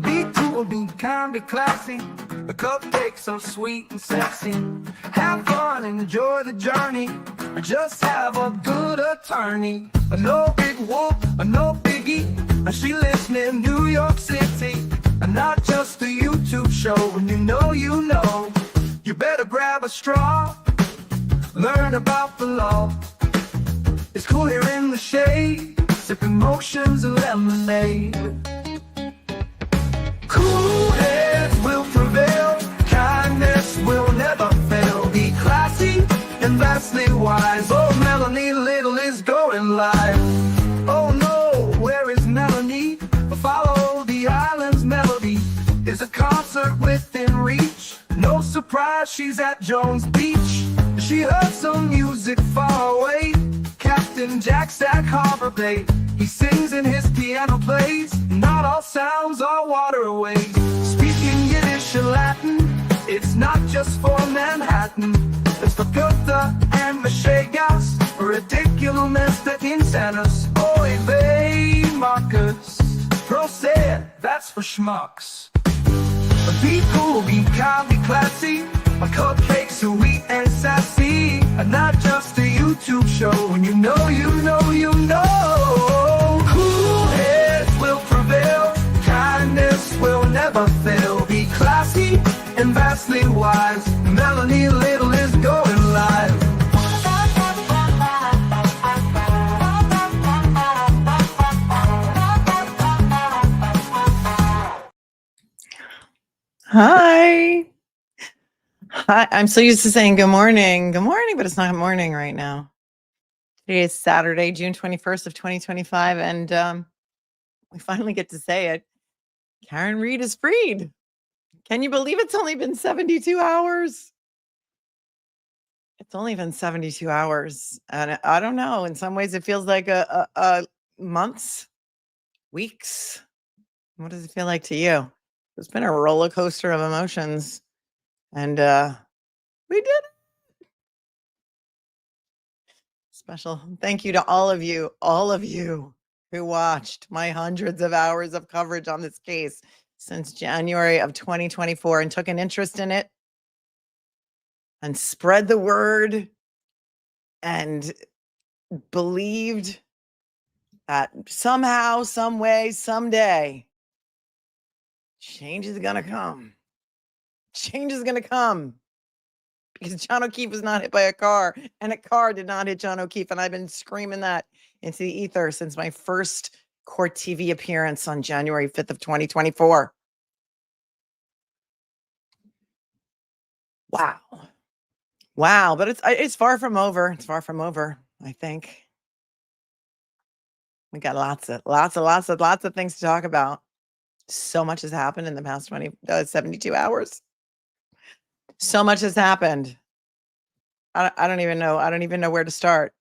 Be cool, be kind, be classy. The cupcakes so sweet and sexy. Have fun and enjoy the journey. Just have a good attorney. No big whoop, no biggie. She lives near New York City. Not just a YouTube show. When you know, you better grab a straw. Learn about the law. It's cool here in the shade, sipping motions of lemonade. Cool heads will prevail, kindness will never fail. Be classy and vastly wise. Oh, Melanie Little is going live. Oh no, where is Melanie? Follow the island's melody. Is a concert within reach. No surprise, she's at Jones Beach. She heard some music far away. Captain Jack Stack Harbor Bay. He sings and his piano plays. Not all sounds are waterways. Speaking Yiddish and Latin, it's not just for Manhattan. It's for Goethe and Machegas. Ridiculous that insanus. Oy vey, Marcus. Proctor, that's for schmucks. Be cool, be kind, be classy. My cupcakes sweet and sassy. And not just a YouTube show. When you know, cool heads will prevail. Kindness will never fail. Be classy and vastly wise. Melanie Little is going live. Hi. Hi. I'm so used to saying good morning, but it's not morning right now. Today is Saturday, June 21st of 2025, and we finally get to say it. Karen Reed is freed. Can you believe it's only been 72 hours? It's only been 72 hours, and I don't know. In some ways, it feels like a months, weeks. What does it feel like to you? It's been a roller coaster of emotions, and we did it. Special thank you to all of you who watched my hundreds of hours of coverage on this case since January of 2024 and took an interest in it and spread the word and believed that somehow, some way, someday, change is going to come. Change is going to come because John O'Keefe was not hit by a car and a car did not hit John O'Keefe. And I've been screaming that into the ether since my first court TV appearance on January 5th of 2024. Wow. But it's far from over. It's far from over, I think. We got lots of things to talk about. So much has happened in the past 72 hours. So much has happened. I don't even know. I don't even know where to start.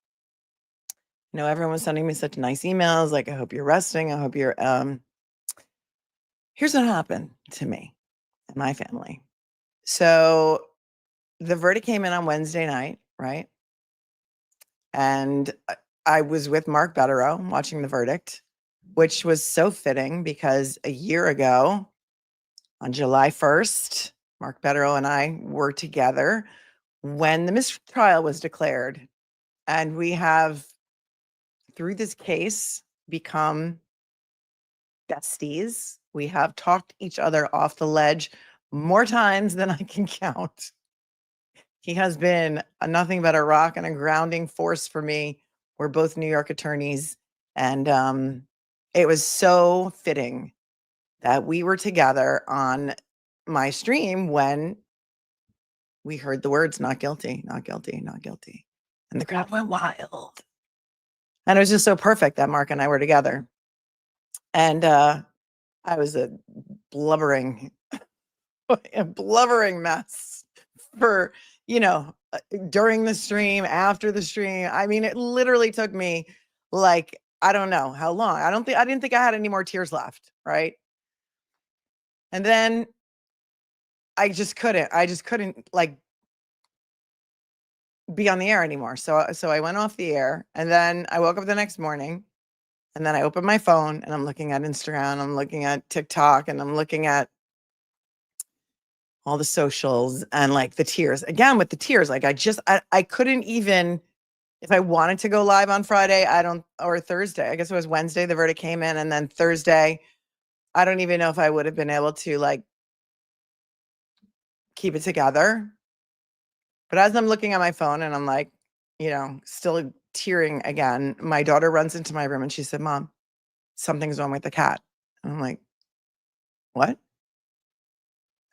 You know, everyone was sending me such nice emails. Like, I hope you're resting. I hope you're, here's what happened to me and my family. So the verdict came in on Wednesday night, right? And I was with Mark Betterow watching the verdict, which was so fitting because a year ago on July 1st, Mark Betterow and I were together when the mistrial was declared. And we have, through this case, become besties. We have talked each other off the ledge more times than I can count. He has been nothing but a rock and a grounding force for me. We're both New York attorneys. And it was so fitting that we were together on my stream when we heard the words, not guilty, not guilty, not guilty. And the crowd went wild. And it was just so perfect that Mark and I were together. And I was a blubbering mess for, during the stream, after the stream. I mean, it literally took me like, I don't know how long. I didn't think I had any more tears left, right? And then I just couldn't like be on the air anymore. So I went off the air, and then I woke up the next morning And then I open my phone and I'm looking at Instagram, I'm looking at TikTok, and I'm looking at all the socials and like the tears. Again, with the tears, like I couldn't even, if I wanted to go live on Friday, or Thursday, I guess it was Wednesday, the verdict came in. And then Thursday, I don't even know if I would have been able to like keep it together. But as I'm looking at my phone and I'm like, still tearing again, my daughter runs into my room and she said, "Mom, something's wrong with the cat." And I'm like, "What?"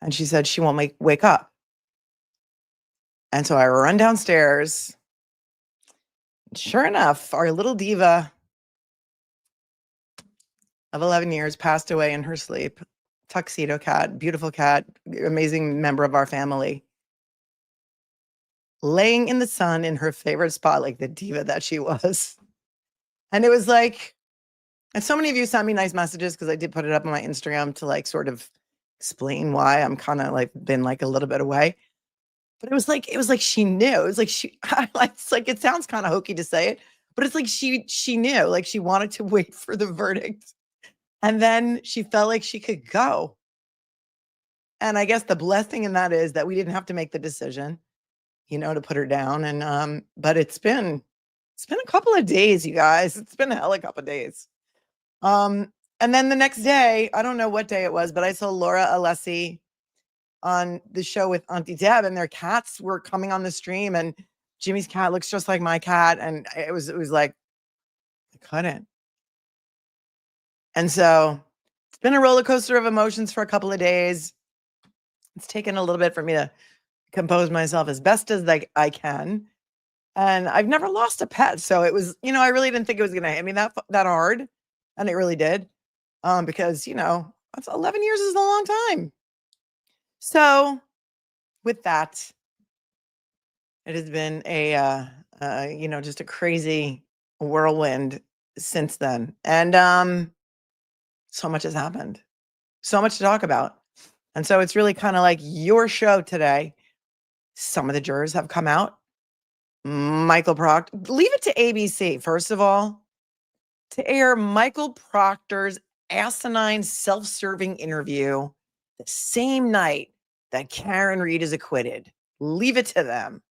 And she said, "She won't wake up." And so I run downstairs. Sure enough, our little diva of 11 years passed away in her sleep. Tuxedo cat, beautiful cat, amazing member of our family. Laying in the sun in her favorite spot, like the diva that she was. And it was like, and so many of you sent me nice messages because I did put it up on my Instagram to like sort of explain why I'm kind of like been like a little bit away. But it was like she knew. It was like it's like, it sounds kind of hokey to say it, but it's like she knew, like she wanted to wait for the verdict. And then she felt like she could go. And I guess the blessing in that is that we didn't have to make the decision, to put her down. And but it's been a couple of days, you guys. It's been a hell of a couple of days. And then the next day, I don't know what day it was, but I saw Laura Alessi on the show with Auntie Deb, and their cats were coming on the stream, and Jimmy's cat looks just like my cat. And it was like, I couldn't. And so it's been a roller coaster of emotions for a couple of days. It's taken a little bit for me to compose myself as best as I can. And I've never lost a pet. So it was, I really didn't think it was going to hit me that hard. And it really did. Because, that's 11 years is a long time. So with that, it has been just a crazy whirlwind since then. And so much has happened. So much to talk about. And so it's really kind of like your show today. Some of the jurors have come out. Michael Proctor, leave it to ABC, first of all, to air Michael Proctor's asinine self-serving interview the same night that Karen Reed is acquitted. Leave it to them.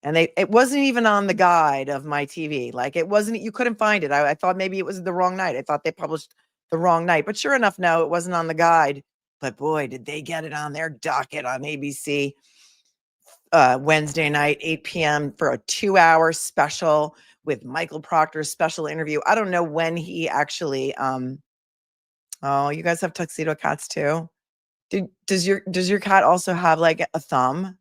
And it wasn't even on the guide of my TV. Like it wasn't, you couldn't find it. I thought maybe it was the wrong night. I thought they published the wrong night, but sure enough, no, it wasn't on the guide. But boy, did they get it on their docket on ABC Wednesday night, 8 p.m. for a 2-hour special with Michael Proctor's special interview. I don't know when he actually, oh, you guys have tuxedo cats too? Does your cat also have like a thumb?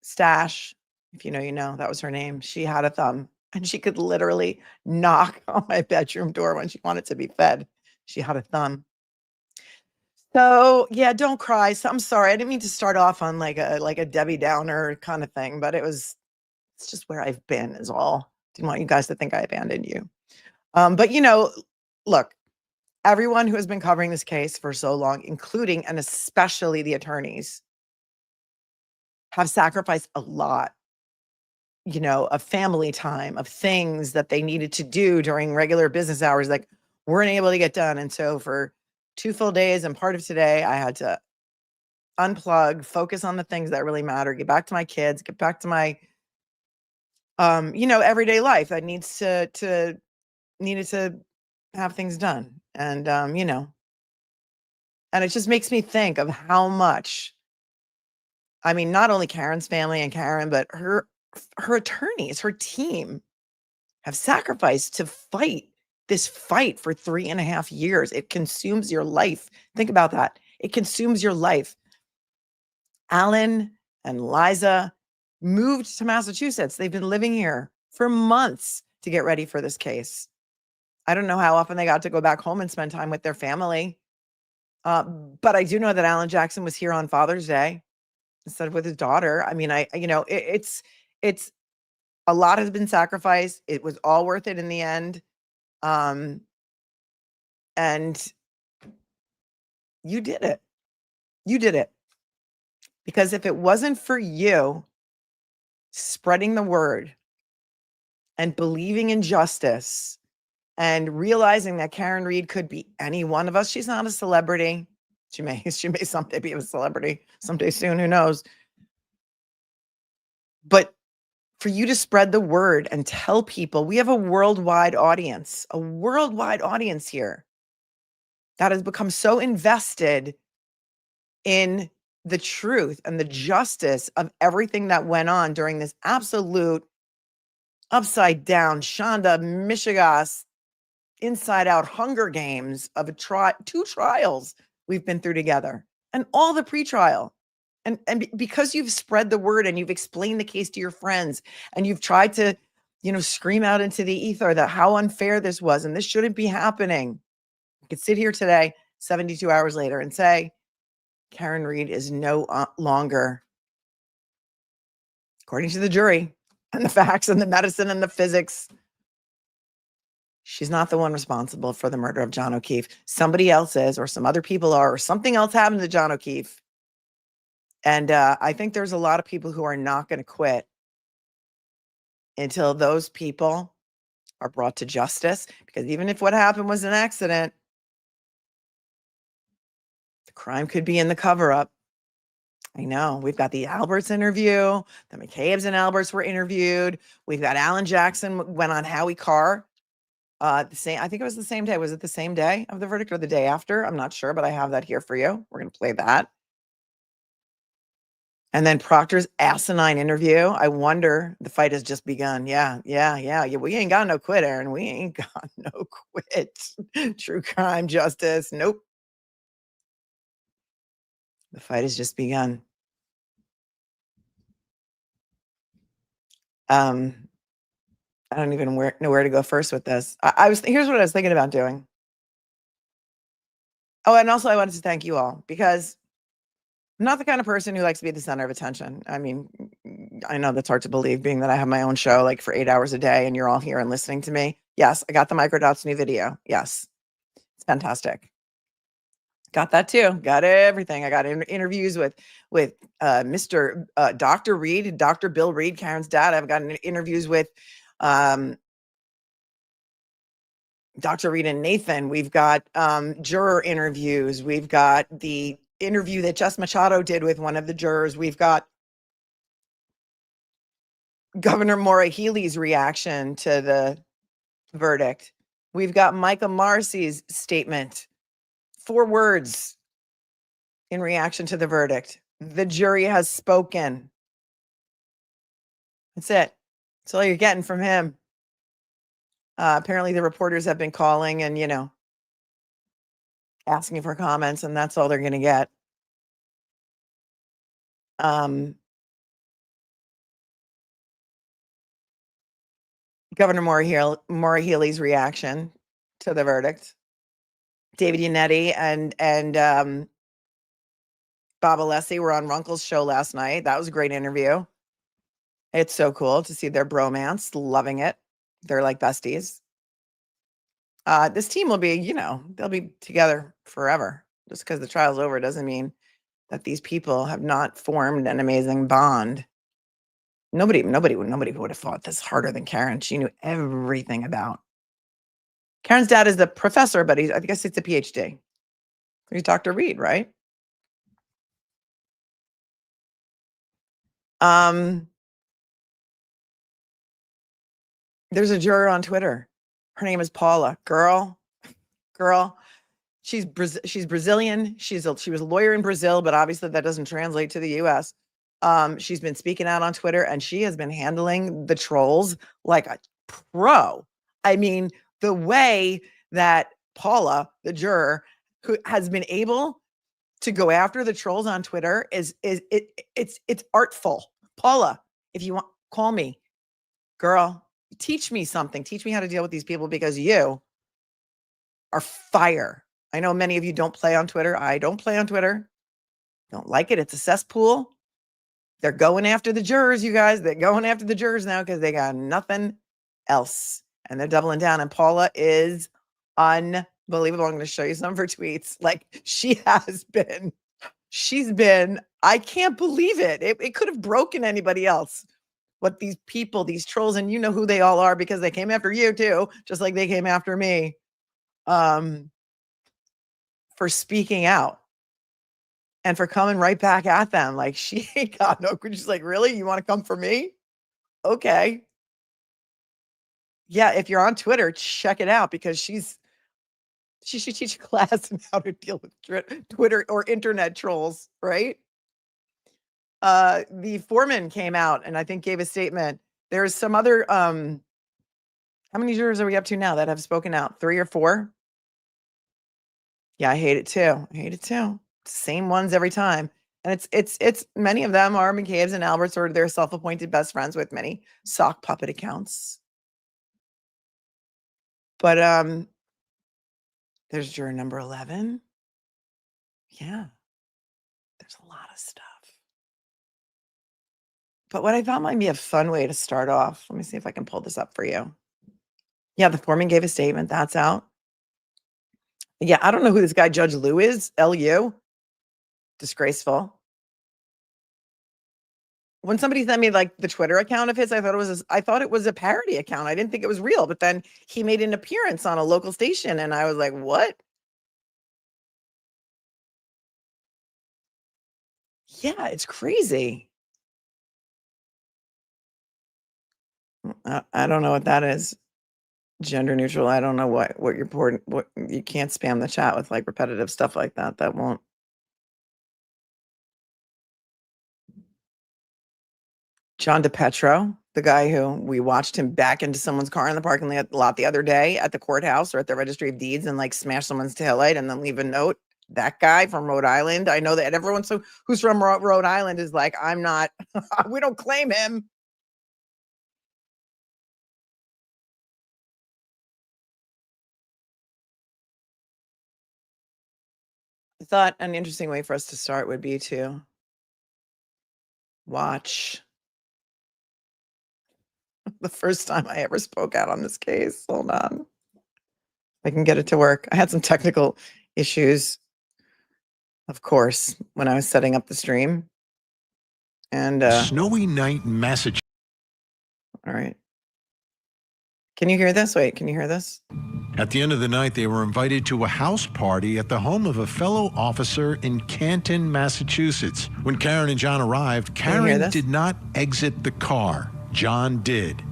Stash, if you know, that was her name. She had a thumb and she could literally knock on my bedroom door when she wanted to be fed. She had a thumb. So yeah, don't cry. So I'm sorry. I didn't mean to start off on like a Debbie Downer kind of thing, but it's just where I've been is all. Didn't want you guys to think I abandoned you. But look, everyone who has been covering this case for so long, including and especially the attorneys, have sacrificed a lot, of family time, of things that they needed to do during regular business hours, like weren't able to get done. And so for 2 full days and part of today, I had to unplug, focus on the things that really matter, get back to my kids, get back to my, everyday life that needed to have things done. And, and it just makes me think of how much, I mean, not only Karen's family and Karen, but her attorneys, her team have sacrificed to fight this fight for 3.5 years. It consumes your life. Think about that. It consumes your life. Alan and Liza moved to Massachusetts. They've been living here for months to get ready for this case. I don't know how often they got to go back home and spend time with their family. But I do know that Alan Jackson was here on Father's Day instead of with his daughter. I mean, it's a lot has been sacrificed. It was all worth it in the end. And you did it. You did it. Because if it wasn't for you spreading the word and believing in justice and realizing that Karen Reed could be any one of us. She's not a celebrity. She may someday be a celebrity someday soon, who knows? But for you to spread the word and tell people, we have a worldwide audience here that has become so invested in the truth and the justice of everything that went on during this absolute upside down, Shonda Michigas, inside out Hunger Games of two trials we've been through together, and all the pretrial. And because you've spread the word and you've explained the case to your friends and you've tried to, scream out into the ether that how unfair this was and this shouldn't be happening. You could sit here today, 72 hours later, and say, Karen Reed is no longer, according to the jury and the facts and the medicine and the physics, she's not the one responsible for the murder of John O'Keefe. Somebody else is, or some other people are, or something else happened to John O'Keefe. And I think there's a lot of people who are not going to quit until those people are brought to justice. Because even if what happened was an accident, the crime could be in the cover-up. I know. We've got the Alberts interview. The McCabe's and Alberts were interviewed. We've got Alan Jackson went on Howie Carr. I think it was the same day. Was it the same day of the verdict or the day after? I'm not sure, but I have that here for you. We're going to play that. And then Proctor's asinine interview. I wonder, the fight has just begun. Yeah. We ain't got no quit, Aaron. We ain't got no quit. True crime, justice. Nope. The fight has just begun. I don't even know where to go first with this. Here's what I was thinking about doing. Oh, and also I wanted to thank you all, because I'm not the kind of person who likes to be the center of attention. I mean, I know that's hard to believe, being that I have my own show like for 8 hours a day and you're all here and listening to me. Yes, I got the Microdots new video. Yes, it's fantastic. Got that too. Got everything. I got interviews with Mr. Dr. Reed, Dr. Bill Reed, Karen's dad. I've gotten interviews with Dr. Reed and Nathan. We've got juror interviews. We've got the interview that Jess Machado did with one of the jurors. We've got Governor Maura Healey's reaction to the verdict. We've got Micah Marcy's statement. 4 words in reaction to the verdict. The jury has spoken. That's it. That's all you're getting from him. Apparently the reporters have been calling and, asking for comments, and that's all they're going to get. Governor Maura Healey's reaction to the verdict. David Yannetti and Bob Alessi were on Runkle's show last night. That was a great interview. It's so cool to see their bromance. Loving it. They're like besties. This team will be, they'll be together forever. Just because the trial's over doesn't mean that these people have not formed an amazing bond. Nobody would have fought this harder than Karen. She knew everything about. Karen's dad is the professor, but I guess it's a PhD. He's Dr. Reed, right? There's a juror on Twitter. Her name is Paula. Girl. She's Brazilian. She was a lawyer in Brazil, but obviously that doesn't translate to the US. She's been speaking out on Twitter, and she has been handling the trolls like a pro. I mean, the way that Paula, the juror, who has been able to go after the trolls on Twitter it's artful. Paula, if you want, call me. Girl, teach me something. Teach me how to deal with these people, because you are fire. I know many of you don't play on Twitter. I don't play on Twitter. Don't like it. It's a cesspool. They're going after the jurors, you guys. They're going after the jurors now because they got nothing else. And they're doubling down. And Paula is unbelievable. I'm going to show you some of her tweets. Like, she's been, I can't believe it. It could have broken anybody else. what these people, these trolls, and you know who they all are because they came after you too, just like they came after me, for speaking out and for coming right back at them. Like, she ain't got no, she's like, really? You want to come for me? Okay. Yeah, if you're on Twitter, check it out because she should teach a class on how to deal with Twitter or internet trolls, right? The foreman came out and I think gave a statement. There's some other, how many jurors are we up to now that have spoken out? 3 or 4? Yeah, I hate it too. I hate it too. Same ones every time. And it's many of them are McCabe's and Albert's or their self-appointed best friends with many sock puppet accounts. But there's juror number 11. Yeah. There's a lot of stuff. But what I thought might be a fun way to start off, let me see if I can pull this up for you. Yeah, the foreman gave a statement. That's out. Yeah, I don't know who this guy Judge Lou is. LU. Disgraceful. When somebody sent me like the Twitter account of his, I thought it was a parody account. I didn't think it was real. But then he made an appearance on a local station, and I was like, "What?" Yeah, it's crazy. I don't know what that is. Gender neutral. I don't know what you're pouring. What you can't spam the chat with like repetitive stuff like that. That won't. John DePetro, the guy who we watched him back into someone's car in the parking lot the other day at the courthouse or at the registry of deeds and like smash someone's taillight and then leave a note. That guy from Rhode Island. I know that everyone who's from Rhode Island is like, I'm not, we don't claim him. I thought an interesting way for us to start would be to watch the first time I ever spoke out on this case. Hold on. I can get it to work. I had some technical issues, of course, when I was setting up the stream. And snowy night in Massachusetts. All right. Can you hear this? Wait, can you hear this? At the end of the night, they were invited to a house party at the home of a fellow officer in Canton, Massachusetts. When Karen and John arrived, Karen did not exit the car. John did.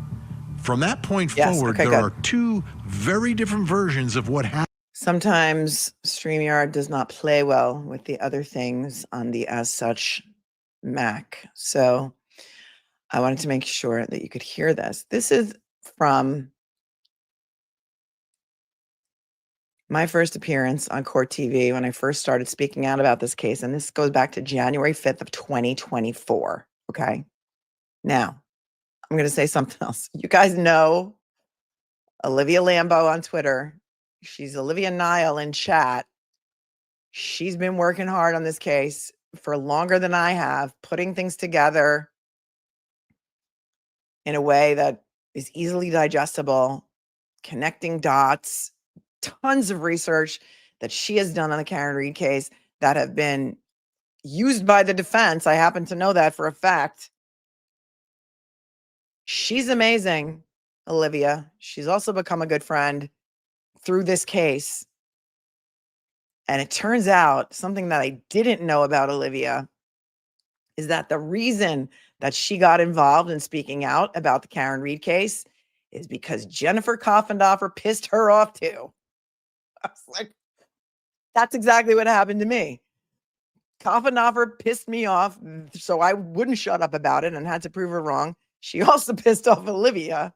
From that point forward, there are 2 very different versions of what happened. Sometimes StreamYard does not play well with the other things on the as such Mac. So I wanted to make sure that you could hear this. This is from my first appearance on Court TV when I first started speaking out about this case. And this goes back to January 5th of 2024. Okay. Now, I'm going to say something else. You guys know Olivia Lambo on Twitter. She's Olivia Nile in chat. She's been working hard on this case for longer than I have, putting things together in a way that is easily digestible, connecting dots, tons of research that she has done on the Karen Read case that have been used by the defense. I happen to know that for a fact. She's amazing, Olivia. She's also become a good friend through this case. And it turns out something that I didn't know about Olivia is that the reason that she got involved in speaking out about the Karen Read case is because Jennifer Coffendoffer pissed her off too. I was like, that's exactly what happened to me. Coffendoffer pissed me off, so I wouldn't shut up about it and had to prove her wrong. She also pissed off Olivia.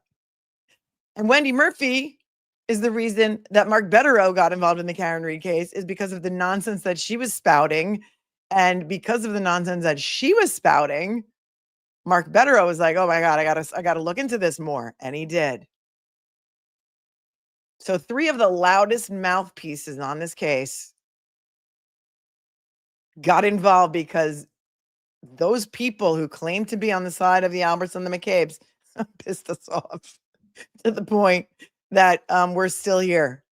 And Wendy Murphy is the reason that Mark Betterow got involved in the Karen Read case, is because of the nonsense that she was spouting. And because of the nonsense that she was spouting, Mark Betterow was like, oh my God, I gotta look into this more. And he did. So 3 of the loudest mouthpieces on this case got involved because those people who claim to be on the side of the Alberts and the McCabes pissed us off to the point that we're still here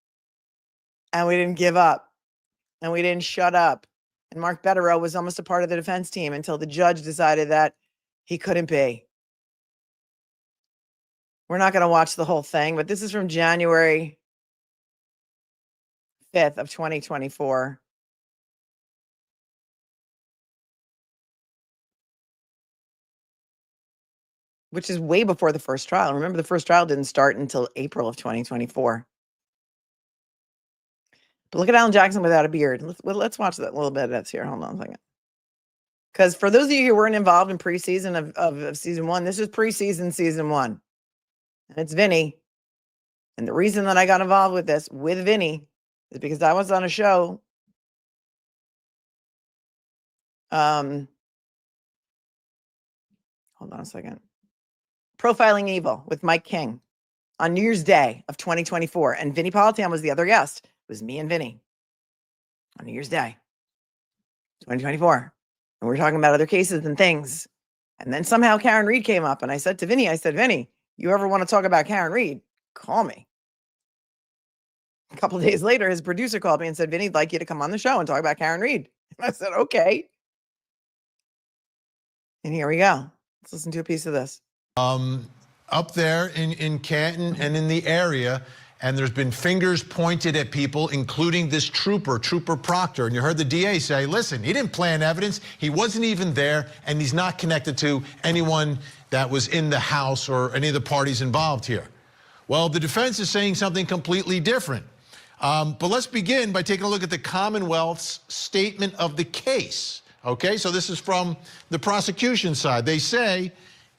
and we didn't give up and we didn't shut up. And Mark Betterow was almost a part of the defense team until the judge decided that he couldn't be. We're not going to watch the whole thing, but this is from January 5th of 2024. Which is way before the first trial. Remember, the first trial didn't start until April of 2024. But look at Alan Jackson without a beard. Let's watch that little bit that's here. Hold on a second. Because for those of you who weren't involved in preseason of season one, this is preseason season one. And it's Vinny. And the reason that I got involved with this with Vinny is because I was on a show. Hold on a second. Profiling Evil with Mike King on New Year's Day of 2024. And Vinny Politan was the other guest. It was me and Vinny on New Year's Day, 2024. And we were talking about other cases and things. And then somehow Karen Reed came up. And I said to Vinny, Vinny, you ever want to talk about Karen Reed? Call me. A couple of days later, his producer called me and said, Vinny, I'd like you to come on the show and talk about Karen Reed. And I said, okay. And here we go. Let's listen to a piece of this. Up there in Canton and in the area, and there's been fingers pointed at people, including this Trooper Proctor. And you heard the DA say, listen, he didn't plant evidence, he wasn't even there, and he's not connected to anyone that was in the house or any of the parties involved here. Well, the defense is saying something completely different. But let's begin by taking a look at the Commonwealth's statement of the case. Okay, so this is from the prosecution side. They say,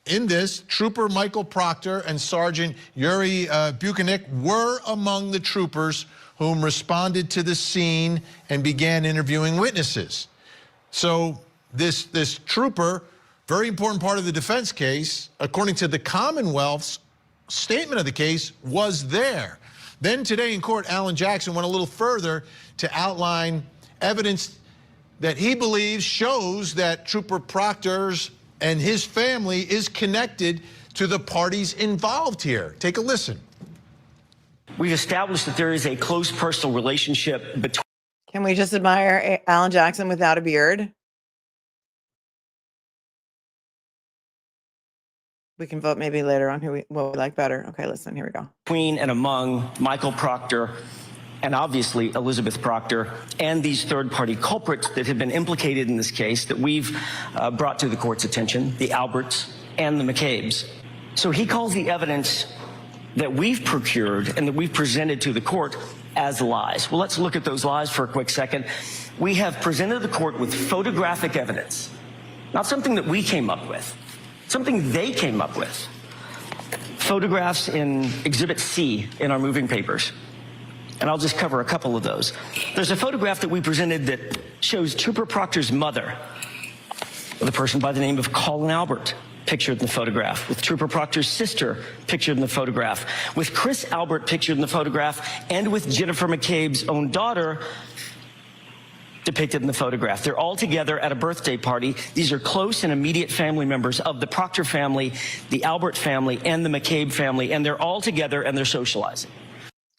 in this, Trooper Michael Proctor and Sergeant Yuri Buchanek were among the troopers whom responded to the scene and began interviewing witnesses. So this trooper, very important part of the defense case, according to the Commonwealth's statement of the case, was there. Then today in court, Alan Jackson went a little further to outline evidence that he believes shows that Trooper Proctor's and his family is connected to the parties involved here. Take a listen. We've established that there is a close personal relationship between... Can we just admire Alan Jackson without a beard? We can vote maybe later on what we like better. Okay, listen, here we go. Between and among Michael Proctor and obviously Elizabeth Proctor and these third-party culprits that have been implicated in this case that we've brought to the court's attention, the Alberts and the McCabe's. So he calls the evidence that we've procured and that we've presented to the court as lies. Well, let's look at those lies for a quick second. We have presented the court with photographic evidence, not something that we came up with, something they came up with. Photographs in Exhibit C in our moving papers. And I'll just cover a couple of those. There's a photograph that we presented that shows Trooper Proctor's mother, with a person by the name of Colin Albert, pictured in the photograph, with Trooper Proctor's sister pictured in the photograph, with Chris Albert pictured in the photograph, and with Jennifer McCabe's own daughter depicted in the photograph. They're all together at a birthday party. These are close and immediate family members of the Proctor family, the Albert family, and the McCabe family, and they're all together and they're socializing.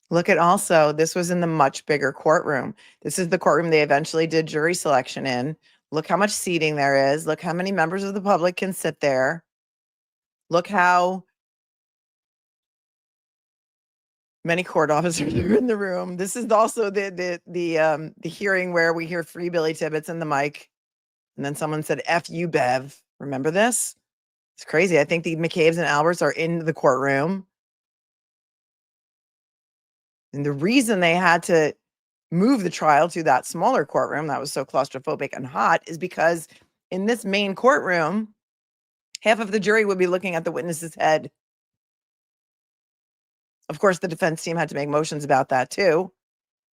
Look at also, this was in the much bigger courtroom. This is the courtroom they eventually did jury selection in. Look how much seating there is. Look how many members of the public can sit there. Look how many court officers are in the room. This is also the hearing where we hear Free Billy Tibbetts in the mic. And then someone said, F you, Bev. Remember this? It's crazy. I think the McCabe's and Alberts are in the courtroom. And the reason they had to move the trial to that smaller courtroom that was so claustrophobic and hot is because in this main courtroom, half of the jury would be looking at the witness's head. Of course, the defense team had to make motions about that too,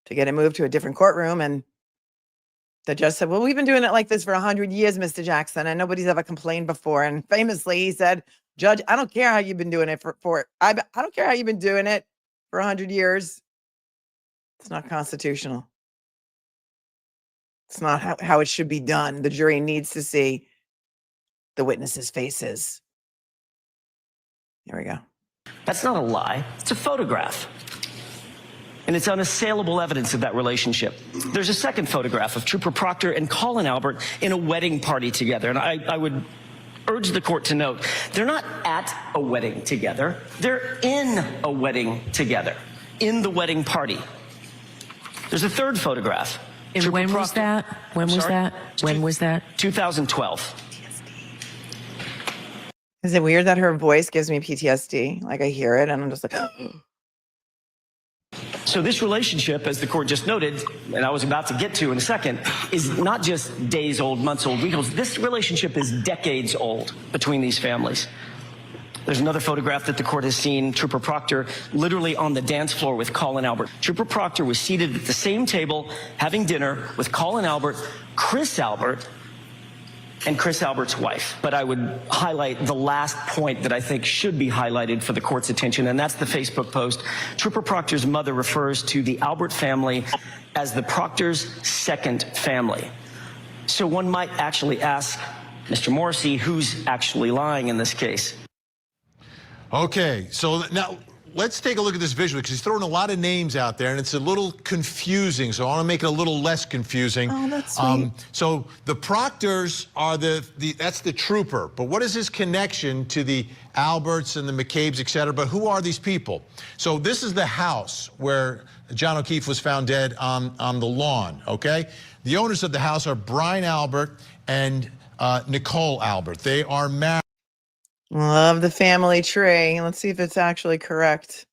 to get it moved to a different courtroom. And the judge said, well, we've been doing it like this for 100 years, Mr. Jackson, and nobody's ever complained before. And famously, he said, Judge, I don't care how you've been doing it I don't care how you've been doing it for 100 years. It's not constitutional. It's not how it should be done. The jury needs to see the witnesses' faces. Here we go. That's not a lie. It's a photograph. And it's unassailable evidence of that relationship. There's a second photograph of Trooper Proctor and Colin Albert in a wedding party together. And I would urge the court to note, they're not at a wedding together. They're in a wedding together, in the wedding party. There's a third photograph. And when was that? When was that? When was that? 2012. Is it weird that her voice gives me PTSD? Like I hear it and I'm just like, So this relationship, as the court just noted, and I was about to get to in a second, is not just days old, months old, weeks old. This relationship is decades old between these families. There's another photograph that the court has seen, Trooper Proctor literally on the dance floor with Colin Albert. Trooper Proctor was seated at the same table having dinner with Colin Albert, Chris Albert, and Chris Albert's wife. But I would highlight the last point that I think should be highlighted for the court's attention, and that's the Facebook post. Trooper Proctor's mother refers to the Albert family as the Proctor's second family. So one might actually ask Mr. Morrissey, who's actually lying in this case? Okay, so now let's take a look at this visually because he's throwing a lot of names out there and it's a little confusing. So I want to make it a little less confusing. oh, that's sweet. So the Proctors are that's the trooper, but what is his connection to the Alberts and the McCabe's, et cetera? But who are these people? So this is the house where John O'Keefe was found dead on the lawn, okay? The owners of the house are Brian Albert and Nicole Albert. They are married. Love the family tree. Let's see if it's actually correct.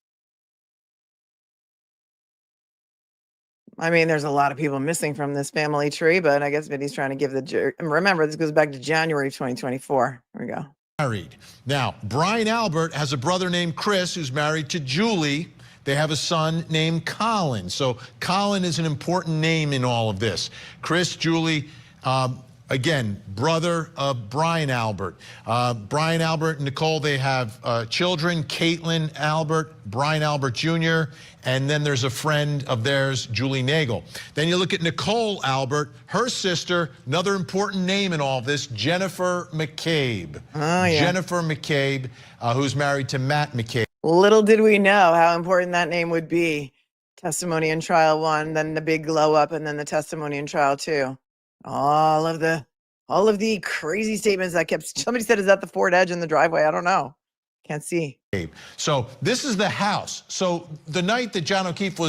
I mean, there's a lot of people missing from this family tree, but I guess Vinny's trying to give the jury. Remember, this goes back to January of 2024. Here we go. Married. Now, Brian Albert has a brother named Chris who's married to Julie. They have a son named Colin. So Colin is an important name in all of this. Chris, Julie, again, brother of Brian Albert. Brian Albert and Nicole, they have children, Caitlin Albert, Brian Albert Jr., and then there's a friend of theirs, Julie Nagel. Then you look at Nicole Albert, her sister, another important name in all of this, Jennifer McCabe. Oh, yeah. Jennifer McCabe, who's married to Matt McCabe. Little did we know how important that name would be. Testimony in trial 1, then the big glow up, and then the testimony in trial 2. All of the crazy statements that kept, somebody said, is that the Ford Edge in the driveway? I don't know. Can't see. So this is the house. So the night that John O'Keefe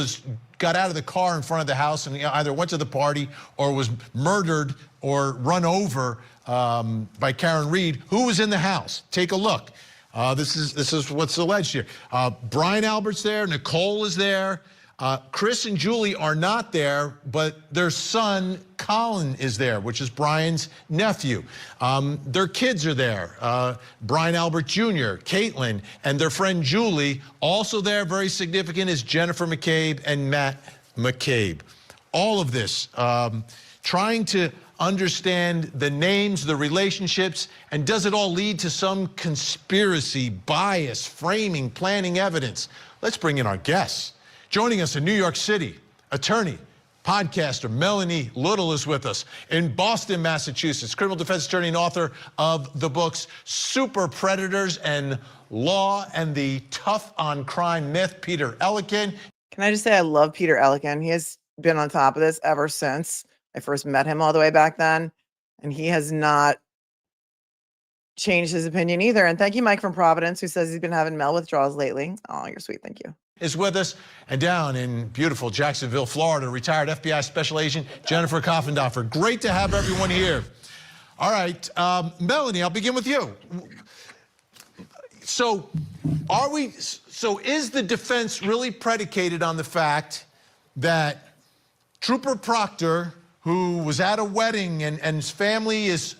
got out of the car in front of the house and either went to the party or was murdered or run over by Karen Reed, who was in the house? Take a look. This is what's alleged here. Brian Albert's there. Nicole is there. Chris and Julie are not there, but their son, Colin, is there, which is Brian's nephew. Their kids are there. Brian Albert Jr., Caitlin, and their friend Julie. Also there, very significant, is Jennifer McCabe and Matt McCabe. All of this, trying to understand the names, the relationships, and does it all lead to some conspiracy, bias, framing, planning evidence? Let's bring in our guests. Joining us in New York City, attorney, podcaster Melanie Little is with us. In Boston, Massachusetts, criminal defense attorney and author of the books Super Predators and Law and the Tough on Crime Myth, Peter Ellikin. Can I just say I love Peter Ellikin. He has been on top of this ever since I first met him all the way back then, and he has not changed his opinion either. And thank you, Mike from Providence, who says he's been having Mel withdrawals lately. Oh, you're sweet. Thank you. Is with us, and down in beautiful Jacksonville, Florida, retired FBI Special Agent Jennifer Coffendorfer. Great to have everyone here. All right, Melanie, I'll begin with you. So is the defense really predicated on the fact that Trooper Proctor, who was at a wedding and his family is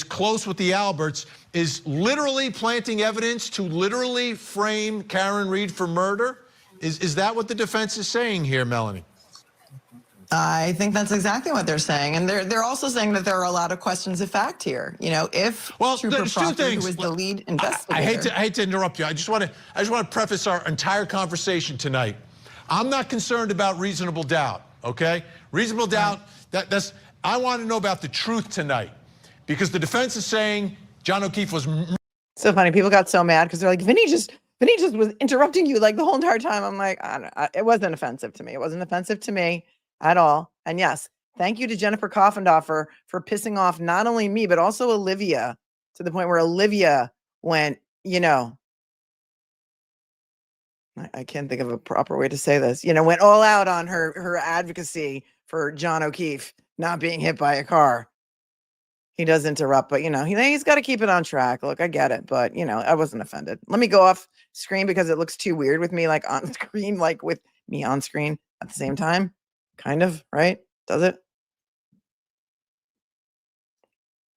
close with the Alberts, is literally planting evidence to literally frame Karen Reed for murder? Is that what the defense is saying here, Melanie? I think that's exactly what they're saying. And they're also saying that there are a lot of questions of fact here. You know, if Trooper Proctor, who was the lead investigator. I hate to interrupt you. I just want to preface our entire conversation tonight. I'm not concerned about reasonable doubt, okay? Reasonable doubt, I want to know about the truth tonight. Because the defense is saying John O'Keefe was so funny. People got so mad because they're like, Vinny just was interrupting you like the whole entire time. I'm like, I don't know. It wasn't offensive to me. It wasn't offensive to me at all. And yes, thank you to Jennifer Coffendorfer for pissing off not only me, but also Olivia to the point where Olivia went, you know, I can't think of a proper way to say this, you know, went all out on her advocacy for John O'Keefe not being hit by a car. He does interrupt, but, you know, he's got to keep it on track. Look, I get it, but, you know, I wasn't offended. Let me go off screen because it looks too weird with me, like on screen, like with me on screen at the same time. Kind of, right? Does it?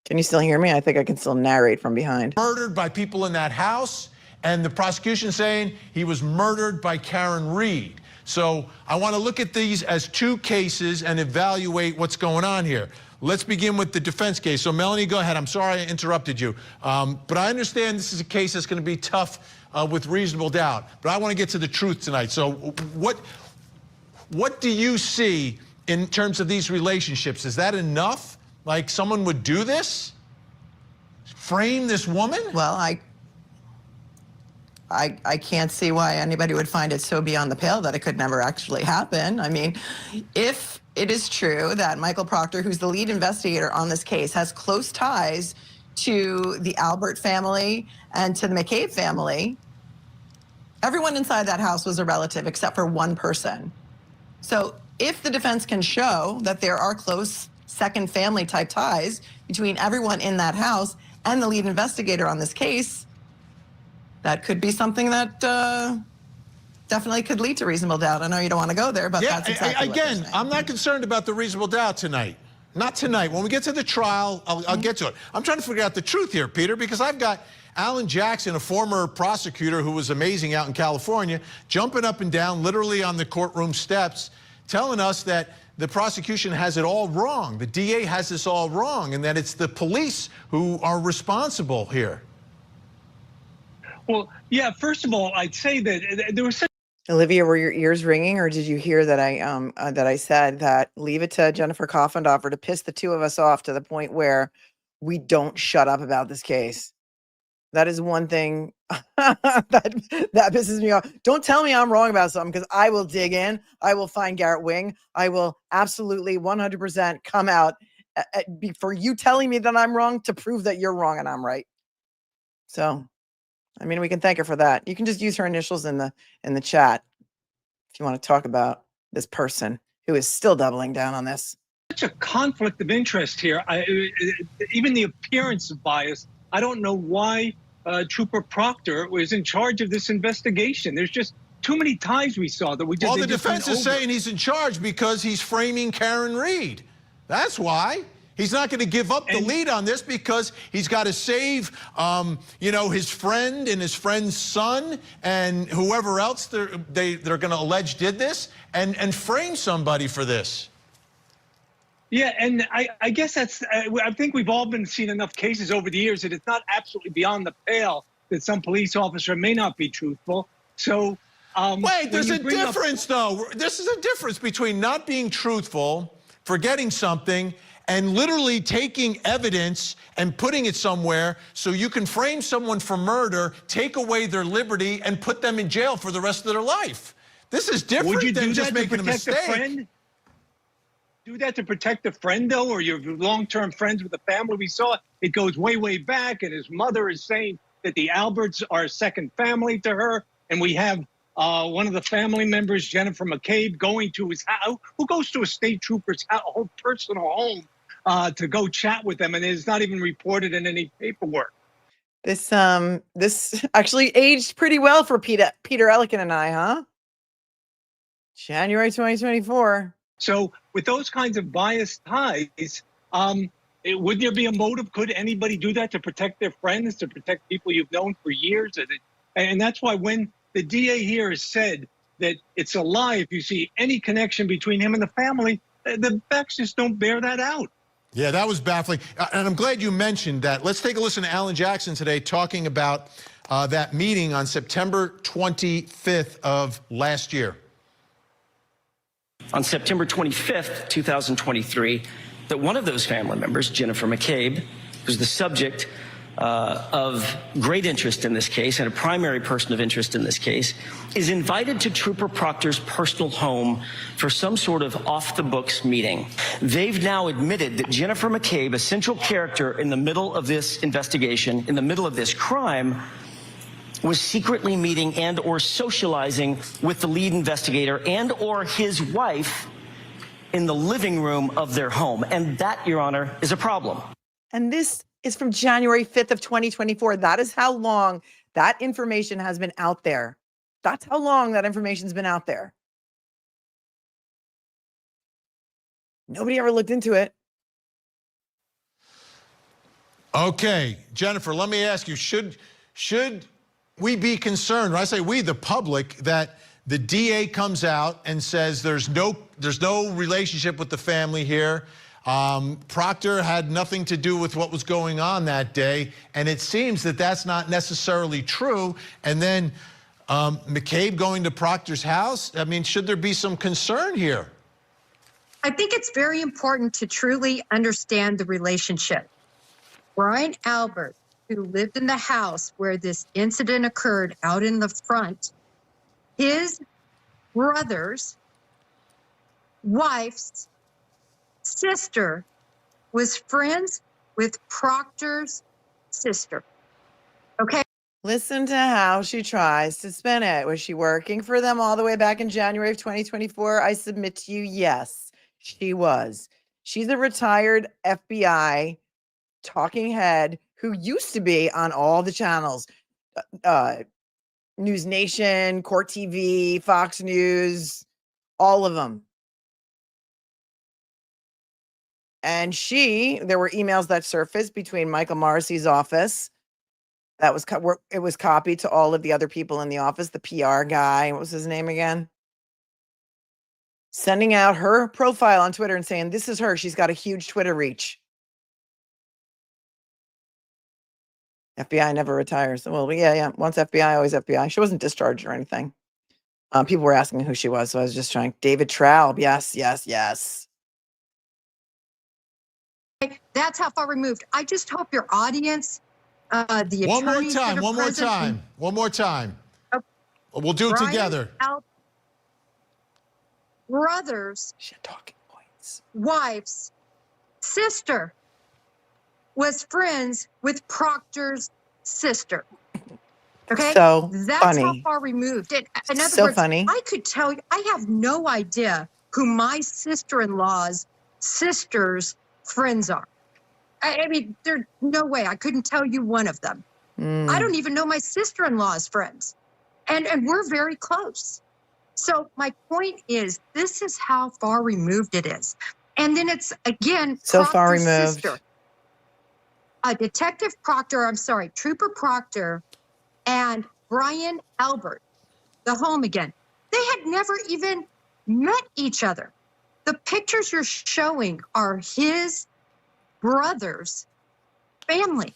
Can you still hear me? I think I can still narrate from behind. Murdered by people in that house, and the prosecution saying he was murdered by Karen Reed. So I want to look at these as two cases and evaluate what's going on here. Let's begin with the defense case. So Melanie, go ahead. I'm sorry I interrupted you. But I understand this is a case that's going to be tough with reasonable doubt. But I want to get to the truth tonight. So what do you see in terms of these relationships? Is that enough? Like someone would do this? Frame this woman? Well, I can't see why anybody would find it so beyond the pale that it could never actually happen. I mean, if it is true that Michael Proctor, who's the lead investigator on this case, has close ties to the Albert family and to the McCabe family, everyone inside that house was a relative except for one person. So if the defense can show that there are close second family type ties between everyone in that house and the lead investigator on this case, that could be something that definitely could lead to reasonable doubt. I know you don't want to go there, but yeah, that's exactly what again, I'm not concerned about the reasonable doubt tonight. Not tonight. When we get to the trial, I'll get to it. I'm trying to figure out the truth here, Peter, because I've got Alan Jackson, a former prosecutor who was amazing out in California, jumping up and down literally on the courtroom steps, telling us that the prosecution has it all wrong. The DA has this all wrong, and that it's the police who are responsible here. Well, yeah, first of all, I'd say that there was such Olivia, were your ears ringing, or did you hear that I said that leave it to Jennifer Coffendorfer to piss the two of us off to the point where we don't shut up about this case? That is one thing that pisses me off. Don't tell me I'm wrong about something, because I will dig in. I will find Garrett Wing. I will absolutely 100% come out for you telling me that I'm wrong to prove that you're wrong and I'm right. So, I mean, we can thank her for that. You can just use her initials in the chat if you want to talk about this person who is still doubling down on this. such a conflict of interest here. Even the appearance of bias. I don't know why Trooper Proctor was in charge of this investigation. There's just too many ties we saw that we just. Well, the defense is saying he's in charge because he's framing Karen Reed. That's why. He's not going to give up the lead on this because he's got to save, you know, his friend and his friend's son and whoever else they're going to allege did this and frame somebody for this. Yeah, and I guess that's, I think we've all been seeing enough cases over the years that it's not absolutely beyond the pale that some police officer may not be truthful. So, wait, there's a difference though. This is a difference between not being truthful, forgetting something, and literally taking evidence and putting it somewhere so you can frame someone for murder, take away their liberty, and put them in jail for the rest of their life. This is different than just making a mistake. Do that to protect a friend, though, or your long-term friends with the family? We saw it goes way, way back, and his mother is saying that the Alberts are a second family to her, and we have one of the family members, Jennifer McCabe, going to his house. Who goes to a state trooper's whole personal home to go chat with them, and it's not even reported in any paperwork. This actually aged pretty well for Peter Ellikin and I, huh? January 2024. So with those kinds of biased ties, would there be a motive? Could anybody do that to protect their friends, to protect people you've known for years? And that's why when the DA here has said that it's a lie if you see any connection between him and the family, the facts just don't bear that out. Yeah, that was baffling. And I'm glad you mentioned that. Let's take a listen to Alan Jackson today talking about that meeting on September 25th of last year. On September 25th, 2023, that one of those family members, Jennifer McCabe, was the subject of great interest in this case and a primary person of interest in this case is invited to Trooper Proctor's personal home for some sort of off-the-books meeting. They've now admitted that Jennifer McCabe, a central character in the middle of this investigation, in the middle of this crime, was secretly meeting and or socializing with the lead investigator and or his wife in the living room of their home. And that, Your Honor, is a problem. And this is from January 5th of 2024. That is how long that information has been out there. That's how long that information's been out there. Nobody ever looked into it. Okay, Jennifer, let me ask you, should we be concerned, when I say we, the public, that the DA comes out and says there's no relationship with the family here. Proctor had nothing to do with what was going on that day, and it seems that that's not necessarily true. And then McCabe going to Proctor's house, I mean, should there be some concern here? I think it's very important to truly understand the relationship. Brian Albert, who lived in the house where this incident occurred out in the front, his brother's wife's sister was friends with Proctor's sister. Okay. Listen to how she tries to spin it. Was she working for them all the way back in January of 2024? I submit to you, yes, she was. She's a retired FBI talking head who used to be on all the channels, News Nation, Court TV, Fox News, all of them. And there were emails that surfaced between Michael Morrissey's office. It was copied to all of the other people in the office, the PR guy, what was his name again? Sending out her profile on Twitter and saying, this is her. She's got a huge Twitter reach. FBI never retires. Well, yeah. Once FBI, always FBI. She wasn't discharged or anything. People were asking who she was, so I was just trying. David Traub. Yes. That's how far removed. I just hope your audience, the attorneys. One more time. Okay. We'll do it together. Brother's talking points. Wife's sister was friends with Proctor's sister. Okay, so that's funny. How far removed. In other so words, funny. I could tell you, I have no idea who my sister-in-law's sister's friends are. I mean, there's no way. I couldn't tell you one of them. I don't even know my sister-in-law's friends, and we're very close. So my point is, this is how far removed it is, and then it's again so Proctor's far removed. Sister. Trooper Proctor and Brian Albert, the home again, they had never even met each other. The pictures you're showing are his brother's family.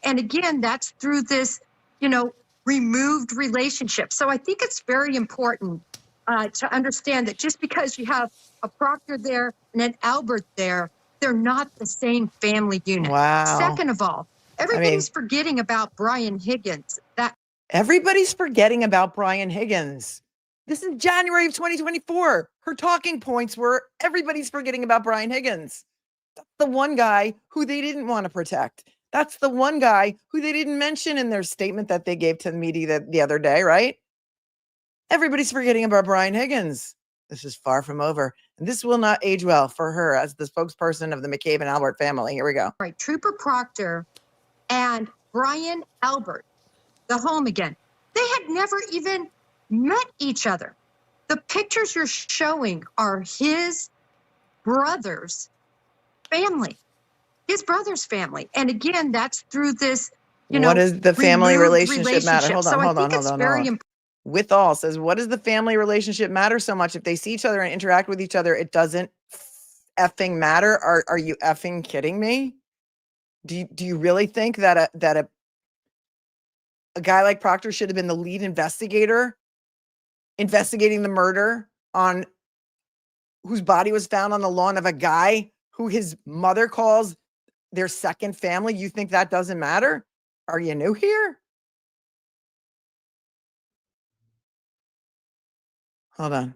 And again, that's through this, removed relationship. So I think it's very important to understand that just because you have a Proctor there and an Albert there, they're not the same family unit. Wow. Second of all, everybody's forgetting about Brian Higgins. Everybody's forgetting about Brian Higgins. This is January of 2024. Her talking points were everybody's forgetting about Brian Higgins. That's the one guy who they didn't want to protect. That's the one guy who they didn't mention in their statement that they gave to the media the other day, right? Everybody's forgetting about Brian Higgins. This is far from over. And this will not age well for her as the spokesperson of the McCabe and Albert family. Here we go. Right, Trooper Proctor and Brian Albert, the home again, they had never even met each other. The pictures you're showing are his brother's family. And again, that's through this, what does the family relationship matter? Hold So on. Important. With all says, what does the family relationship matter so much? If they see each other and interact with each other, it doesn't effing matter. Are you effing kidding me? Do you really think that a guy like Proctor should have been the lead investigator investigating the murder on whose body was found on the lawn of a guy who his mother calls their second family? You think that doesn't matter? Are you new here? Hold on.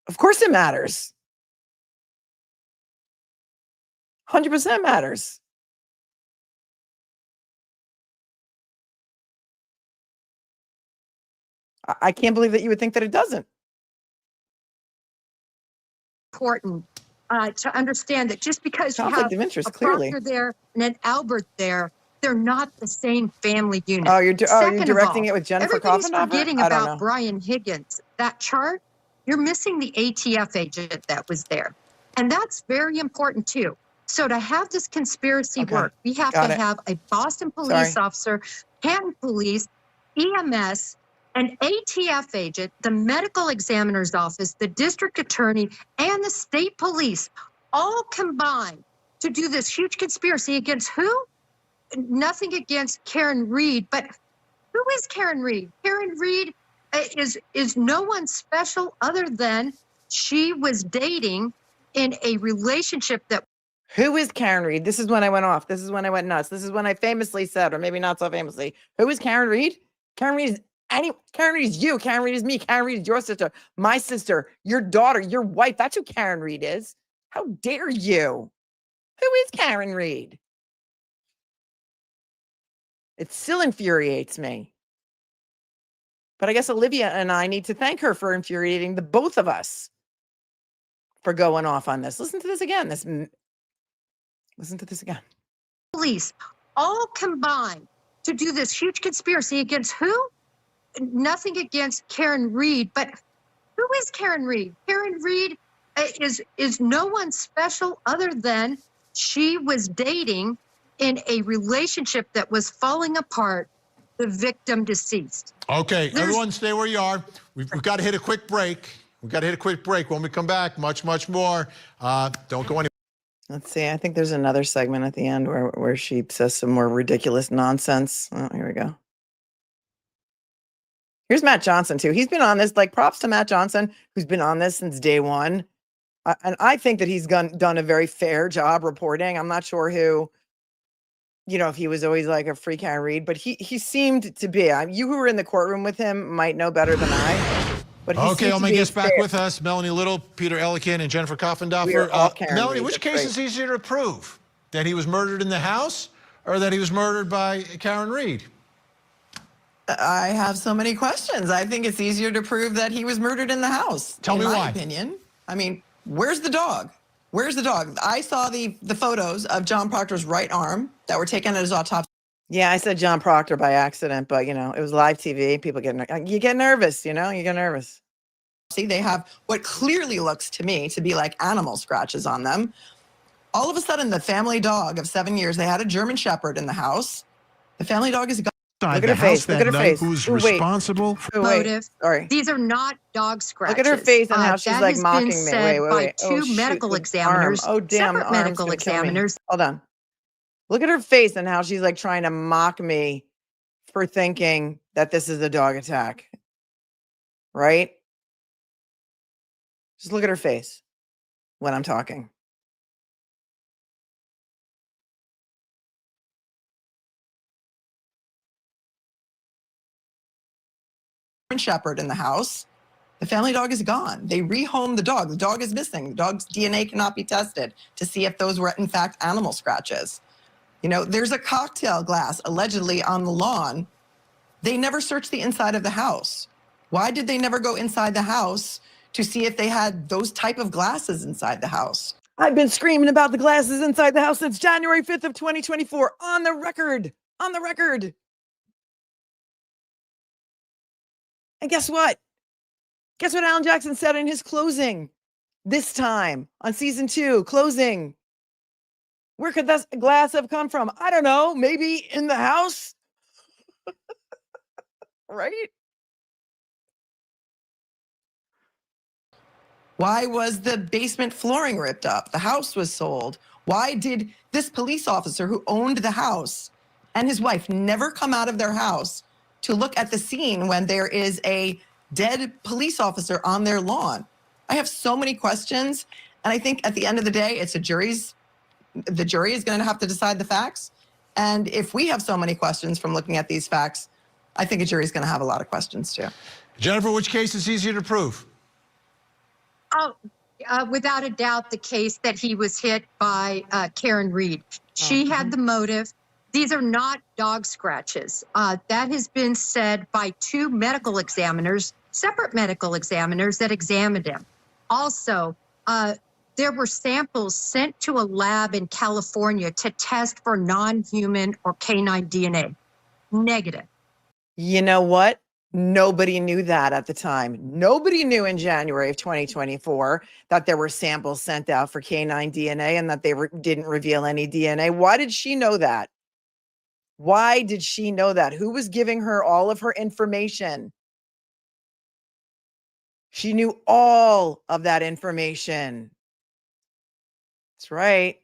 Of course it matters. 100% matters. I can't believe that you would think that it doesn't. Important to understand that just because Conflict you of have interest, a clearly. Proctor there and an Albert there, they're not the same family unit. Oh, you're directing all, it with Jennifer everybody's Coffindoffer? forgetting I don't about know. Brian Higgins. That chart, you're missing the ATF agent that was there. And that's very important too. So to have this conspiracy work, we have to have a Boston police officer, Canton police, EMS, an ATF agent, the medical examiner's office, the district attorney, and the state police all combined to do this huge conspiracy against who? Nothing against Karen Reed, but who is Karen Reed? Karen Reed is no one special other than she was dating in a relationship that. Who is Karen Reed? This is when I went off. This is when I went nuts. This is when I famously said, or maybe not so famously, who is Karen Reed? Karen Reed is Karen Reed is you. Karen Reed is me. Karen Reed is your sister, my sister, your daughter, your wife. That's who Karen Reed is. How dare you? Who is Karen Reed? It still infuriates me. But I guess Olivia and I need to thank her for infuriating the both of us for going off on this. Listen to this again. Listen to this again. Police all combined to do this huge conspiracy against who? Nothing against Karen Reed, but who is Karen Reed? Karen Reed is no one special other than she was dating in a relationship that was falling apart, the victim deceased. Okay, everyone stay where you are. We've got to hit a quick break. When we come back, much more. Don't go anywhere. Let's see. I think there's another segment at the end where she says some more ridiculous nonsense. Oh, here we go. Here's Matt Johnson, too. He's been on this, like, props to Matt Johnson, who's been on this since day one. And I think that he's done a very fair job reporting. I'm not sure who, if he was always like a free Karen Reed, but he seemed to be. You who were in the courtroom with him might know better than I. But okay, all my guests back with us. Melanie Little, Peter Ellikin, and Jennifer Coffindoffer. Melanie, which case is easier to prove? That he was murdered in the house or that he was murdered by Karen Reed? I have so many questions. I think it's easier to prove that he was murdered in the house. Tell me why. In my opinion. I mean, where's the dog? Where's the dog? I saw the photos of John Proctor's right arm that were taken at his autopsy. Yeah, I said John Proctor by accident, but, it was live TV. People you get nervous, you get nervous. See, they have what clearly looks to me to be like animal scratches on them. All of a sudden, the family dog of 7 years, they had a German Shepherd in the house. The family dog is gone. Look at her face. Look at her face. Who's responsible for motive? Sorry. These are not dog scratches. Look at her face and how she's like mocking me. Wait. Two medical examiners. Oh, damn. Separate medical examiners. Hold on. Look at her face and how she's like trying to mock me for thinking that this is a dog attack. Right? Just look at her face when I'm talking. Shepherd in the house. The family dog is gone. They rehomed the dog. The dog is missing. The dog's DNA cannot be tested to see if those were in fact animal scratches. There's a cocktail glass allegedly on the lawn. They never searched the inside of the house. Why did they never go inside the house to see if they had those type of glasses inside the house? I've been screaming about the glasses inside the house since January 5th of 2024 on the record. And guess what? Guess what Alan Jackson said in his closing this time on season 2, closing? Where could this glass have come from? I don't know. Maybe in the house? Right? Why was the basement flooring ripped up? The house was sold. Why did this police officer who owned the house and his wife never come out of their house to look at the scene when there is a dead police officer on their lawn? I have so many questions, And I think at the end of the day, the jury is going to have to decide the facts. And if we have so many questions from looking at these facts, I think a jury is going to have a lot of questions too. Jennifer, which case is easier to prove? Oh, without a doubt, the case that he was hit by Karen Reed. She had the motive. These are not dog scratches. That has been said by two medical examiners, separate medical examiners that examined him. Also, there were samples sent to a lab in California to test for non-human or canine DNA. Negative. You know what? Nobody knew that at the time. Nobody knew in January of 2024 that there were samples sent out for canine DNA and that they didn't reveal any DNA. Why did she know that? Why did she know that? Who was giving her all of her information? She knew all of that information. That's right.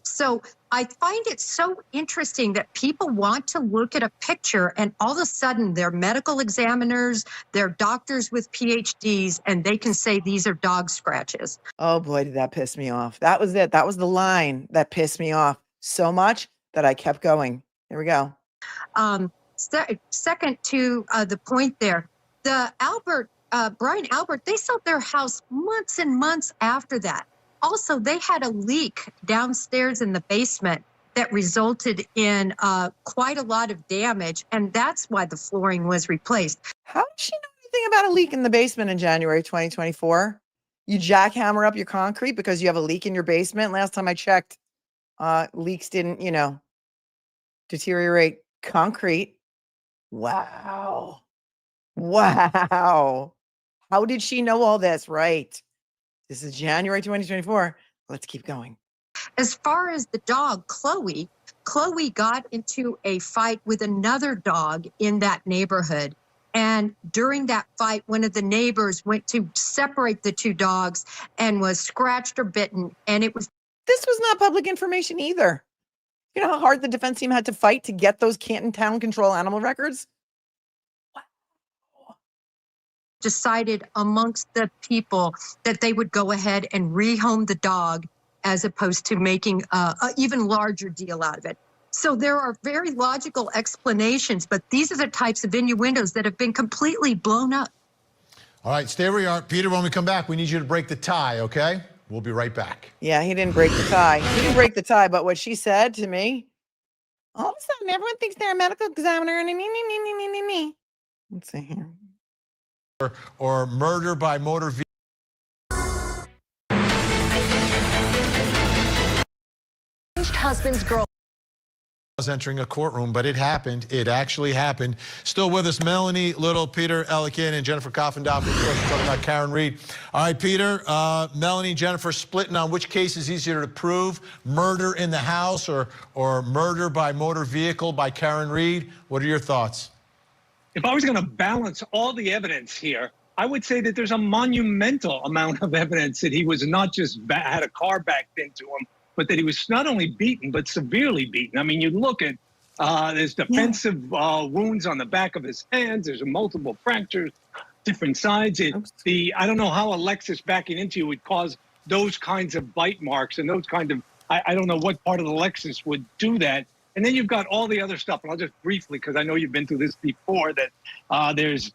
So I find it so interesting that people want to look at a picture and all of a sudden they're medical examiners, they're doctors with PhDs, and they can say these are dog scratches. Oh boy, did that piss me off. That was it. That was the line that pissed me off so much that I kept going. Here we go. Second to the point there, the Brian Albert, they sold their house months and months after that. Also, they had a leak downstairs in the basement that resulted in quite a lot of damage, and that's why the flooring was replaced. How did she know anything about a leak in the basement in January 2024? You jackhammer up your concrete because you have a leak in your basement. Last time I checked, leaks didn't, deteriorate concrete. Wow. Wow. How did she know all this? Right. This is January 2024. Let's keep going. As far as the dog, Chloe got into a fight with another dog in that neighborhood. And during that fight, one of the neighbors went to separate the two dogs and was scratched or bitten. And this was not public information either. You know how hard the defense team had to fight to get those Canton Town Control animal records? decided amongst the people that they would go ahead and rehome the dog as opposed to making an even larger deal out of it. So there are very logical explanations, but these are the types of innuendos that have been completely blown up. All right, stay where you are. Peter, when we come back, we need you to break the tie, okay? We'll be right back. Yeah, he didn't break the tie. He didn't break the tie, but what she said to me, all of a sudden, everyone thinks they're a medical examiner and me. Let's see here. Or murder by motor vehicle. Husband's girl Was entering a courtroom, but it happened. It actually happened. Still with us, Melanie Little, Peter Ellikin, and Jennifer Koffendorf. Of course, we're talking about Karen Reed. All right, Peter, Melanie and Jennifer splitting on which case is easier to prove, murder in the house or murder by motor vehicle by Karen Reed. What are your thoughts? If I was going to balance all the evidence here, I would say that there's a monumental amount of evidence that he was not just had a car backed into him, but that he was not only beaten, but severely beaten. I mean, you look at, there's defensive wounds on the back of his hands. There's multiple fractures, different sides. I don't know how a Lexus backing into you would cause those kinds of bite marks and those kind of, I don't know what part of the Lexus would do that. And then you've got all the other stuff. And I'll just briefly, because I know you've been through this before, that there's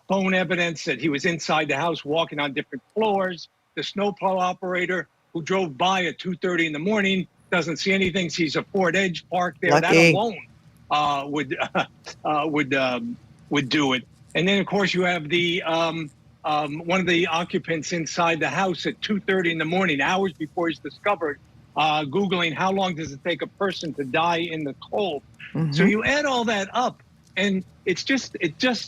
phone evidence that he was inside the house walking on different floors. The snowplow operator who drove by at 2:30 in the morning doesn't see anything, sees a Ford Edge parked there. Lucky. That alone would do it. And then, of course, you have the one of the occupants inside the house at 2:30 in the morning, hours before he's discovered, Googling how long does it take a person to die in the cold. Mm-hmm. So you add all that up, and it just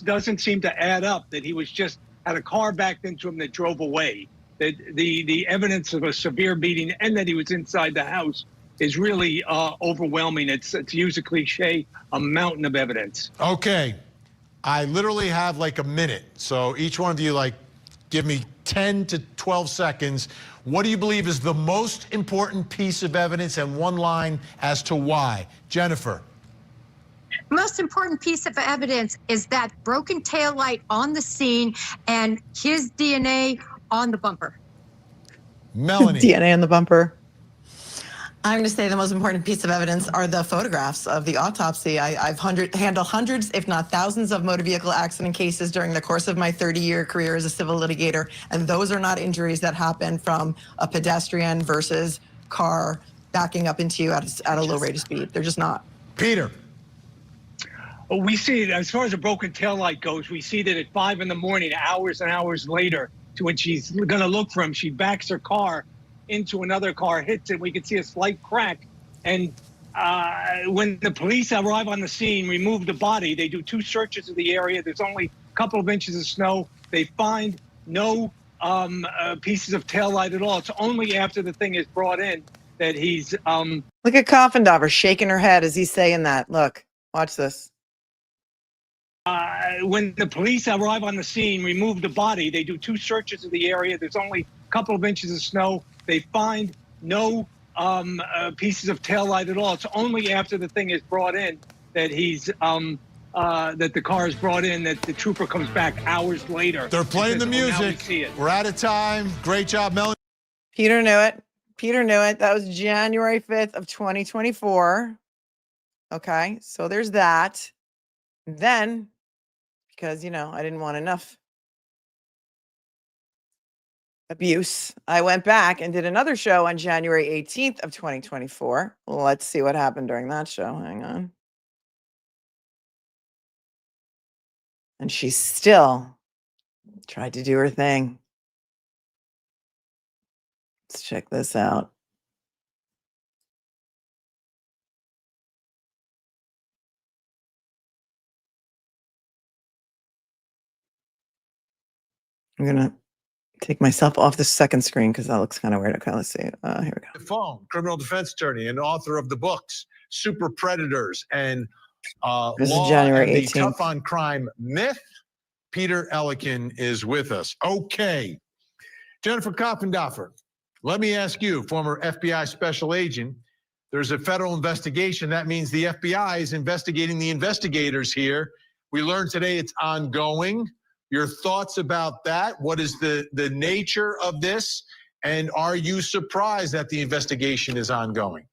doesn't seem to add up that he was just had a car backed into him that drove away. That the evidence of a severe beating and that he was inside the house is really overwhelming. It's to use a cliche, a mountain of evidence. Okay, I literally have like a minute. So each one of you give me 10 to 12 seconds. What do you believe is the most important piece of evidence, and one line as to why? Jennifer. Most important piece of evidence is that broken taillight on the scene and his DNA on the bumper. Melanie. DNA on the bumper. I'm going to say the most important piece of evidence are the photographs of the autopsy. I've handled hundreds, if not thousands, of motor vehicle accident cases during the course of my 30-year career as a civil litigator, and those are not injuries that happen from a pedestrian versus car backing up into you at a low rate of speed. They're just not. Peter. Well, we see it as far as a broken taillight goes. We see that at 5 in the morning, hours and hours later, to when she's going to look for him, she backs her car into another car, hits it. We can see a slight crack. And when the police arrive on the scene, remove the body, they do 2 searches of the area. There's only a couple of inches of snow. They find no pieces of taillight at all. It's only after the thing is brought in that he's... Look at Coffindoffer shaking her head as he's saying that. Look, watch this. When the police arrive on the scene, remove the body, they do 2 searches of the area. There's only a couple of inches of snow. They find no pieces of taillight at all. It's only after the thing is brought in that he's that the car is brought in, that the trooper comes back hours later. They're playing the music. We're out of time. Great job, Melanie. Peter knew it. Peter knew it. That was January 5th of 2024. Okay, so there's that. Then, because, I didn't want enough abuse, I went back and did another show on January 18th of 2024. Let's see what happened during that show. Hang on. And she still tried to do her thing. Let's check this out. I'm going to take myself off the second screen because that looks kind of weird. Okay, let's see. Here we go. The phone, criminal defense attorney and author of the books, Super Predators and This is Law January and the 18th. Tough on Crime Myth. Peter Ellikin is with us. Okay. Jennifer Coffindoffer, let me ask you, former FBI special agent, there's a federal investigation. That means the FBI is investigating the investigators here. We learned today it's ongoing. Your thoughts about that? What is the nature of this? And are you surprised that the investigation is ongoing?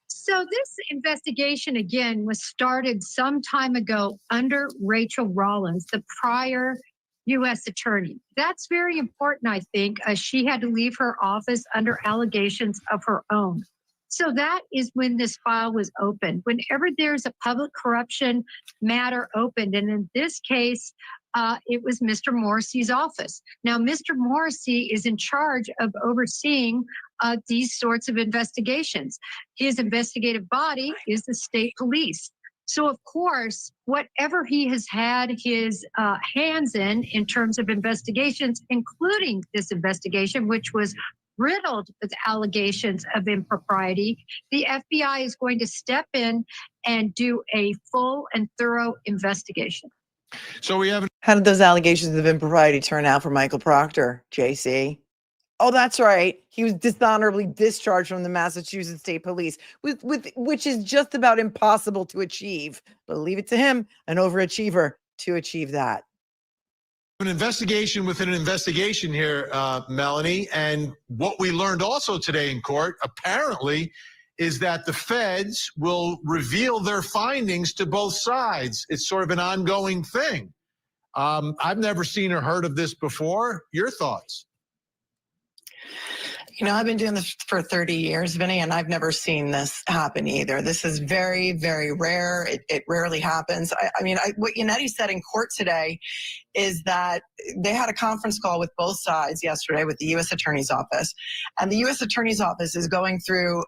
So this investigation, again, was started some time ago under Rachel Rollins, the prior U.S. attorney. That's very important, I think, as she had to leave her office under allegations of her own. So that is when this file was opened. Whenever there's a public corruption matter opened, and in this case, it was Mr. Morrissey's office. Now, Mr. Morrissey is in charge of overseeing these sorts of investigations. His investigative body is the state police. So, of course, whatever he has had his hands in terms of investigations, including this investigation, which was riddled with allegations of impropriety, the FBI is going to step in and do a full and thorough investigation. So we have. How did those allegations of impropriety turn out for Michael Proctor, JC? Oh, that's right. He was dishonorably discharged from the Massachusetts State Police, which is just about impossible to achieve. But leave it to him, an overachiever, to achieve that. An investigation within an investigation here, Melanie. And what we learned also today in court, apparently, is that the feds will reveal their findings to both sides. It's sort of an ongoing thing. I've never seen or heard of this before. Your thoughts? I've been doing this for 30 years, Vinny, and I've never seen this happen either. This is very, very rare. It rarely happens. What Yannetti said in court today is that they had a conference call with both sides yesterday with the U.S. Attorney's Office. And the U.S. Attorney's Office is going through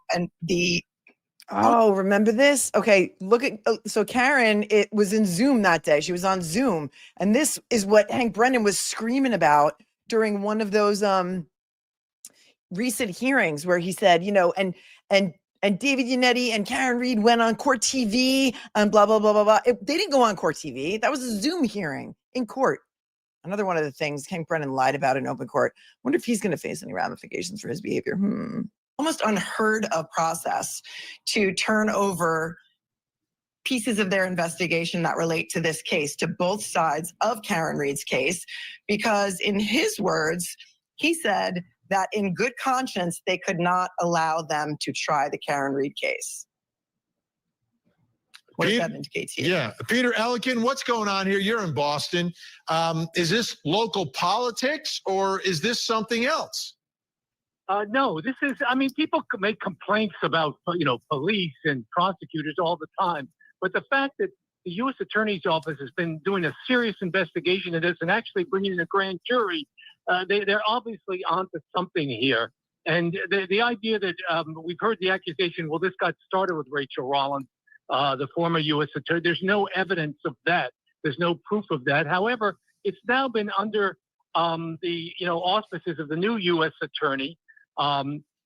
remember this? Okay, so Karen, it was in Zoom that day. She was on Zoom. And this is what Hank Brennan was screaming about during one of those recent hearings where he said, and David Yannetti and Karen Reed went on court TV and blah, blah, blah, blah, blah. They didn't go on court TV. That was a Zoom hearing in court. Another one of the things Hank Brennan lied about in open court. Wonder if he's going to face any ramifications for his behavior. Almost unheard of process to turn over pieces of their investigation that relate to this case, to both sides of Karen Read's case, because in his words, he said that in good conscience, they could not allow them to try the Karen Read case. What does that indicate to you? Yeah. Peter Elkin, what's going on here? You're in Boston. Is this local politics or is this something else? No, this is, I mean, people make complaints about, police and prosecutors all the time. But the fact that the U.S. Attorney's Office has been doing a serious investigation of this and actually bringing in a grand jury, they're obviously onto something here. And the idea that we've heard the accusation, well, this got started with Rachel Rollins, the former U.S. Attorney. There's no evidence of that. There's no proof of that. However, it's now been under the auspices of the new U.S. Attorney,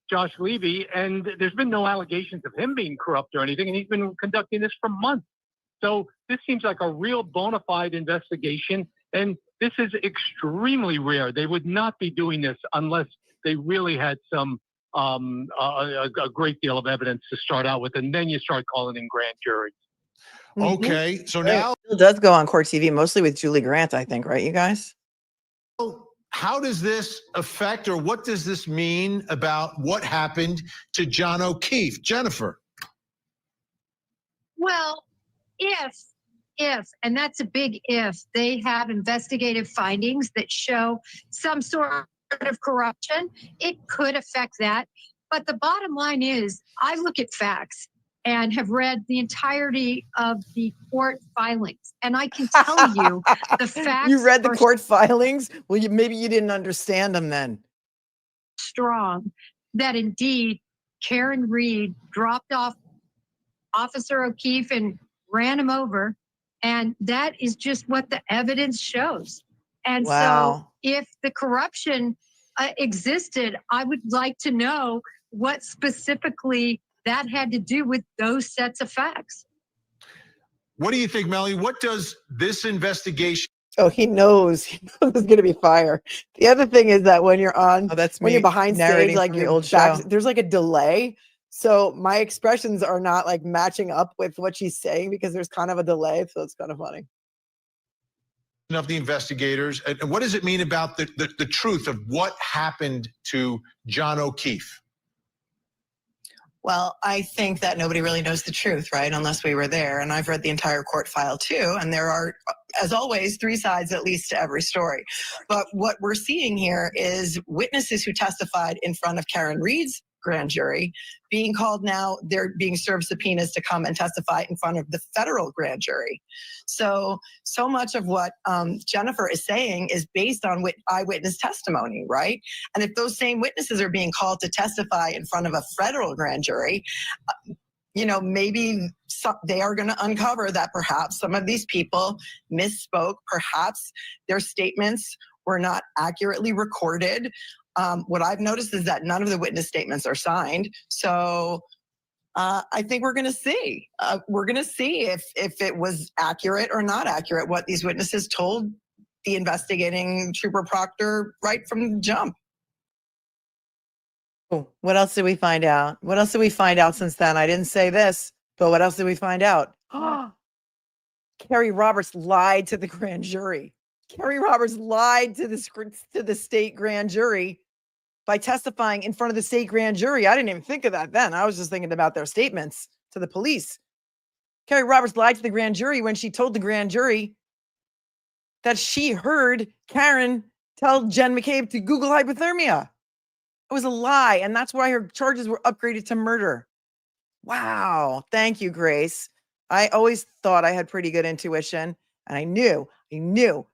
Josh Levy, and there's been no allegations of him being corrupt or anything, and he's been conducting this for months. So this seems like a real bona fide investigation, and this is extremely rare. They would not be doing this unless they really had some a great deal of evidence to start out with, and then you start calling in grand juries. Okay, so now it does go on court TV, mostly with Julie Grant, I think, right, you guys? how does this affect, or what does this mean about what happened to John O'Keefe? Jennifer. Well, if, and that's a big if, they have investigative findings that show some sort of corruption, it could affect that. But the bottom line is, I look at facts and have read the entirety of the court filings. And I can tell you the facts. You read the court filings? Well, maybe you didn't understand them then. Strong that indeed Karen Read dropped off Officer O'Keefe and ran him over. And that is just what the evidence shows. And so if the corruption existed, I would like to know what specifically that had to do with those sets of facts. What do you think, Melly? What does this investigation? Oh, he knows there's going to be fire. The other thing is that when you're on, when you're behind stage, like your old back, there's like a delay. So my expressions are not like matching up with what she's saying because there's kind of a delay. So it's kind of funny. Of the investigators, and what does it mean about the truth of what happened to John O'Keefe? Well, I think that nobody really knows the truth, right? Unless we were there. And I've read the entire court file too. And there are, as always, three sides at least to every story. But what we're seeing here is witnesses who testified in front of Karen Read's grand jury being called now, they're being served subpoenas to come and testify in front of the federal grand jury. So much of what Jennifer is saying is based on eyewitness testimony, right? And if those same witnesses are being called to testify in front of a federal grand jury, maybe they are going to uncover that perhaps some of these people misspoke, perhaps their statements were not accurately recorded. What I've noticed is that none of the witness statements are signed. So I think we're going to see. We're going to see if it was accurate or not accurate what these witnesses told the investigating Trooper Proctor right from the jump. Oh, what else did we find out? What else did we find out since then? I didn't say this, but what else did we find out? Carrie Roberts lied to the grand jury. Carrie Roberts lied to the state grand jury by testifying in front of the state grand jury. I didn't even think of that then. I was just thinking about their statements to the police. Carrie Roberts lied to the grand jury when she told the grand jury that she heard Karen tell Jen McCabe to Google hypothermia. It was a lie, and that's why her charges were upgraded to murder. Wow. Thank you, Grace. I always thought I had pretty good intuition, and I knew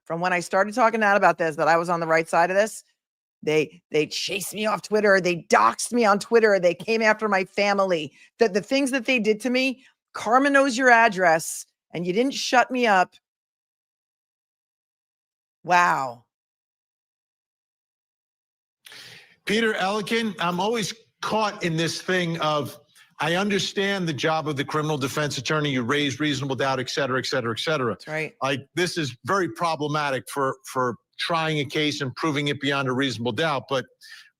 from when I started talking out about this that I was on the right side of this. They chased me off Twitter. They doxed me on Twitter. They came after my family. The things that they did to me, Karma knows your address, and you didn't shut me up. Wow. Peter Elkin, I'm always caught in this thing of, I understand the job of the criminal defense attorney. You raise reasonable doubt, et cetera, et cetera, et cetera. That's right. Like, this is very problematic for trying a case and proving it beyond a reasonable doubt. But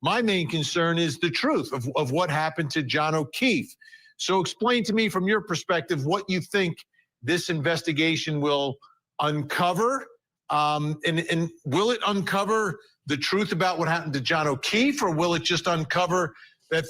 my main concern is the truth of what happened to John O'Keefe. So explain to me from your perspective what you think this investigation will uncover? And will it uncover the truth about what happened to John O'Keefe, or will it just uncover that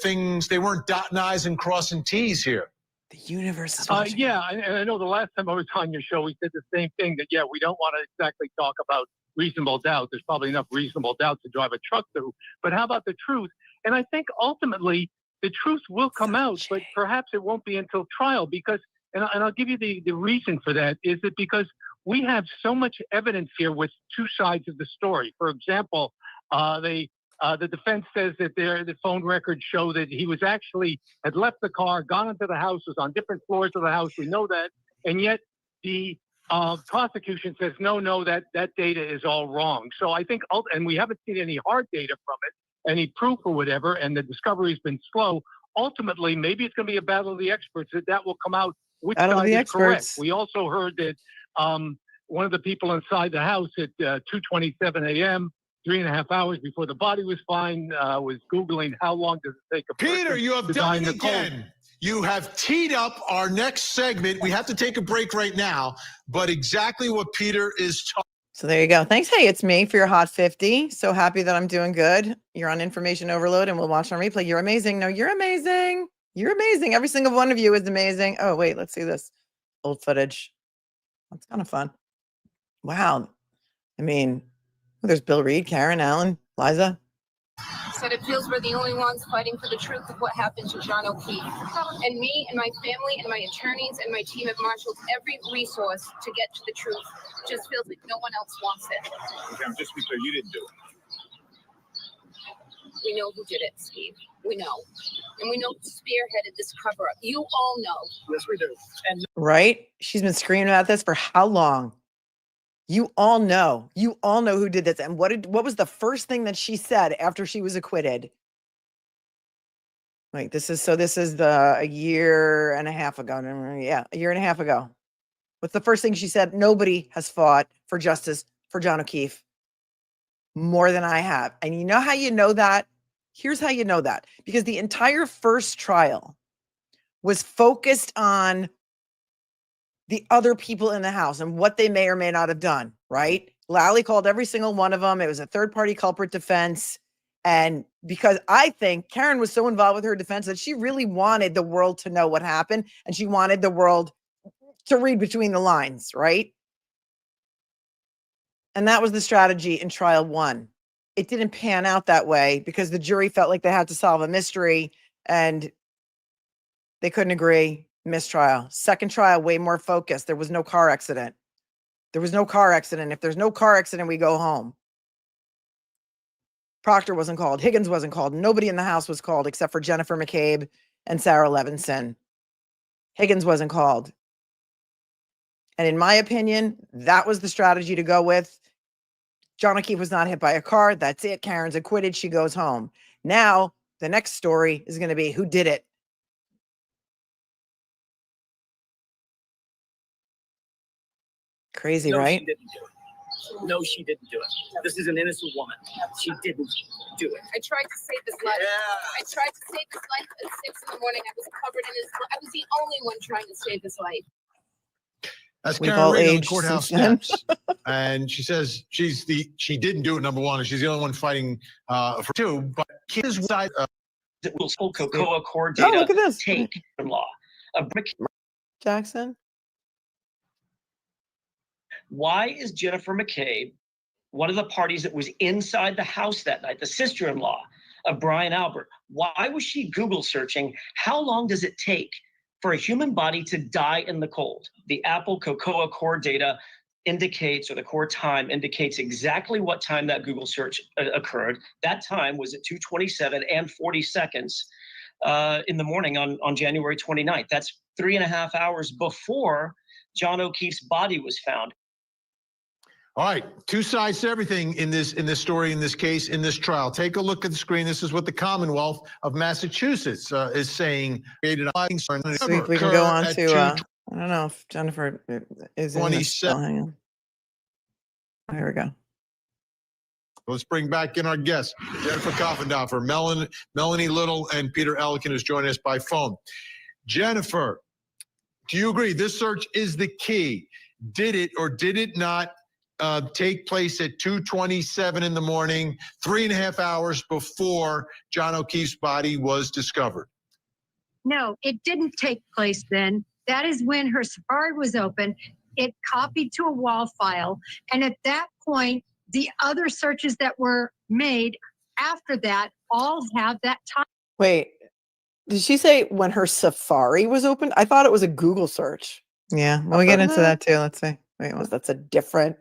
they weren't dotting I's and crossing T's here? The universe is watching. Yeah, and I know the last time I was on your show, we said the same thing, that, yeah, we don't want to exactly talk about reasonable doubt. There's probably enough reasonable doubt to drive a truck through. But how about the truth? And I think ultimately the truth will come out, but perhaps it won't be until trial, because, and I'll give you the reason for that, is that because we have so much evidence here with two sides of the story. For example, the defense says that the phone records show that he was actually had left the car, gone into the house, was on different floors of the house. We know that. And yet the prosecution says, no, that data is all wrong. So I think, and we haven't seen any hard data from it, any proof or whatever, and the discovery's been slow. Ultimately, maybe it's going to be a battle of the experts that will come out which side is correct. We also heard that one of the people inside the house at 2:27 a.m., 3.5 hours before the body was found, was Googling how long does it take a person Peter, you have done it again. You have teed up our next segment. We have to take a break right now, but exactly what Peter is talking. So there you go. Thanks. Hey, it's me for your Hot 50. So happy that I'm doing good. You're on information overload and we'll watch on replay. You're amazing. No, you're amazing. You're amazing. Every single one of you is amazing. Oh, wait, let's see this old footage. That's kind of fun. Wow. I mean, there's Bill Reed, Karen, Allen, Liza. Said it feels we're the only ones fighting for the truth of what happened to John O'Keefe. And me and my family and my attorneys and my team have marshaled every resource to get to the truth. Just feels like no one else wants it. Okay, just to be clear, you didn't do it. We know who did it, Steve. We know. And we know who spearheaded this cover-up. You all know. Yes, we do. And right? She's been screaming about this for how long? You all know. You all know who did this. And what was the first thing that she said after she was acquitted? Wait, this is a year and a half ago. Yeah, a year and a half ago. What's the first thing she said? Nobody has fought for justice for John O'Keefe more than I have. And you know how you know that? Here's how you know that. Because the entire first trial was focused on the other people in the house and what they may or may not have done, right? Lally called every single one of them. It was a third-party culprit defense. And because I think Karen was so involved with her defense that she really wanted the world to know what happened, and she wanted the world to read between the lines, right? And that was the strategy in trial one. It didn't pan out that way because the jury felt like they had to solve a mystery and they couldn't agree. Mistrial. Second trial, way more focused. There was no car accident. There was no car accident. If there's no car accident, we go home. Proctor wasn't called. Higgins wasn't called. Nobody in the house was called except for Jennifer McCabe and Sarah Levinson. Higgins wasn't called. And in my opinion, that was the strategy to go with. John O'Keefe was not hit by a car. That's it. Karen's acquitted. She goes home. Now, the next story is going to be who did it. Crazy, no, right? She didn't do it. No, she didn't do it. This is an innocent woman. She didn't do it. I tried to save his life. I tried to save his life at 6 in the morning. I was covered in his blood. I was the only one trying to save his life. That's Karen Reed on the courthouse steps. And she says she didn't do it, number one, and she's the only one fighting for two. But his side will full cocoa core data look at this. take in law. Jackson. Why is Jennifer McCabe one of the parties that was inside the house that night, the sister-in-law of Brian Albert? Why was she Google searching? How long does it take for a human body to die in the cold? The Apple Cocoa Core data indicates, or the core time indicates exactly what time that Google search occurred. That time was at 2:27 and 40 seconds in the morning on January 29th. That's 3.5 hours before John O'Keefe's body was found. All right, two sides to everything in this story, in this case, in this trial. Take a look at the screen. This is what the Commonwealth of Massachusetts is saying. We can go on to, I don't know if Jennifer is in this still. Hang on. Oh, here we go. Let's bring back in our guests, Jennifer Koffendorfer, Melanie Little, and Peter Elkin, who's joining us by phone. Jennifer, Do you agree this search is the key? Did it or did it not take place at 2:27 in the morning, 3.5 hours before John O'Keefe's body was discovered? No, it didn't take place then. That is when her safari was open. It copied to a wall file. And at that point, the other searches that were made after that all have that time. Wait, did she say when her Safari was open? I thought it was a Google search. Yeah, we'll get into that too. Let's see. Wait, that's a different.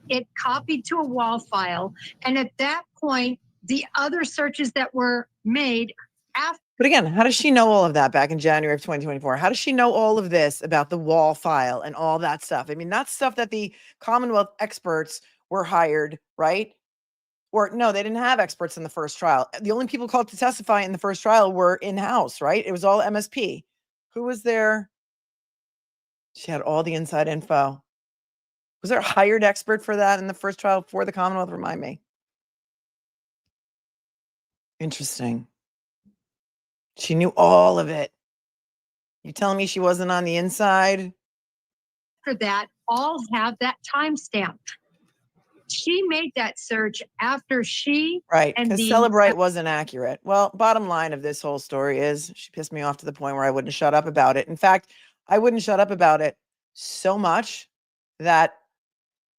It copied to a wall file. And at that point, the other searches that were made after. But again, how does she know all of that back in January of 2024? How does she know all of this about the wall file and all that stuff? I mean, that's stuff that the Commonwealth experts were hired, right? Or no, they didn't have experts in the first trial. The only people called to testify in the first trial were in-house, right? It was all MSP. Who was there? She had all the inside info. Was there a hired expert for that in the first trial for the Commonwealth? Remind me. Interesting. She knew all of it. You telling me she wasn't on the inside? For that, all have that timestamp. She made that search after she right and because Celebrite wasn't accurate. Well, bottom line of this whole story is she pissed me off to the point where I wouldn't shut up about it. In fact, I wouldn't shut up about it so much that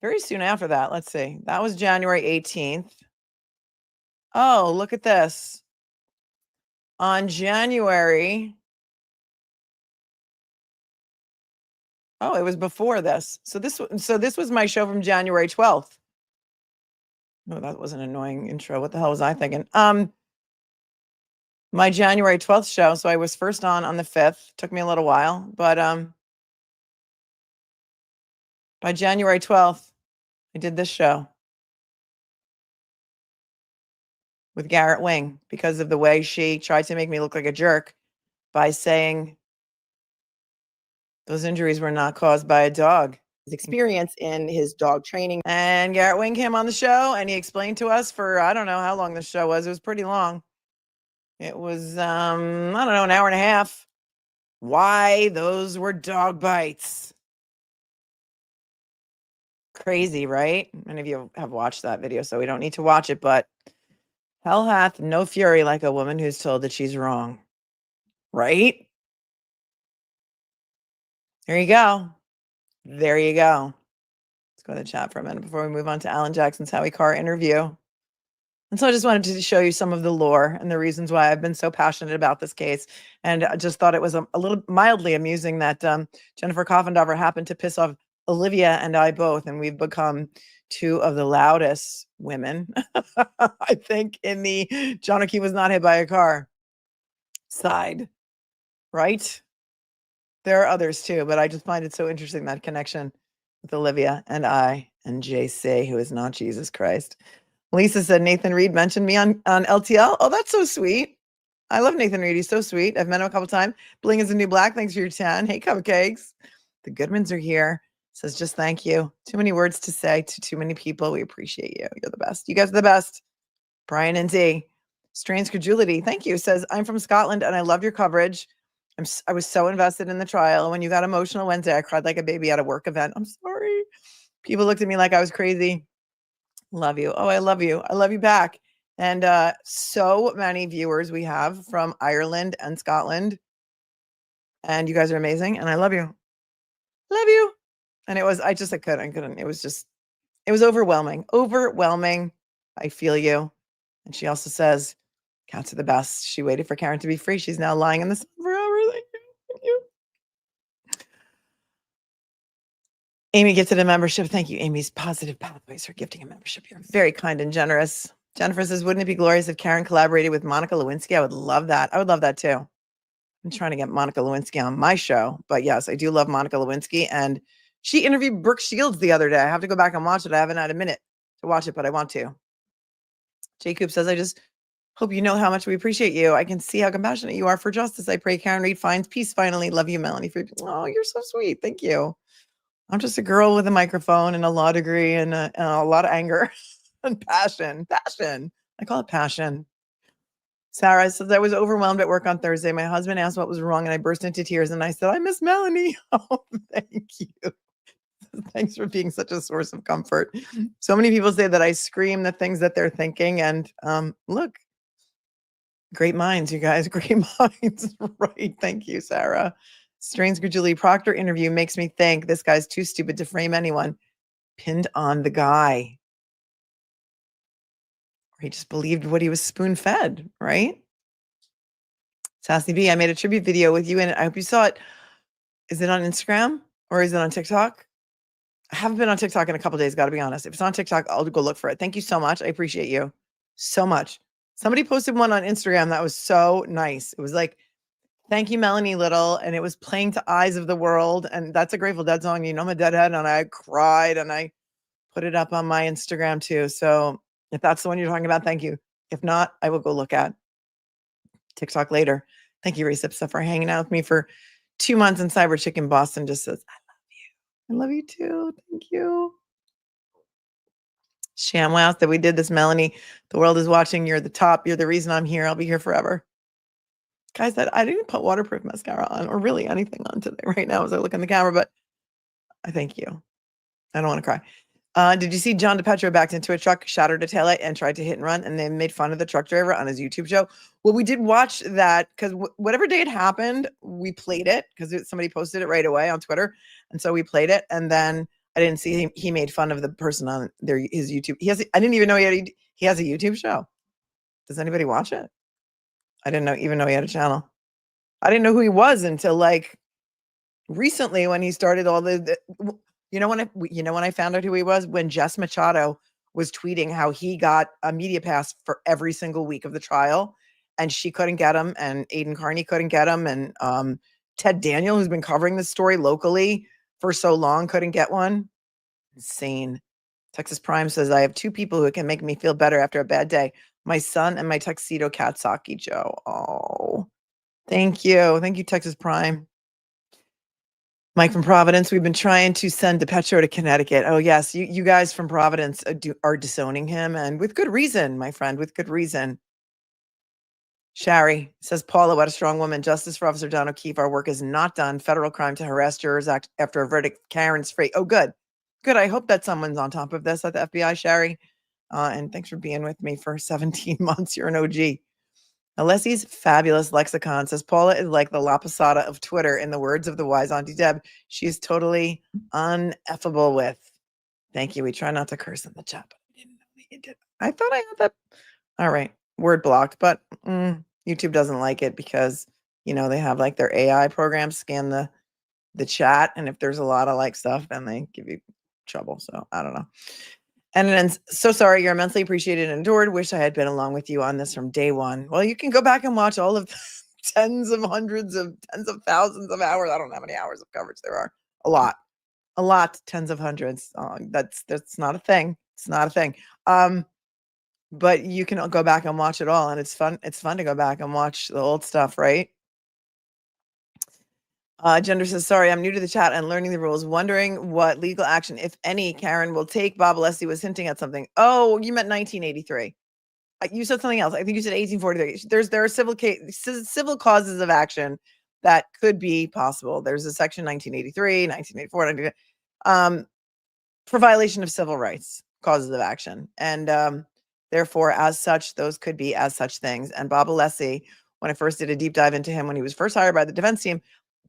very soon after that, let's see, that was January 18th. Oh, look at this. On January. Oh, it was before this. So this was my show from January 12th. No, that was an annoying intro. What the hell was I thinking? My January 12th show. So I was first on the 5th. Took me a little while, but by January 12th, I did this show with Garrett Wing because of the way she tried to make me look like a jerk by saying those injuries were not caused by a dog. His experience in his dog training. And Garrett Wing came on the show and he explained to us for, I don't know how long the show was. It was pretty long. It was, I don't know, an hour and a half. Why those were dog bites. Crazy, right? Many of you have watched that video, so we don't need to watch it, but hell hath no fury like a woman who's told that she's wrong. Right? There you go. There you go. Let's go to the chat for a minute before we move on to Alan Jackson's Howie Carr interview. And so I just wanted to show you some of the lore and the reasons why I've been so passionate about this case. And I just thought it was a little mildly amusing that Jennifer Coffendover happened to piss off Olivia and I both. And we've become two of the loudest women, I think, in the John O'Keefe was not hit by a car side. Right? There are others too, but I just find it so interesting, that connection with Olivia and I and JC, who is not Jesus Christ. Melisa said, Nathan Reed mentioned me on LTL. Oh, that's so sweet. I love Nathan Reed. He's so sweet. I've met him a couple times. Bling is a new black. Thanks for your 10. Hey, cupcakes. The Goodmans are here. Says, just thank you. Too many words to say to too many people. We appreciate you. You're the best. You guys are the best. Brian and D. Strange Credulity. Thank you. Says, I'm from Scotland and I love your coverage. I was so invested in the trial. When you got emotional Wednesday, I cried like a baby at a work event. I'm sorry. People looked at me like I was crazy. Love you. Oh, I love you. I love you back. And so many viewers we have from Ireland and Scotland. And you guys are amazing. And I love you. Love you. And it was, I couldn't. It was overwhelming. Overwhelming. I feel you. And she also says, cats are the best. She waited for Karen to be free. She's now lying in the sun forever. Thank you. Thank you. Amy gifted a membership. Thank you, Amy's Positive Pathways, for gifting a membership. You're very kind and generous. Jennifer says, wouldn't it be glorious if Karen collaborated with Monica Lewinsky? I would love that. I would love that too. I'm trying to get Monica Lewinsky on my show. But yes, I do love Monica Lewinsky. And she interviewed Brooke Shields the other day. I have to go back and watch it. I haven't had a minute to watch it, but I want to. Jacob says, I just hope you know how much we appreciate you. I can see how compassionate you are for justice. I pray Karen Reed finds peace finally. Love you, Melanie. Oh, you're so sweet. Thank you. I'm just a girl with a microphone and a law degree and a lot of anger and passion. Passion. I call it passion. Sarah says, I was overwhelmed at work on Thursday. My husband asked what was wrong, and I burst into tears. And I said, I miss Melanie. Oh, thank you. Thanks for being such a source of comfort. So many people say that I scream the things that they're thinking. And look, great minds, you guys. Great minds. Right. Thank you, Sarah. Strange Julie Proctor interview makes me think this guy's too stupid to frame anyone. Pinned on the guy. He just believed what he was spoon-fed, right? Sassy B, I made a tribute video with you, and I hope you saw it. Is it on Instagram or is it on TikTok? I haven't been on TikTok in a couple days, got to be honest. If it's on TikTok, I'll go look for it. Thank you so much. I appreciate you so much. Somebody posted one on Instagram that was so nice. It was like, thank you, Melanie Little, and it was playing to Eyes of the World, and that's a Grateful Dead song. You know, I'm a Deadhead, and I cried, and I put it up on my Instagram too. So if that's the one you're talking about, thank you. If not, I will go look at TikTok later. Thank you, Recipsa, for hanging out with me for 2 months in Cyber Chicken Boston. Just says, I love you too. Thank you. ShamWow that we did this, Melanie. The world is watching. You're the top. You're the reason I'm here. I'll be here forever. Guys, I didn't put waterproof mascara on or really anything on today right now as I look in the camera, but I thank you. I don't want to cry. Did you see John DePetro backed into a truck, shattered a taillight, and tried to hit and run, and they made fun of the truck driver on his YouTube show? Well, we did watch that because whatever day it happened, we played it because somebody posted it right away on Twitter, and so we played it. And then I didn't see him. He made fun of the person on his YouTube. I didn't even know he has a YouTube show. Does anybody watch it? I didn't even know he had a channel. I didn't know who he was until like recently when he started all the you know when I found out who he was? When Jess Machado was tweeting how he got a media pass for every single week of the trial, and she couldn't get him, and Aiden Carney couldn't get him, and Ted Daniel, who's been covering this story locally for so long, couldn't get one. Insane. Texas Prime says, I have 2 people who can make me feel better after a bad day. My son and my tuxedo cat, Saki Joe. Oh, thank you. Thank you, Texas Prime. Mike from Providence, we've been trying to send DePetro to Connecticut. Oh, yes. You guys from Providence are disowning him, and with good reason, my friend, with good reason. Shari says, Paula, what a strong woman. Justice for Officer John O'Keefe. Our work is not done. Federal crime to harass jurors after a verdict. Karen's free. Oh, good. Good. I hope that someone's on top of this at the FBI, Shari. And thanks for being with me for 17 months. You're an OG. Alessi's fabulous lexicon says Paula is like the La Posada of Twitter. In the words of the wise Auntie Deb, she is totally uneffable with. Thank you. We try not to curse in the chat, but I didn't know you did. I thought I had that. All right. Word blocked, but YouTube doesn't like it because, you know, they have like their AI program scan the chat. And if there's a lot of like stuff, then they give you trouble. So I don't know. And then, so sorry, you're immensely appreciated and adored. Wish I had been along with you on this from day one. Well, you can go back and watch all of the tens of thousands of hours. I don't know how many hours of coverage there are. A lot, tens of hundreds. That's not a thing. It's not a thing. But you can go back and watch it all, and it's fun. It's fun to go back and watch the old stuff, right? Gender says, sorry, I'm new to the chat and learning the rules, wondering what legal action, if any, Karen will take. Bob Alessi was hinting at something. Oh, you meant 1983. You said something else. I think you said 1843. There are civil causes of action that could be possible. There's a section 1983, 1984, for violation of civil rights, causes of action. And therefore, as such, those could be as such things. And Bob Alessi, when I first did a deep dive into him when he was first hired by the defense team,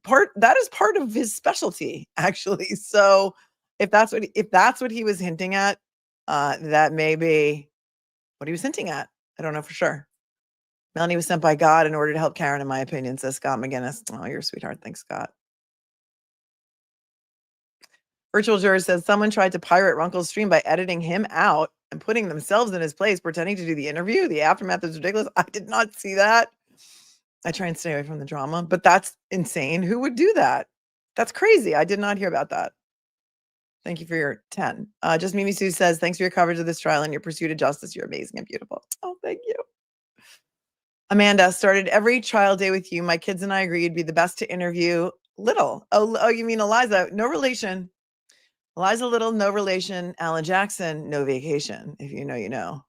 that is part of his specialty, actually. So if that's what he was hinting at, that may be what he was hinting at. I don't know for sure. Melanie was sent by God in order to help Karen, in my opinion, says Scott McGinnis. Oh, you're a sweetheart. Thanks, Scott. Virtual Juror says someone tried to pirate Runkle's stream by editing him out and putting themselves in his place, pretending to do the interview. The aftermath is ridiculous. I did not see that. I try and stay away from the drama, but that's insane. Who would do that? That's crazy. I did not hear about that. Thank you for your 10. Just Mimi Sue says, thanks for your coverage of this trial and your pursuit of justice. You're amazing and beautiful. Oh, thank you. Amanda, started every trial day with you. My kids and I agreed you'd be the best to interview. Little. Oh, you mean Eliza? No relation. Eliza Little, no relation. Alan Jackson, no vacation. If you know, you know.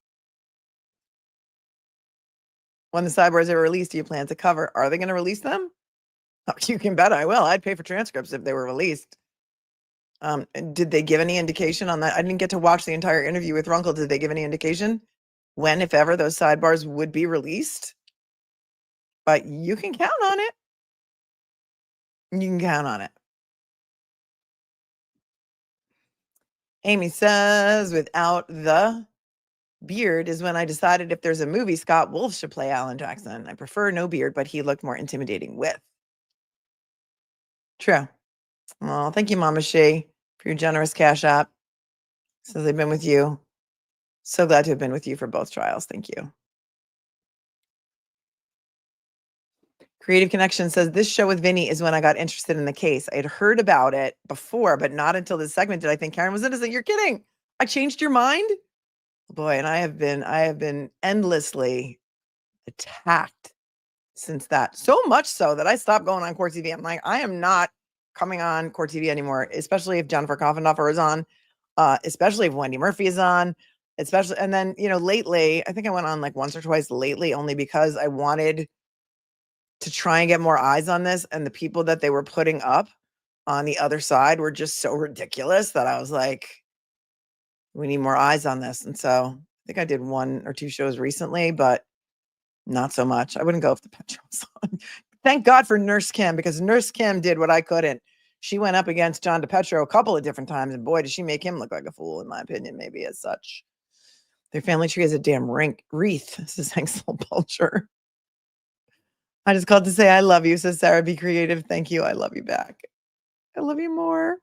When the sidebars are released, do you plan to cover? Are they going to release them? Oh, you can bet I will. I'd pay for transcripts if they were released. Did they give any indication on that? I didn't get to watch the entire interview with Runkle. Did they give any indication when, if ever, those sidebars would be released? But you can count on it. You can count on it. Amy says, without the beard is when I decided if there's a movie, Scott Wolf should play Alan Jackson. I prefer no beard, but he looked more intimidating with. True. Oh, thank you, Mama Shea, for your generous cash app. Says they've been with you. So glad to have been with you for both trials. Thank you. Creative Connection says this show with Vinny is when I got interested in the case. I had heard about it before, but not until this segment did I think Karen was innocent. You're kidding. I changed your mind? Boy, and I have been endlessly attacked since that. So much so that I stopped going on Court TV. I'm like, I am not coming on Court TV anymore, especially if Jennifer Koffendorfer is on, especially if Wendy Murphy is on, especially. And then, lately, I think I went on like once or twice lately, only because I wanted to try and get more eyes on this. And the people that they were putting up on the other side were just so ridiculous that I was like, we need more eyes on this. And so I think I did 1 or 2 shows recently, but not so much. I wouldn't go if the Petro was on. Thank God for Nurse Kim, because Nurse Kim did what I couldn't. She went up against John DePetro a couple of different times, and boy, did she make him look like a fool, in my opinion, maybe as such. Their family tree is a damn wreath, says Hansel Bulger. I just called to say I love you, says Sarah Be Creative. Thank you. I love you back. I love you more.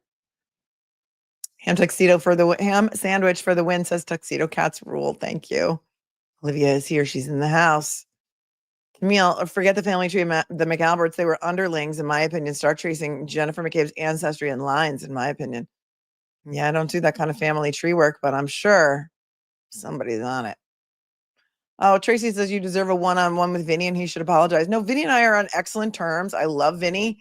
Ham sandwich for the win, says Tuxedo Cats rule. Thank you. Olivia is here. She's in the house. Camille, forget the family tree, the McAlberts. They were underlings, in my opinion. Start tracing Jennifer McCabe's ancestry and lines, in my opinion. Yeah, I don't do that kind of family tree work, but I'm sure somebody's on it. Oh, Tracy says you deserve a one-on-one with Vinny and he should apologize. No, Vinny and I are on excellent terms. I love Vinny.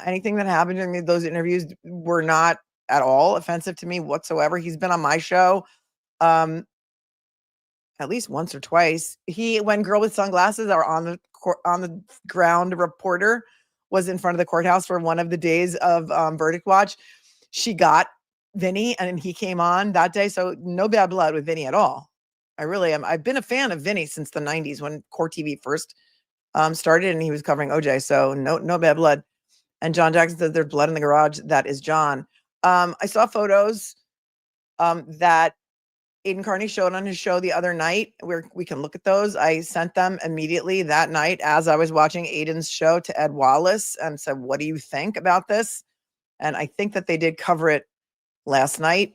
Anything that happened during those interviews were not at all offensive to me whatsoever. He's been on my show at least once or twice. When Girl with Sunglasses, our on the ground reporter, was in front of the courthouse for one of the days of verdict watch, she got Vinny and he came on that day. So no bad blood with Vinny at all. I really am. I've been a fan of Vinny since the 90s when Court TV first started and he was covering OJ. So no bad blood. And John Jackson says there's blood in the garage. That is John. I saw photos that Aiden Carney showed on his show the other night, where we can look at those. I sent them immediately that night as I was watching Aiden's show to Ed Wallace and said, what do you think about this? And I think that they did cover it last night.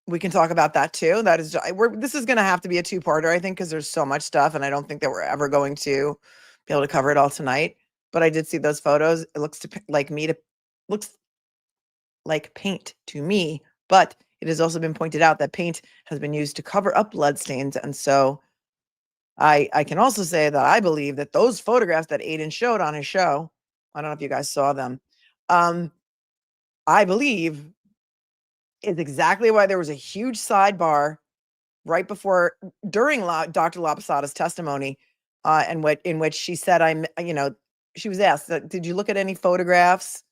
We can talk about that too. This is going to have to be a 2-parter, I think, because there's so much stuff and I don't think that we're ever going to be able to cover it all tonight. But I did see those photos. It looks like paint to me, but it has also been pointed out that paint has been used to cover up bloodstains. And so I can also say that I believe that those photographs that Aiden showed on his show, I don't know if you guys saw them, I believe is exactly why there was a huge sidebar right during Dr. Laposada's testimony, in which she said, she was asked, did you look at any photographs?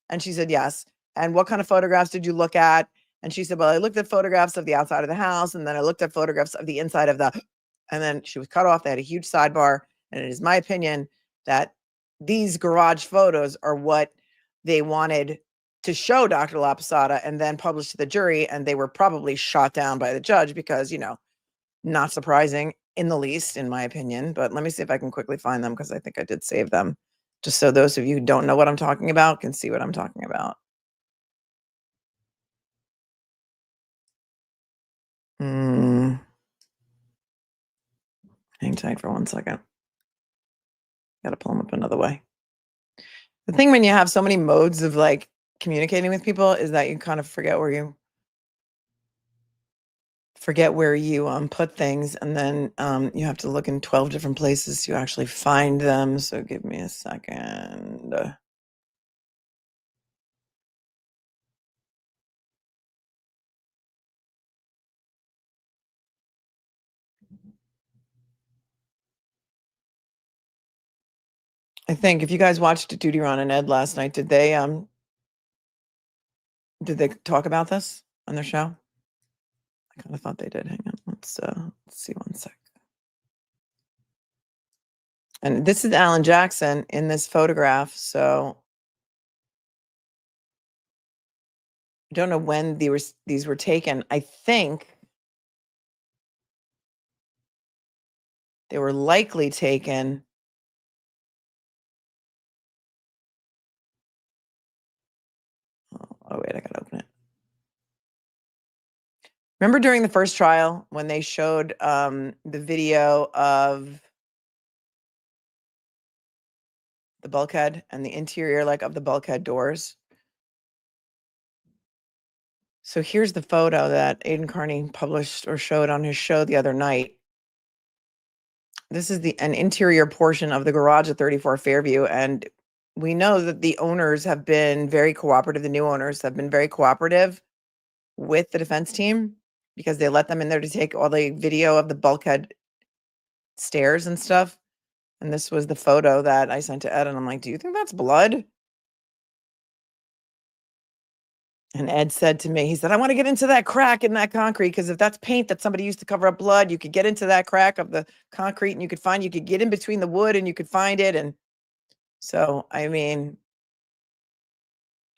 And she said, yes. And what kind of photographs did you look at? And she said, well, I looked at photographs of the outside of the house, and then I looked at photographs of the inside of and then she was cut off. They had a huge sidebar. And it is my opinion that these garage photos are what they wanted to show Dr. Laposada and then publish to the jury. And they were probably shot down by the judge because, not surprising in the least, in my opinion. But let me see if I can quickly find them, because I think I did save them, just so those of you who don't know what I'm talking about can see what I'm talking about. Hang tight for 1 second. Got to pull them up another way. The thing when you have so many modes of communicating with people is that you kind of forget where you put things, and then you have to look in 12 different places to actually find them. So give me a second. I think if you guys watched Duty Ron and Ed last night, did they talk about this on their show? I kind of thought they did. Hang on, let's see one sec. And this is Alan Jackson in this photograph. So I don't know when these were taken. I think they were likely taken oh wait, I gotta open it. Remember during the first trial when they showed the video of the bulkhead and the interior of the bulkhead doors? So here's the photo that Aidan Carney published or showed on his show the other night. This is an interior portion of the garage at 34 Fairview, and we know that the owners have been very cooperative. The new owners have been very cooperative with the defense team because they let them in there to take all the video of the bulkhead stairs and stuff. And this was the photo that I sent to Ed, and I'm like, do you think that's blood? And Ed said to me, he said, I want to get into that crack in that concrete, because if that's paint that somebody used to cover up blood, you could get into that crack of the concrete and you could get in between the wood and you could find it. And so, I mean,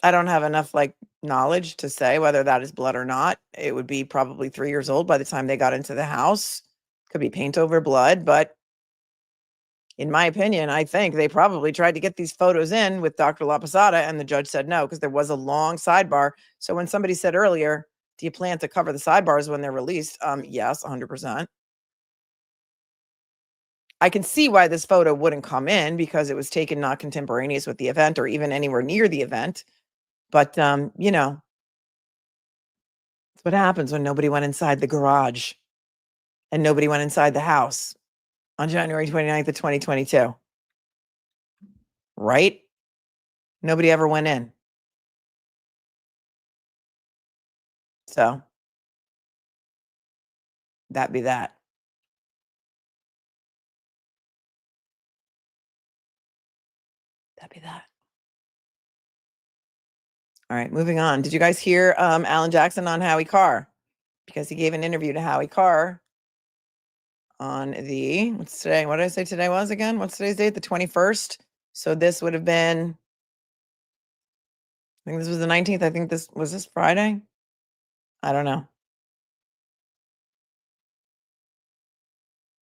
I don't have enough knowledge to say whether that is blood or not. It would be probably 3 years old by the time they got into the house. Could be paint over blood, but in my opinion, I think they probably tried to get these photos in with Dr. La Posada, and the judge said no, because there was a long sidebar. So when somebody said earlier, do you plan to cover the sidebars when they're released? Yes, 100%. I can see why this photo wouldn't come in, because it was taken not contemporaneous with the event or even anywhere near the event. But, you know, it's what happens when nobody went inside the garage and nobody went inside the house on January 29th of 2022. Right? Nobody ever went in. So that be that. That be that. All right, moving on. Did you guys hear Alan Jackson on Howie Carr? Because he gave an interview to Howie Carr on the, what's today? What did I say today was again? What's today's date? The 21st. So this would have been, I think this was the 19th. I think this was Friday. I don't know.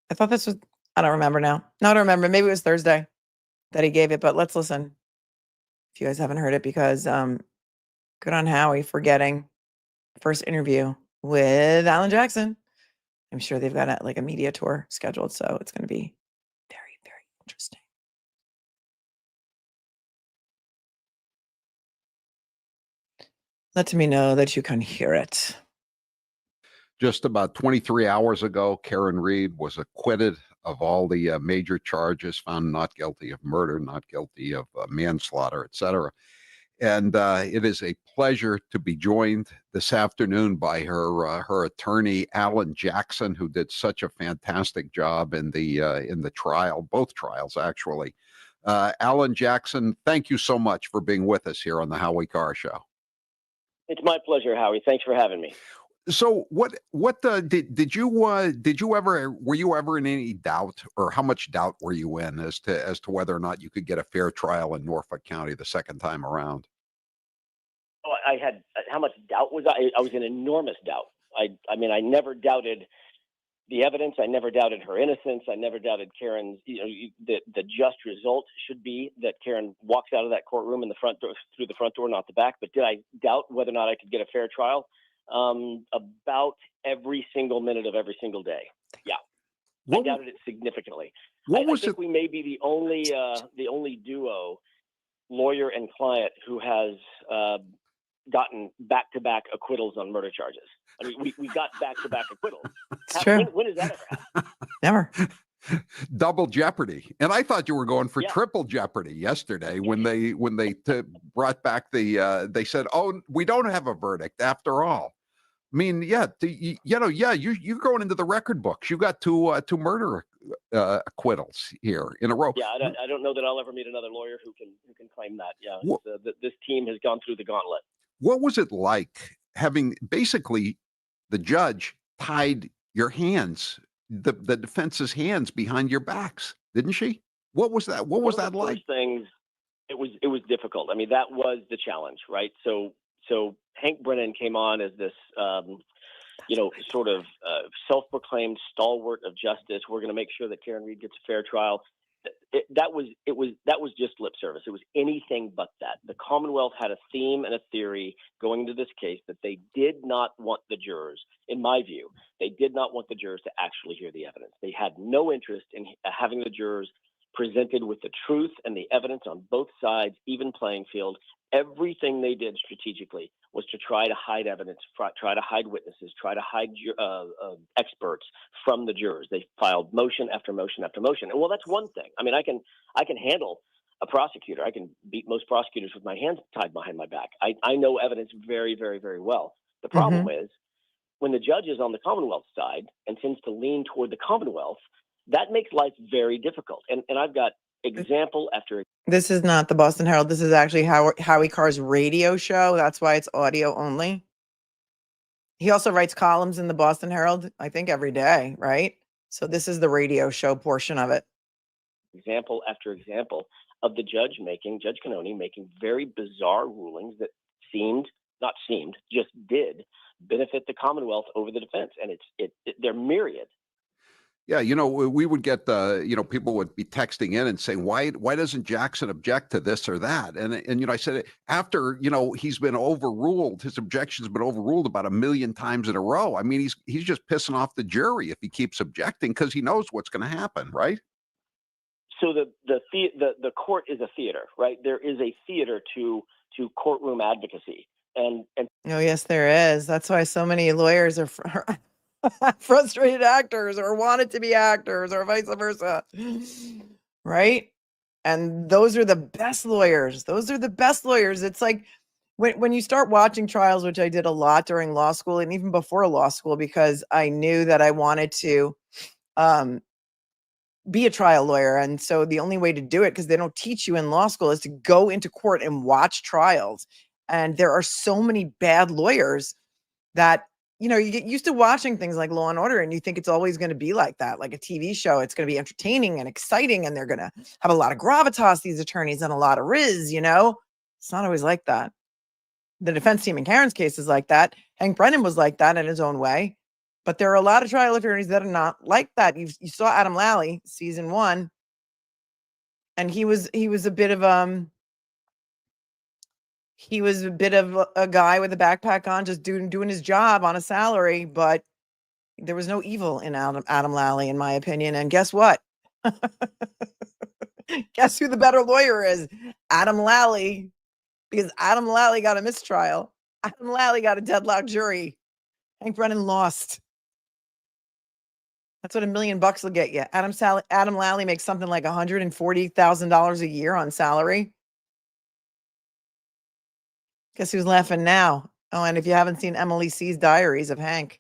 I thought this was, I don't remember now. No, I don't remember. Maybe it was Thursday that he gave it, but let's listen if you guys haven't heard it, because good on Howie for getting first interview with Alan Jackson. I'm sure they've got a media tour scheduled, so it's going to be very, very interesting. Let me know that you can hear it. Just about 23 hours ago, Karen Reed was acquitted of all the major charges, found not guilty of murder, not guilty of manslaughter, etc. And it is a pleasure to be joined this afternoon by her attorney, Alan Jackson, who did such a fantastic job in the trial, both trials actually. Alan Jackson, thank you so much for being with us here on the Howie Carr Show. It's my pleasure, Howie. Thanks for having me. So did you ever, were you ever in any doubt, or how much doubt were you in as to whether or not you could get a fair trial in Norfolk County the second time around? Oh, I had, how much doubt was I? I was in enormous doubt. I mean, I never doubted the evidence. I never doubted her innocence. I never doubted Karen's, the just result should be that Karen walks out of that courtroom in the front door, through the front door, not the back. But did I doubt whether or not I could get a fair trial? About every single minute of every single day. Yeah. I doubted it significantly. I think we may be the only duo, lawyer and client, who has gotten back-to-back acquittals on murder charges. I mean, we got back-to-back acquittals. It's true. When has that ever happened? Never. Double jeopardy. And I thought you were going for triple jeopardy yesterday when they brought back they said, oh, we don't have a verdict after all. I mean, you're going into the record books. You got two murder acquittals here in a row. Yeah, I don't know that I'll ever meet another lawyer who can claim that. Yeah, What, this team has gone through the gauntlet. what was it like having basically the judge tied your hands, the defense's hands behind your backs, didn't she? What was that? What was that like? First things, it was difficult. I mean, that was the challenge, right? So Hank Brennan came on as this, sort of self-proclaimed stalwart of justice. We're going to make sure that Karen Reed gets a fair trial. That was just lip service. It was anything but that. The Commonwealth had a theme and a theory going into this case that they did not want the jurors, in my view, they did not want the jurors to actually hear the evidence. They had no interest in having the jurors presented with the truth and the evidence on both sides, even playing field. Everything they did strategically was to try to hide evidence, try to hide witnesses, try to hide experts from the jurors. They filed motion after motion after motion. And well, that's one thing. I mean, I can handle a prosecutor. I can beat most prosecutors with my hands tied behind my back. I know evidence very, very, very well. The problem is when the judge is on the Commonwealth side and tends to lean toward the Commonwealth, that makes life very difficult. And I've got example after. This is not the Boston Herald. This is actually Howie Carr's radio show. That's why it's audio only. He also writes columns in the Boston Herald, I think every day, right? So this is the radio show portion of it. Example after example of the Judge Cannoni making very bizarre rulings that just did benefit the Commonwealth over the defense. And they're myriad. Yeah, we would get people would be texting in and saying, why doesn't Jackson object to this or that? And I said, after, he's been overruled, his objection's been overruled about 1 million times in a row. I mean, he's just pissing off the jury if he keeps objecting because he knows what's going to happen, right? So the court is a theater, right? There is a theater to courtroom advocacy. And oh, yes, there is. That's why so many lawyers are frustrated actors or wanted to be actors or vice versa, right? And those are the best lawyers. It's like when you start watching trials, which I did a lot during law school and even before law school, because I knew that I wanted to be a trial lawyer. And so the only way to do it, because they don't teach you in law school, is to go into court and watch trials. And there are so many bad lawyers that you get used to watching things like Law and Order and you think it's always going to be like that, like a TV show. It's going to be entertaining and exciting and they're going to have a lot of gravitas, these attorneys, and a lot of riz, It's not always like that. The defense team in Karen's case is like that. Hank Brennan was like that in his own way. But there are a lot of trial attorneys that are not like that. You saw Adam Lally, season 1, and he was a bit of a guy with a backpack on, just doing his job on a salary, but there was no evil in Adam Lally, in my opinion. And guess what? Guess who the better lawyer is? Adam Lally, because Adam Lally got a mistrial. Adam Lally got a deadlocked jury. Hank Brennan lost. That's what $1 million will get you. Adam Lally makes something like $140,000 a year on salary. Guess who's laughing now? Oh, and if you haven't seen Emily C's Diaries of Hank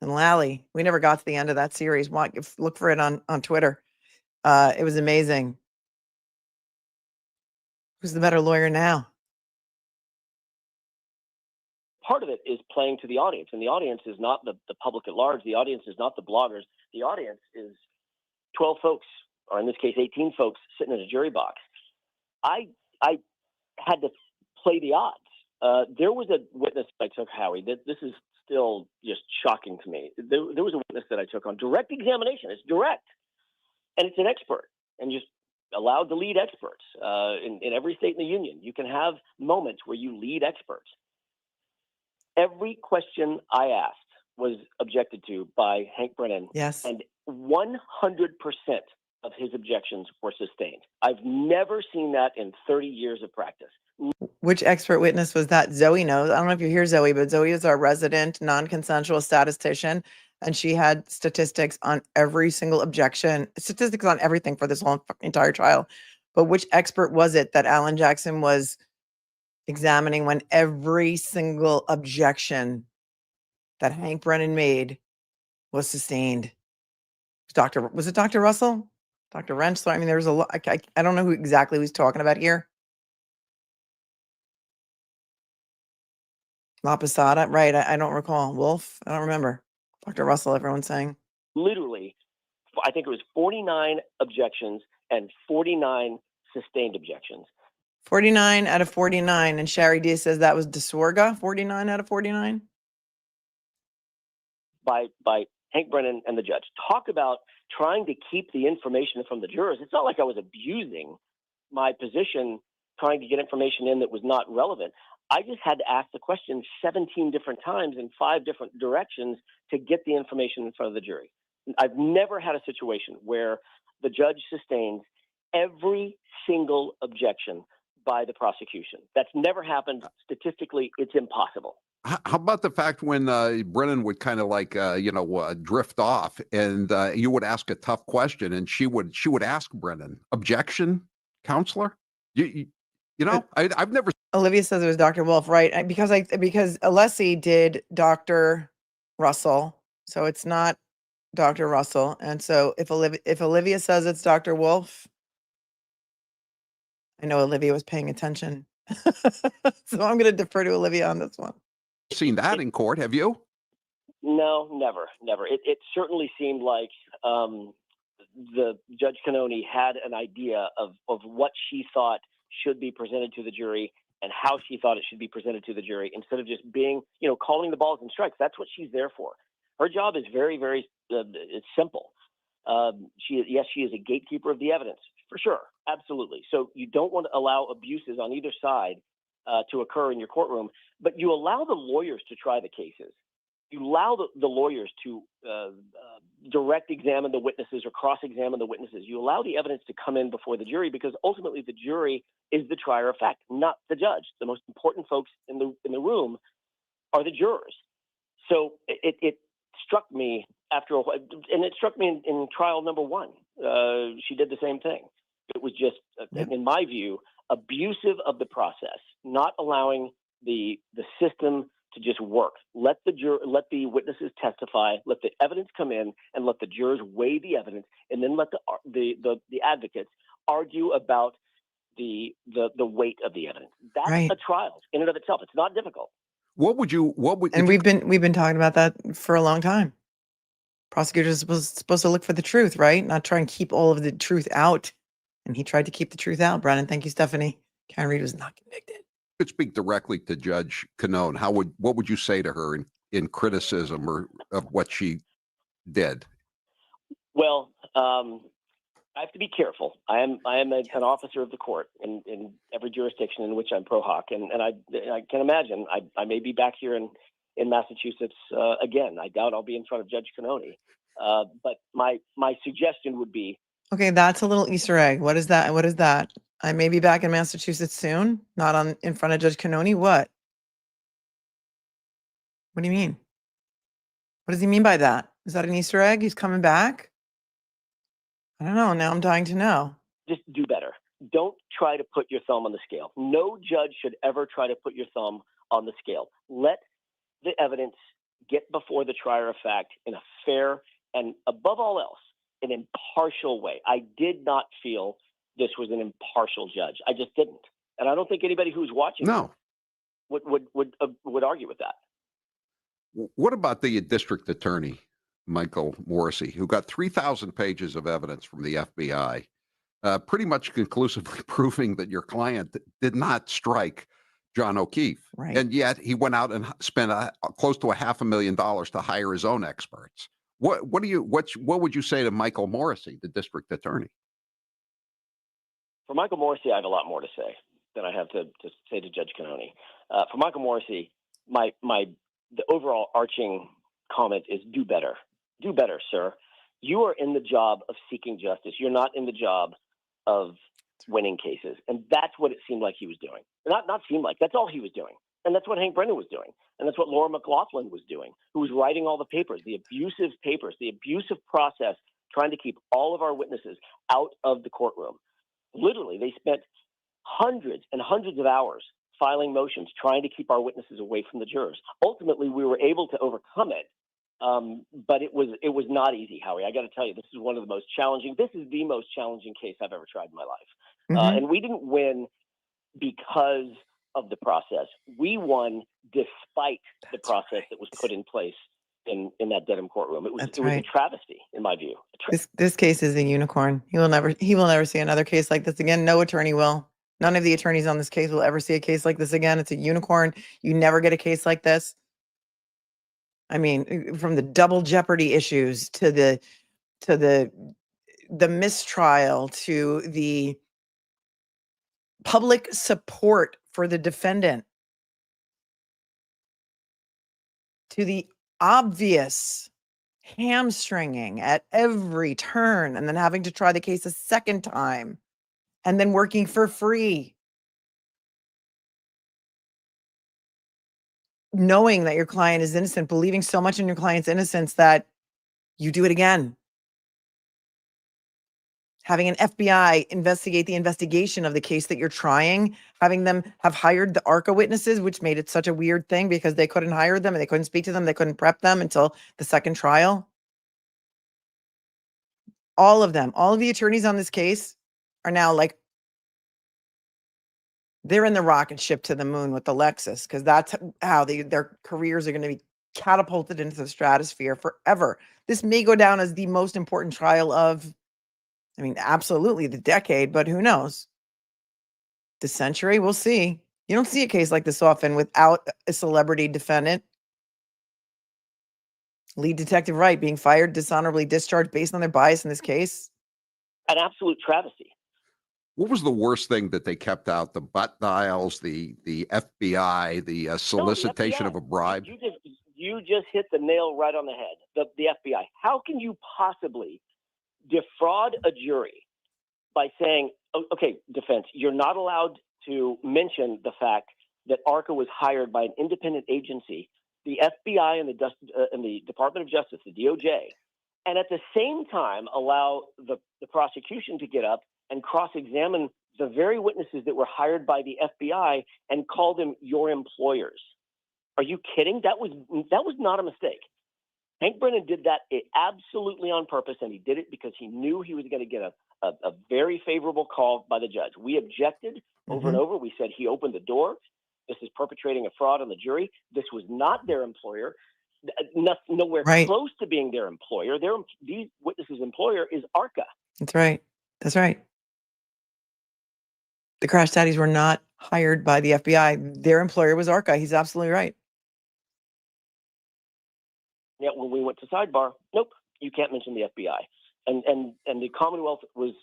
and Lally, we never got to the end of that series. Look for it on Twitter. It was amazing. Who's the better lawyer now? Part of it is playing to the audience, and the audience is not the public at large. The audience is not the bloggers. The audience is 12 folks, or in this case, 18 folks sitting in a jury box. I had to play the odds. There was a witness I took, Howie. This is still just shocking to me. There was a witness that I took on direct examination. It's direct, and it's an expert, and just allowed to lead experts. In every state in the union, you can have moments where you lead experts. Every question I asked was objected to by Hank Brennan. Yes. And 100% of his objections were sustained. I've never seen that in 30 years of practice. Which expert witness was that? Zoe knows. I don't know if you're here, Zoe, but Zoe is our resident non-consensual statistician. And she had statistics on every single objection, statistics on everything for this whole entire trial. But which expert was it that Alan Jackson was examining when every single objection that Hank Brennan made was sustained? Was it Dr. Russell? Dr. Rensler? I mean, there's a lot. I don't know who exactly he's talking about here. La Posada, right? I don't recall. Wolf? I don't remember. Dr. Russell, everyone's saying. Literally, I think it was 49 objections and 49 sustained objections. 49 out of 49. And Shari D says that was Desorga, 49 out of 49. By Hank Brennan and the judge. Talk about trying to keep the information from the jurors. It's not like I was abusing my position trying to get information in that was not relevant. I just had to ask the question 17 different times in 5 different directions to get the information in front of the jury. I've never had a situation where the judge sustains every single objection by the prosecution. That's never happened. Statistically, it's impossible. How about the fact when Brennan would kind of like drift off, and you would ask a tough question, and she would ask Brennan, "Objection, counselor." I've never. Olivia says it was Dr. Wolf, right? Because Alessi did Dr. Russell, so it's not Dr. Russell. And so if Olivia says it's Dr. Wolf, I know Olivia was paying attention, so I'm going to defer to Olivia on this one. Seen that in court, have you? No, never. It certainly seemed like the Judge Cannone had an idea of what she thought should be presented to the jury and how she thought it should be presented to the jury, instead of just being, calling the balls and strikes. That's what she's there for. Her job is very, very it's simple. She is a gatekeeper of the evidence, for sure, absolutely. So you don't want to allow abuses on either side to occur in your courtroom, but you allow the lawyers to try the cases. You allow the lawyers to direct examine the witnesses or cross-examine the witnesses. You allow the evidence to come in before the jury, because ultimately the jury is the trier of fact, not the judge. The most important folks in the room are the jurors. So it struck me after a while, and it struck me in trial number 1. She did the same thing. It was just, in my view, abusive of the process, not allowing the system to just work. Let the witnesses testify, let the evidence come in, and let the jurors weigh the evidence, and then let the advocates argue about the weight of the evidence. That's right. A trial in and of itself. It's not difficult. And we've been talking about that for a long time. Prosecutors are supposed to look for the truth, right? Not try and keep all of the truth out. And he tried to keep the truth out. Brennan, thank you, Stephanie. Karen Reed was not convicted. Could speak directly to Judge Cannone. What would you say to her in criticism of what she did? Well, I have to be careful. I am an officer of the court in every jurisdiction in which I'm pro hoc, and I can imagine I may be back here in Massachusetts again. I doubt I'll be in front of Judge Cannone. But my suggestion would be, okay, that's a little Easter egg. What is that? What is that? I may be back in Massachusetts soon, not in front of Judge Cannone. What? What do you mean? What does he mean by that? Is that an Easter egg? He's coming back? I don't know. Now I'm dying to know. just do better. Don't try to put your thumb on the scale. No judge should ever try to put your thumb on the scale. Let the evidence get before the trier of fact in a fair and, above all else, an impartial way. I did not feel this was an impartial judge. I just didn't. And I don't think anybody who's watching would argue with that. What about the district attorney, Michael Morrissey, who got 3,000 pages of evidence from the FBI, pretty much conclusively proving that your client did not strike John O'Keefe. Right. And yet he went out and spent close to $500,000 to hire his own experts. What would you say to Michael Morrissey, the district attorney? For Michael Morrissey, I have a lot more to say than I have to say to Judge Cannone. For Michael Morrissey, the overall arching comment is do better. Do better, sir. You are in the job of seeking justice. You're not in the job of winning cases. And that's what it seemed like he was doing. Not seemed like, that's all he was doing. And that's what Hank Brennan was doing. And that's what Laura McLaughlin was doing, who was writing all the papers, the abusive papers, the abusive process, trying to keep all of our witnesses out of the courtroom. Literally, they spent hundreds and hundreds of hours filing motions, trying to keep our witnesses away from the jurors. Ultimately, we were able to overcome it But it was not easy, Howie. I got to tell you, this is one of the most challenging. This is the most challenging case I've ever tried in my life. And we didn't win because of the process. We won despite the process that was put in place in that Dedham courtroom. It was a travesty, in my view. This case is a unicorn. He will never see another case like this again. No attorney will. None of the attorneys on this case will ever see a case like this again. It's a unicorn. You never get a case like this. I mean, from the double jeopardy issues to the mistrial to the public support for the defendant to the obvious hamstringing at every turn and then having to try the case a second time and then working for free. Knowing that your client is innocent, believing so much in your client's innocence that you do it again. Having an FBI investigate the investigation of the case that you're trying, having them have hired the ARCA witnesses, which made it such a weird thing because they couldn't hire them and they couldn't speak to them. They couldn't prep them until the second trial. All of them, all of the attorneys on this case are now like, they're in the rocket ship to the moon with the Lexus because that's how their careers are going to be catapulted into the stratosphere forever. This may go down as the most important trial of, I mean, absolutely the decade, but who knows? The century, we'll see. You don't see a case like this often without a celebrity defendant. Lead Detective Wright being fired, dishonorably discharged based on their bias in this case. An absolute travesty. What was the worst thing that they kept out? The butt dials, the FBI, the solicitation of a bribe? You just hit the nail right on the head. The FBI. How can you possibly defraud a jury by saying, okay, defense, you're not allowed to mention the fact that ARCA was hired by an independent agency, the FBI and the Department of Justice, the DOJ, and at the same time allow the prosecution to get up and cross-examine the very witnesses that were hired by the FBI and call them your employers. Are you kidding? That was not a mistake. Hank Brennan did that absolutely on purpose, and he did it because he knew he was going to get a very favorable call by the judge. We objected over and over. We said he opened the door. This is perpetrating a fraud on the jury. This was not their employer. Nowhere close to being their employer. These witnesses' employer is ARCA. That's right. That's right. The crash daddies were not hired by the FBI. Their employer was ARCA. He's absolutely right. Yeah, when we went to sidebar, nope, you can't mention the FBI. And the Commonwealth was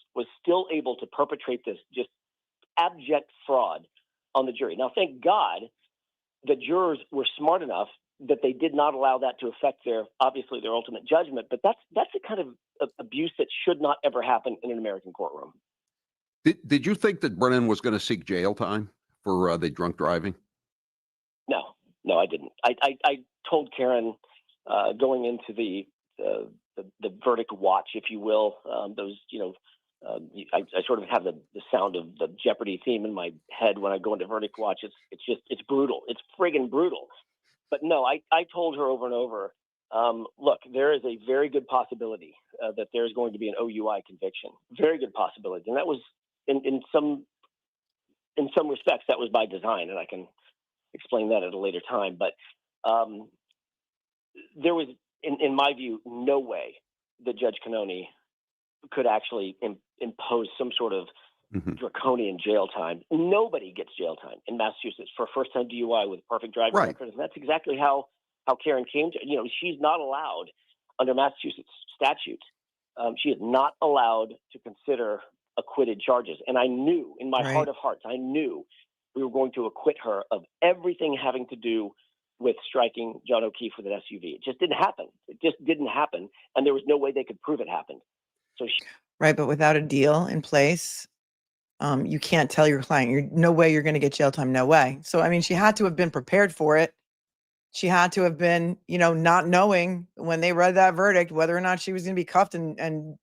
still able to perpetrate this just abject fraud on the jury. Now, thank God the jurors were smart enough that they did not allow that to affect their ultimate judgment. But that's the kind of abuse that should not ever happen in an American courtroom. Did you think that Brennan was going to seek jail time for the drunk driving? No, I didn't. I told Karen going into the verdict watch, if you will, I sort of have the sound of the Jeopardy theme in my head when I go into verdict watch. It's brutal. It's friggin' brutal. But no, I told her over and over, look, there is a very good possibility that there's going to be an OUI conviction. Very good possibility. And that was in some respects, that was by design, and I can explain that at a later time. But there was, in my view, no way that Judge Cannoni could actually impose some sort of draconian jail time. Nobody gets jail time in Massachusetts for first-time DUI with perfect driving record. And that's exactly how Karen came to. She's not allowed under Massachusetts statute. She is not allowed to consider acquitted charges. And I knew in my heart of hearts, I knew we were going to acquit her of everything having to do with striking John O'Keefe with an SUV. It just didn't happen. It just didn't happen. And there was no way they could prove it happened. So but without a deal in place, you can't tell your client, no way you're going to get jail time. No way. So, I mean, she had to have been prepared for it. She had to have been, not knowing when they read that verdict, whether or not she was going to be cuffed and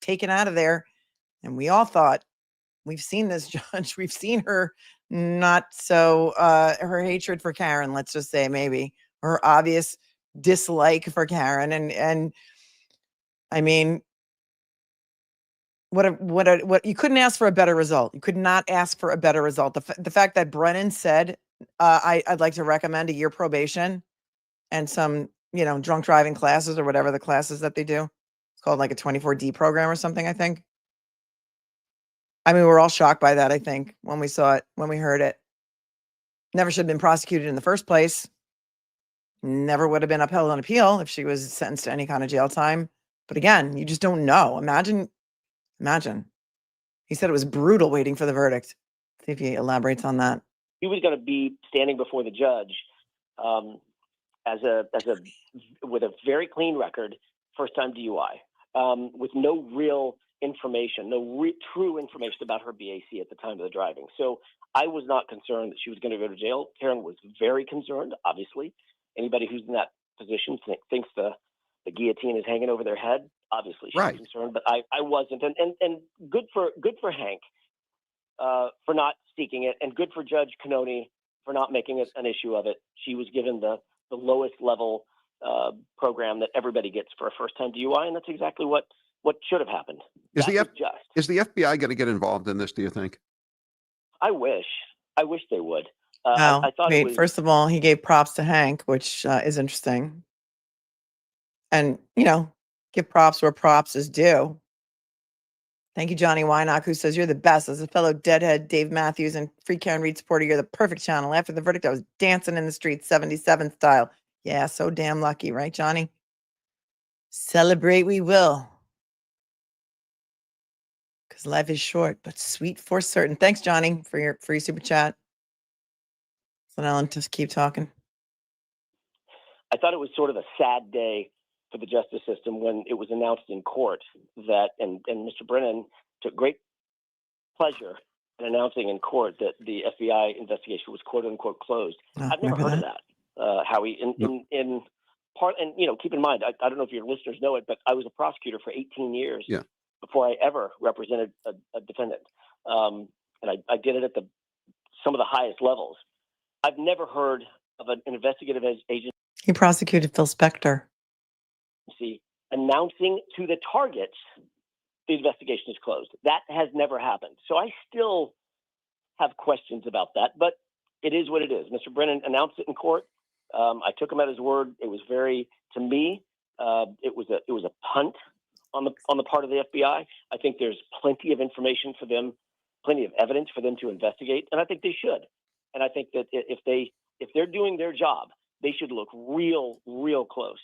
taken out of there. And we all thought, we've seen this judge. We've seen her not so, her hatred for Karen, let's just say maybe, her obvious dislike for Karen. And I mean, what you couldn't ask for a better result. You could not ask for a better result. The fact that Brennan said, I'd like to recommend a year probation and some, drunk driving classes or whatever the classes that they do. It's called like a 24D program or something, I think. I mean, we're all shocked by that, I think, when we saw it, when we heard it. Never should have been prosecuted in the first place. Never would have been upheld on appeal if she was sentenced to any kind of jail time. But again, you just don't know. Imagine. He said it was brutal waiting for the verdict. See if he elaborates on that. He was going to be standing before the judge with a very clean record, first-time DUI, with no real information, true information about her BAC at the time of the driving. So I was not concerned that she was going to go to jail. Karen was very concerned, obviously. Anybody who's in that position thinks the guillotine is hanging over their head. Obviously, she's concerned, but I wasn't. And good for Hank for not seeking it, and good for Judge Cannoni for not making it an issue of it. She was given the lowest level program that everybody gets for a first-time DUI, and that's exactly what should have happened. Is the FBI going to get involved in this, do you think? I wish they would. I thought first of all, he gave props to Hank, which is interesting. And, give props where props is due. Thank you, Johnny Wynock, who says, you're the best. As a fellow Deadhead, Dave Matthews, and Free Karen Reed supporter, you're the perfect channel. After the verdict, I was dancing in the streets, 77 style. Yeah, so damn lucky, right, Johnny? Celebrate we will. Because life is short, but sweet for certain. Thanks, Johnny, for your free super chat. So now I'll just keep talking. I thought it was sort of a sad day for the justice system when it was announced in court that, and Mr. Brennan took great pleasure in announcing in court that the FBI investigation was quote unquote closed. I've never heard of that, Howie. In part, and keep in mind, I don't know if your listeners know it, but I was a prosecutor for 18 years before I ever represented a defendant, and I did it at some of the highest levels. I've never heard of an investigative agency. He prosecuted Phil Spector. Announcing to the targets the investigation is closed. That has never happened. So I still have questions about that, but it is what it is. Mr. Brennan announced it in court. I took him at his word. It was to me, it was a punt on the part of the FBI. I think there's plenty of information for them, plenty of evidence for them to investigate, and I think they should. And I think that if they're doing their job, they should look real close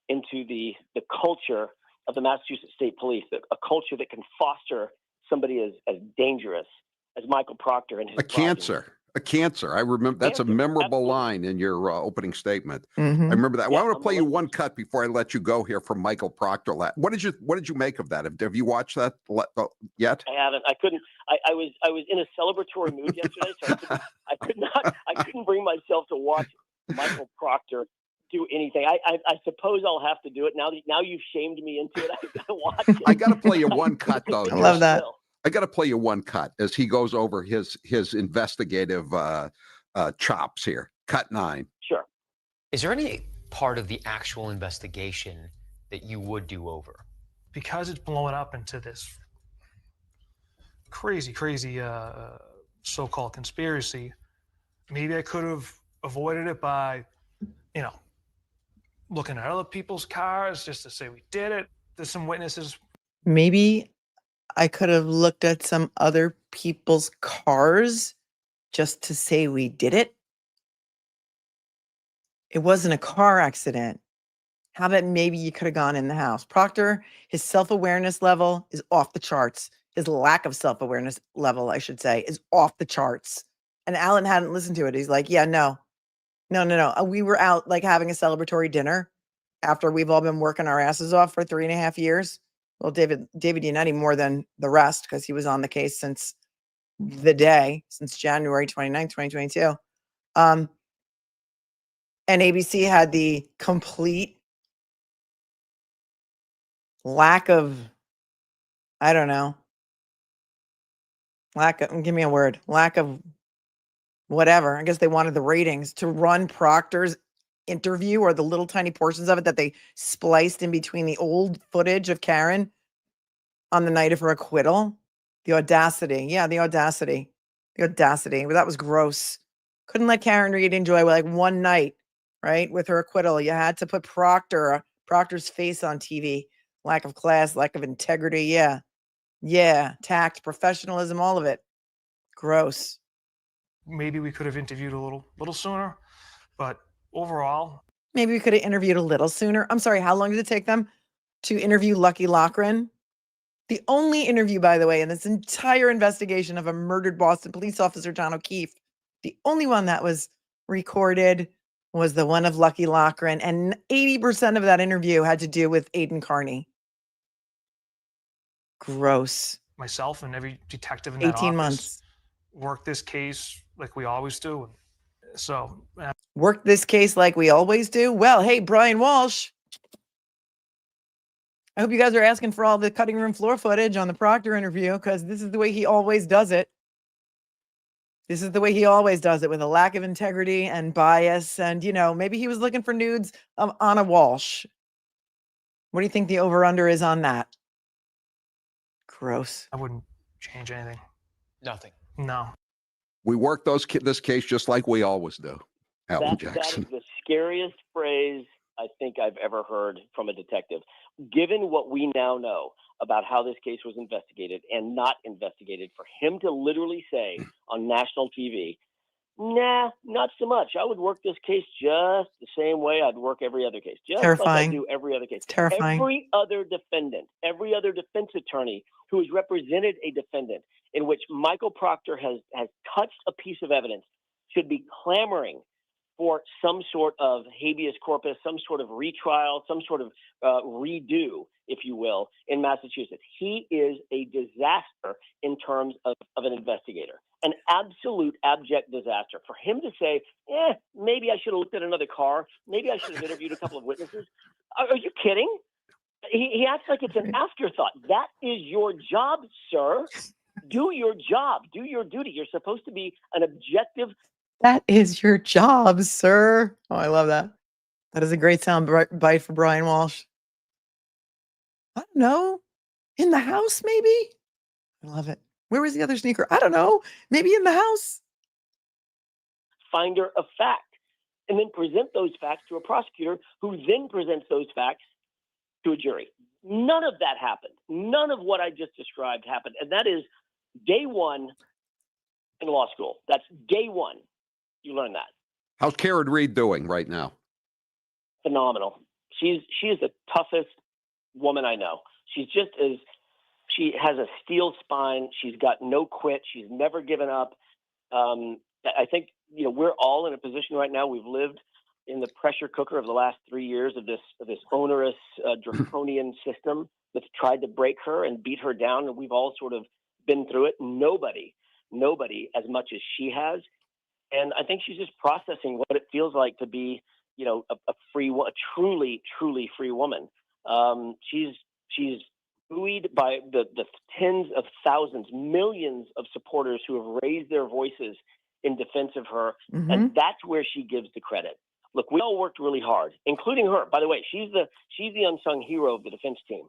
into the culture of the Massachusetts State Police, a culture that can foster somebody as dangerous as Michael Proctor and his A cancer. I remember that's a memorable line in your opening statement. I remember that. Well, I want to play you one cut before I let you go here from Michael Proctor. What did you make of that? Have you watched that yet? I haven't. I couldn't. I was in a celebratory mood yesterday, so I couldn't bring myself to watch Michael Proctor do anything. I suppose I'll have to do it now. Now you've shamed me into it. I gotta watch it. I gotta play you one cut though. I love that. I gotta play you one cut as he goes over his investigative chops here. Cut 9. Sure. Is there any part of the actual investigation that you would do over? Because it's blowing up into this crazy so-called conspiracy, maybe I could have avoided it by, looking at other people's cars just to say we did it. There's some witnesses. Maybe I could have looked at some other people's cars just to say we did it. It wasn't a car accident. How about maybe you could have gone in the house? Proctor, his self-awareness level is off the charts. His lack of self-awareness level, I should say, is off the charts. And Alan hadn't listened to it. He's like, yeah, no. We were out like having a celebratory dinner after we've all been working our asses off for 3.5 years. Well, David Iannetti more than the rest because he was on the case since January 29th, 2022. And ABC had the complete lack of, give me a word, lack of whatever. I guess they wanted the ratings to run Proctor's interview or the little tiny portions of it that they spliced in between the old footage of Karen on the night of her acquittal. The audacity. Yeah, the audacity. The audacity. Well, that was gross. Couldn't let Karen Reed enjoy like one night, right? With her acquittal. You had to put Proctor's face on TV. Lack of class, lack of integrity. Yeah. Yeah. Tact, professionalism, all of it. Gross. Maybe we could have interviewed a little sooner, but overall, maybe we could have interviewed a little sooner. I'm sorry, how long did it take them to interview Lucky Loughran? The only interview, by the way, in this entire investigation of a murdered Boston police officer, John O'Keefe, the only one that was recorded was the one of Lucky Loughran, and 80% of that interview had to do with Aidan Carney. Gross. Myself and every detective in that 18 office months. Worked this case like we always do. So work this case like we always do. Well, hey, Brian Walsh. I hope you guys are asking for all the cutting room floor footage on the Proctor interview, because this is the way he always does it. This is the way he always does it, with a lack of integrity and bias. And, maybe he was looking for nudes of Anna Walsh. What do you think the over-under is on that? Gross. I wouldn't change anything. Nothing. No. We work this case just like we always do, Alan Jackson. That is the scariest phrase I think I've ever heard from a detective. Given what we now know about how this case was investigated and not investigated, for him to literally say on national TV, nah, not so much. I would work this case just the same way I'd work every other case. Just terrifying. like I do every other case. Terrifying. Every other defendant, every other defense attorney who has represented a defendant in which Michael Proctor has touched a piece of evidence should be clamoring for some sort of habeas corpus, some sort of retrial, some sort of redo, if you will, in Massachusetts. He is a disaster in terms of an investigator, an absolute abject disaster. For him to say, maybe I should have looked at another car, maybe I should have interviewed a couple of witnesses. Are you kidding? He acts like it's an afterthought. That is your job, sir. Do your job. Do your duty. You're supposed to be an objective. That is your job, sir. Oh, I love that. That is a great sound bite for Brian Walsh. I don't know. In the house, maybe? I love it. Where was the other sneaker? I don't know. Maybe in the house. Finder of fact. And then present those facts to a prosecutor who then presents those facts to a jury. None of that happened. None of what I just described happened. And that is day one in law school. That's day one. You learn that. How's Karen Reed doing right now? Phenomenal. She is the toughest woman I know. She has a steel spine. She's got no quit. She's never given up. I think, we're all in a position right now. We've lived in the pressure cooker of the last 3 years of this onerous, draconian system that's tried to break her and beat her down. And we've all sort of been through it. Nobody as much as she has. And I think she's just processing what it feels like to be, a truly, truly free woman. She's buoyed by the tens of thousands, millions of supporters who have raised their voices in defense of her. Mm-hmm. And that's where she gives the credit. Look, we all worked really hard, including her. By the way, she's the unsung hero of the defense team.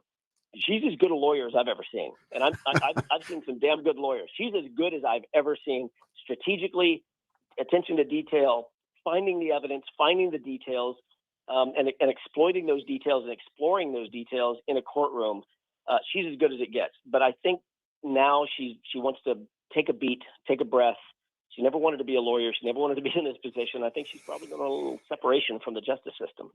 She's as good a lawyer as I've ever seen. And I've seen some damn good lawyers. She's as good as I've ever seen strategically, attention to detail, finding the evidence, finding the details, and exploiting those details and exploring those details in a courtroom. She's as good as it gets. But I think now she wants to take a beat, take a breath. She never wanted to be a lawyer. She never wanted to be in this position. I think she's probably got a little separation from the justice system.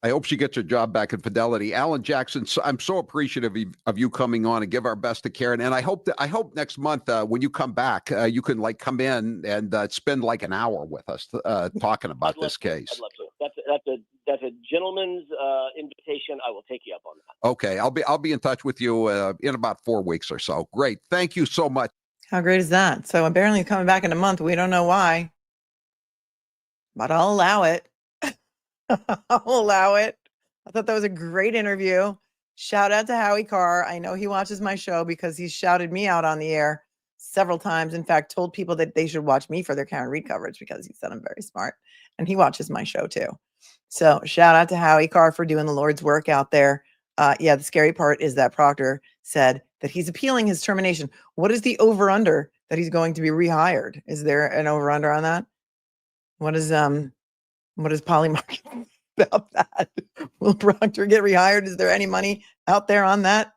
I hope she gets her job back in Fidelity. Alan Jackson, I'm so appreciative of you coming on and give our best to Karen. And I hope next month when you come back, you can come in and spend an hour with us talking about this case. I'd love to. That's a gentleman's invitation. I will take you up on that. Okay, I'll be in touch with you in about 4 weeks or so. Great, thank you so much. How great is that? So apparently coming back in a month. We don't know why, but I'll allow it. I'll allow it. I thought that was a great interview. Shout out to Howie Carr. I know he watches my show because he shouted me out on the air several times. In fact, told people that they should watch me for their Karen Reed coverage because he said I'm very smart. And he watches my show too. So shout out to Howie Carr for doing the Lord's work out there. Yeah, the scary part is that Proctor said that he's appealing his termination. What is the over-under that he's going to be rehired? Is there an over-under on that? What is Polly Market about that? Will Proctor get rehired? Is there any money out there on that?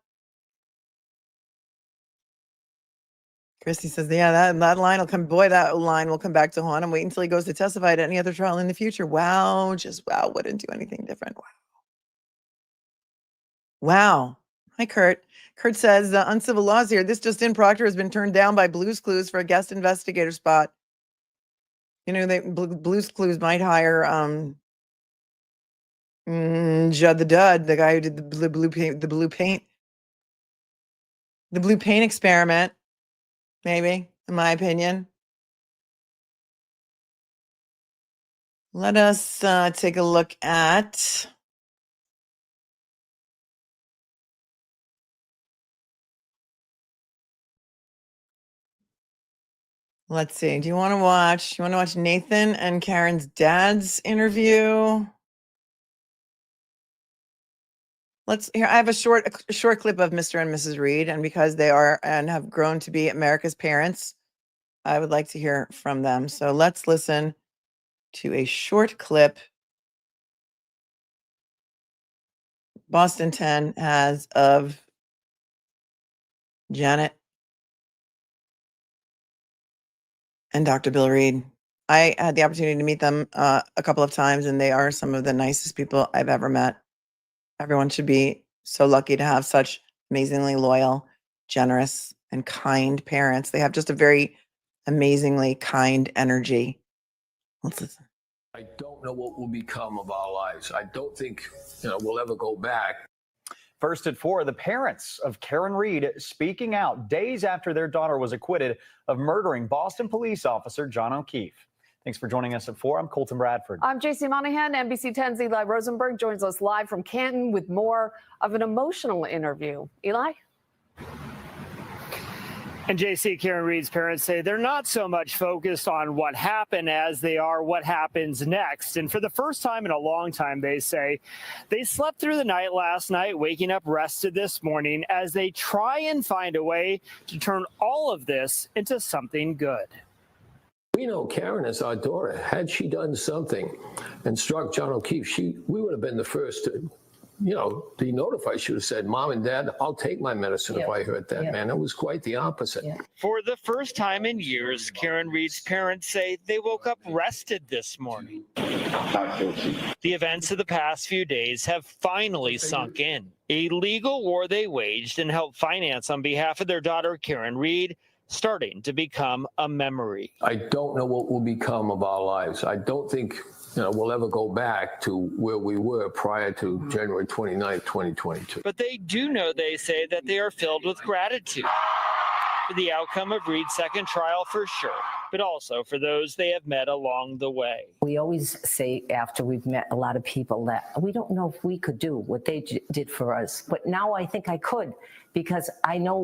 Christy says, yeah, that line will come. Boy, that line will come back to haunt him. Wait until he goes to testify at any other trial in the future. Wow, just wow, wouldn't do anything different. Wow. Hi, Kurt. Kurt says, uncivil laws here. This just in, Proctor has been turned down by Blue's Clues for a guest investigator spot. You know, Blue's Clues might hire Judd the Dud, the guy who did the blue paint experiment. Maybe, in my opinion. Let us take a look at let's see. Do you want to watch Nathan and Karen's dad's interview? I have a short clip of Mr. and Mrs. Reed, and because they are and have grown to be America's parents, I would like to hear from them. So let's listen to a short clip. Boston 10 has of Janet and Dr. Bill Reed. I had the opportunity to meet them a couple of times, and they are some of the nicest people I've ever met. Everyone should be so lucky to have such amazingly loyal, generous, and kind parents. They have just a very amazingly kind energy. Let's listen. I don't know what will become of our lives. I don't think, we'll ever go back. First at 4, the parents of Karen Reed speaking out days after their daughter was acquitted of murdering Boston police officer John O'Keefe. Thanks for joining us at 4. I'm Colton Bradford. I'm JC Monahan. NBC 10's Eli Rosenberg joins us live from Canton with more of an emotional interview. Eli? And JC, Karen Reed's parents say they're not so much focused on what happened as they are what happens next. And for the first time in a long time, they say they slept through the night last night, waking up rested this morning as they try and find a way to turn all of this into something good. We know Karen is our daughter. Had she done something and struck John O'Keefe, we would have been the first to, be notified. She would have said, Mom and Dad, I'll take my medicine if I hurt that man. It was quite the opposite. For the first time in years, Karen Reed's parents say they woke up rested this morning. The events of the past few days have finally sunk in. A legal war they waged and helped finance on behalf of their daughter, Karen Reed, starting to become a memory. I don't know what will become of our lives. I don't think we'll ever go back to where we were prior to January 29th, 2022. But they do know, they say, that they are filled with gratitude for the outcome of Reed's second trial for sure, but also for those they have met along the way. We always say after we've met a lot of people that we don't know if we could do what they did for us. But now I think I could, because I know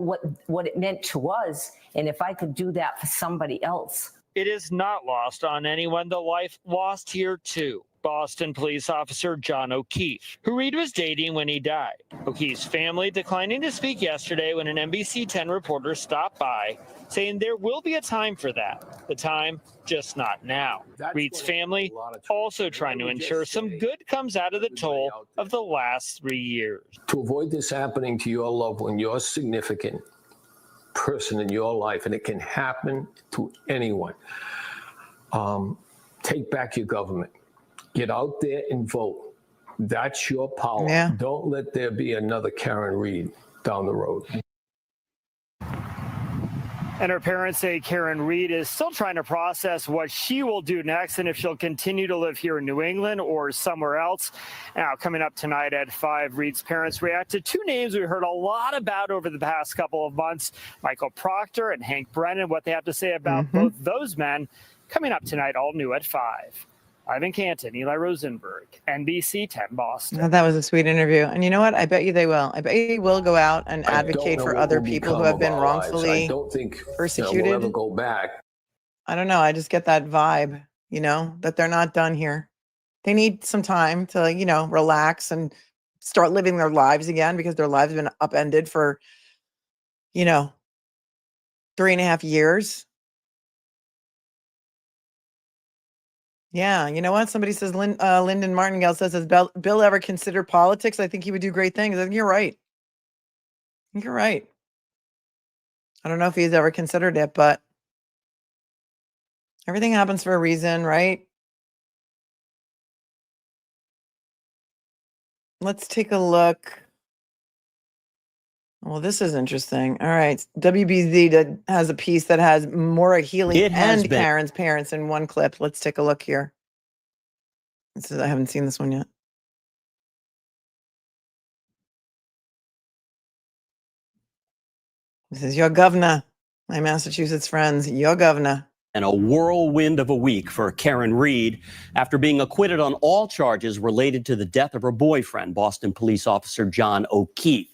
what it meant to us. And if I could do that for somebody else. It is not lost on anyone the life lost here too. Boston police officer John O'Keefe, who Reed was dating when he died. O'Keefe's family declining to speak yesterday when an NBC 10 reporter stopped by, saying there will be a time for that. The time, just not now. Reed's family also trying to ensure some good comes out of the toll of the last 3 years. To avoid this happening to your loved one, your significant person in your life, and it can happen to anyone, take back your government. Get out there and vote. That's your power. Yeah. Don't let there be another Karen Reed down the road. And her parents say Karen Reed is still trying to process what she will do next and if she'll continue to live here in New England or somewhere else. Now, coming up tonight at 5, Reed's parents react to 2 names we heard a lot about over the past couple of months, Michael Proctor and Hank Brennan, what they have to say about both those men. Coming up tonight, all new at 5. Live in Canton, Eli Rosenberg, NBC 10 Boston. Oh, that was a sweet interview. And you know what? I bet you they will. I bet you will go out and advocate for other people who have been wrongfully I don't think persecuted. we'll ever go back. I don't know. I just get that vibe, that they're not done here. They need some time to, relax and start living their lives again, because their lives have been upended for, 3.5 years. Yeah, you know what? Somebody says, Lyndon Martingale says, has Bill ever considered politics? I think he would do great things. I think you're right. I think you're right. I don't know if he's ever considered it, but everything happens for a reason, right? Let's take a look. Well, this is interesting. All right. WBZ has a piece that has Maura Healey and Karen's parents in one clip. Let's take a look here. I haven't seen this one yet. This is your governor, my Massachusetts friends, your governor. And a whirlwind of a week for Karen Reed after being acquitted on all charges related to the death of her boyfriend, Boston police officer John O'Keefe.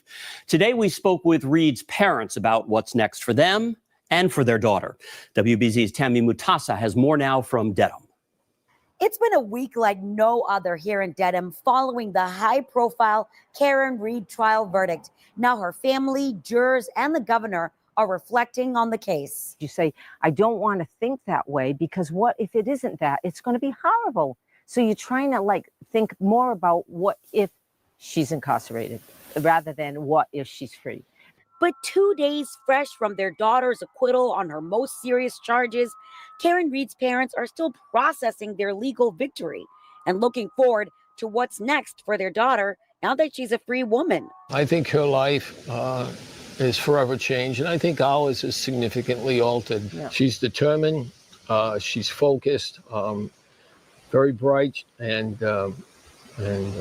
Today, we spoke with Reed's parents about what's next for them and for their daughter. WBZ's Tammy Mutasa has more now from Dedham. It's been a week like no other here in Dedham following the high-profile Karen Reed trial verdict. Now her family, jurors, and the governor are reflecting on the case. You say, I don't want to think that way, because what if it isn't that? It's going to be horrible. So you're trying to think more about what if she's incarcerated rather than what if she's free. But 2 days fresh from their daughter's acquittal on her most serious charges, Karen Reed's parents are still processing their legal victory and looking forward to what's next for their daughter now that she's a free woman. I think her life is forever changed, and I think ours is significantly altered. Yeah. She's determined, she's focused, very bright, and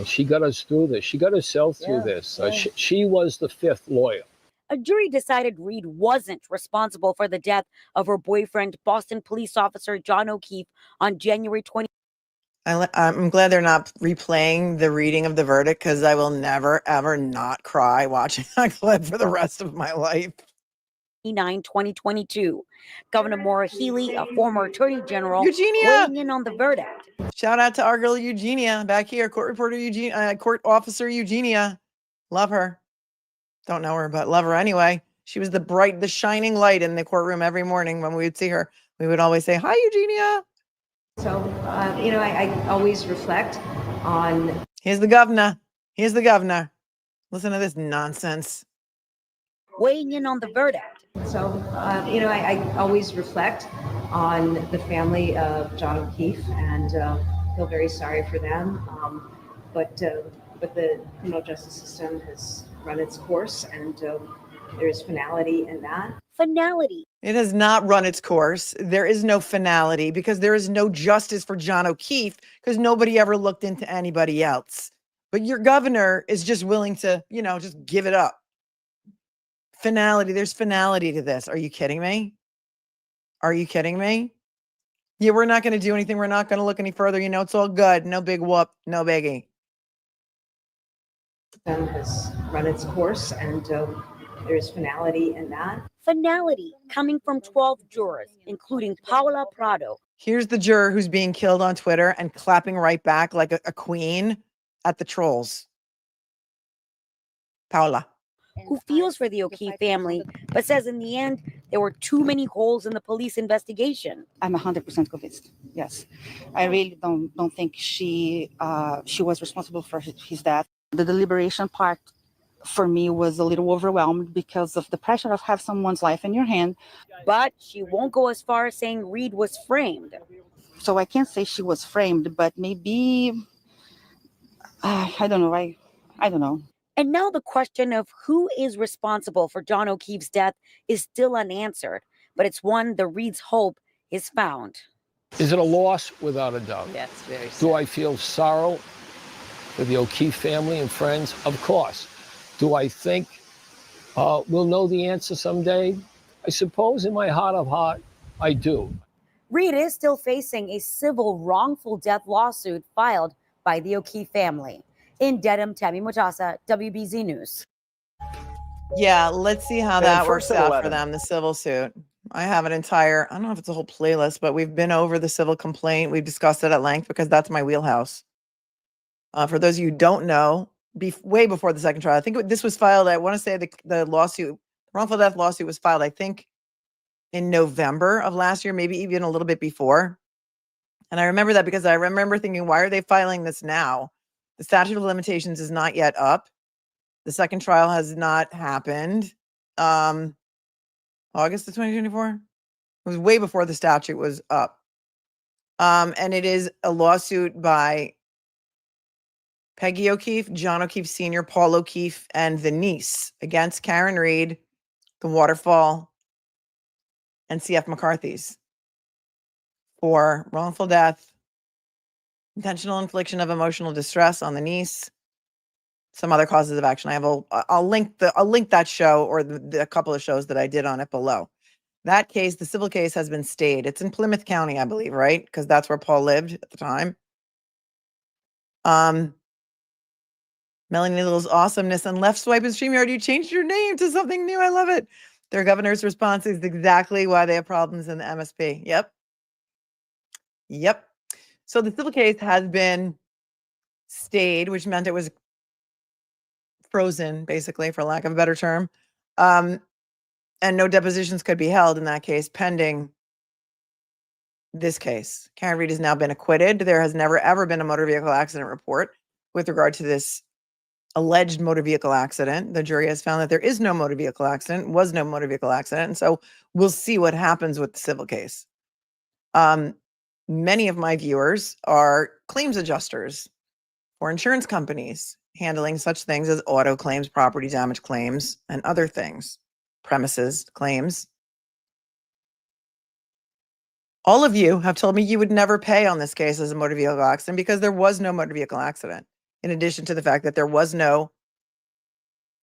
she got us through this. She got herself through this. She was the fifth lawyer. A jury decided Reed wasn't responsible for the death of her boyfriend, Boston police officer John O'Keefe, on January 20. I'm glad they're not replaying the reading of the verdict, because I will never, ever not cry watching that clip for the rest of my life. 2022. Governor Maura Healey, a former attorney general, Eugenia, weighing in on the verdict. Shout out to our girl Eugenia back here, court reporter Eugenia, court officer Eugenia. Love her. Don't know her, but love her anyway. She was the shining light in the courtroom every morning. When we would see her, we would always say, "Hi, Eugenia." So, I always reflect on. Here's the governor. Here's the governor. Listen to this nonsense. Weighing in on the verdict. So, I always reflect on the family of John O'Keefe and feel very sorry for them. But the criminal justice system has run its course, and there is finality in that. Finality. It has not run its course. There is no finality, because there is no justice for John O'Keefe, because nobody ever looked into anybody else. But your governor is just willing to, just give it up. Finality. There's finality to this. Are you kidding me? Are you kidding me? Yeah, we're not going to do anything. We're not going to look any further. It's all good. No big whoop. No biggie. Has run its course, and there is finality in that. Finality coming from 12 jurors, including Paula Prado. Here's the juror who's being killed on Twitter and clapping right back like a queen at the trolls. Paula. Who feels for the O'Keefe family, but says in the end, there were too many holes in the police investigation. I'm 100% convinced. Yes. I really don't think she was responsible for his death. The deliberation part for me was a little overwhelmed because of the pressure of have someone's life in your hand. But she won't go as far as saying Reed was framed. So I can't say she was framed, but maybe, I don't know. I don't know. And now the question of who is responsible for John O'Keefe's death is still unanswered, but it's one the Reeds hope is found. Is it a loss? Without a doubt. Yes, very sad. Do I feel sorrow for the O'Keefe family and friends? Of course. Do I think we'll know the answer someday? I suppose in my heart of heart, I do. Reed is still facing a civil wrongful death lawsuit filed by the O'Keefe family. In Dedham, Tammy Mutasa, WBZ News. Yeah, let's see how And that first works at out for 11. them, the civil suit. I have an entire, I don't know if it's a whole playlist, but we've been over the civil complaint. We've discussed it at length because that's my wheelhouse. For those of you who don't know, way before the second trial, I think this was filed, I want to say the lawsuit, wrongful death lawsuit was filed, I think, in November of last year, maybe even a little bit before. And I remember that because I remember thinking, why are they filing this now? The statute of limitations is not yet up. The second trial has not happened. August of 2024? It was way before the statute was up. And it is a lawsuit by Peggy O'Keefe, John O'Keefe Sr., Paul O'Keefe, and the niece against Karen Reed, the Waterfall, and CF McCarthy's for wrongful death, intentional infliction of emotional distress on the niece, some other causes of action. I'll link that show or the couple of shows that I did on it below. That case, the civil case, has been stayed. It's in Plymouth County, I believe, right? Because that's where Paul lived at the time. Melanie Little's awesomeness and left swipe and StreamYard. You changed your name to something new. I love it. Their governor's response is exactly why they have problems in the MSP. Yep. So the civil case has been stayed, which meant it was frozen, basically, for lack of a better term. And no depositions could be held in that case pending this case. Karen Reed has now been acquitted. There has never, ever been a motor vehicle accident report with regard to this alleged motor vehicle accident. The jury has found that there is no motor vehicle accident, was no motor vehicle accident. And so we'll see what happens with the civil case. Many of my viewers are claims adjusters for insurance companies handling such things as auto claims, property damage claims, and other things, premises claims. All of you have told me you would never pay on this case as a motor vehicle accident because there was no motor vehicle accident. In addition to the fact that there was no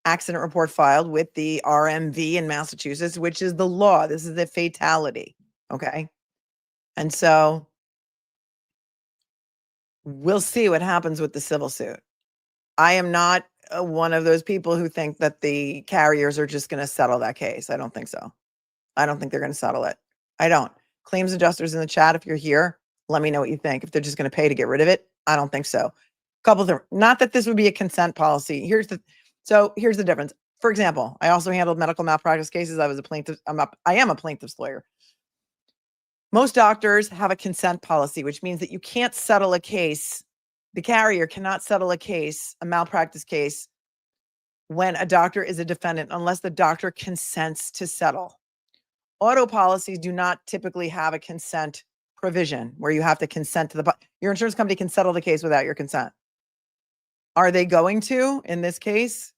accident report filed with the RMV in Massachusetts, which is the law. This is a fatality. Okay. And so we'll see what happens with the civil suit. I am not one of those people who think that the carriers are just going to settle that case. I don't think so. I don't think they're going to settle it. I don't. Claims adjusters in the chat, if you're here, let me know what you think. If they're just going to pay to get rid of it, I don't think so. Couple of them. Not that this would be a consent policy. Here's the difference. For example, I also handled medical malpractice cases. I was a plaintiff. I am a plaintiff's lawyer. Most doctors have a consent policy, which means that you can't settle a case. The carrier cannot settle a case, a malpractice case, when a doctor is a defendant, unless the doctor consents to settle. Auto policies do not typically have a consent provision where you have to consent to your insurance company can settle the case without your consent. Are they going to in this case?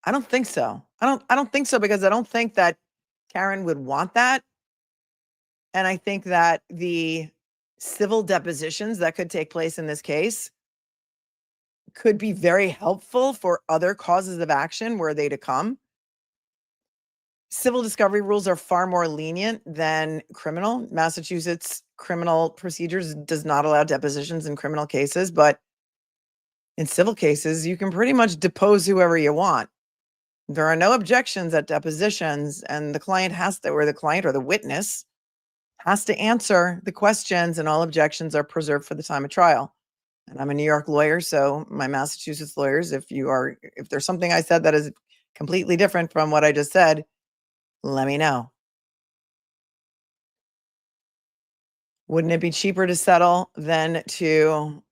I don't think so. I don't think so because I don't think that Karen would want that. And I think that the civil depositions that could take place in this case could be very helpful for other causes of action were they to come. Civil discovery rules are far more lenient than criminal. Massachusetts criminal procedures does not allow depositions in criminal cases, but in civil cases, you can pretty much depose whoever you want. There are no objections at depositions, and the client has to, or the client or the witness has to answer the questions, and all objections are preserved for the time of trial. And I'm a New York lawyer, so my Massachusetts lawyers, if there's something I said that is completely different from what I just said, let me know. Wouldn't it be cheaper to settle than to,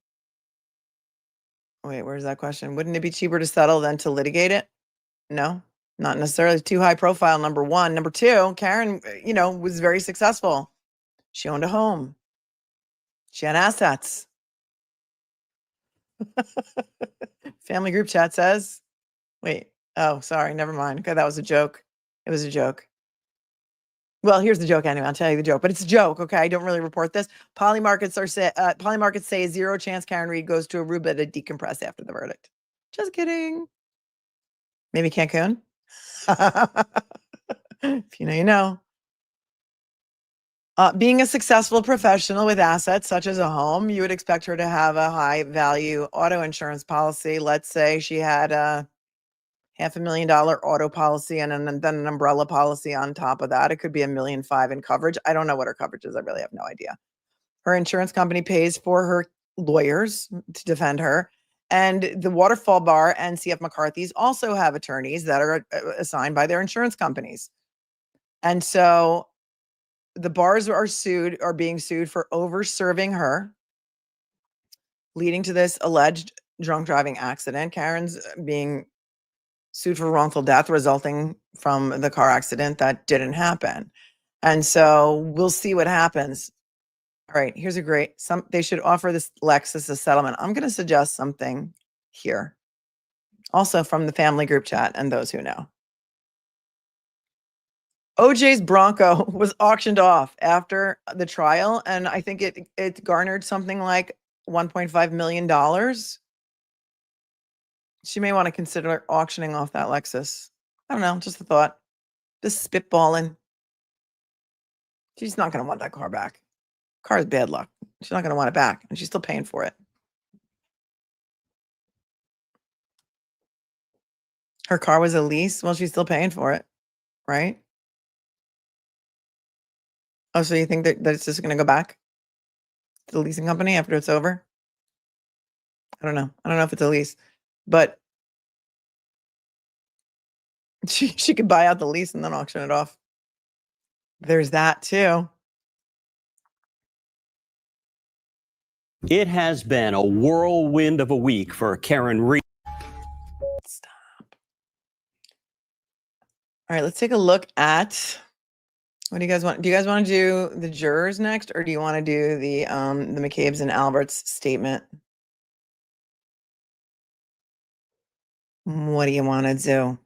wait, where's that question? Wouldn't it be cheaper to settle than to litigate it? No, not necessarily. Too high profile, number one. Number two, Karen, was very successful. She owned a home. She had assets. Family group chat says, wait, oh, sorry, never mind. Okay, that was a joke. It was a joke. Well, here's the joke anyway. I'll tell you the joke, but it's a joke. Okay, I don't really report this. Polymarkets say 0 chance Karen Reed goes to Aruba to decompress after the verdict. Just kidding. Maybe Cancun. If you know, you know. Being a successful professional with assets such as a home, you would expect her to have a high value auto insurance policy. Let's say she had a $500,000 auto policy and then an umbrella policy on top of that. It could be $1.5 million in coverage. I don't know what her coverage is. I really have no idea. Her insurance company pays for her lawyers to defend her. And the Waterfall Bar and CF McCarthy's also have attorneys that are assigned by their insurance companies. And so the bars are being sued for over-serving her, leading to this alleged drunk driving accident. Karen's being sued for wrongful death resulting from the car accident that didn't happen. And so we'll see what happens. All right, here's they should offer this Lexus a settlement. I'm going to suggest something here. Also from the family group chat and those who know. OJ's Bronco was auctioned off after the trial, and I think it garnered something like $1.5 million. She may want to consider auctioning off that Lexus. I don't know, just a thought. Just spitballing. She's not going to want that car back. Car is bad luck. She's not going to want it back, and she's still paying for it. Her car was a lease. Well, she's still paying for it, right? Oh, so you think that it's just going to go back to the leasing company after it's over? I don't know. I don't know if it's a lease, but she could buy out the lease and then auction it off. There's that too. It has been a whirlwind of a week for Karen Reed. Stop. All right, let's take a look at what do you guys want? Do you guys want to do the jurors next, or do you want to do the McCabe's and Albert's statement? What do you want to do?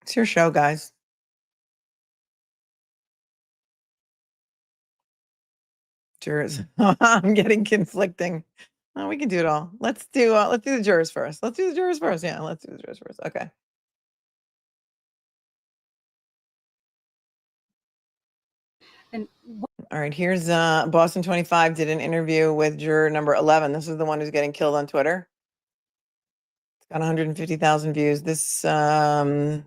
It's your show, guys. Jurors. I'm getting conflicting. Oh, we can do it all. Let's do the jurors first. Let's do the jurors first. Yeah, let's do the jurors first. Okay. All right, here's Boston 25 did an interview with juror number 11. This is the one who's getting killed on Twitter. It's got 150,000 views. This is an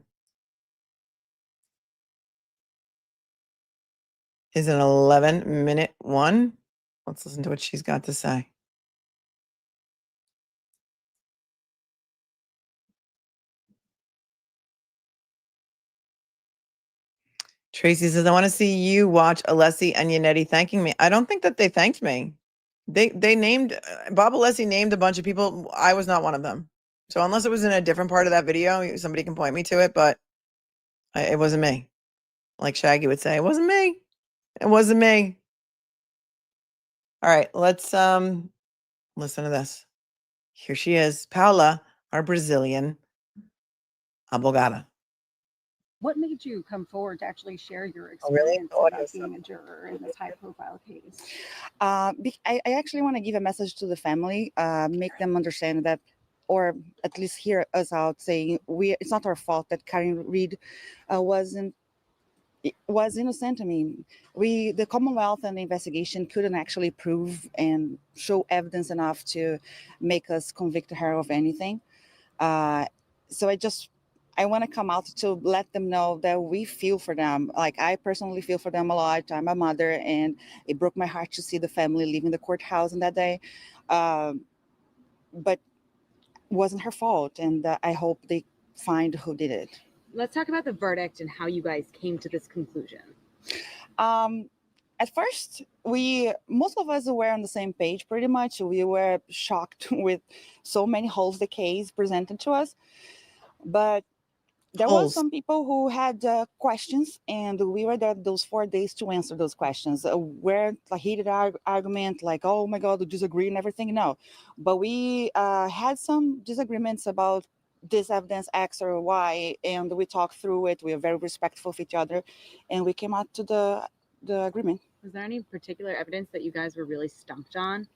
11-minute one. Let's listen to what she's got to say. Tracy says, I want to see you watch Alessi and Yannetti thanking me. I don't think that they thanked me. They named, Bob Alessi named a bunch of people. I was not one of them. So unless it was in a different part of that video, somebody can point me to it, but it wasn't me. Like Shaggy would say, it wasn't me. It wasn't me. All right, let's listen to this. Here she is, Paula, our Brazilian abogada. What made you come forward to actually share your really? experience about being a juror in this high-profile case? I actually want to give a message to the family, make them understand that, or at least hear us out saying it's not our fault that Karen Reed was innocent. I mean, the Commonwealth and the investigation couldn't actually prove and show evidence enough to make us convict her of anything. So I want to come out to let them know that we feel for them. Like, I personally feel for them a lot. I'm a mother, and it broke my heart to see the family leaving the courthouse on that day. But it wasn't her fault, and I hope they find who did it. Let's talk about the verdict and how you guys came to this conclusion. At first, most of us were on the same page pretty much. We were shocked with so many holes the case presented to us. But there were some people who had questions, and we were there those 4 days to answer those questions. Where a heated argument, like, oh my God, we disagree and everything. No, but we had some disagreements about this evidence X or Y, and we talked through it. We are very respectful of each other, and we came out to the agreement. Was there any particular evidence that you guys were really stumped on?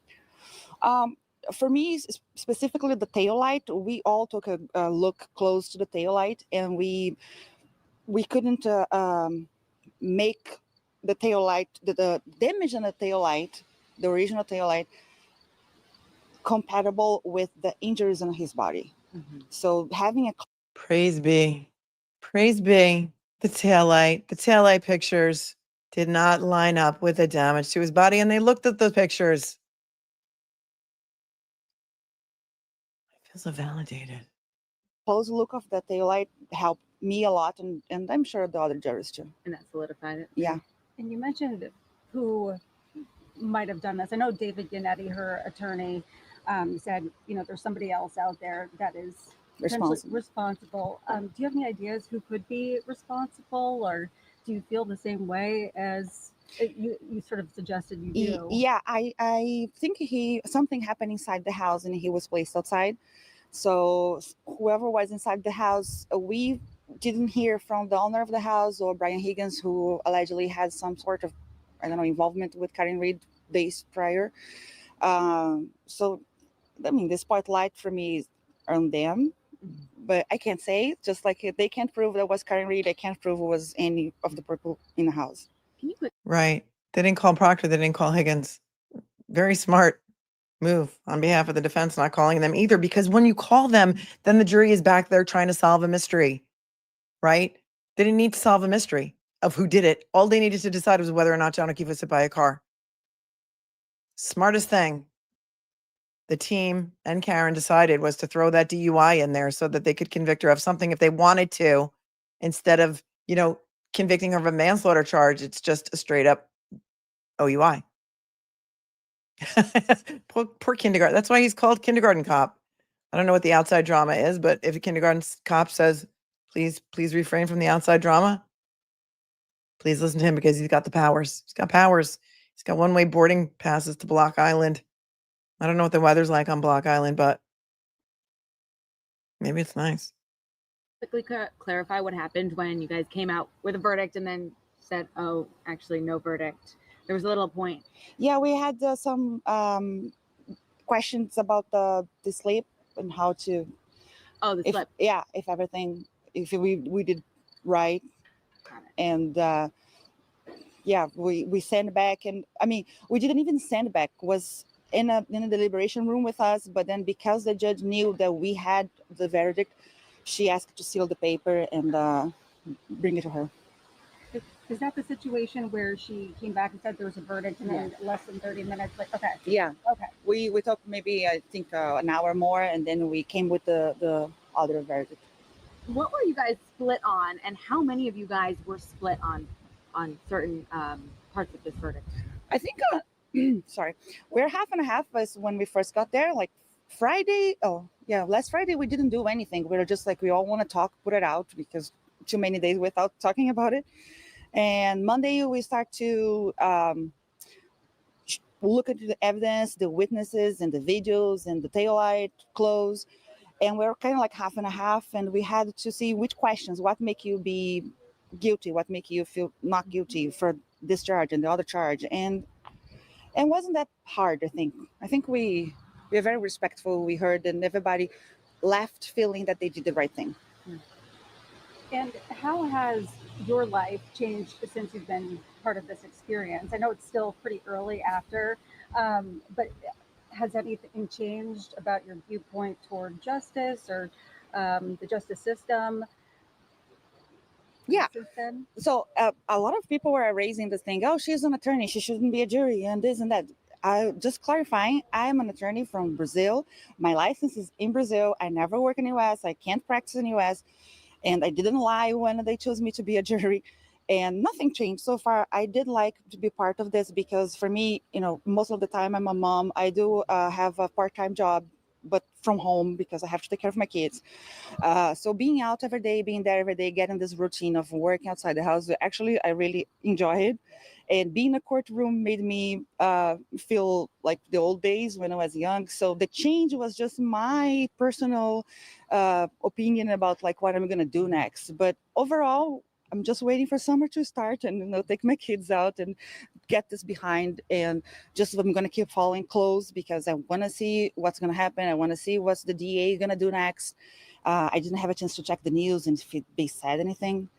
For me, specifically the taillight, we all took a look close to the taillight, and we couldn't make the tail light, the damage on the tail light, the original tail light, compatible with the injuries on his body. So having a Praise be. Praise be. The taillight pictures did not line up with the damage to his body. And they looked at the pictures. I feel so validated. close look of the tail light helped me a lot, and I'm sure the other jurors too. And that solidified it. Yeah. And you mentioned who might have done this. I know David Yannetti, her attorney, said, there's somebody else out there that is responsible. Do you have any ideas who could be responsible, or do you feel the same way as you sort of suggested you do? Yeah, I think something happened inside the house and he was placed outside. So whoever was inside the house, we didn't hear from the owner of the house or Brian Higgins, who allegedly had some sort of, involvement with Karen Reed days prior. So, the spotlight for me is on them, but I can't say, just like if they can't prove that was Karen Reed, I can't prove it was any of the people in the house. Right. They didn't call Proctor. They didn't call Higgins. Very smart move on behalf of the defense, not calling them either, because when you call them, then the jury is back there trying to solve a mystery, right? They didn't need to solve a mystery of who did it. All they needed to decide was whether or not John O'Keefe was hit by a car. Smartest thing the team and Karen decided was to throw that DUI in there so that they could convict her of something if they wanted to, instead of, convicting her of a manslaughter charge. It's just a straight up OUI. Poor kindergarten. That's why he's called kindergarten cop. I don't know what the outside drama is, but if a kindergarten cop says, please refrain from the outside drama, please listen to him, because he's got the powers. He's got powers. He's got one-way boarding passes to Block Island. I don't know what the weather's like on Block Island, but maybe it's nice. Quickly clarify what happened when you guys came out with a verdict and then said, oh, actually no verdict. There was a little point. Yeah, we had some questions about the sleep and how to. Oh, the slip. Yeah, if we did right, and we sent back, and we didn't even send back. Was in a deliberation room with us, but then because the judge knew that we had the verdict, she asked to seal the paper and bring it to her. Is that the situation where she came back and said there was a verdict and then less than 30 minutes? Okay. Yeah. Okay. We talked maybe, I think, an hour more, and then we came with the other verdict. What were you guys split on, and how many of you guys were split on certain parts of this verdict? I think, sorry, we're half and a half as when we first got there. Like Friday, last Friday we didn't do anything. We were just like, we all want to talk, put it out, because too many days without talking about it. And Monday we start to look at the evidence, the witnesses, and the videos, and the taillight close. And we're kind of like half and a half. And we had to see which questions, what make you be guilty, what make you feel not guilty for this charge and the other charge. And wasn't that hard, I think we are very respectful. We heard, and everybody left feeling that they did the right thing. And how has your life changed since you've been part of this experience? I know it's still pretty early after, but has anything changed about your viewpoint toward justice or the justice system? Yeah. So a lot of people were raising this thing, oh, she's an attorney, she shouldn't be a jury, and this and that. Just clarifying, I'm an attorney from Brazil. My license is in Brazil. I never work in the U.S. I can't practice in the U.S. And I didn't lie when they chose me to be a jury, and nothing changed so far. I did like to be part of this because for me, most of the time I'm a mom. I do have a part-time job, but from home because I have to take care of my kids. So being out every day, being there every day, getting this routine of working outside the house, actually, I really enjoy it. And being in a courtroom made me feel like the old days when I was young. So the change was just my personal opinion about like what I'm going to do next. But overall, I'm just waiting for summer to start and take my kids out and get this behind. And I'm going to keep following close because I want to see what's going to happen. I want to see what's the DA going to do next. I didn't have a chance to check the news and if they said anything.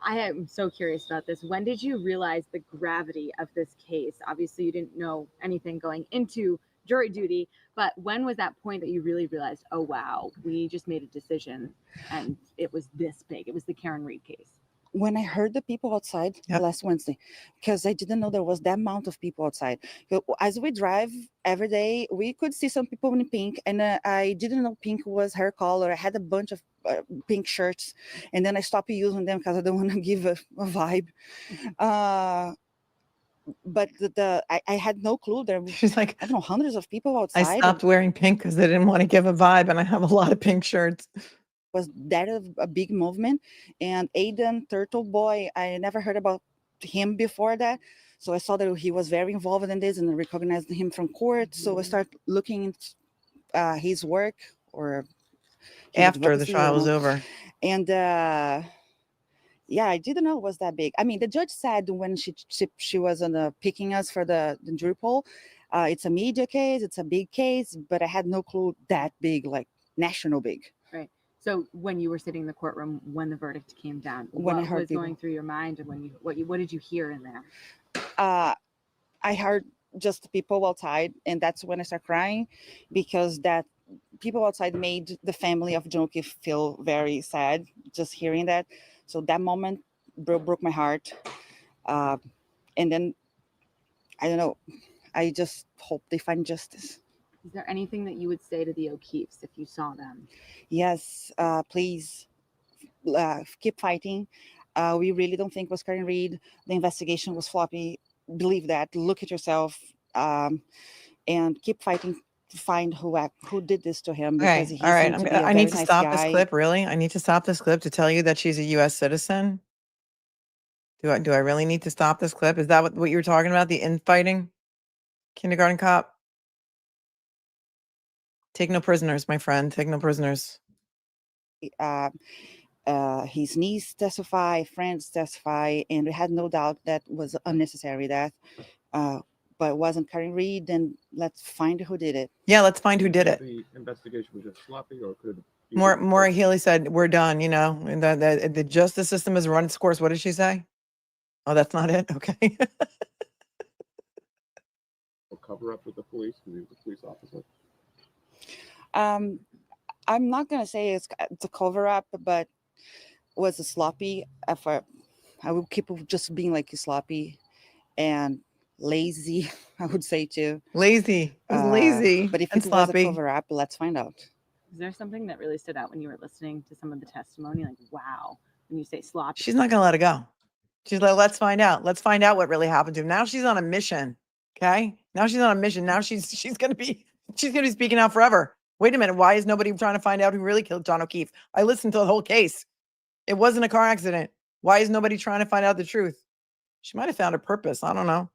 I am so curious about this. When did you realize the gravity of this case? Obviously, you didn't know anything going into jury duty, but when was that point that you really realized, oh, wow, we just made a decision and it was this big? It was the Karen Reed case. When I heard the people outside last Wednesday, because I didn't know there was that amount of people outside. As we drive every day, we could see some people in pink, and I didn't know pink was her color. I had a bunch of pink shirts, and then I stopped using them because I don't want to give a vibe. But I had no clue. She's like, I don't know, hundreds of people I outside. stopped wearing pink because I didn't want to give a vibe, and I have a lot of pink shirts. Was that a big movement? And Aiden Turtle Boy, I never heard about him before that, so I saw that he was very involved in this, and I recognized him from court. So I started looking at his work, or After the trial was over. And yeah, I didn't know it was that big. I mean, the judge said when she was on picking us for the jury poll, it's a media case, it's a big case, but I had no clue that big, like national big. Right. So when you were sitting in the courtroom, when the verdict came down, When I what heard was people. going through your mind, and what did you hear in there? I heard just people outside, and that's when I started crying, because that people outside made the family of John O'Keefe feel very sad just hearing that. So that moment broke my heart. And then, I don't know, I just hope they find justice. Is there anything that you would say to the O'Keefes if you saw them? Yes, please keep fighting. We really don't think it was Karen Reed. The investigation was floppy. Believe that. Look at yourself, and keep fighting to find who did this to him, because Okay, he all right. seemed to be a I need very to nice stop this guy. clip. Really, I need to stop this clip to tell you that she's a U.S. citizen. Do I really need to stop this clip? Is that what you were talking about? The infighting, kindergarten cop. Take no prisoners, my friend. Take no prisoners. His niece testify, friends testify, and we had no doubt that was unnecessary death. But it wasn't Karen Reed, and let's find who did it. Yeah, let's find who did it. The investigation was just sloppy, or could it be Maura Healy said, "We're done." You know, and the justice system has run its course. What did she say? Oh, that's not it. Okay. a cover up with the police because he was a police officer? I'm not gonna say it's a cover up, but was a sloppy effort. I would keep just being like sloppy and lazy. I would say too. Lazy. It was lazy But if and it was a sloppy. cover up, let's find out. Is there something that really stood out when you were listening to some of the testimony? Like, wow, when you say sloppy. She's not going to let it go. She's like, let's find out. Let's find out what really happened to him. Now she's on a mission. Okay. Now she's on a mission. Now she's going to be speaking out forever. Wait a minute. Why is nobody trying to find out who really killed John O'Keefe? I listened to the whole case. It wasn't a car accident. Why is nobody trying to find out the truth? She might have found a purpose. I don't know.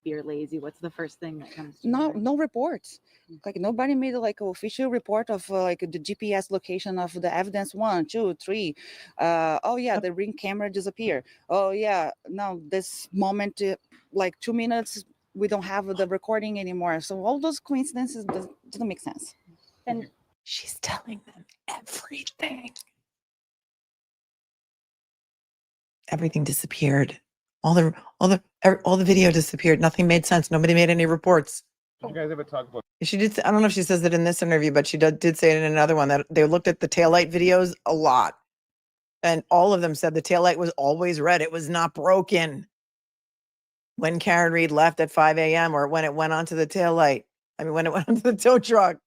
You're lazy. What's the first thing that comes to No reports. Like nobody made like an official report of like the GPS location of the evidence 1, 2, 3. Oh yeah, the ring camera disappeared. Oh yeah, no, this moment, like 2 minutes, we don't have the recording anymore. So all those coincidences doesn't make sense. And she's telling them everything. Everything disappeared. All the video disappeared. Nothing made sense. Nobody made any reports. Did you guys ever talk about? She did. I don't know if she says it in this interview, but she did say it in another one that they looked at the taillight videos a lot, and all of them said the taillight was always red. It was not broken when Karen Reed left at 5 a.m. or when it went onto the taillight. I mean, when it went onto the tow truck.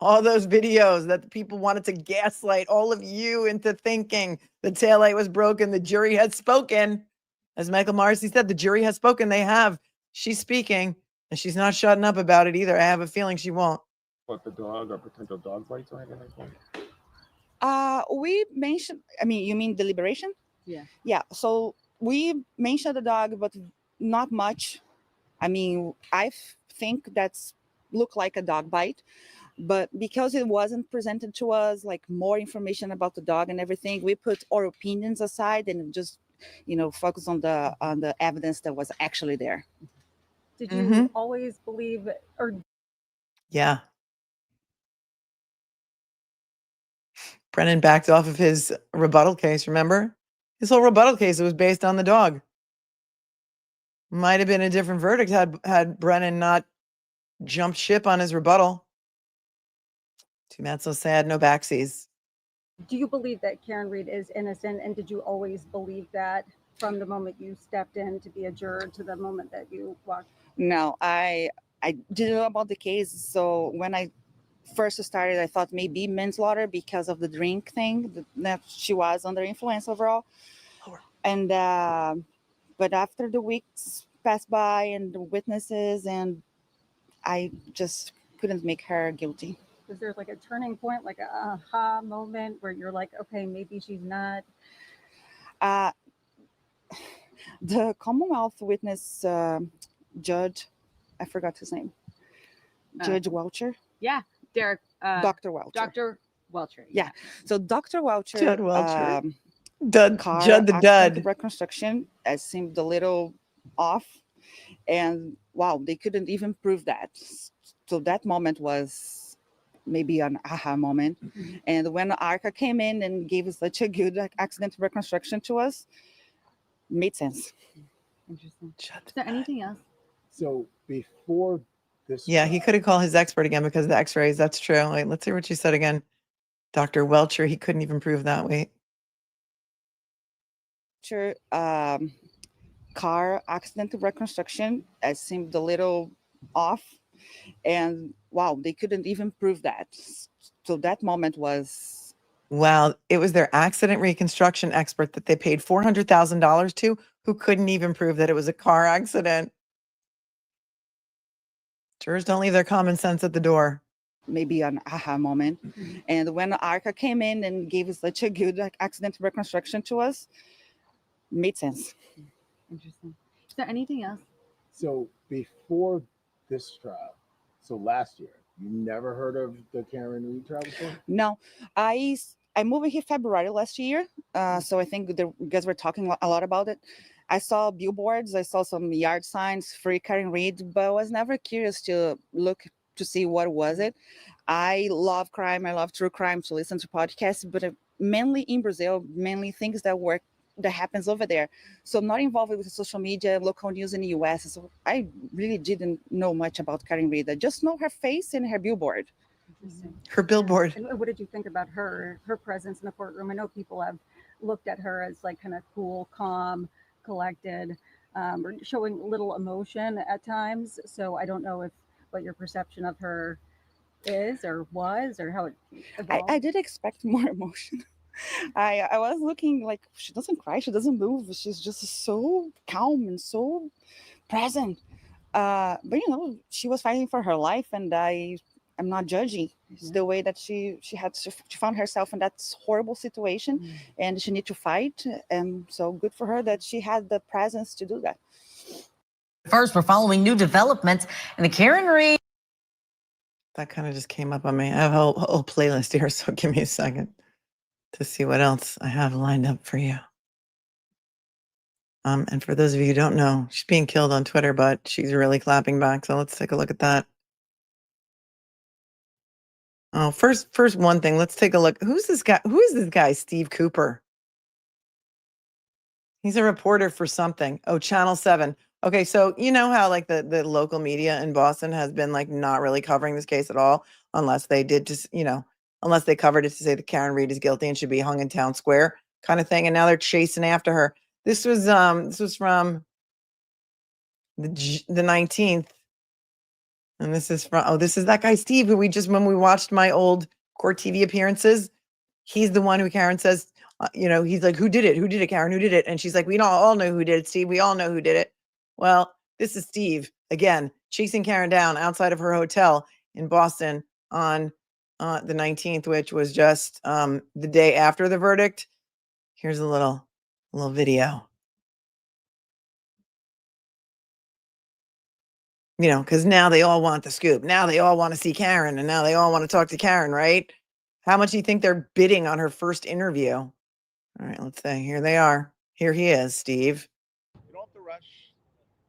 All those videos that the people wanted to gaslight all of you into thinking the taillight was broken. The jury has spoken. As Michael Morrissey said, the jury has spoken. They have. She's speaking, and she's not shutting up about it either. I have a feeling she won't. What, the dog or potential dog bites or anything like that? We mentioned, I mean, you mean deliberation? Yeah. Yeah, so we mentioned the dog, but not much. I mean, I think that's looked like a dog bite. But because it wasn't presented to us, like more information about the dog and everything, we put our opinions aside and just, focus on the evidence that was actually there. Did you always believe, or Yeah. Brennan backed off of his rebuttal case, remember? His whole rebuttal case was based on the dog. Might have been a different verdict had Brennan not jumped ship on his rebuttal. Too bad, so sad, no backsies. Do you believe that Karen Reed is innocent, and did you always believe that from the moment you stepped in to be a juror to the moment that you walked? No, I didn't know about the case. So when I first started, I thought maybe manslaughter because of the drink thing, that she was under influence overall. And but after the weeks passed by and the witnesses, and I just couldn't make her guilty. Was there like a turning point, like a aha moment where you're like, okay, maybe she's not? The Commonwealth witness judge, I forgot his name, Judge Welcher. Yeah, Derek. Dr. Welcher. Dr. Welcher. Yeah. So Dr. Welcher. Judd Welcher. Judd the Dud. Reconstruction seemed a little off, and wow, they couldn't even prove that. So that moment was maybe an aha moment. Mm-hmm. And when ARCA came in and gave us such a good accident reconstruction to us, made sense. Interesting. Is there anything else? So before this, Yeah, he could have called his expert again because of the x-rays. That's true. Like, let's hear what she said again. Dr. Welcher, he couldn't even prove that. Wait. Car accident reconstruction seemed a little off, and wow, they couldn't even prove that. So that moment was Wow, it was their accident reconstruction expert that they paid $400,000 to, who couldn't even prove that it was a car accident. Jurors don't leave their common sense at the door. maybe an aha moment. And when ARCA came in and gave us such a good accident reconstruction to us, made sense. Interesting. Is there anything else? So before this trial, so last year, you never heard of the Karen Reed trial before? No, I moved here February last year, so I think you guys were talking a lot about it. I saw billboards, I saw some yard signs, free Karen Reed, but I was never curious to look to see what was it. I love crime, I love true crime, to listen to podcasts, but mainly in Brazil, mainly things that happens over there. So I'm not involved with social media, local news in the US. So I really didn't know much about Karen Reed. I just know her face and her billboard. Her billboard. And what did you think about her presence in the courtroom? I know people have looked at her as like kind of cool, calm, collected, or showing little emotion at times. So I don't know what your perception of her is or was, or how it evolved. I did expect more emotion. I was looking like, she doesn't cry, she doesn't move, she's just so calm and so present. But she was fighting for her life, and I'm not judging. It's the way that she found herself in that horrible situation, and she needed to fight. And so good for her that she had the presence to do that. First, we're following new developments in the Karen Reed. That kind of just came up on me. I have a whole playlist here, so give me a second to see what else I have lined up for you. And for those of you who don't know, she's being killed on Twitter, but she's really clapping back. So let's take a look at that. Oh, first one thing, let's take a look. Who's this guy? Who is this guy? Steve Cooper. He's a reporter for something. Oh, Channel 7. Okay, so you know how like the local media in Boston has been like not really covering this case at all, unless they did just, unless they covered it to say that Karen Reed is guilty and should be hung in town square kind of thing. And now they're chasing after her. This was from the 19th. And this is from, this is that guy, Steve, who when we watched my old court TV appearances, he's the one who Karen says, he's like, who did it? Who did it, Karen? Who did it? And she's like, we all know who did it, Steve. We all know who did it. Well, this is Steve, again, chasing Karen down outside of her hotel in Boston on the 19th, which was just the day after the verdict. Here's a little video. Because now they all want the scoop. Now they all want to see Karen, and now they all want to talk to Karen, right? How much do you think they're bidding on her first interview? All right, let's say here they are. Here he is, Steve. You don't have to rush.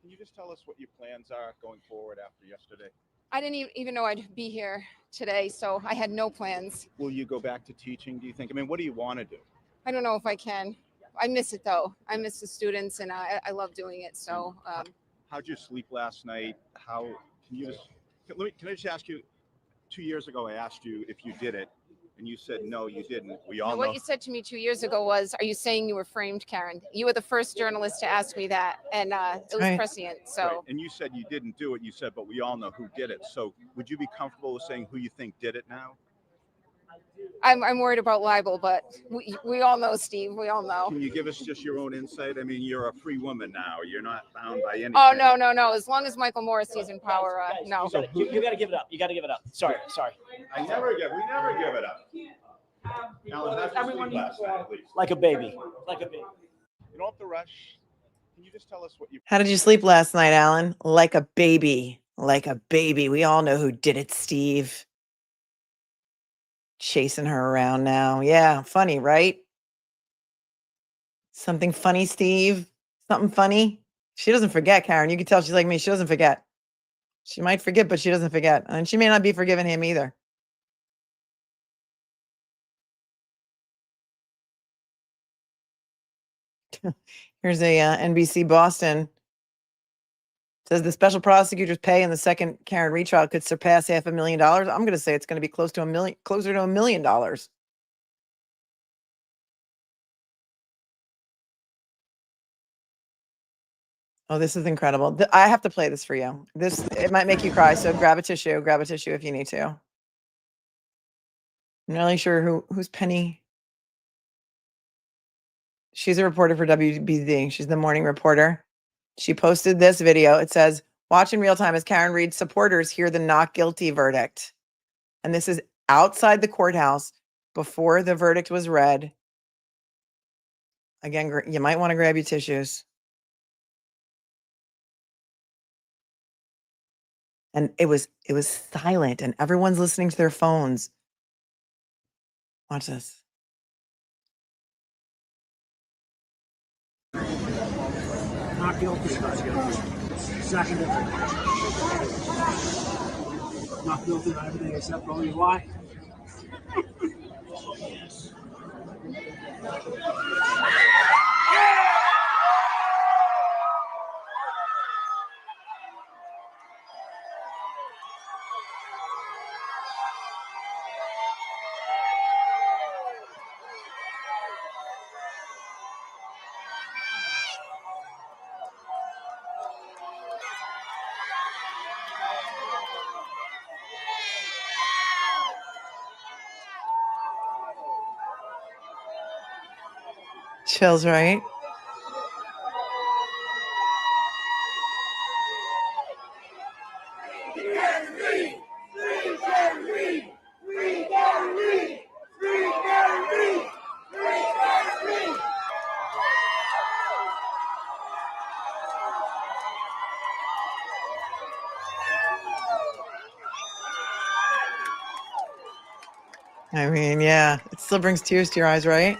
Can you just tell us what your plans are going forward after yesterday? I didn't even know I'd be here today, so I had no plans. Will you go back to teaching, do you think? I mean, what do you want to do? I don't know if I can. I miss it though. I miss the students, and I love doing it. So. How'd you sleep last night? How can you just? Can I just ask you? 2 years ago, I asked you if you did it, and you said no, you didn't. We all know. What you said to me 2 years ago was, "Are you saying you were framed, Karen?" You were the first journalist to ask me that, and it was prescient. So. Right. And you said you didn't do it. You said, but we all know who did it. So, would you be comfortable with saying who you think did it now? I'm worried about libel, but we all know, Steve. We all know. Can you give us just your own insight? I mean, you're a free woman now. You're not bound by anything. Oh no! As long as Michael Morrissey's in power, no. You got to give it up. You got to give it up. Sorry. We never give it up. Everyone like a baby. Like a baby. You don't have to rush. Can you just tell us what you? How did you sleep last night, Alan? Like a baby. Like a baby. We all know who did it, Steve. Chasing her around now. Yeah, funny, right? Something funny, Steve? Something funny? She doesn't forget, Karen. You can tell she's like me. She doesn't forget. She might forget, but she doesn't forget. And she may not be forgiving him either. Here's a NBC Boston. Says the special prosecutor's pay in the second Karen Reed trial could surpass $500,000. I'm going to say it's going to be closer to $1 million. Oh, this is incredible. I have to play this for you. It might make you cry, so grab a tissue. Grab a tissue if you need to. I'm not really sure who's Penny. She's a reporter for WBZ. She's the morning reporter. She posted this video. It says, watch in real time as Karen Reed's supporters hear the not guilty verdict. And this is outside the courthouse before the verdict was read. Again, you might want to grab your tissues. And it was silent and everyone's listening to their phones. Watch this. Not guilty. Not guilty. Second. Not guilty of everything except OUI. Chills, right? I mean, yeah, it still brings tears to your eyes, right?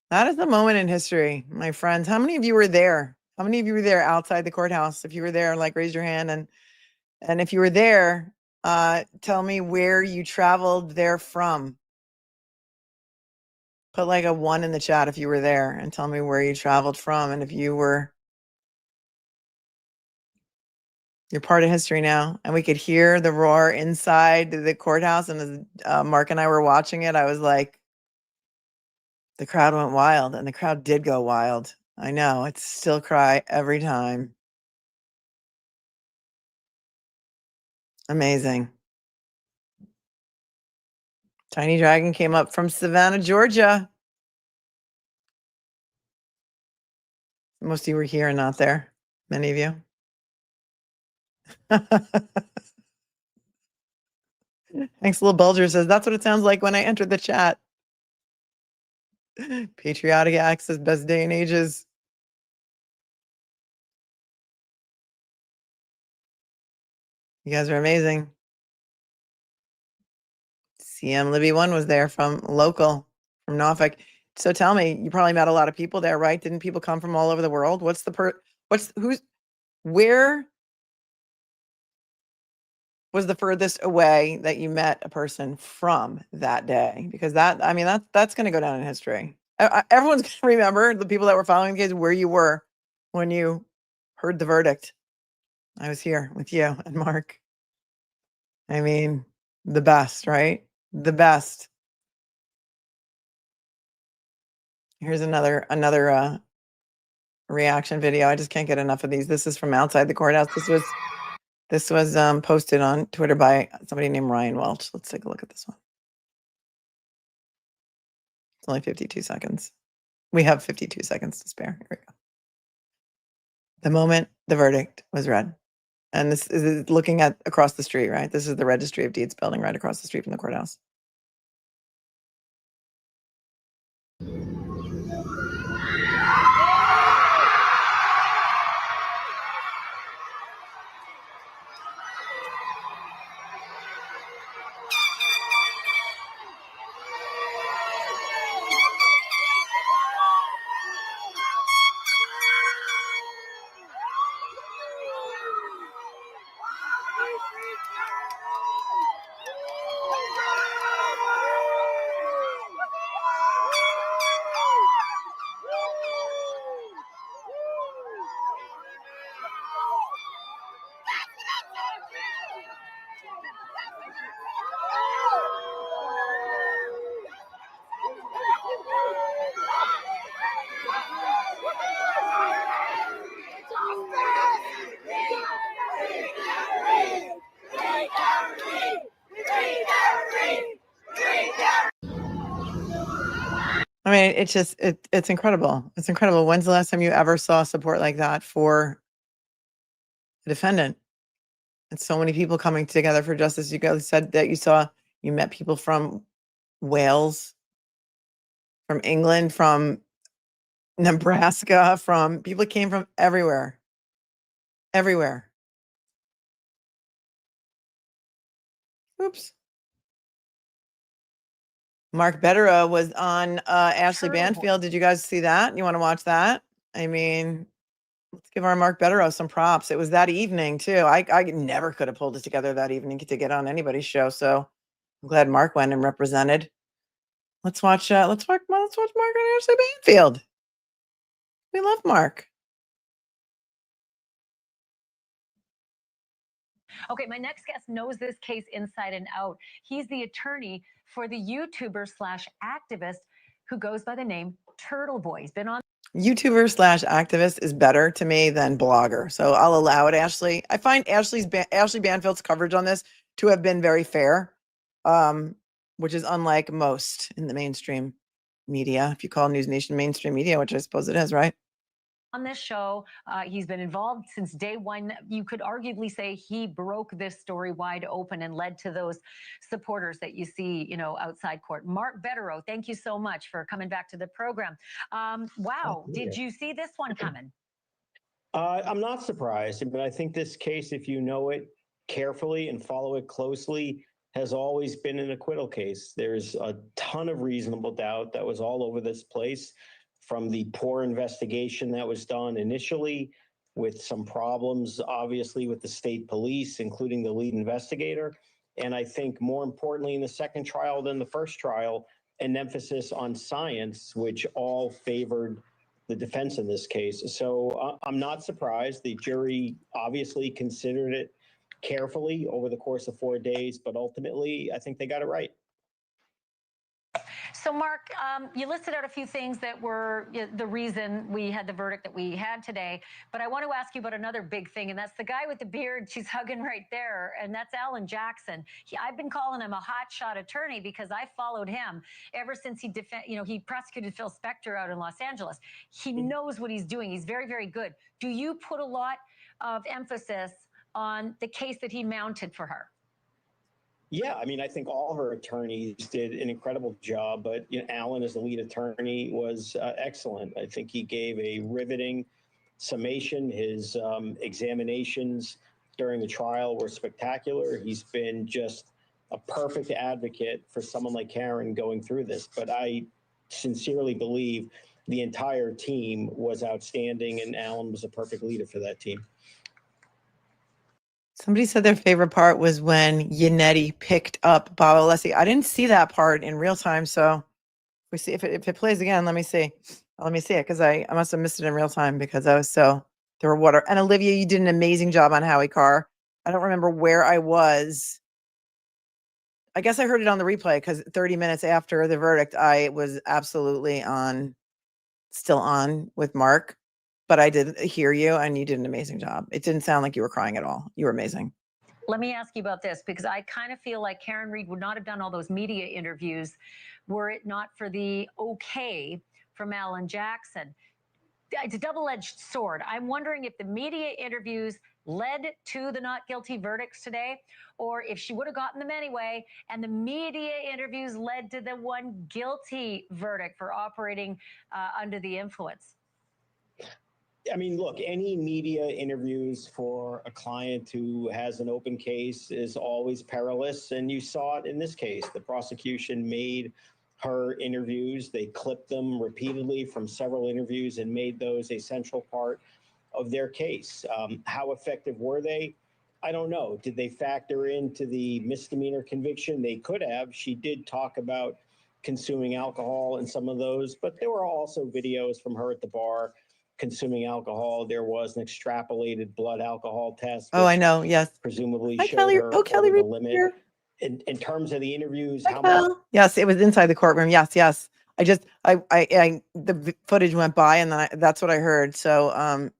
That is a moment in history, my friends. How many of you were there? How many of you were there outside the courthouse? If you were there, like raise your hand. And if you were there, tell me where you traveled there from. Put like a 1 in the chat if you were there and tell me where you traveled from. And if you're part of history now. And we could hear the roar inside the courthouse. And as Mark and I were watching it, I was like, the crowd went wild, and the crowd did go wild. I know, it's still cry every time. Amazing. Tiny Dragon came up from Savannah, Georgia. Most of you were here and not there. Many of you. Thanks, Little Bulger says, that's what it sounds like when I entered the chat. Patriotic Access, best day and ages. You guys are amazing. CM Libby 1 was there from local, from Norfolk. So tell me, you probably met a lot of people there, right? Didn't people come from all over the world? Where was the furthest away that you met a person from that day? Because that's going to go down in history. Everyone's going to remember, the people that were following the case, where you were when you heard the verdict. I was here with you and Mark. I mean, the best, right? The best. Here's another reaction video. I just can't get enough of these. This is from outside the courthouse. This was posted on Twitter by somebody named Ryan Welch. Let's take a look at this one. It's only 52 seconds. We have 52 seconds to spare. Here we go. The moment the verdict was read. And this is looking at across the street, right? This is the Registry of Deeds building right across the street from the courthouse. I mean, it's incredible. It's incredible. When's the last time you ever saw support like that for the defendant? And so many people coming together for justice. You guys said that you met people from Wales, from England, from Nebraska, from people came from everywhere. Everywhere. Oops. Mark Betterow was on Ashley Banfield. Did you guys see that? You want to watch that? I mean, let's give our Mark Betterow some props. It was that evening too. I never could have pulled it together that evening to get on anybody's show. So I'm glad Mark went and represented. Let's watch Mark and Ashley Banfield. We love Mark. Okay, my next guest knows this case inside and out. He's the attorney for the YouTuber / activist who goes by the name Turtle Boy. He's been on YouTuber / activist is better to me than blogger. So I'll allow it, Ashley. I find Ashley Banfield's coverage on this to have been very fair, which is unlike most in the mainstream media. If you call News Nation mainstream media, which I suppose it is, right? on this show. He's been involved since day one. You could arguably say he broke this story wide open and led to those supporters that you see, outside court. Mark Betterow, thank you so much for coming back to the program. Wow, did you see this one coming? I'm not surprised, but I think this case, if you know it carefully and follow it closely, has always been an acquittal case. There's a ton of reasonable doubt that was all over this place, from the poor investigation that was done initially, with some problems, obviously, with the state police, including the lead investigator. And I think more importantly in the second trial than the first trial, an emphasis on science, which all favored the defense in this case. So I'm not surprised. The jury obviously considered it carefully over the course of 4 days, but ultimately I think they got it right. So, Mark, you listed out a few things that were the reason we had the verdict that we had today. But I want to ask you about another big thing, and that's the guy with the beard she's hugging right there, and that's Alan Jackson. I've been calling him a hotshot attorney because I followed him ever since he prosecuted Phil Spector out in Los Angeles. He knows what he's doing. He's very, very good. Do you put a lot of emphasis on the case that he mounted for her? Yeah, I mean, I think all her attorneys did an incredible job, but Alan, as the lead attorney, was excellent. I think he gave a riveting summation. His examinations during the trial were spectacular. He's been just a perfect advocate for someone like Karen going through this. But I sincerely believe the entire team was outstanding, and Alan was a perfect leader for that team. Somebody said their favorite part was when Yannetti picked up Bob Alessi. I didn't see that part in real time, so we see if it plays again. Let me see. Let me see it because I must have missed it in real time because I was so there were water. And Olivia, you did an amazing job on Howie Carr. I don't remember where I was. I guess I heard it on the replay because 30 minutes after the verdict, I was absolutely still on with Mark. But I did hear you, and you did an amazing job. It didn't sound like you were crying at all. You were amazing. Let me ask you about this, because I kind of feel like Karen Reed would not have done all those media interviews were it not for the okay from Alan Jackson. It's a double-edged sword. I'm wondering if the media interviews led to the not guilty verdicts today, or if she would have gotten them anyway, and the media interviews led to the one guilty verdict for operating under the influence. I mean, look, any media interviews for a client who has an open case is always perilous. And you saw it in this case. The prosecution made her interviews. They clipped them repeatedly from several interviews and made those a central part of their case. How effective were they? I don't know. Did they factor into the misdemeanor conviction? They could have. She did talk about consuming alcohol in some of those, but there were also videos from her at the bar consuming alcohol. There was an extrapolated blood alcohol test. Oh, I know. Yes. Presumably Hi, showed Kelly. her Oh, Kelly over the Reed limit. here. In terms of the interviews, Hi, how much? Kel. Yes, it was inside the courtroom. Yes, yes. The footage went by, and then that's what I heard. So,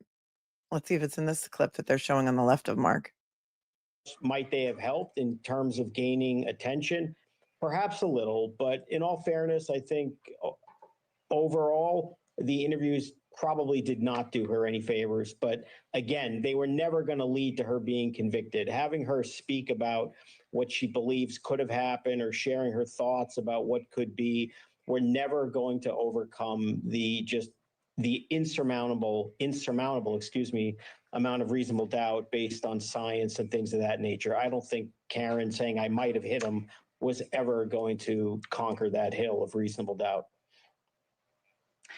let's see if it's in this clip that they're showing on the left of Mark. Might they have helped in terms of gaining attention? Perhaps a little, but in all fairness, I think overall, the interviews probably did not do her any favors. But again, they were never going to lead to her being convicted. Having her speak about what she believes could have happened or sharing her thoughts about what could be, were never going to overcome the insurmountable, amount of reasonable doubt based on science and things of that nature. I don't think Karen saying I might have hit him was ever going to conquer that hill of reasonable doubt.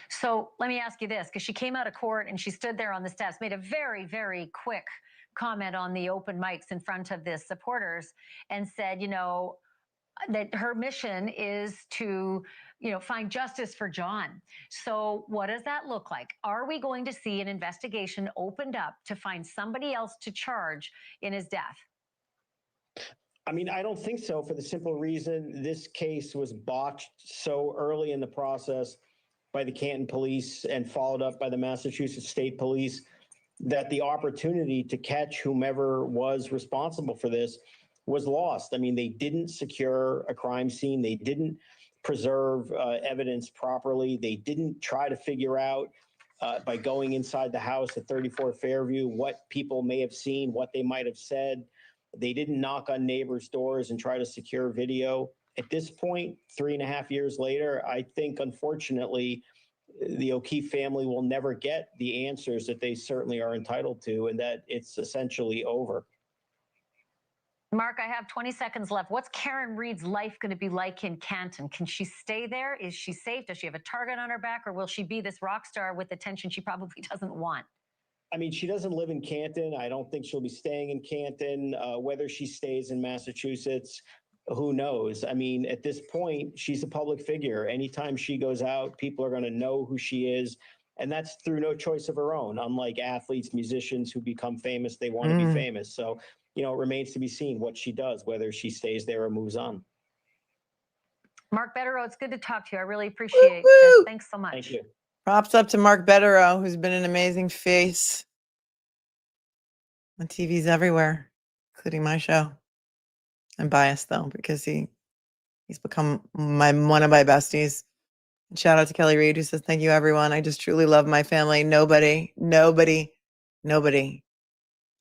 So let me ask you this, because she came out of court and she stood there on the steps, made a very, very quick comment on the open mics in front of the supporters and said, that her mission is to, find justice for John. So what does that look like? Are we going to see an investigation opened up to find somebody else to charge in his death? I mean, I don't think so, for the simple reason this case was botched so early in the process by the Canton police and followed up by the Massachusetts State Police that the opportunity to catch whomever was responsible for this was lost. I mean, they didn't secure a crime scene. They didn't preserve evidence properly. They didn't try to figure out by going inside the house at 34 Fairview what people may have seen, what they might have said. They didn't knock on neighbors' doors and try to secure video. At this point, 3.5 years later, I think, unfortunately, the O'Keefe family will never get the answers that they certainly are entitled to, and that it's essentially over. Mark, I have 20 seconds left. What's Karen Reed's life going to be like in Canton? Can she stay there? Is she safe? Does she have a target on her back, or will she be this rock star with attention she probably doesn't want? I mean, she doesn't live in Canton. I don't think she'll be staying in Canton. Whether she stays in Massachusetts, who knows? I mean, at this point, she's a public figure. Anytime she goes out, people are going to know who she is. And that's through no choice of her own. Unlike athletes, musicians who become famous, they want to be famous. So, it remains to be seen what she does, whether she stays there or moves on. Mark Betterow, it's good to talk to you. I really appreciate this. Thanks so much. Thank you. Props up to Mark Betterow, who's been an amazing face on TVs everywhere, including my show. I'm biased though, because he's become one of my besties. And shout out to Kelly Reed, who says, "Thank you, everyone. I just truly love my family. Nobody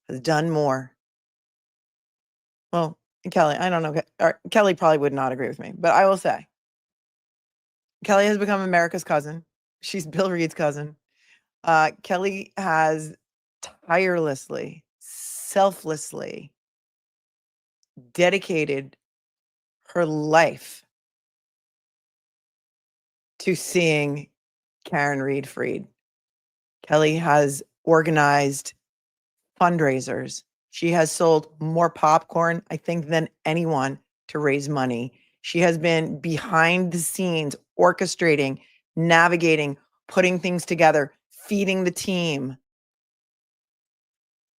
has done more." Well, Kelly, I don't know. Kelly probably would not agree with me, but I will say Kelly has become America's cousin. She's Bill Reed's cousin. Kelly has tirelessly, selflessly dedicated her life to seeing Karen Reed freed. Kelly has organized fundraisers. She has sold more popcorn, I think, than anyone to raise money. She has been behind the scenes, orchestrating, navigating, putting things together, feeding the team,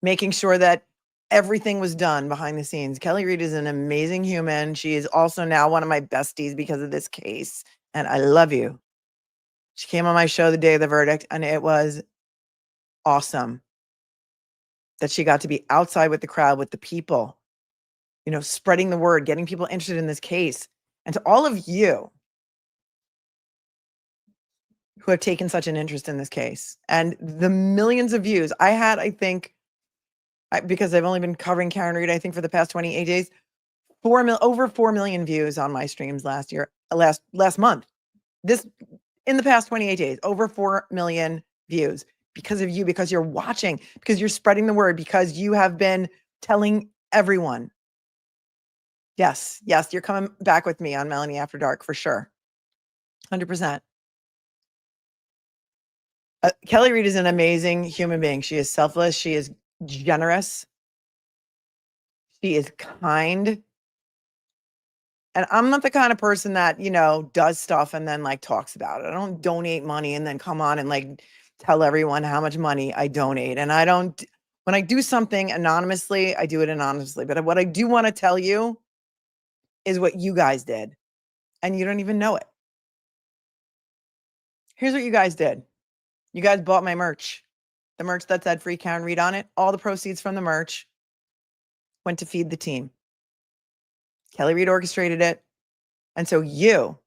making sure that everything was done behind the scenes. Kelly Reed is an amazing human. She is also now one of my besties because of this case. And I love you. She came on my show the day of the verdict, and it was awesome that she got to be outside with the crowd, with the people, you know, spreading the word, getting people interested in this case. And to all of you who have taken such an interest in this case and the millions of views I had, I think, because I've only been covering Karen Reed, I think for the past 28 days, over 4 million views on my streams last month. In the past 28 days, over 4 million views because of you, because you're watching, because you're spreading the word, because you have been telling everyone. Yes, you're coming back with me on Melanie After Dark for sure. 100%. Kelly Reed is an amazing human being. She is selfless. She is generous. She is kind. And I'm not the kind of person that, you know, does stuff and then like talks about it. I don't donate money and then come on and like tell everyone how much money I donate. And when I do something anonymously, I do it anonymously. But what I do want to tell you is what you guys did. And you don't even know it. Here's what you guys did. You guys bought my merch. The merch that said Free Karen Reed on it. All the proceeds from the merch went to feed the team. Kelly Reed orchestrated it. And so you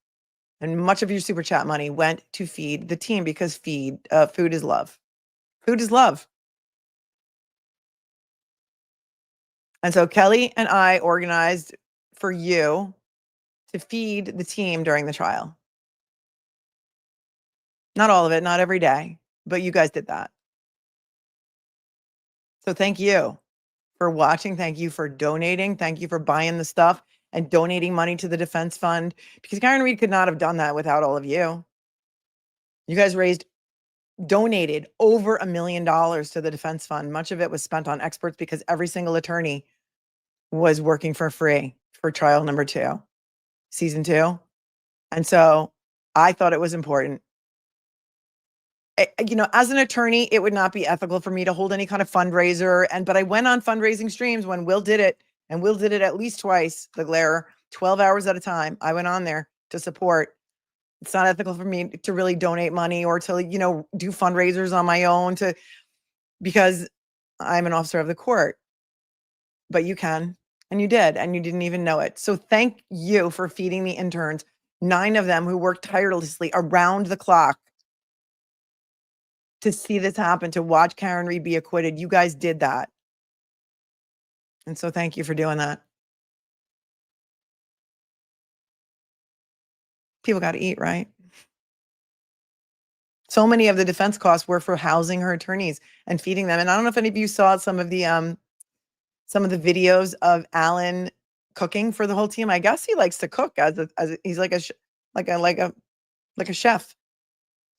and much of your super chat money went to feed the team because food is love. Food is love. And so Kelly and I organized for you to feed the team during the trial. Not all of it, not every day, but you guys did that. So thank you for watching. Thank you for donating. Thank you for buying the stuff and donating money to the defense fund, because Karen Reed could not have done that without all of you. You guys donated over $1 million to the defense fund. Much of it was spent on experts because every single attorney was working for free for trial number 2, season 2. And so I thought it was important. You know, as an attorney, it would not be ethical for me to hold any kind of fundraiser. But I went on fundraising streams when Will did it, and Will did it at least twice, the Glare, 12 hours at a time. I went on there to support. It's not ethical for me to really donate money or to, you know, do fundraisers on my own because I'm an officer of the court. But you can, and you did, and you didn't even know it. So thank you for feeding the interns, 9 of them who worked tirelessly around the clock to see this happen, to watch Karen Reed be acquitted. You guys did that. And so thank you for doing that. People got to eat, right? So many of the defense costs were for housing her attorneys and feeding them. And I don't know if any of you saw some of the videos of Alan cooking for the whole team. I guess he likes to cook he's like a chef,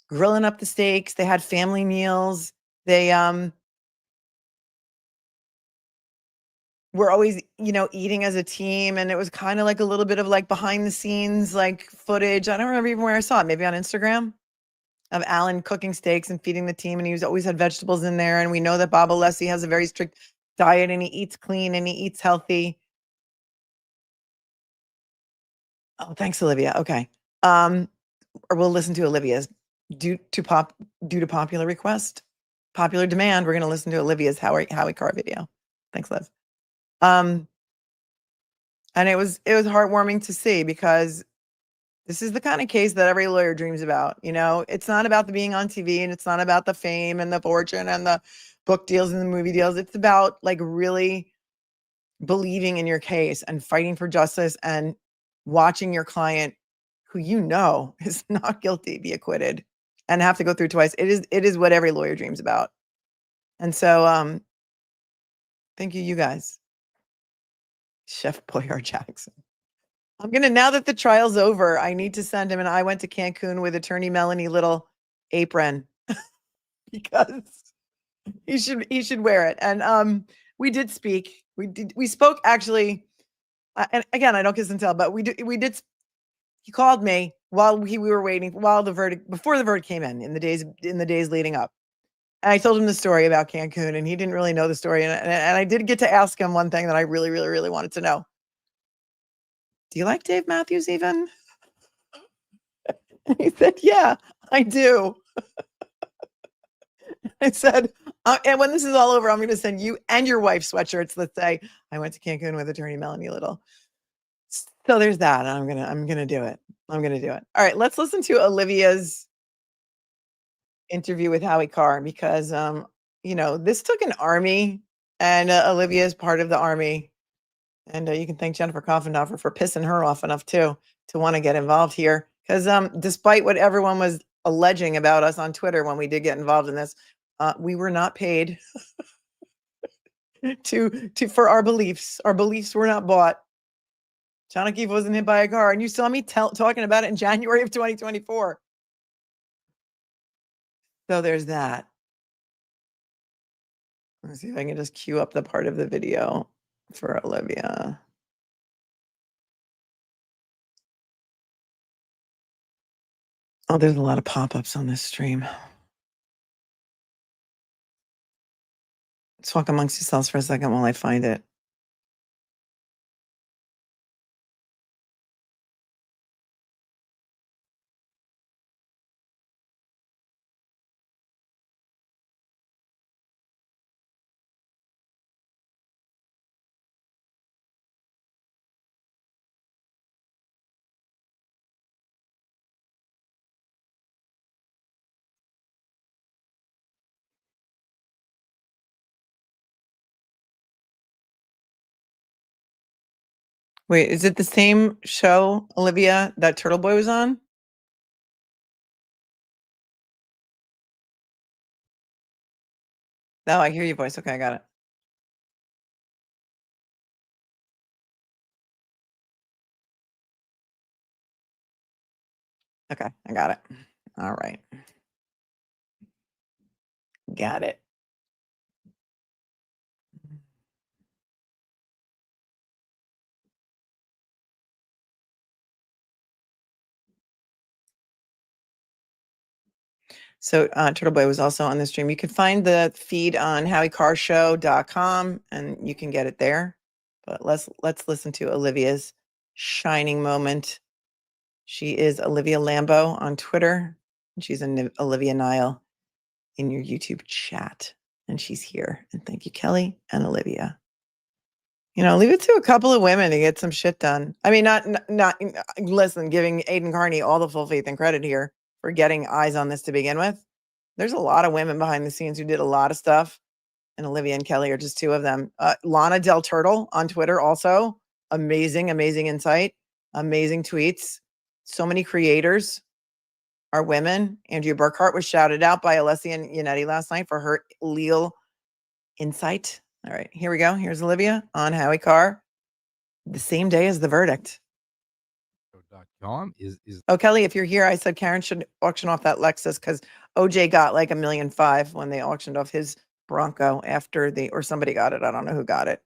grilling up the steaks. They had family meals. They were always, you know, eating as a team, and it was kind of like a little bit of like behind the scenes like footage. I don't remember even where I saw it, maybe on Instagram, of Alan cooking steaks and feeding the team, and he always had vegetables in there. And we know that Bob Alessi has a very strict diet, and he eats clean and he eats healthy. Oh, thanks, Olivia. Okay. Or we'll listen to Olivia's due to popular request, popular demand. We're going to listen to Olivia's Howie Carr video. Thanks, Liv. And it was heartwarming to see, because this is the kind of case that every lawyer dreams about. You know, it's not about the being on TV, and it's not about the fame and the fortune and the book deals and the movie deals. It's about like really believing in your case and fighting for justice and watching your client, who you know is not guilty, be acquitted and have to go through twice. It is what every lawyer dreams about. And so Thank you, you guys. Chef Boyar Jackson. I'm going to, now that the trial's over, I need to send him an I went to Cancun with attorney Melanie Little apron because he should wear it. And we did speak. We spoke actually, and again, I don't kiss and tell, but we did. He called me while we were waiting, before the verdict came in the days leading up. And I told him the story about Cancun, and he didn't really know the story. And I did get to ask him one thing that I really, really, really wanted to know. Do you like Dave Matthews even? And he said, yeah, I do. I said, and when this is all over, I'm going to send you and your wife sweatshirts that say, I went to Cancun with attorney Melanie Little. So there's that. I'm going to do it. I'm going to do it. All right, let's listen to Olivia's interview with Howie Carr because, this took an army, and Olivia is part of the army. And you can thank Jennifer Coffendorfer for pissing her off enough, too, to want to get involved here. Because despite what everyone was alleging about us on Twitter when we did get involved in this, we were not paid for our beliefs. Our beliefs were not bought. John O'Keefe wasn't hit by a car. And you saw me talking about it in January of 2024. So there's that. Let's see if I can just cue up the part of the video for Olivia. Oh, there's a lot of pop-ups on this stream. Let's talk amongst yourselves for a second while I find it. Wait, is it the same show, Olivia, that Turtle Boy was on? No, I hear your voice. Okay, I got it. Okay, I got it. All right. Got it. So Turtle Boy was also on the stream. You can find the feed on HowieCarShow.com and you can get it there. But let's listen to Olivia's shining moment. She is Olivia Lambo on Twitter. And she's Olivia Nile in your YouTube chat. And she's here. And thank you, Kelly and Olivia. Leave it to a couple of women to get some shit done. I mean, not listen, giving Aiden Carney all the full faith and credit here for getting eyes on this to begin with. There's a lot of women behind the scenes who did a lot of stuff. And Olivia and Kelly are just two of them. Lana Del Turtle on Twitter also. Amazing insight. Amazing tweets. So many creators are women. Andrea Burkhart was shouted out by Alessia Yannetti last night for her legal insight. All right, here we go. Here's Olivia on Howie Carr, the same day as the verdict. Oh, Kelly, if you're here, I said Karen should auction off that Lexus because OJ got like $1.5 million when they auctioned off his Bronco after or somebody got it. I don't know who got it.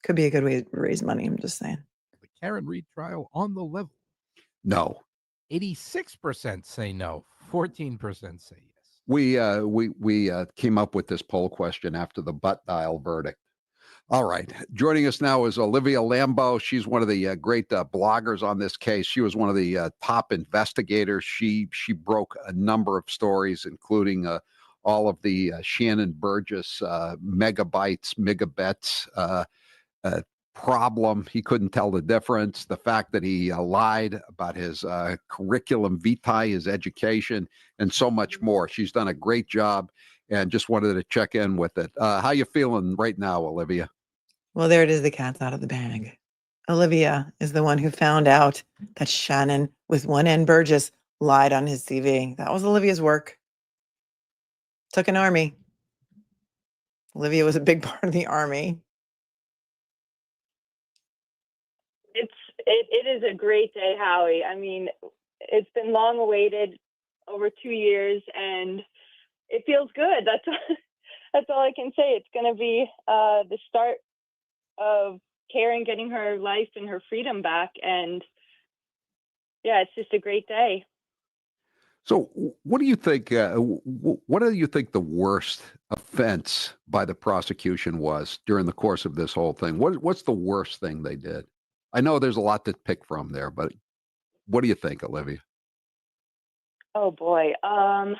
Could be a good way to raise money. I'm just saying. The Karen Reed trial on the level. No. 86% say no. 14% say yes. We came up with this poll question after the butt dial verdict. All right. Joining us now is Olivia Lambo. She's one of the great bloggers on this case. She was one of the top investigators. She broke a number of stories, including all of the Shannon Burgess megabits problem. He couldn't tell the difference. The fact that he lied about his curriculum vitae, his education, and so much more. She's done a great job and just wanted to check in with it. How you feeling right now, Olivia? Well, there it is. The cat's out of the bag. Olivia is the one who found out that Shannon with one N Burgess lied on his CV. That was Olivia's work. Took an army. Olivia was a big part of the Army. It is a great day, Howie. I mean, it's been long awaited, over 2 years, and it feels good. That's all I can say. It's going to be the start of Karen getting her life and her freedom back, and yeah, it's just a great day. So, what do you think? What do you think the worst offense by the prosecution was during the course of this whole thing? What's the worst thing they did? I know there's a lot to pick from there, but what do you think, Olivia? Oh boy. I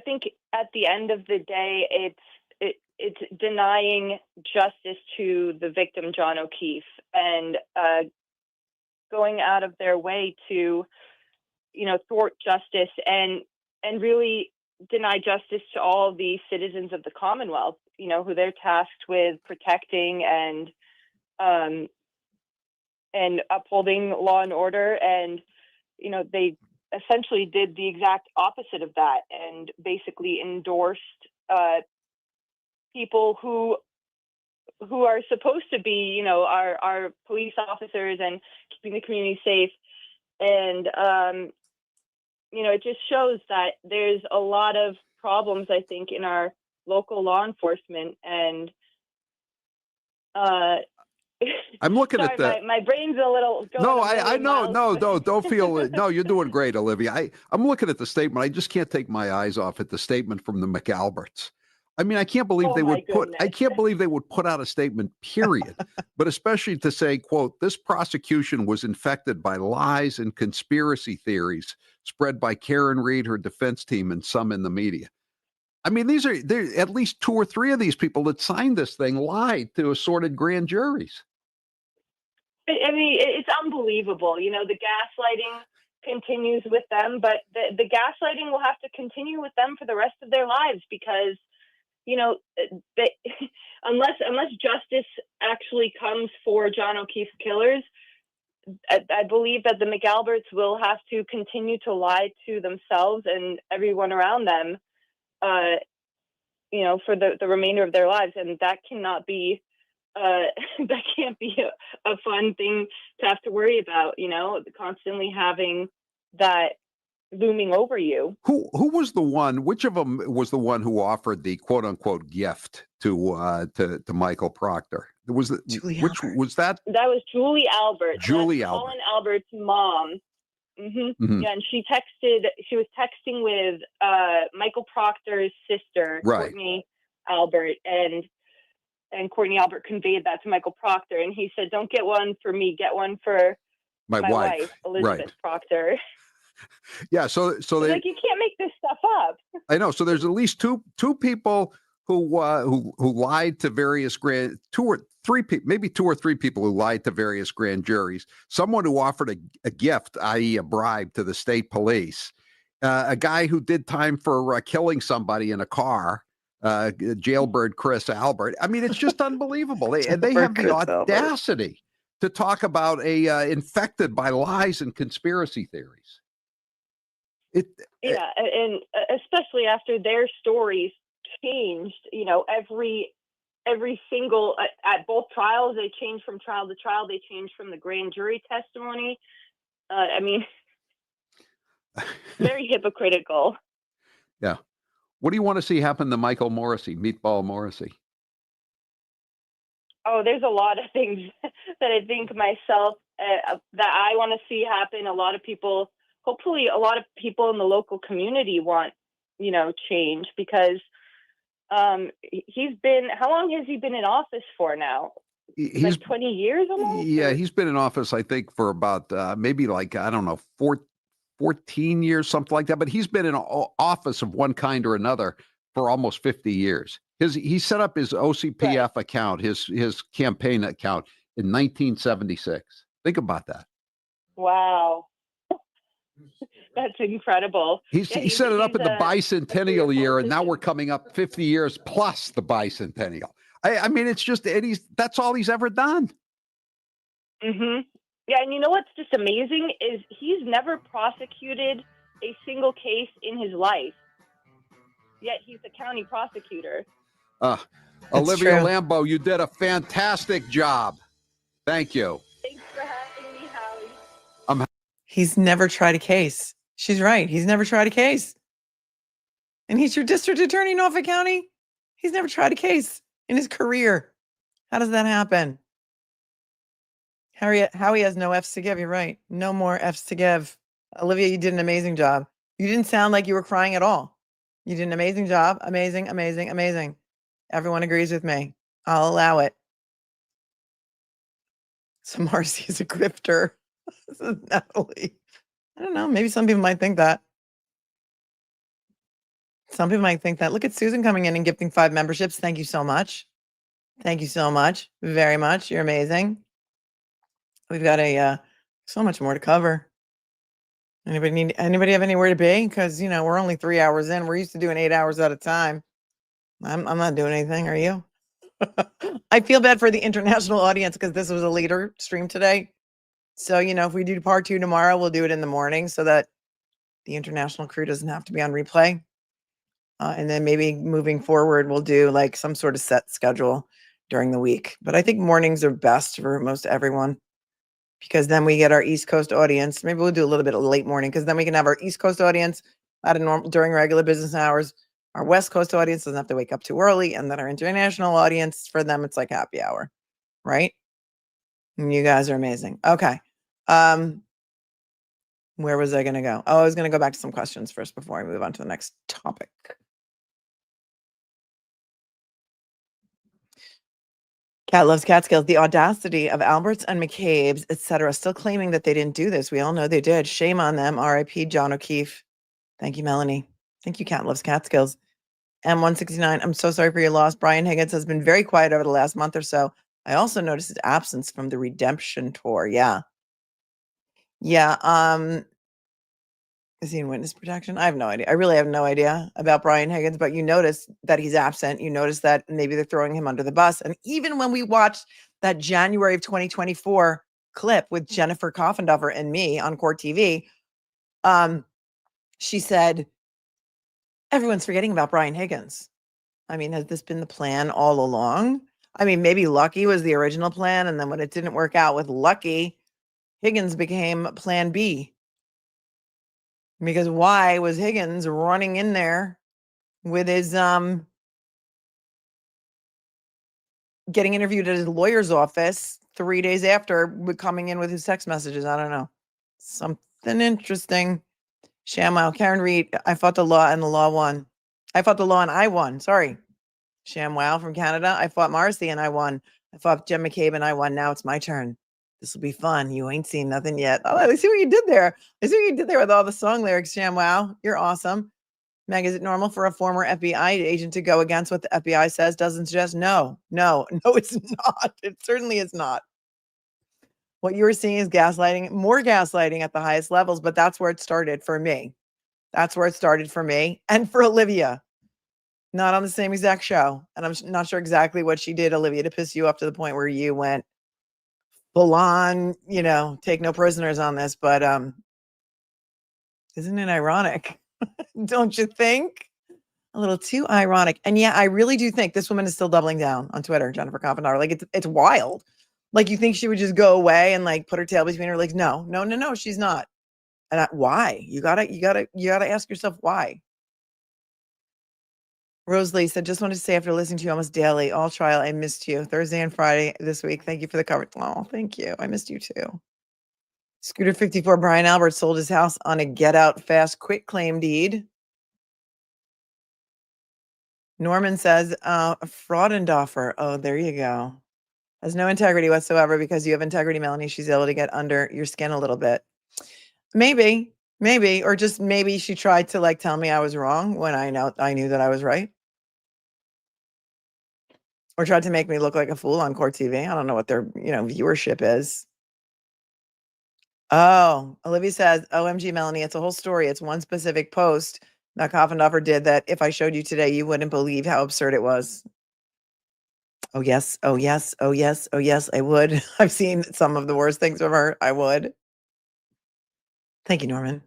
think at the end of the day, it's denying justice to the victim, John O'Keefe, and going out of their way to, thwart justice and really deny justice to all the citizens of the Commonwealth, who they're tasked with protecting and upholding law and order. And, they essentially did the exact opposite of that and basically endorsed people who are supposed to be, our police officers and keeping the community safe. And, it just shows that there's a lot of problems, I think, in our local law enforcement. And I'm looking sorry, at the. my brain's a little. No, I know. No, don't feel it. No, you're doing great, Olivia. I'm looking at the statement. I just can't take my eyes off at the statement from the McAlberts. I mean, I can't believe they would put. I can't believe they would put out a statement. Period. But especially to say, "quote This prosecution was infected by lies and conspiracy theories spread by Karen Reid, her defense team, and some in the media." I mean, there at least 2 or 3 of these people that signed this thing lied to assorted grand juries. I mean, it's unbelievable. The gaslighting continues with them, but the gaslighting will have to continue with them for the rest of their lives because, unless justice actually comes for John O'Keefe's killers, I believe that the McAlberts will have to continue to lie to themselves and everyone around them, for the remainder of their lives. And that cannot be that can't be a fun thing to have to worry about, constantly having that looming over you. Who was the one? Which of them was the one who offered the quote unquote gift to Michael Proctor? Was that That was Julie Albert. Julie That's Albert. Colin Albert's mom. Mhm. Yeah, and she was texting with Michael Proctor's sister, Right. Courtney Albert, and Courtney Albert conveyed that to Michael Proctor, and he said, "Don't get one for me, get one for My wife. Elizabeth Right. Proctor." Yeah. So they. Like, you can't make this stuff up. I know. So there's at least two people who lied to various two or three people who lied to various grand juries. Someone who offered a gift, i.e., a bribe, to the state police. A guy who did time for killing somebody in a car. Jailbird Chris Albert. I mean, it's just unbelievable. They have the audacity to talk about infected by lies and conspiracy theories. Yeah, and especially after their stories changed, every single at both trials, they changed from trial to trial. They changed from the grand jury testimony. I mean, very hypocritical. Yeah. What do you want to see happen to Michael Morrissey, Meatball Morrissey? Oh, there's a lot of things that I think myself that I want to see happen. Hopefully a lot of people in the local community want, change, because how long has he been in office for now? He's like 20 years almost? Yeah, he's been in office, I think, for about maybe 14 years, something like that. But he's been in office of one kind or another for almost 50 years. He set up his OCPF account, his campaign account, in 1976. Think about that. Wow. That's incredible. He set it up in the bicentennial year, and now we're coming up 50 years plus the bicentennial. I mean, it's just, that's all he's ever done. Mm-hmm. Yeah, and you know what's just amazing is he's never prosecuted a single case in his life, yet he's the county prosecutor. Olivia true. Lambeau, you did a fantastic job. Thank you. Thanks for having me, Howie. He's never tried a case. She's right. He's never tried a case. And he's your district attorney in Norfolk County? He's never tried a case in his career. How does that happen? Howie has no F's to give. You're right. No more F's to give. Olivia, you did an amazing job. You didn't sound like you were crying at all. You did an amazing job. Amazing, amazing, amazing. Everyone agrees with me. I'll allow it. So Marcy is a grifter. This is Natalie. I don't know. Maybe some people might think that. Some people might think that. Look at Susan coming in and gifting 5 memberships. Thank you so much. Thank you so much. Very much. You're amazing. We've got so much more to cover. Anybody have anywhere to be? Because, we're only 3 hours in. We're used to doing 8 hours at a time. I'm not doing anything. Are you? I feel bad for the international audience because this was a later stream today. So, if we do part 2 tomorrow, we'll do it in the morning so that the international crew doesn't have to be on replay. And then maybe moving forward, we'll do like some sort of set schedule during the week. But I think mornings are best for most everyone because then we get our East Coast audience. Maybe we'll do a little bit of late morning because then we can have our East Coast audience during regular business hours. Our West Coast audience doesn't have to wake up too early. And then our international audience, for them, it's like happy hour, right? And you guys are amazing. Okay. Where was I going to go? Oh, I was going to go back to some questions first before I move on to the next topic. Cat loves Catskills. The audacity of Alberts and McCabe's, etc., still claiming that they didn't do this. We all know they did. Shame on them. R.I.P. John O'Keefe. Thank you, Melanie. Thank you, Cat loves Catskills. M169, I'm so sorry for your loss. Brian Higgins has been very quiet over the last month or so. I also noticed his absence from the Redemption Tour. Yeah. Is he in witness protection? I have no idea. I really have no idea about Brian Higgins, but you notice that he's absent. You notice that maybe they're throwing him under the bus. And even when we watched that January of 2024 clip with Jennifer Coffenduffer and me on Court TV, she said, everyone's forgetting about Brian Higgins. I mean, has this been the plan all along? I mean, maybe Lucky was the original plan. And then when it didn't work out with Lucky, Higgins became plan B. Because why was Higgins running in there with his getting interviewed at his lawyer's office 3 days after coming in with his text messages? I don't know. Something interesting. ShamWow. Karen Reed, I fought the law and the law won. I fought the law and I won. Sorry. ShamWow from Canada. I fought Marcy and I won. I fought Jen McCabe and I won. Now it's my turn. This will be fun. You ain't seen nothing yet. Oh, I see what you did there. I see what you did there with all the song lyrics, ShamWow. You're awesome. Meg, is it normal for a former FBI agent to go against what the FBI says? Doesn't suggest? No, it's not. It certainly is not. What you were seeing is gaslighting, more gaslighting at the highest levels, but that's where it started for me. That's where it started for me and for Olivia. Not on the same exact show. And I'm not sure exactly what she did, Olivia, to piss you up to the point where you went full on, take no prisoners on this, but isn't it ironic? Don't you think? A little too ironic. And yeah, I really do think this woman is still doubling down on Twitter, Jennifer Coffendar. Like it's wild. Like you think she would just go away and like put her tail between her legs? No, she's not. And why? You gotta ask yourself why. Rosalie said, just wanted to say after listening to you almost daily, all trial, I missed you. Thursday and Friday this week. Thank you for the coverage. Oh, thank you. I missed you too. Scooter 54, Brian Albert sold his house on a get out fast quit claim deed. Norman says, Fraudendorfer. Oh, there you go. Has no integrity whatsoever because you have integrity, Melanie. She's able to get under your skin a little bit. Maybe, or just maybe she tried to like tell me I was wrong when I knew that I was right. Or tried to make me look like a fool on Court TV. I don't know what their, viewership is. Oh, Olivia says, OMG, Melanie, it's a whole story. It's one specific post that Coffendorfer did that if I showed you today, you wouldn't believe how absurd it was. Oh, yes. Oh, yes. Oh, yes. Oh, yes, I would. I've seen some of the worst things from her. I would. Thank you, Norman.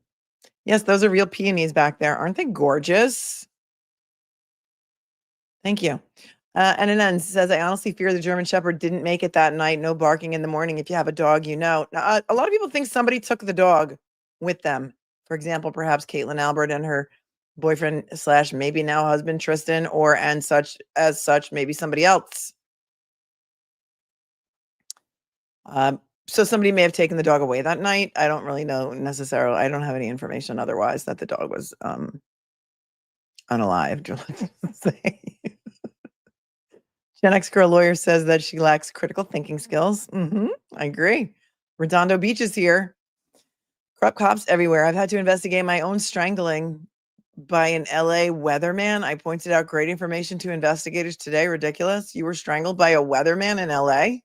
Yes, those are real peonies back there. Aren't they gorgeous? Thank you. And it ends, says, I honestly fear the German Shepherd didn't make it that night. No barking in the morning. If you have a dog, you know. Now, a lot of people think somebody took the dog with them. For example, perhaps Caitlin Albert and her boyfriend / maybe now husband Tristan, or and such as such, maybe somebody else. So somebody may have taken the dog away that night. I don't really know necessarily. I don't have any information otherwise that the dog was unalive. Gen X Girl Lawyer says that she lacks critical thinking skills. I agree. Redondo Beach is here. Corrupt cops everywhere. I've had to investigate my own strangling by an LA weatherman. I pointed out great information to investigators today. Ridiculous. You were strangled by a weatherman in LA?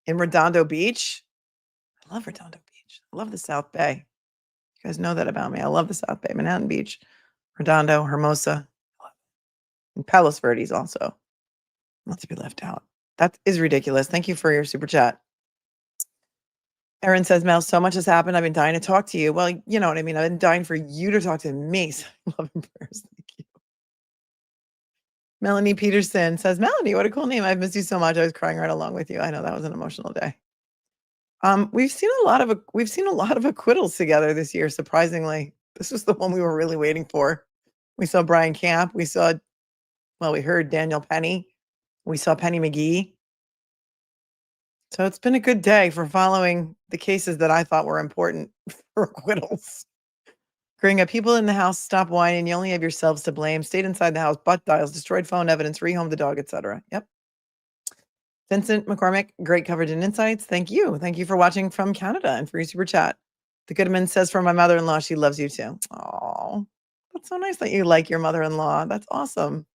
In Redondo Beach? I love Redondo Beach. I love the South Bay. You guys know that about me. I love the South Bay. Manhattan Beach, Redondo, Hermosa, and Palos Verdes also. Not to be left out. That is ridiculous. Thank you for your super chat. Erin says, Mel, so much has happened. I've been dying to talk to you. Well, you know what I mean. I've been dying for you to talk to me. So love and prayers. Thank you. Melanie Peterson says, Melanie, what a cool name. I've missed you so much. I was crying right along with you. I know that was an emotional day. We've seen a lot of acquittals together this year, surprisingly. This was the one we were really waiting for. We saw Brian Camp. We heard Daniel Penny. We saw Penny McGee. So it's been a good day for following the cases that I thought were important for acquittals. Growing up, people in the house stop whining. You only have yourselves to blame. Stayed inside the house, butt dials, destroyed phone evidence, rehomed the dog, etc. Yep. Vincent McCormick, great coverage and insights. Thank you. Thank you for watching from Canada and for your super chat. The Goodman says from my mother-in-law, she loves you too. Oh, that's so nice that you like your mother-in-law. That's awesome.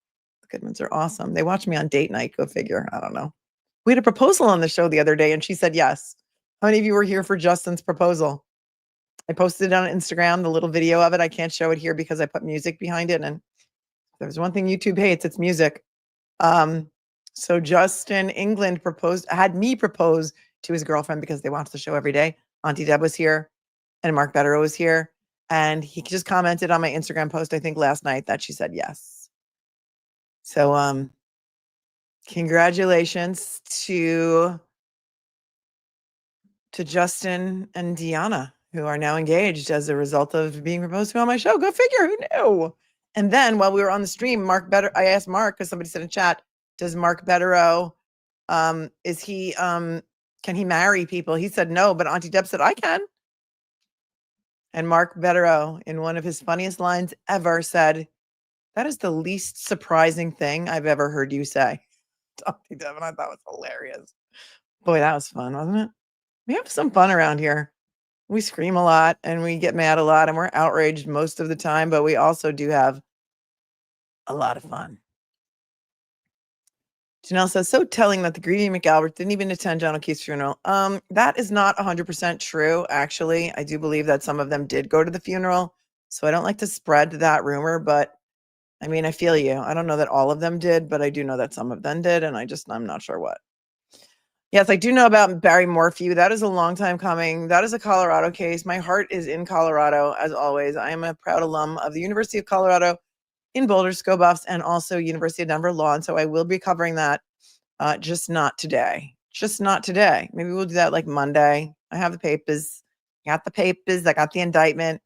The Goodmans are awesome. They watch me on date night. Go figure. I don't know. We had a proposal on the show the other day and she said yes. How many of you were here for Justin's proposal? I posted it on Instagram, the little video of it. I can't show it here because I put music behind it. And if there's one thing YouTube hates, it's music. So Justin England had me propose to his girlfriend because they watch the show every day. Auntie Deb was here and Mark Betterow was here. And he just commented on my Instagram post, I think last night, that she said yes. So congratulations to Justin and Deanna, who are now engaged as a result of being proposed to on my show. Go figure, who knew? And then while we were on the stream, I asked Mark, because somebody said in chat, does Mark Betterow, can he marry people? He said no, but Auntie Deb said, I can. And Mark Betterow, in one of his funniest lines ever, said, that is the least surprising thing I've ever heard you say. Auntie Deb, and I thought it was hilarious. Boy, that was fun, wasn't it? We have some fun around here. We scream a lot and we get mad a lot and we're outraged most of the time, but we also do have a lot of fun. Janelle says, so telling that the greedy McAlbert didn't even attend John O'Keefe's funeral. That is not 100% true, actually. I do believe that some of them did go to the funeral. So I don't like to spread that rumor, but I mean, I feel you. I don't know that all of them did, but I do know that some of them did. And I'm not sure what. Yes, I do know about Barry Morphew. That is a long time coming. That is a Colorado case. My heart is in Colorado, as always. I am a proud alum of the University of Colorado in Boulder, Go Buffs, and also University of Denver Law. And so I will be covering that, just not today. Just not today. Maybe we'll do that like Monday. I have the papers. I got the indictment.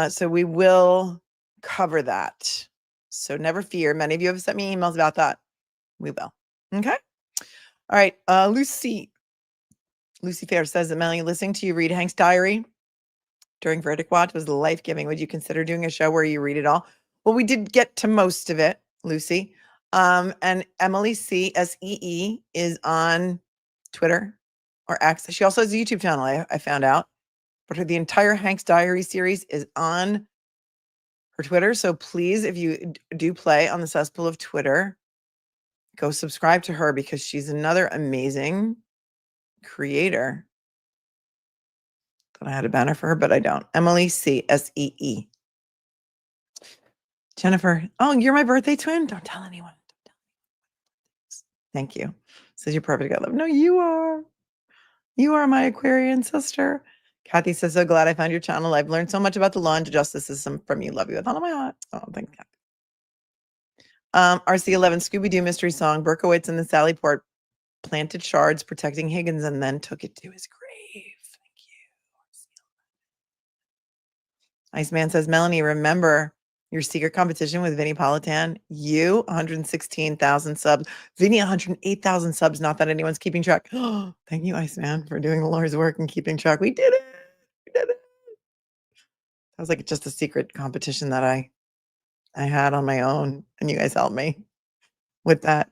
So we will cover that. So never fear. Many of you have sent me emails about that. We will. Okay. All right. Lucy Fair says that Melanie, listening to you read Hank's diary during Verdict Watch was life-giving. Would you consider doing a show where you read it all? Well, we did get to most of it, Lucy. And Emily CSEE is on Twitter or X. She also has a YouTube channel, I found out. But the entire Hank's Diary series is on her Twitter. So please, if you do play on the cesspool of Twitter, go subscribe to her because she's another amazing creator. Thought I had a banner for her, but I don't. Emily CSEE. Jennifer, oh, you're my birthday twin? Don't tell anyone. Thank you. Says you're perfect. I love. No, you are. You are my Aquarian sister. Kathy says, so glad I found your channel. I've learned so much about the law and justice system from you. Love you with all of my heart. Oh, thank you. RC11 Scooby-Doo mystery song. Berkowitz and the Sally Port planted shards protecting Higgins and then took it to his grave. Thank you. Iceman says, Melanie, remember your secret competition with Vinnie Politan? You, 116,000 subs. Vinny, 108,000 subs. Not that anyone's keeping track. Thank you, Iceman, for doing the Lord's work and keeping track. We did it. We did it. That was like just a secret competition that I had on my own, and you guys helped me with that.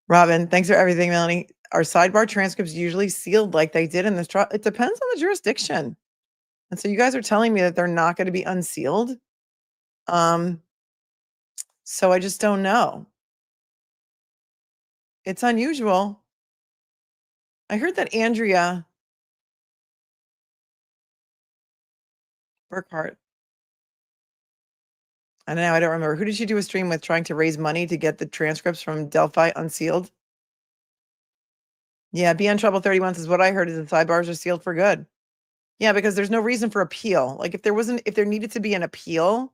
Robin, thanks for everything, Melanie. Are sidebar transcripts usually sealed like they did in this trial? It depends on the jurisdiction. And so you guys are telling me that they're not going to be unsealed. So I just don't know. It's unusual. I heard that Andrea Burkhart. I don't know. I don't remember. Who did she do a stream with trying to raise money to get the transcripts from Delphi unsealed? Yeah, Be on Trouble 31 says what I heard is the sidebars are sealed for good. Yeah, because there's no reason for appeal. Like if there needed to be an appeal,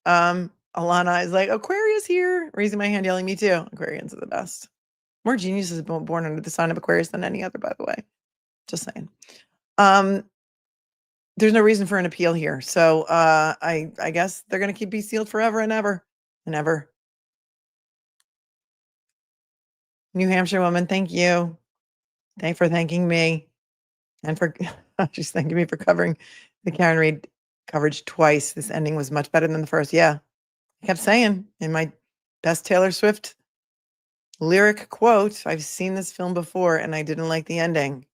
Alana is like, Aquarius here, raising my hand, yelling, me too. Aquarians are the best. More geniuses have been born under the sign of Aquarius than any other, by the way. Just saying. There's no reason for an appeal here. So I guess they're gonna be sealed forever and ever and ever. New Hampshire woman, thank you. Thanks for thanking me. And for she's thanking me for covering the Karen Reid coverage twice. This ending was much better than the first. Yeah. I kept saying in my best Taylor Swift lyric quote, I've seen this film before and I didn't like the ending.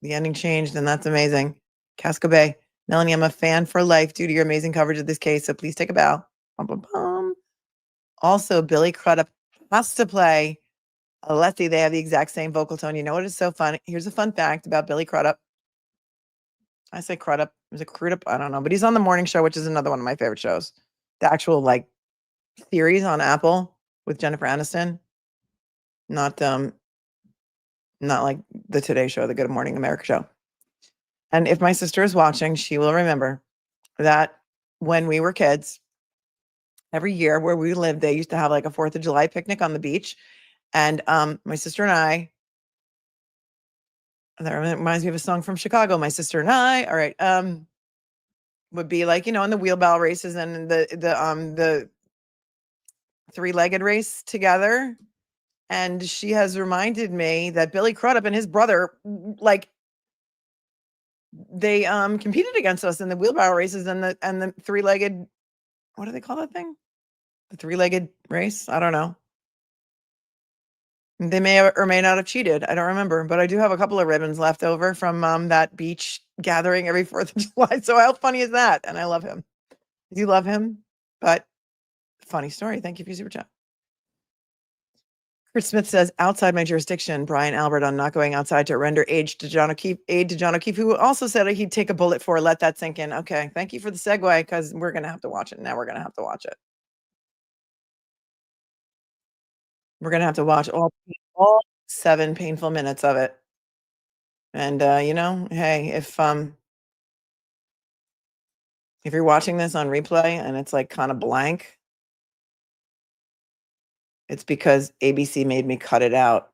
The ending changed, and that's amazing. Casco Bay. Melanie, I'm a fan for life due to your amazing coverage of this case, so please take a bow. Bum, bum, bum. Also, Billy Crudup has to play Alessi. They have the exact same vocal tone. You know what is so fun? Here's a fun fact about Billy Crudup. I say Crudup. Is it Crudup? I don't know. But he's on The Morning Show, which is another one of my favorite shows. The actual, like, series on Apple with Jennifer Aniston. Not like the Today Show, the Good Morning America show. And if my sister is watching, she will remember that when we were kids, every year where we lived, they used to have like a 4th of July picnic on the beach. And my sister and I, that reminds me of a song from Chicago, My Sister and I, all right, would be like, in the wheelbarrow races and the 3-legged race together. And she has reminded me that Billy Crudup and his brother, like, they competed against us in the wheelbarrow races and the 3-legged, what do they call that thing? The 3-legged race? I don't know. They may or may not have cheated. I don't remember, but I do have a couple of ribbons left over from that beach gathering every 4th of July. So how funny is that? And I love him. I do love him, but funny story. Thank you for your super chat. Chris Smith says, outside my jurisdiction, Brian Albert on not going outside to render aid to John O'Keefe, who also said he'd take a bullet for, let that sink in. Okay, thank you for the segue, because we're going to have to watch it. Now we're going to have to watch it. We're going to have to watch all 7 painful minutes of it. And, hey, if you're watching this on replay and it's like kind of blank, it's because ABC made me cut it out.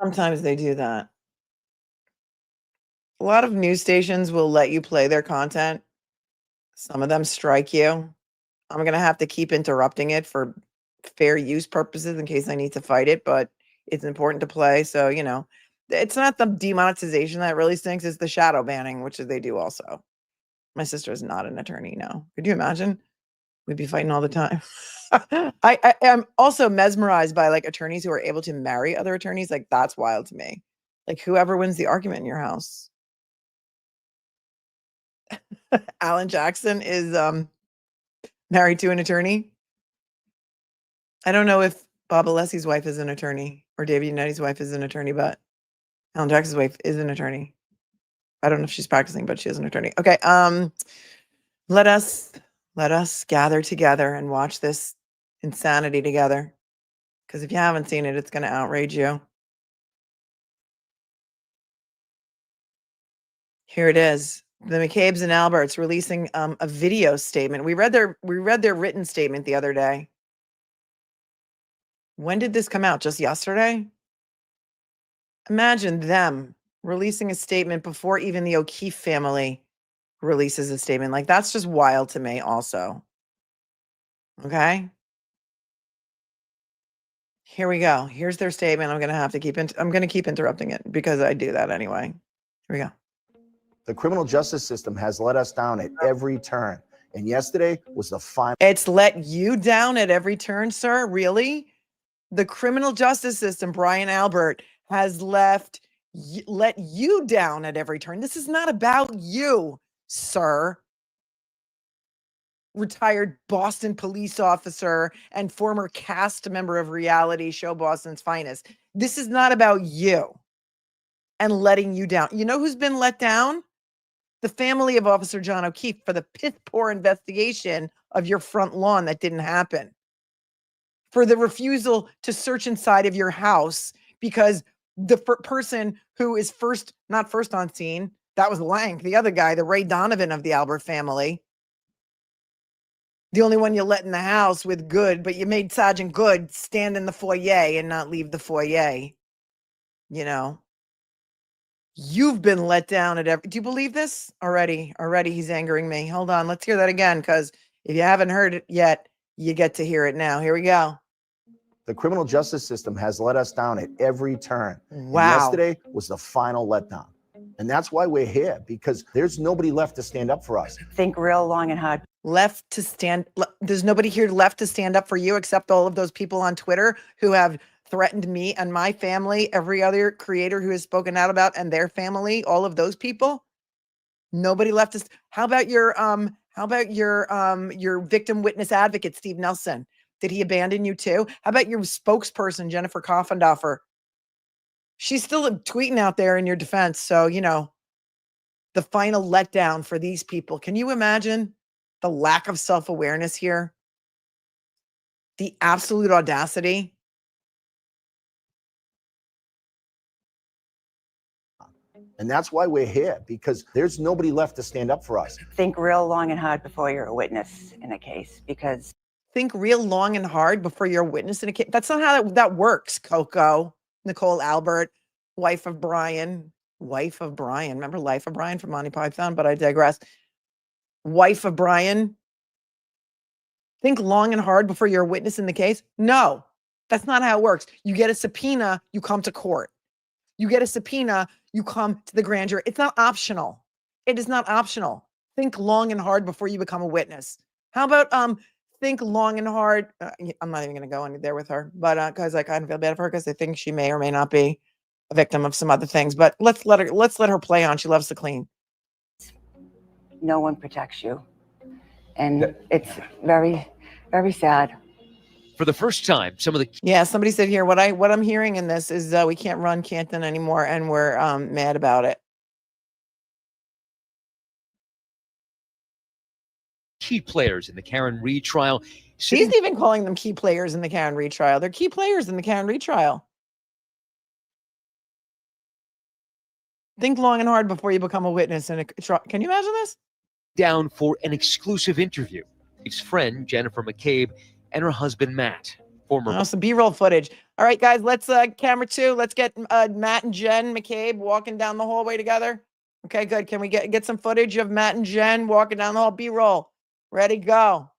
Sometimes they do that. A lot of news stations will let you play their content. Some of them strike you. I'm going to have to keep interrupting it for fair use purposes in case I need to fight it, but it's important to play. So, it's not the demonetization that really stinks. It's the shadow banning, which they do also. My sister is not an attorney. No. Could you imagine? We'd be fighting all the time. I am also mesmerized by like attorneys who are able to marry other attorneys. Like that's wild to me. Like whoever wins the argument in your house. Alan Jackson is married to an attorney. I don't know if Bob Alessi's wife is an attorney or David Unetti's wife is an attorney, but Alan Jackson's wife is an attorney. I don't know if she's practicing, but she is an attorney. Okay. Let us gather together and watch this insanity together. Because if you haven't seen it, it's going to outrage you. Here it is. The McCabe's and Alberts releasing a video statement. We read their written statement the other day. When did this come out? Just yesterday? Imagine them releasing a statement before even the O'Keefe family releases a statement. Like, that's just wild to me also. Okay? Here we go. Here's their statement. I'm going to have to keep interrupting it because I do that anyway. Here we go. The criminal justice system has let us down at every turn. And yesterday was the final. It's let you down at every turn, sir? Really? The criminal justice system, Brian Albert, has let you down at every turn. This is not about you, sir. Retired Boston police officer and former cast member of reality show Boston's Finest. This is not about you and letting you down. You know who's been let down? The family of Officer John O'Keefe for the piss-poor investigation of your front lawn that didn't happen. For the refusal to search inside of your house because the person who is not first on scene, that was Lank, the other guy, the Ray Donovan of the Albert family. The only one you let in the house with Good, but you made Sergeant Good stand in the foyer and not leave the foyer. You know, you've been let down at every. Do you believe this already? Already he's angering me. Hold on. Let's hear that again. Because if you haven't heard it yet, you get to hear it now. Here we go. The criminal justice system has let us down at every turn. Wow. And yesterday was the final letdown. And that's why we're here, because there's nobody left to stand up for us. Think real long and hard. There's nobody here left to stand up for you except all of those people on Twitter who have threatened me and my family, every other creator who has spoken out about and their family, all of those people. Nobody left to. How about your victim witness advocate, Steve Nelson? Did he abandon you too? How about your spokesperson, Jennifer Koffendorfer? She's still tweeting out there in your defense. So, you know, the final letdown for these people. Can you imagine the lack of self-awareness here? The absolute audacity. And that's why we're here, because there's nobody left to stand up for us. Think real long and hard before you're a witness in a case, because think real long and hard before you're a witness in a case. That's not how that works, Coco. Nicole Albert, wife of Brian. Remember Life of Brian from Monty Python? But I digress. Wife of Brian. Think long and hard before you're a witness in the case? No, that's not how it works. You get a subpoena, you come to court. You get a subpoena, you come to the grand jury. It's not optional. It is not optional. Think long and hard before you become a witness. How about think long and hard? I'm not even going to go in there with her, but because I kind of feel bad for her because I think she may or may not be a victim of some other things. But let's let her play on. She loves to clean. no one protects you. And it's very, very sad. For the first time, some of the somebody said here what I'm hearing in this is we can't run Canton anymore, and we're mad about it. key players in the Karen Reed trial. She's even calling them key players in the Karen Reed trial. They're key players in the Karen Reed trial. Think long and hard before you become a witness in a trial. Can you imagine this? Down for an exclusive interview. His friend Jennifer McCabe and her husband Matt. Former some B-roll footage. All right, guys, let's camera 2. Let's get Matt and Jen McCabe walking down the hallway together. Okay, good. Can we get some footage of Matt and Jen walking down the hall? B-roll. Ready, go.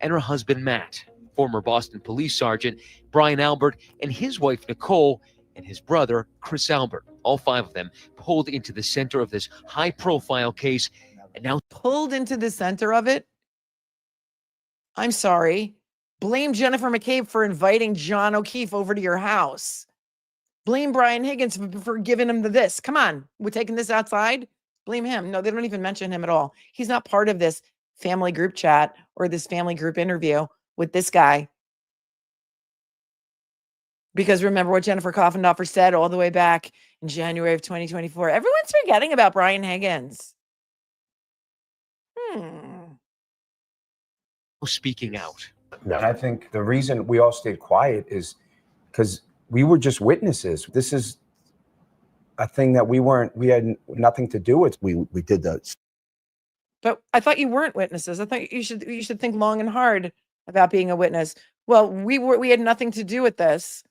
And her husband Matt, former Boston police sergeant Brian Albert, and his wife Nicole, and his brother Chris Albert. All 5 of them pulled into the center of this high-profile case, and now pulled into the center of it. I'm sorry. Blame Jennifer McCabe for inviting John O'Keefe over to your house. Blame Brian Higgins for giving him this. Come on, we're taking this outside. Blame him. No, they don't even mention him at all. He's not part of this family group chat or this family group interview with this guy. Because remember what Jennifer Koffendorfer said all the way back in January of 2024. Everyone's forgetting about Brian Higgins. Speaking out. And I think the reason we all stayed quiet is because we were just witnesses. This is a thing that we had nothing to do with. We did the. But I thought you weren't witnesses. I thought you should think long and hard about being a witness. Well, we had nothing to do with this.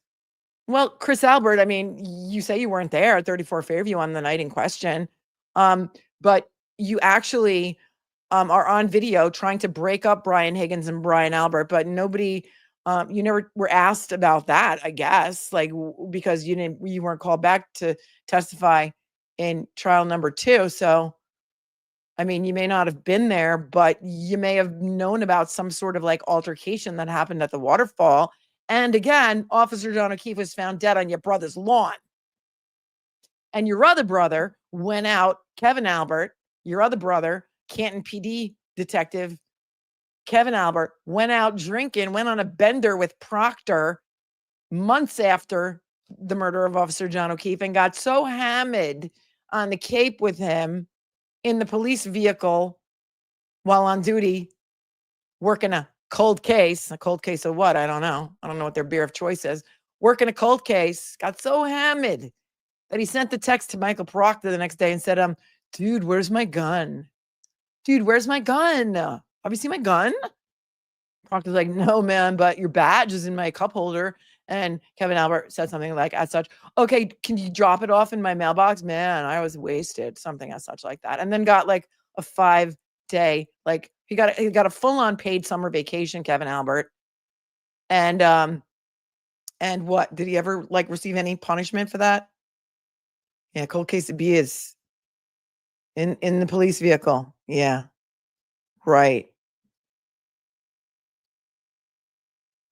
Well, Chris Albert, I mean, you say you weren't there at 34 Fairview on the night in question, but you actually are on video trying to break up Brian Higgins and Brian Albert, but nobody, you never were asked about that, I guess, like because you weren't called back to testify in trial number 2. So, I mean, you may not have been there, but you may have known about some sort of like altercation that happened at the waterfall. And again, Officer John O'Keefe was found dead on your brother's lawn. And your other brother went out, Kevin Albert, your other brother, Canton PD detective, Kevin Albert, went out drinking, went on a bender with Proctor months after the murder of Officer John O'Keefe and got so hammered on the Cape with him in the police vehicle while on duty working a cold case of what? I don't know. I don't know what their beer of choice is. Working a cold case, got so hammered that he sent the text to Michael Proctor the next day and said, dude, where's my gun? Dude, where's my gun? Have you seen my gun? Proctor's like, no, man, but your badge is in my cup holder. And Kevin Albert said something like, as such, okay, can you drop it off in my mailbox? Man, I was wasted, something as such like that. And then got like a 5-day, like he got a full-on paid summer vacation, Kevin Albert. And what, did he ever like receive any punishment for that? Yeah, cold case of beers in the police vehicle. Yeah, right.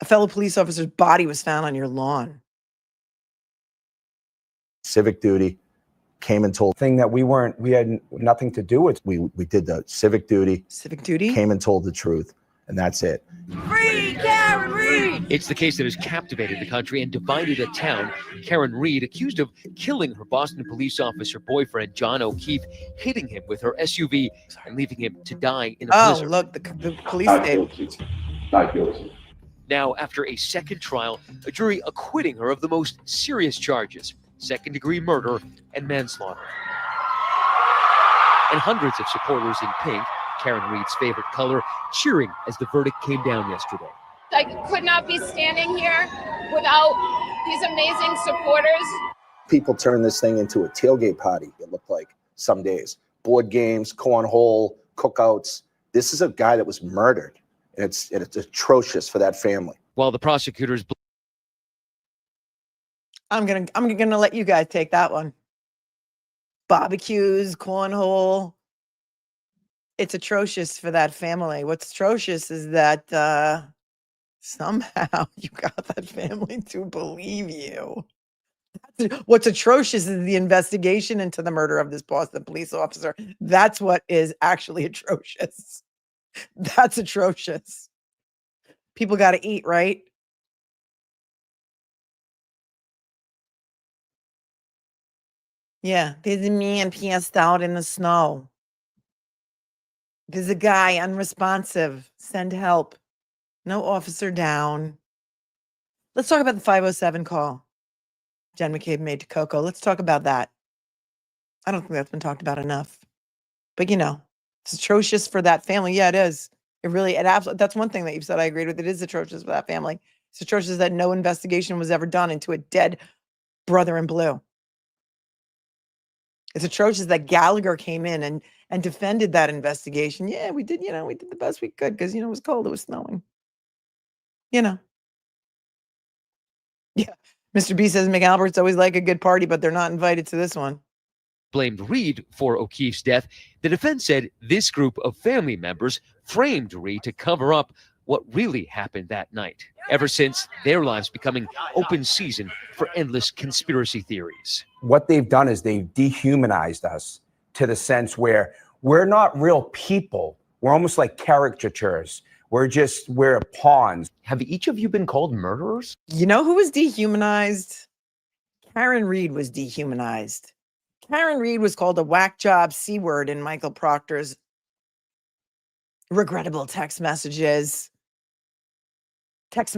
A fellow police officer's body was found on your lawn. Civic duty, came and told thing that we had nothing to do with. We did the civic duty. Civic duty? Came and told the truth, and that's it. Free Karen Read! It's the case that has captivated the country and divided a town. Karen Read, accused of killing her Boston police officer boyfriend, John O'Keefe, hitting him with her SUV and leaving him to die in a blizzard. Look, the police did. Not guilty. Now, after a second trial, a jury acquitting her of the most serious charges, second-degree murder and manslaughter. And hundreds of supporters in pink, Karen Read's favorite color, cheering as the verdict came down yesterday. I could not be standing here without these amazing supporters. People turned this thing into a tailgate party, it looked like some days. Board games, cornhole, cookouts. This is a guy that was murdered. And it's atrocious for that family. While the prosecutors, I'm gonna let you guys take that one. Barbecues, cornhole. It's atrocious for that family. What's atrocious is that somehow you got that family to believe you. What's atrocious is the investigation into the murder of this Boston police officer. That's what is actually atrocious. That's atrocious. People got to eat, right? Yeah, there's a man passed out in the snow. There's a guy unresponsive. Send help. No officer down. Let's talk about the 507 call Jen McCabe made to Coco. Let's talk about that. I don't think that's been talked about enough. But it's atrocious for that family. Yeah, it is. That's one thing that you've said I agreed with. It is atrocious for that family. It's atrocious that no investigation was ever done into a dead brother in blue. It's atrocious that Gallagher came in and defended that investigation. Yeah, we did the best we could because, it was cold, it was snowing. Yeah. Mr. B says McAlbert's always like a good party, but they're not invited to this one. blamed Read for O'Keefe's death. The defense said this group of family members framed Read to cover up what really happened that night. Ever since, their lives becoming open season for endless conspiracy theories. What they've done is they've dehumanized us to the sense where we're not real people. We're almost like caricatures. We're pawns. Have each of you been called murderers? You know who was dehumanized? Karen Read was dehumanized. Karen Read was called a whack job C word in Michael Proctor's regrettable text messages to his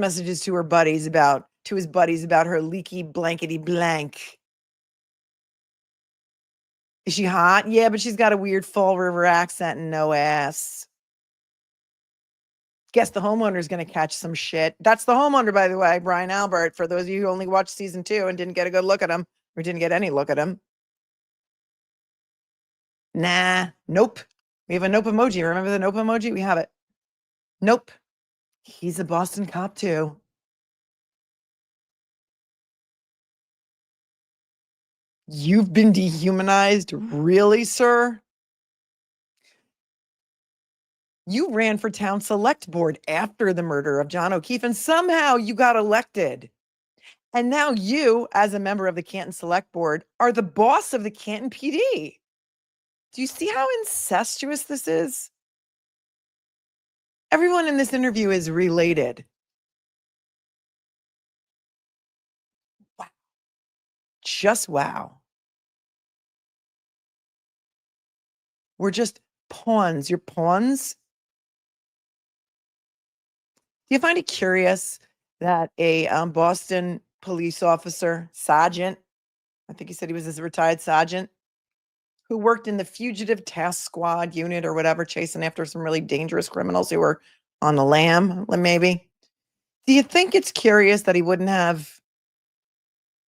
buddies about her leaky blankety blank. Is she hot? Yeah, but she's got a weird Fall River accent and no ass. Guess the homeowner's going to catch some shit. That's the homeowner, by the way, Brian Albert, for those of you who only watched season 2 and didn't get a good look at him or didn't get any look at him. Nah, nope. We have a nope emoji. Remember the nope emoji? We have it. Nope. He's a Boston cop too. You've been dehumanized? Really, sir? You ran for town select board after the murder of John O'Keefe, and somehow you got elected. And now you, as a member of the Canton Select Board, are the boss of the Canton PD. Do you see how incestuous this is? Everyone in this interview is related. Wow. Just wow. We're just pawns. You're pawns. Do you find it curious that a Boston police officer, sergeant, I think he said he was a retired sergeant, who worked in the fugitive task squad unit or whatever, chasing after some really dangerous criminals who were on the lam, maybe. Do you think it's curious that he wouldn't have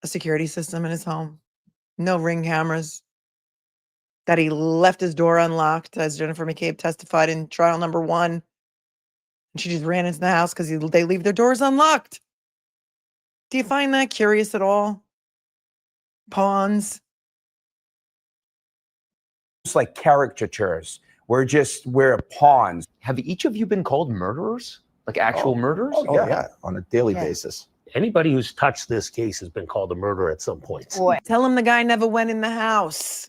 a security system in his home? No Ring cameras? That he left his door unlocked, as Jennifer McCabe testified in trial number 1. And she just ran into the house because they leave their doors unlocked. Do you find that curious at all? Pawns? It's like caricatures. We're pawns. Have each of you been called murderers? Like actual murderers? Oh, yeah, on a daily basis. Anybody who's touched this case has been called a murderer at some point. Tell him the guy never went in the house.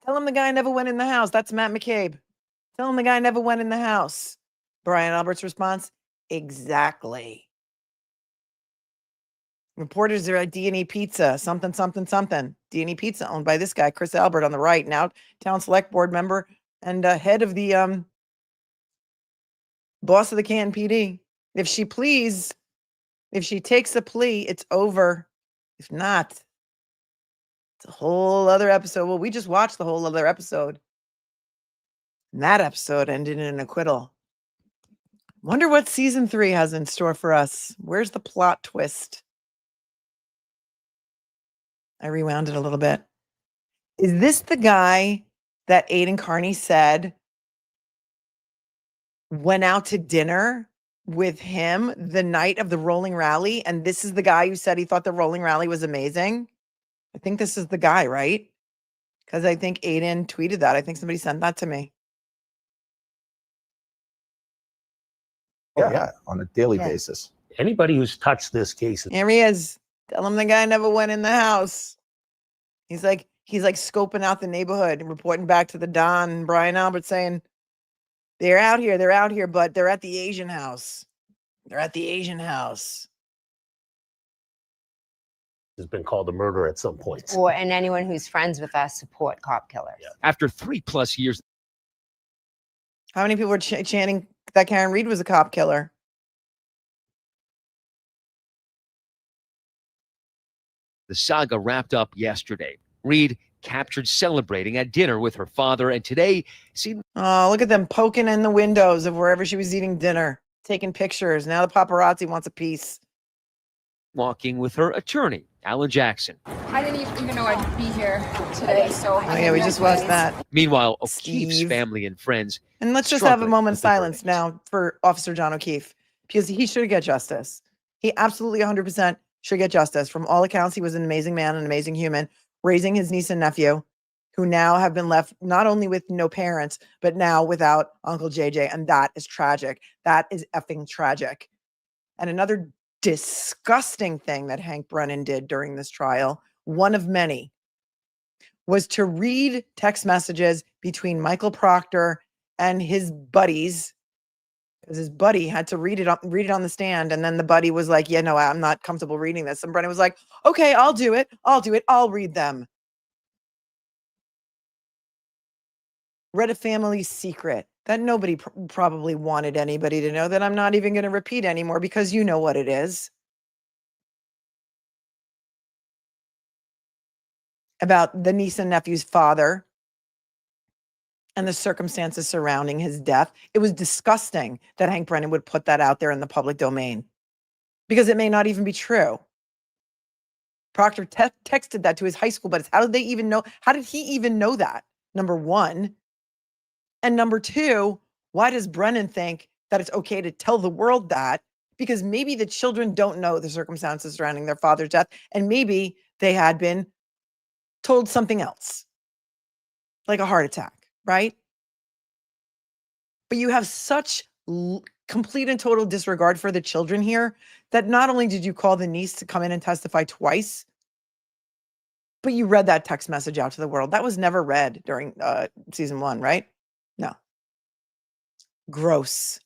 Tell him the guy never went in the house. That's Matt McCabe. Tell him the guy never went in the house. Brian Albert's response, exactly. Reporters are at D&E Pizza, something. D&E Pizza owned by this guy, Chris Albert on the right, now town select board member and head of the boss of the Canton PD. If she please, if she takes a plea, it's over. If not, it's a whole other episode. Well, we just watched the whole other episode. And that episode ended in an acquittal. Wonder what season 3 has in store for us. Where's the plot twist? I rewound it a little bit. Is this the guy that Aidan Carney said went out to dinner with him the night of the rolling rally? And this is the guy who said he thought the rolling rally was amazing? I think this is the guy, right? Because I think Aidan tweeted that. I think somebody sent that to me. Yeah, on a daily basis. Anybody who's touched this case. Here he is. Tell him the guy never went in the house. He's like scoping out the neighborhood and reporting back to the Don and Brian Albert saying, they're out here, but they're at the Asian house. They're at the Asian house. Has been called a murderer at some point. And anyone who's friends with us support cop killers. After 3+ years. How many people were chanting that Karen Reed was a cop killer? The saga wrapped up yesterday. Reed captured celebrating at dinner with her father, and today seen. Oh, look at them poking in the windows of wherever she was eating dinner, taking pictures. Now the paparazzi wants a piece. Walking with her attorney, Alan Jackson. I didn't even know I'd be here today, so. Oh yeah, we just watched that. Meanwhile, O'Keefe's family and friends. And let's just have a moment of silence now for Officer John O'Keefe, because he should get justice. He absolutely 100% should get justice. From all accounts, he was an amazing man, an amazing human, raising his niece and nephew, who now have been left not only with no parents, but now without Uncle JJ. And that is tragic. That is effing tragic. And another disgusting thing that Hank Brennan did during this trial, one of many, was to read text messages between Michael Proctor and his buddies, because his buddy had to read it on the stand. And then the buddy was like, yeah, no, I'm not comfortable reading this. And Brennan was like, okay, I'll do it. I'll read them. Read a family secret that nobody probably wanted anybody to know, that I'm not even going to repeat anymore because you know what it is. about the niece and nephew's father and the circumstances surrounding his death. It was disgusting that Hank Brennan would put that out there in the public domain because it may not even be true. Proctor texted that to his high school buddies. How did they even know? How did he even know that? Number one. And number two, why does Brennan think that it's okay to tell the world that? Because maybe the children don't know the circumstances surrounding their father's death, and maybe they had been told something else, like a heart attack, right? But you have such complete and total disregard for the children here that not only did you call the niece to come in and testify twice, but you read that text message out to the world. That was never read during season 1, right? No. Gross.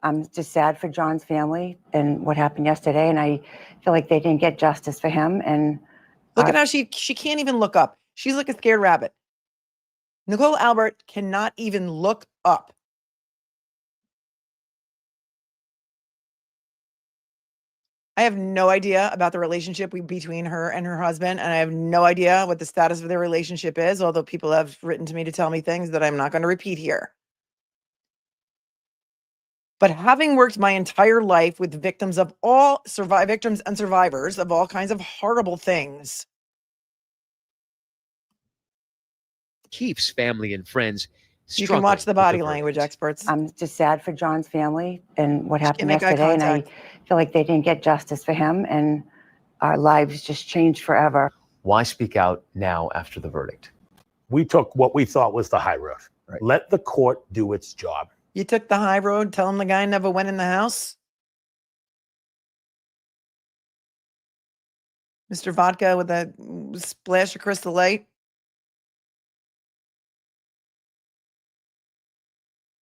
I'm just sad for John's family and what happened yesterday, and I feel like they didn't get justice for him. And look at how she can't even look up. She's like a scared rabbit. Nicole Albert cannot even look up. I have no idea about the relationship between her and her husband, and I have no idea what the status of their relationship is, although people have written to me to tell me things that I'm not going to repeat here. But having worked my entire life with victims of victims and survivors of all kinds of horrible things, Keefe's family and friends. You can watch the body language experts. I'm just sad for John's family and what happened make eye yesterday, and I contact. feel like they didn't get justice for him, and our lives just changed forever. Why speak out now after the verdict? We took what we thought was the high road. Right. Let the court do its job. You took the high road, telling the guy never went in the house? Mr. Vodka with a splash of Crystal Light?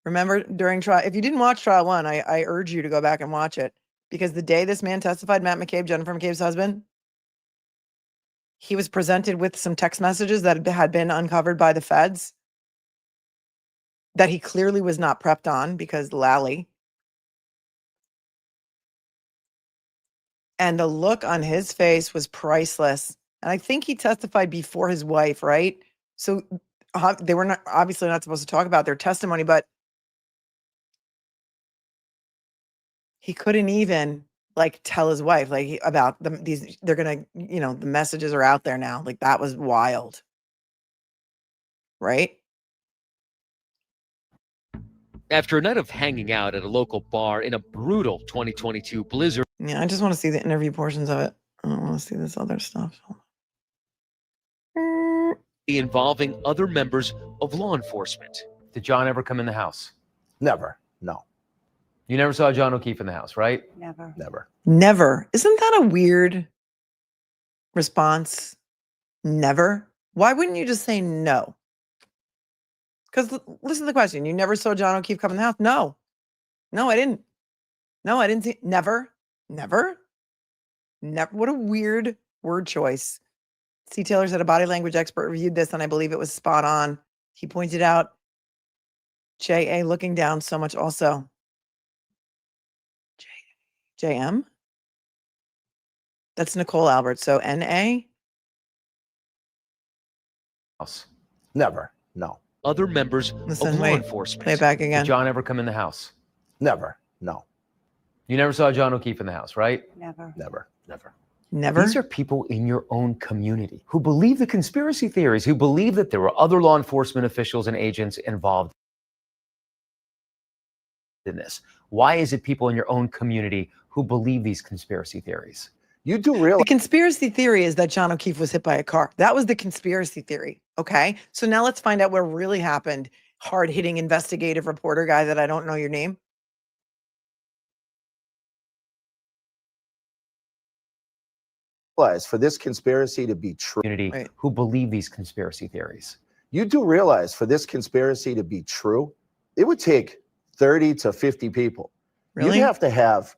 Remember during trial, if you didn't watch trial 1, I urge you to go back and watch it, because the day this man testified, Matt McCabe, Jennifer McCabe's husband, he was presented with some text messages that had been uncovered by the feds that he clearly was not prepped on because Lally. And the look on his face was priceless. And I think he testified before his wife, right? So they were obviously not supposed to talk about their testimony, but he couldn't even tell his wife about these. They're gonna, the messages are out there now. That was wild, right? After a night of hanging out at a local bar in a brutal 2022 blizzard. Yeah, I just want to see the interview portions of it. I don't want to see this other stuff. Involving other members of law enforcement. Did John ever come in the house? Never. No. You never saw John O'Keefe in the house, right? Never. Never. Never. Isn't that a weird response? Never. Why wouldn't you just say no? Because listen to the question. You never saw John O'Keefe come in the house? No. No, I didn't. No, I didn't see. Never. Never. Never. What a weird word choice. C. Taylor said a body language expert reviewed this, and I believe it was spot on. He pointed out J.A. looking down so much also. J.M.? That's Nicole Albert. So N.A.? House. Never. No. Other members of law enforcement. Play it back again. Did John ever come in the house? Never. No. You never saw John O'Keefe in the house, right? Never. Never. Never. Never. These are people in your own community who believe the conspiracy theories, who believe that there were other law enforcement officials and agents involved in this. Why is it people in your own community who believe these conspiracy theories? You do realize the conspiracy theory is that John O'Keefe was hit by a car. That was the conspiracy theory. Okay. So now let's find out what really happened. Hard-hitting investigative reporter guy that I don't know your name. For this conspiracy to be true. Community who believe these conspiracy theories. You do realize for this conspiracy to be true, it would take 30 to 50 people. Really? You'd have to have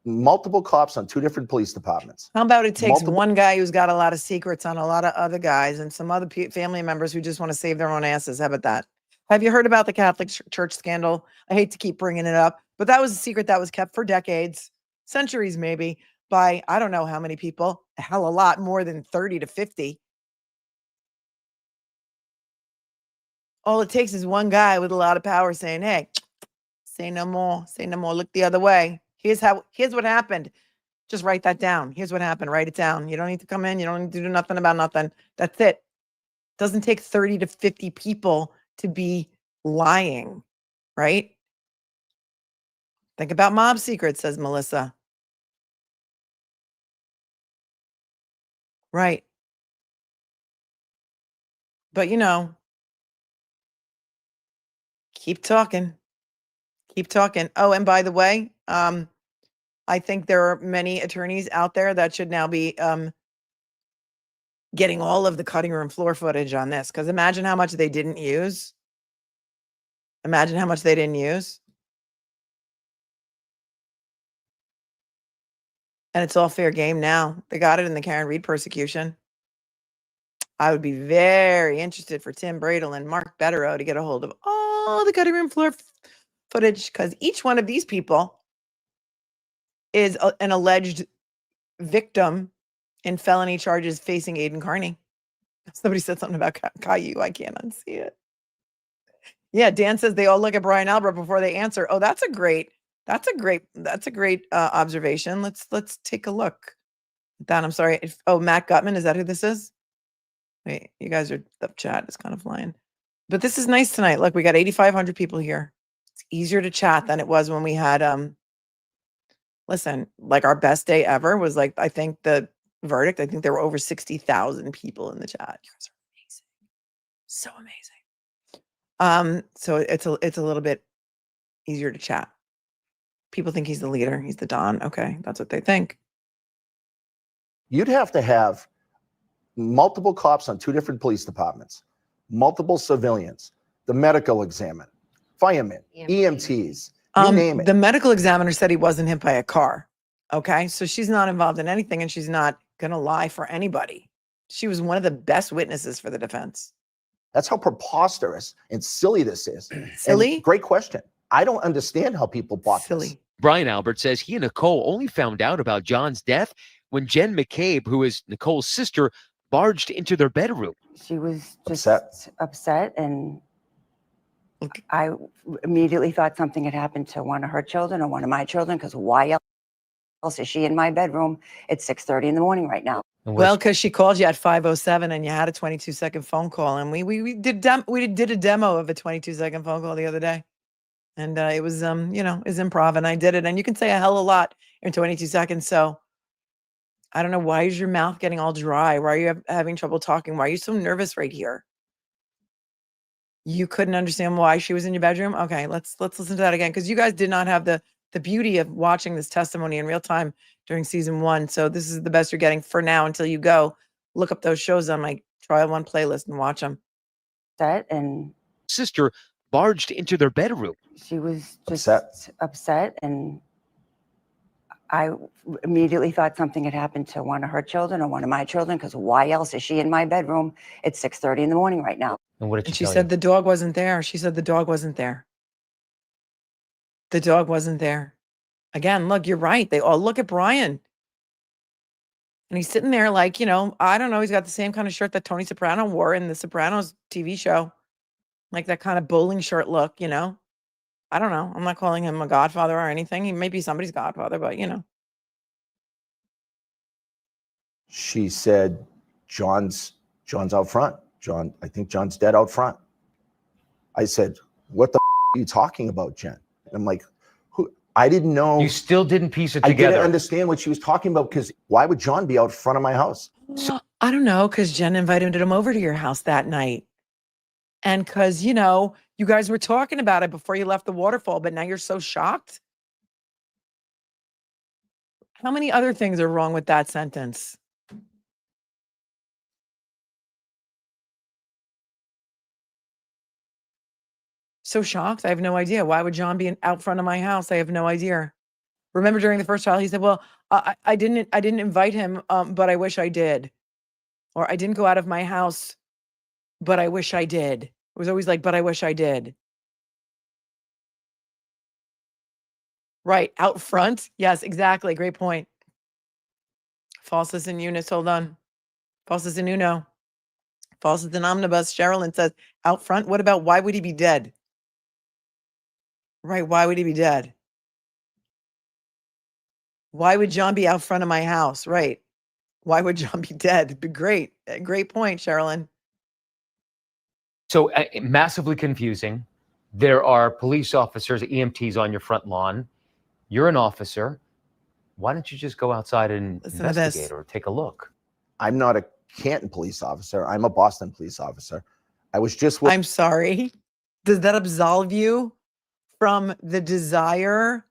multiple cops on 2 different police departments. How about it takes one guy who's got a lot of secrets on a lot of other guys and some other family members who just want to save their own asses? How about that? Have you heard about the Catholic Church scandal? I hate to keep bringing it up, but that was a secret that was kept for decades, centuries maybe. by, I don't know how many people, a hell of a lot more than 30 to 50. All it takes is one guy with a lot of power saying, hey, say no more, look the other way. Here's what happened. Just write that down. Here's what happened. Write it down. You don't need to come in. You don't need to do nothing about nothing. That's it. Doesn't take 30 to 50 people to be lying, right? Think about mob secrets, says Melisa. Right. But keep talking. Keep talking. Oh, and by the way, I think there are many attorneys out there that should now be getting all of the cutting room floor footage on this. Because imagine how much they didn't use. Imagine how much they didn't use. And it's all fair game now. They got it in the Karen Reed persecution. I would be very interested for Tim Bradle and Mark Betterow to get a hold of all the cutting room floor footage, because each one of these people is an alleged victim in felony charges facing Aiden Carney. Somebody said something about Caillou. I can't unsee it. Yeah, Dan says they all look at Brian Albert before they answer. Oh, that's a great observation. Let's take a look at that. I'm sorry. Matt Gutman, is that who this is? Wait, you guys are, the chat is kind of flying. But this is nice tonight. Look, we got 8,500 people here. It's easier to chat than it was when we had listen, like our best day ever was like, I think the verdict, I think there were over 60,000 people in the chat. You guys are amazing. So amazing. So it's a little bit easier to chat. People think he's the leader. He's the Don. Okay, that's what they think. You'd have to have multiple cops on 2 different police departments, multiple civilians, the medical examiner, firemen, EMTs, you name it. The medical examiner said he wasn't hit by a car. Okay, so she's not involved in anything, and she's not going to lie for anybody. She was one of the best witnesses for the defense. That's how preposterous and silly this is. Silly? And great question. I don't understand how people bought this. Brian Albert says he and Nicole only found out about John's death when Jen McCabe, who is Nicole's sister, barged into their bedroom. She was just upset, and I immediately thought something had happened to one of her children or one of my children, because why else is she in my bedroom at 6:30 in the morning right now? Well, because she called you at 5:07 and you had a 22-second phone call, and we did a demo of a 22-second phone call the other day, and it was it was improv, and I did it, and you can say a hell of a lot in 22 seconds. So I don't know, why is your mouth getting all dry? Why are you having trouble talking? Why are you so nervous right here? You couldn't understand why she was in your bedroom? Okay, let's listen to that again, because you guys did not have the beauty of watching this testimony in real time during season 1. So this is the best you're getting for now until you go look up those shows on my Trial 1 playlist and watch them. And sister barged into their bedroom. She was just upset, and I immediately thought something had happened to one of her children or one of my children, because why else is she in my bedroom at 6:30 in the morning right now? And what did she said? The dog wasn't there. She said the dog wasn't there. The dog wasn't there. Again, look, you're right. They all look at Brian. And he's sitting there like, I don't know. He's got the same kind of shirt that Tony Soprano wore in the Sopranos TV show. Like that kind of bowling shirt look, I don't know. I'm not calling him a godfather or anything. He may be somebody's godfather, but She said, John's out front. I think John's dead out front. I said, what the are you talking about, Jen? And I'm like, I didn't know. You still didn't piece it I together. didn't understand what she was talking about, because why would John be out front of my house? I don't know, because Jen invited him over to your house that night. And because, you guys were talking about it before you left the waterfall, but now you're so shocked. How many other things are wrong with that sentence? So shocked. I have no idea. Why would John be out front of my house? I have no idea. Remember during the first trial, he said, well, I didn't invite him, but I wish I did. Or I didn't go out of my house, but I wish I did. It was always like, but I wish I did. Right. Out front. Yes, exactly. Great point. Falsus in unus, hold on. Falsus in uno. Falsus in omnibus. Sherilyn says, out front, what about why would he be dead? Right, why would he be dead? Why would John be out front of my house? Right. Why would John be dead? Great. Great point, Sherilyn. So massively confusing. There are police officers, EMTs on your front lawn. You're an officer. Why don't you just go outside and Listen to this. investigate or take a look? I'm not a Canton police officer. I'm a Boston police officer. I was just. I'm sorry. Does that absolve you from the desire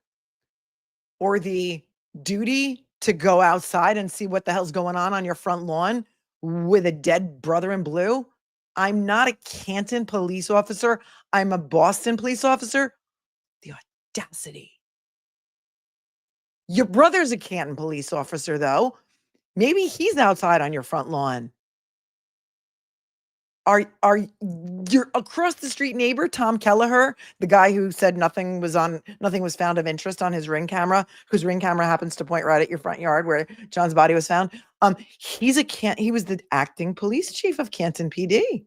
or the duty to go outside and see what the hell's going on your front lawn with a dead brother in blue? I'm not a Canton police officer. I'm a Boston police officer. The audacity. Your brother's a Canton police officer, though. Maybe he's outside on your front lawn. Are your across the street neighbor, Tom Kelleher, the guy who said nothing was found of interest on his ring camera, whose ring camera happens to point right at your front yard where John's body was found? He was the acting police chief of Canton PD.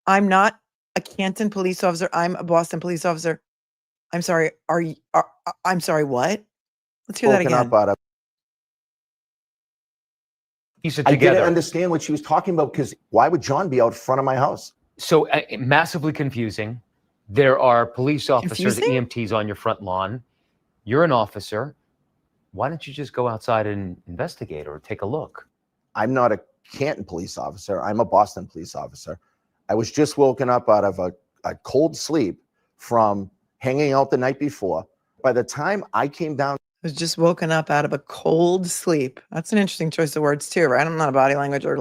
I'm not a Canton police officer. I'm a Boston police officer. I'm sorry. I'm sorry, what? Let's hear that again. I didn't understand what she was talking about because why would John be out front of my house? So massively confusing. There are police officers, EMTs on your front lawn. You're an officer. Why don't you just go outside and investigate or take a look? I'm not a Canton police officer. I'm a Boston police officer. I was just woken up out of a cold sleep from hanging out the night before. By the time I came down, was just woken up out of a cold sleep. That's an interesting choice of words too, right? I'm not a body language or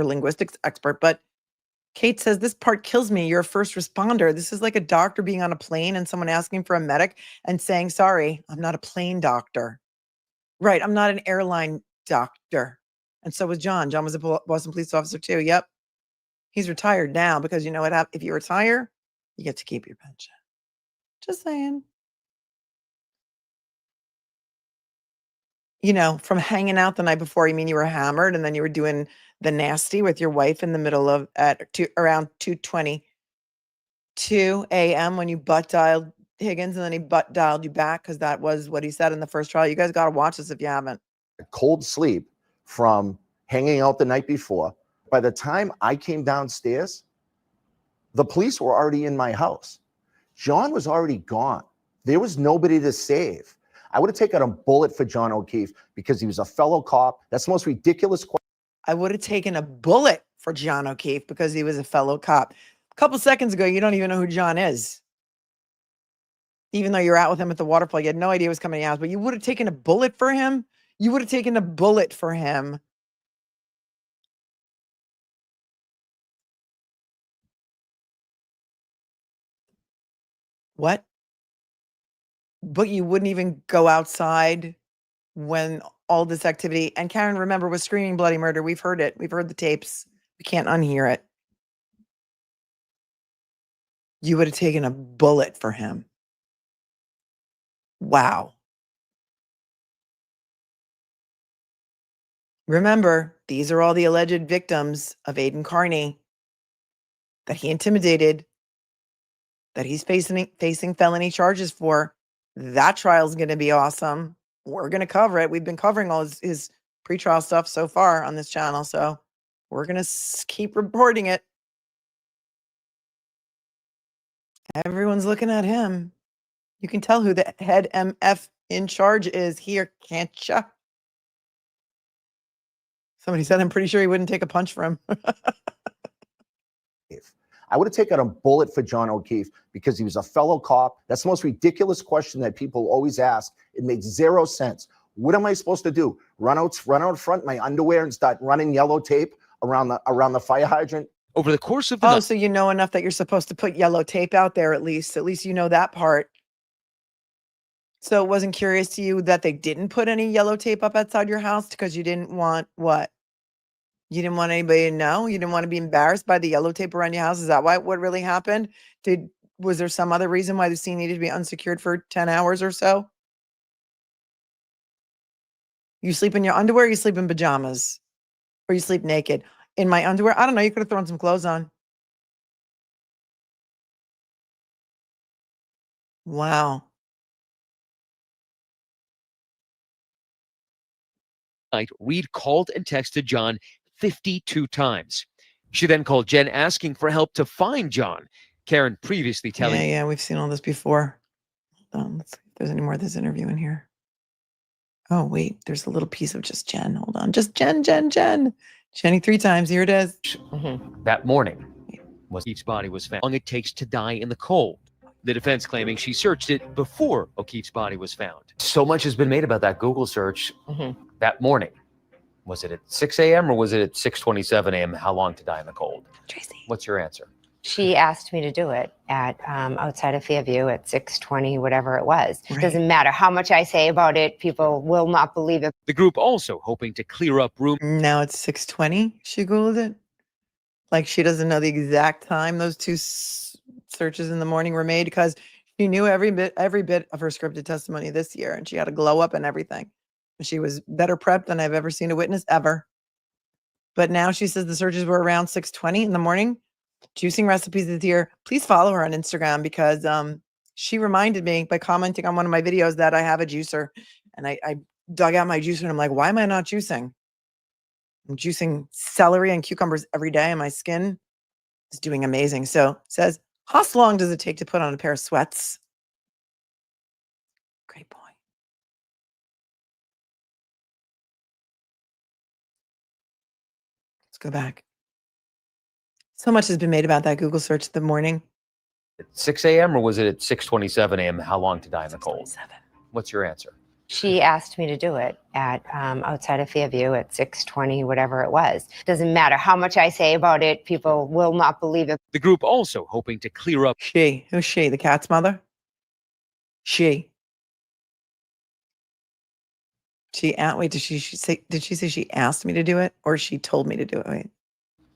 linguistics expert, but Kate says this part kills me. You're a first responder. This is like a doctor being on a plane and someone asking for a medic and saying, sorry, I'm not a plane doctor. Right. I'm not an airline doctor. And so was John. John was a Boston police officer too. Yep. He's retired now because you know what happens? If you retire, you get to keep your pension. Just saying. You know, from hanging out the night before, you mean you were hammered and then you were doing the nasty with your wife in the middle of around 2:22 a.m. when you butt dialed Higgins and then he butt dialed you back because that was what he said in the first trial. You guys got to watch this if you haven't. a cold sleep from hanging out the night before. By the time I came downstairs, the police were already in my house. John was already gone. There was nobody to save. I would have taken a bullet for John O'Keefe because he was a fellow cop. That's the most ridiculous question. I would have taken a bullet for John O'Keefe because he was a fellow cop. A couple seconds ago, you don't even know who John is. Even though you're out with him at the waterfall, you had no idea what was coming out, but you would have taken a bullet for him. You would have taken a bullet for him. What? But you wouldn't even go outside when all this activity, and Karen, remember, was screaming bloody murder. We've heard it. We've heard the tapes. We can't unhear it. You would have taken a bullet for him. Wow. Remember, these are all the alleged victims of Aidan Carney that he intimidated, that he's facing felony charges for. That trial is going to be awesome. We're going to cover it. We've been covering all his pretrial stuff so far on this channel, so we're going to keep reporting it. Everyone's looking at him. You can tell who the head MF in charge is here, can't you? Somebody said, I'm pretty sure he wouldn't take a punch for him. I would have taken a bullet for John O'Keefe because he was a fellow cop. That's the most ridiculous question that people always ask. It makes zero sense. What am I supposed to do? Run out front in my underwear and start running yellow tape around the fire hydrant? Over the course of the night. So you know enough that you're supposed to put yellow tape out there at least. At least you know that part. So it wasn't curious to you that they didn't put any yellow tape up outside your house because you didn't want what? You didn't want anybody to know? You didn't want to be embarrassed by the yellow tape around your house? Is that what really happened? Was there some other reason why the scene needed to be unsecured for 10 hours or so? You sleep in your underwear, you sleep in pajamas, or you sleep naked. In my underwear, I don't know, you could have thrown some clothes on. Wow. Reed called and texted John 52 times. She then called Jen asking for help to find John. Karen previously telling Yeah, we've seen all this before. Let's see if there's any more of this interview in here. Oh, wait, there's a little piece of just Jen. Hold on. Just Jen. Jenny 3 times. Here it is. that morning was O'Keefe's body was found. How long it takes to die in the cold. The defense claiming she searched it before O'Keefe's body was found. So much has been made about that Google search that morning. Was it at 6 a.m. or was it at 6:27 a.m.? How long to die in the cold? Tracy. What's your answer? She asked me to do it at outside of Fairview at 6:20, whatever it was. It doesn't matter how much I say about it, people will not believe it. The group also hoping to clear up rumors. Now it's 6:20. She Googled it. Like she doesn't know the exact time those two searches in the morning were made because she knew every bit of her scripted testimony this year, and she had a glow up and everything. She was better prepped than I've ever seen a witness ever. But now she says the searches were around 6:20 in the morning. Juicing Recipes is here. Please follow her on Instagram because she reminded me by commenting on one of my videos that I have a juicer, and I dug out my juicer and I'm like, why am I not juicing? I'm juicing celery and cucumbers every day, and my skin is doing amazing. So it says, how long does it take to put on a pair of sweats? Great point. Let's go back. So much has been made about that Google search the morning. At 6 a.m. or was it at 6:27 a.m.? How long to die in the cold? What's your answer? She asked me to do it at outside of Fairview at 6:20, whatever it was. It doesn't matter how much I say about it, people will not believe it. The group also hoping to clear up. She. Who's she? The cat's mother? She. Wait, did she say she asked me to do it or she told me to do it? Wait.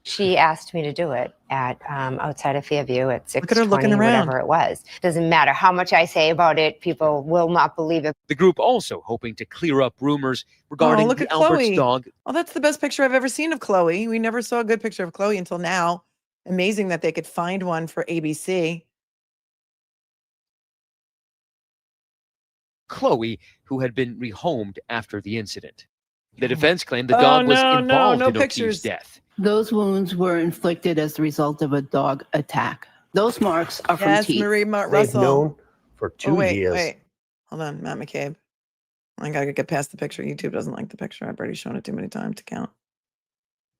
She asked me to do it at outside of Fairview at 6:20, whatever it was. It doesn't matter how much I say about it, people will not believe it. The group also hoping to clear up rumors regarding look the at Albert's Chloe. dog. Oh, that's the best picture I've ever seen of Chloe. We never saw a good picture of Chloe until now. Amazing that they could find one for ABC. Chloe, who had been rehomed after the incident. The defense claimed the dog was involved in O'Keefe's death. Those wounds were inflicted as the result of a dog attack. Those marks are from teeth. Marie They've Russell. known for 2 years. Wait. Hold on, Matt McCabe. I gotta get past the picture. YouTube doesn't like the picture. I've already shown it too many times to count.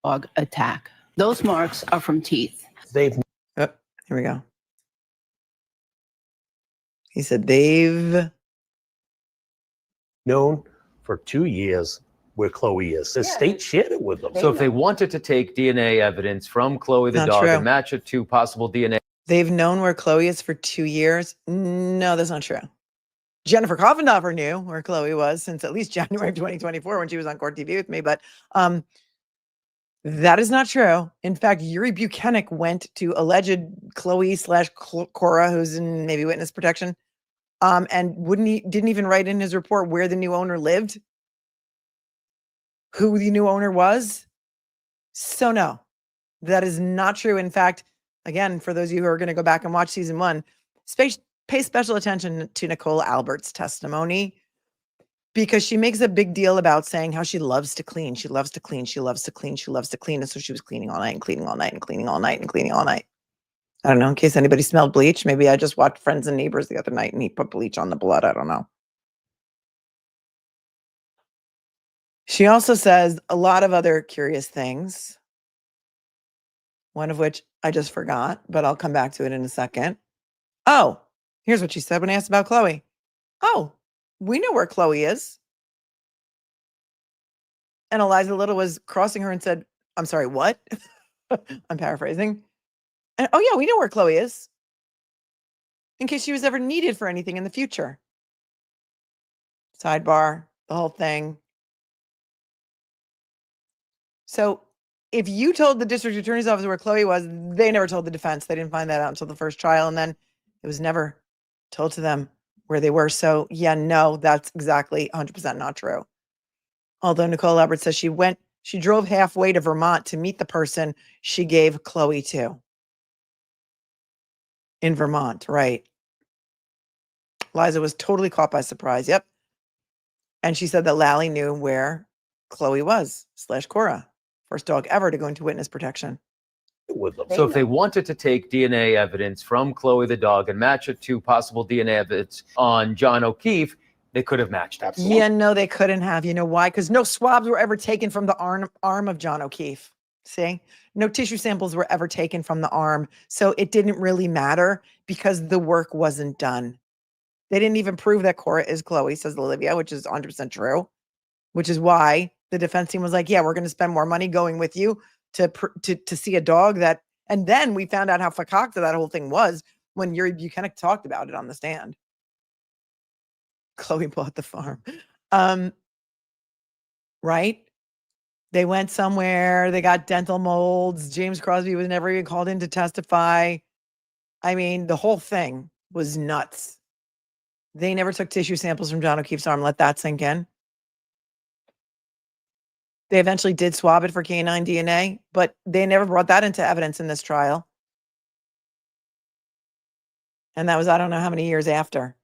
Dog attack. Those marks are from teeth. They've here we go. He said they've known for 2 years where Chloe is. The state shared it with them. So if they wanted to take DNA evidence from Chloe the Not dog true. and match it to possible DNA. They've known where Chloe is for 2 years. No, that's not true. Jennifer Koffendorfer knew where Chloe was since at least January of 2024 when she was on Court TV with me, but that is not true. In fact, Yuri Buchanan went to alleged Chloe / Cora, who's in maybe witness protection, and didn't even write in his report where the new owner lived, who the new owner was. So no, that is not true. In fact, again, for those of you who are going to go back and watch season 1, pay special attention to Nicole Albert's testimony, because she makes a big deal about saying how she loves to clean. She loves to clean. She loves to clean. She loves to clean. And so she was cleaning all night and cleaning all night and cleaning all night and cleaning all night. I don't know, in case anybody smelled bleach. Maybe I just watched Friends and Neighbors the other night and he put bleach on the blood. I don't know. She also says a lot of other curious things, one of which I just forgot, but I'll come back to it in a second. Oh, here's what she said when asked about Chloe. Oh, we know where Chloe is. And Eliza Little was crossing her and said, I'm sorry, what? I'm paraphrasing. And, oh, yeah, we know where Chloe is in case she was ever needed for anything in the future. Sidebar, the whole thing. So if you told the district attorney's office where Chloe was, they never told the defense. They didn't find that out until the first trial. And then it was never told to them where they were. So yeah, no, that's exactly 100% not true. Although Nicole Albert says she drove halfway to Vermont to meet the person she gave Chloe to. In Vermont, right. Liza was totally caught by surprise. Yep. And she said that Lally knew where Chloe was, / Cora. First dog ever to go into witness protection. So if they wanted to take DNA evidence from Chloe the dog and match it to possible DNA evidence on John O'Keefe, they could have matched. Absolutely. Yeah, no, they couldn't have. You know why? Because no swabs were ever taken from the arm of John O'Keefe. See? No tissue samples were ever taken from the arm. So it didn't really matter because the work wasn't done. They didn't even prove that Cora is Chloe, says Olivia, which is 100% true, which is why the defense team was like, yeah, we're going to spend more money going with you to see a dog that, and then we found out how fakakta that whole thing was when you kind of talked about it on the stand. Chloe bought the farm. Right? They went somewhere, they got dental molds. James Crosby was never even called in to testify. I mean, the whole thing was nuts. They never took tissue samples from John O'Keefe's arm. Let that sink in. They eventually did swab it for canine DNA, but they never brought that into evidence in this trial. And that was, I don't know how many years after.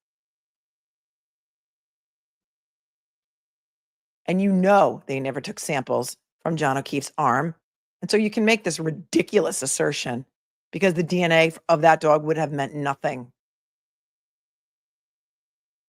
And you know they never took samples from John O'Keefe's arm. And so you can make this ridiculous assertion because the DNA of that dog would have meant nothing.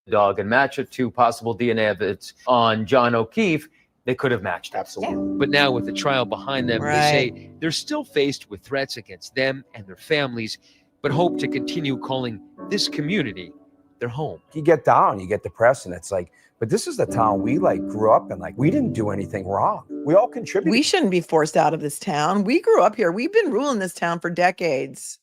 Dog and match it to possible DNA evidence on John O'Keefe, they could have matched. Absolutely. But now with the trial behind them, they say they're still faced with threats against them and their families, but hope to continue calling this community their home. You get down, you get depressed, and it's like, but this is the town we grew up in. We didn't do anything wrong. We all contributed. We shouldn't be forced out of this town. We grew up here. We've been ruling this town for decades.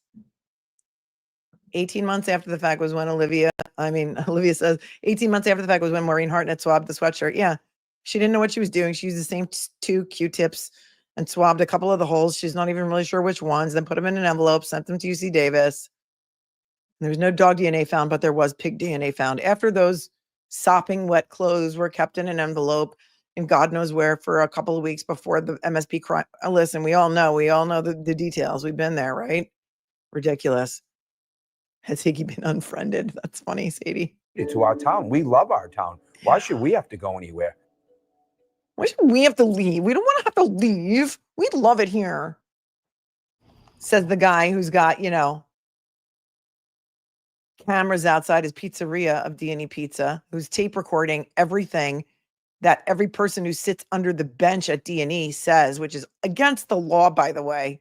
18 months after the fact was when Olivia says 18 months after the fact was when Maureen Hartnett swabbed the sweatshirt. Yeah. She didn't know what she was doing. She used the same 2 Q-tips and swabbed a couple of the holes. She's not even really sure which ones, then put them in an envelope, sent them to UC Davis. There was no dog DNA found, but there was pig DNA found. After those sopping wet clothes were kept in an envelope and God knows where for a couple of weeks before the MSP crime. Listen, we all know the details. We've been there, right? Ridiculous. Has Higgy been unfriended? That's funny, Sadie. To our town. We love our town. Why should we have to go anywhere? Why should we have to leave? We don't want to have to leave. We love it here. Says the guy who's got, cameras outside his pizzeria of D&E Pizza, who's tape recording everything that every person who sits under the bench at D&E says, which is against the law, by the way.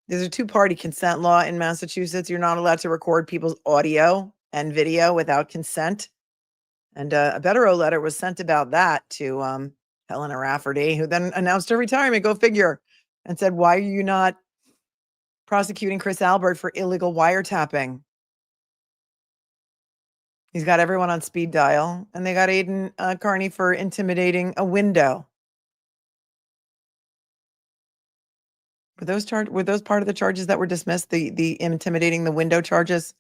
There's a 2-party consent law in Massachusetts. You're not allowed to record people's audio and video without consent. And a Bettero letter was sent about that to Helena Rafferty, who then announced her retirement, go figure, and said, why are you not prosecuting Chris Albert for illegal wiretapping? He's got everyone on speed dial, and they got Aiden Carney for intimidating a window. Were those part of the charges that were dismissed? The intimidating the window charges?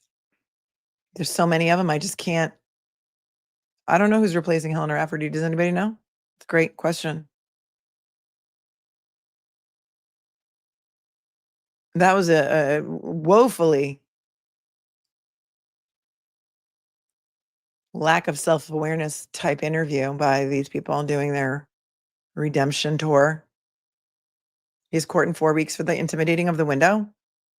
There's so many of them. I just can't. I don't know who's replacing Helena Rafferty. Does anybody know? It's a great question. That was a woefully lack of self-awareness type interview by these people doing their redemption tour. He's court in 4 weeks for the intimidating of the window,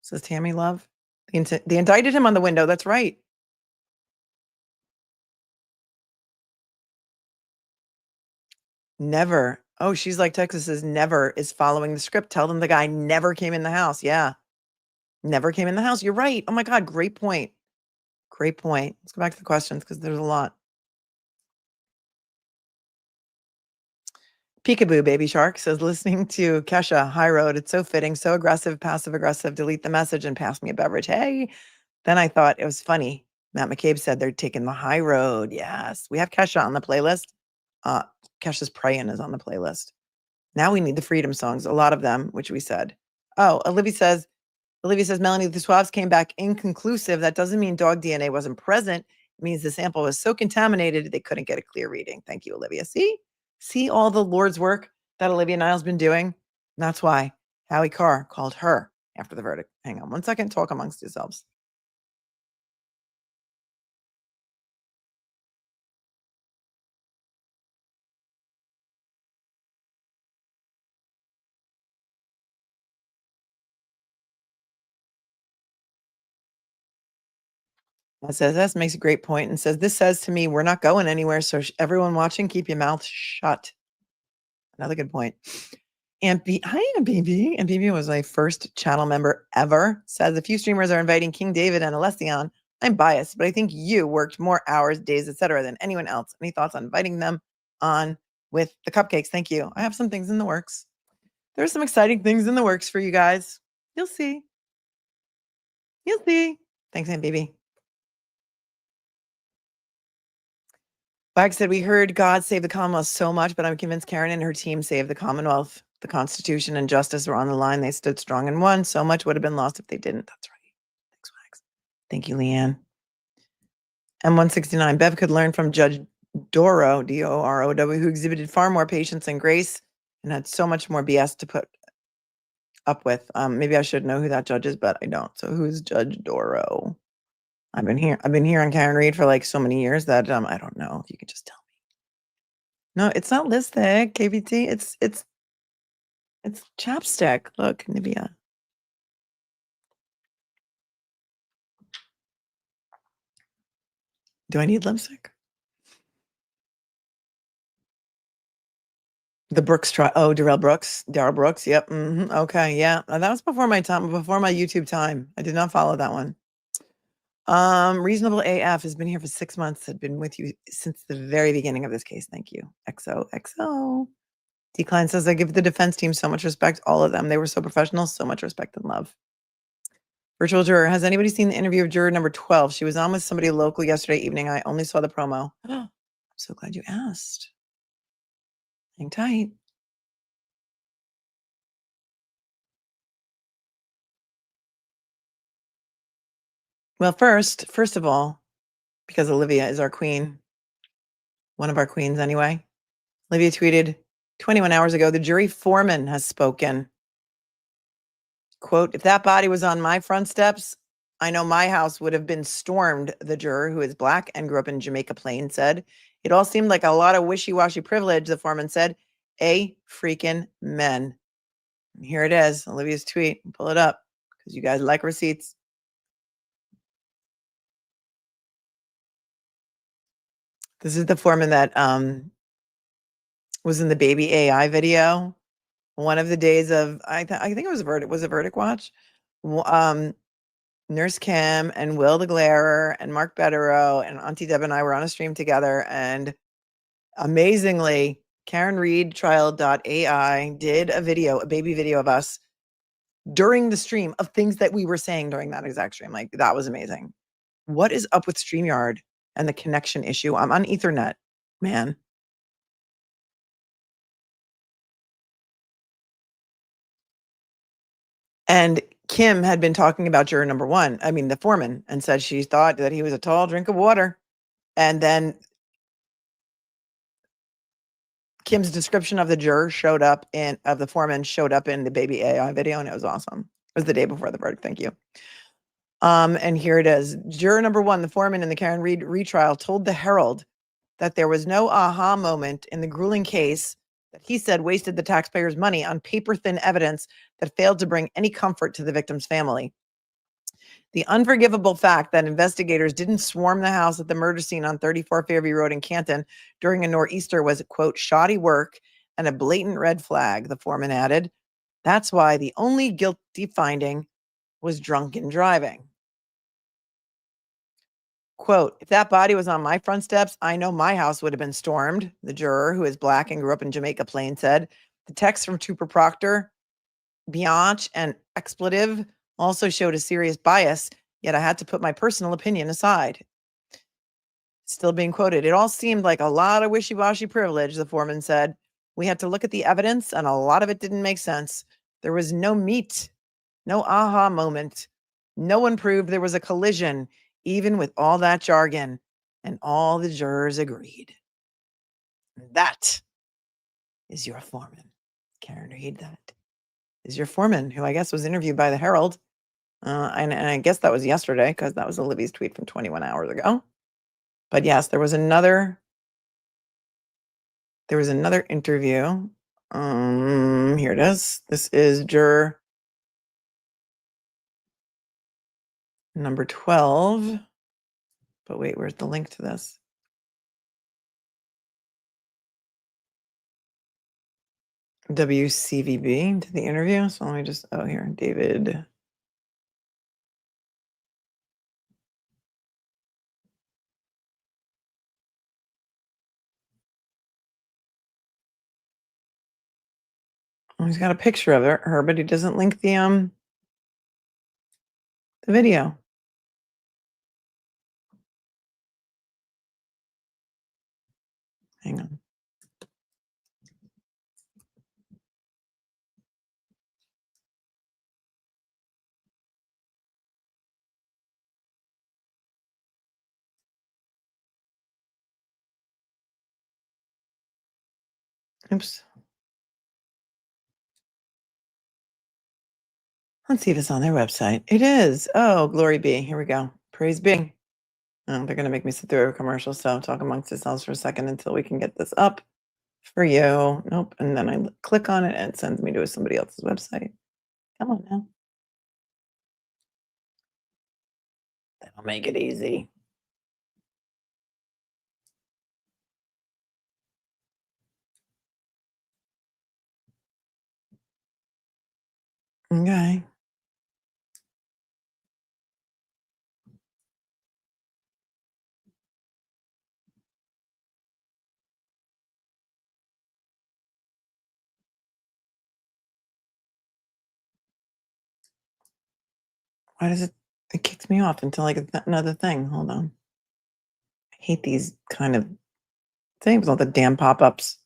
says Tammy Love. They indicted him on the window. That's right. Never. Oh, she's like Texas's never is following the script. Tell them the guy never came in the house. Yeah. Never came in the house. You're right. Oh my God. Great point. Great point. Let's go back to the questions because there's a lot. Peekaboo Baby Shark says, listening to Kesha, High Road, it's so fitting, so aggressive, passive aggressive, delete the message and pass me a beverage. Hey. Then I thought it was funny. Matt McCabe said they're taking the high road. Yes. We have Kesha on the playlist. Kesha's Praying is on the playlist. Now we need the freedom songs, a lot of them, which we said. Oh, Olivia says, Melanie, the swabs came back inconclusive. That doesn't mean dog DNA wasn't present. It means the sample was so contaminated they couldn't get a clear reading. Thank you, Olivia. See? See all the Lord's work that Olivia Niles been doing? And that's why Howie Carr called her after the verdict. Hang on one second. Talk amongst yourselves. It says, this makes a great point and says, this says to me, we're not going anywhere. So everyone watching, keep your mouth shut. Another good point. Aunt B, hi, Aunt BB. Aunt BB was my first channel member ever. Says a few streamers are inviting King David and Alession. I'm biased, but I think you worked more hours, days, etc. than anyone else. Any thoughts on inviting them on with the cupcakes? Thank you. I have some things in the works. There's some exciting things in the works for you guys. You'll see. You'll see. Thanks, Aunt BB. Wag said, we heard God save the Commonwealth so much, but I'm convinced Karen and her team saved the Commonwealth. The Constitution and justice were on the line. They stood strong and won. So much would have been lost if they didn't. That's right. Thanks, Wags. Thank you, Leanne. M169. Bev could learn from Judge Doro, D-O-R-O-W, who exhibited far more patience and grace and had so much more BS to put up with. Maybe I should know who that judge is, but I don't. So who's Judge Doro? I've been here on Karen Reed for like so many years that I don't know if you could just tell me. No, it's not lipstick, KBT. It's chapstick. Look, Nivea. Do I need lipstick? The Brooks trial. Oh, Darrell Brooks. Yep. Okay. Yeah. That was before my time, before my YouTube time. I did not follow that one. Reasonable AF has been here for 6 months. Had been with you since the very beginning of this case. Thank you. XOXO. Decline says, I give the defense team so much respect. All of them. They were so professional. So much respect and love. Virtual juror. Has anybody seen the interview of juror number 12? She was on with somebody local yesterday evening. I only saw the promo. I'm so glad you asked. Hang tight. Well, first of all, because Olivia is our queen, one of our queens anyway, Olivia tweeted 21 hours ago, the jury foreman has spoken. Quote, if that body was on my front steps, I know my house would have been stormed, the juror, who is Black and grew up in Jamaica Plain, said. It all seemed like a lot of wishy-washy privilege, the foreman said. A freaking men. And here it is, Olivia's tweet. Pull it up because you guys like receipts. This is the foreman that was in the baby AI video. One of the days of, I think it was a verdict. Was a verdict watch? Nurse Kim and Will the Glarer and Mark Betterow and Auntie Deb and I were on a stream together. And amazingly, Karen Reed trial.ai did a baby video of us during the stream of things that we were saying during that exact stream. Like, that was amazing. What is up with StreamYard and the connection issue? I'm on Ethernet, man. And Kim had been talking about juror number 1, I mean, the foreman, and said she thought that he was a tall drink of water. And then Kim's description of the juror of the foreman showed up in the baby AI video, and it was awesome. It was the day before the verdict. Thank you. And here it is. Juror number 1, the foreman in the Karen Reed retrial, told the Herald that there was no aha moment in the grueling case that he said wasted the taxpayers' money on paper-thin evidence that failed to bring any comfort to the victim's family. The unforgivable fact that investigators didn't swarm the house at the murder scene on 34 Fairview Road in Canton during a nor'easter was, quote, shoddy work and a blatant red flag, the foreman added. That's why the only guilty finding was drunken driving. Quote, if that body was on my front steps, I know my house would have been stormed, the juror, who is Black and grew up in Jamaica Plain, said. The text from Trooper Proctor, biatch, and expletive also showed a serious bias, yet I had to put my personal opinion aside. Still being quoted, it all seemed like a lot of wishy-washy privilege, the foreman said. We had to look at the evidence, and a lot of it didn't make sense. There was no meat, no aha moment. No one proved there was a collision, even with all that jargon, and all the jurors agreed. That is your foreman. Karen Reed, that is your foreman, who I guess was interviewed by the Herald. And I guess that was yesterday because that was Olivia's tweet from 21 hours ago. But yes, there was another interview. Here it is. This is juror number 12. But wait, where's the link to this? WCVB to the interview. So let me just, oh, here, David. Oh, he's got a picture of her, but he doesn't link the video. Hang on. Oops. Let's see if it's on their website. It is. Oh, glory be. Here we go. Praise be. Oh, they're going to make me sit through a commercial, so talk amongst ourselves for a second until we can get this up for you. Nope. And then I click on it and it sends me to somebody else's website. Come on now. That'll make it easy. Okay. Why does it kicks me off until I get another thing? Hold on. I hate these kind of things, all the damn pop-ups.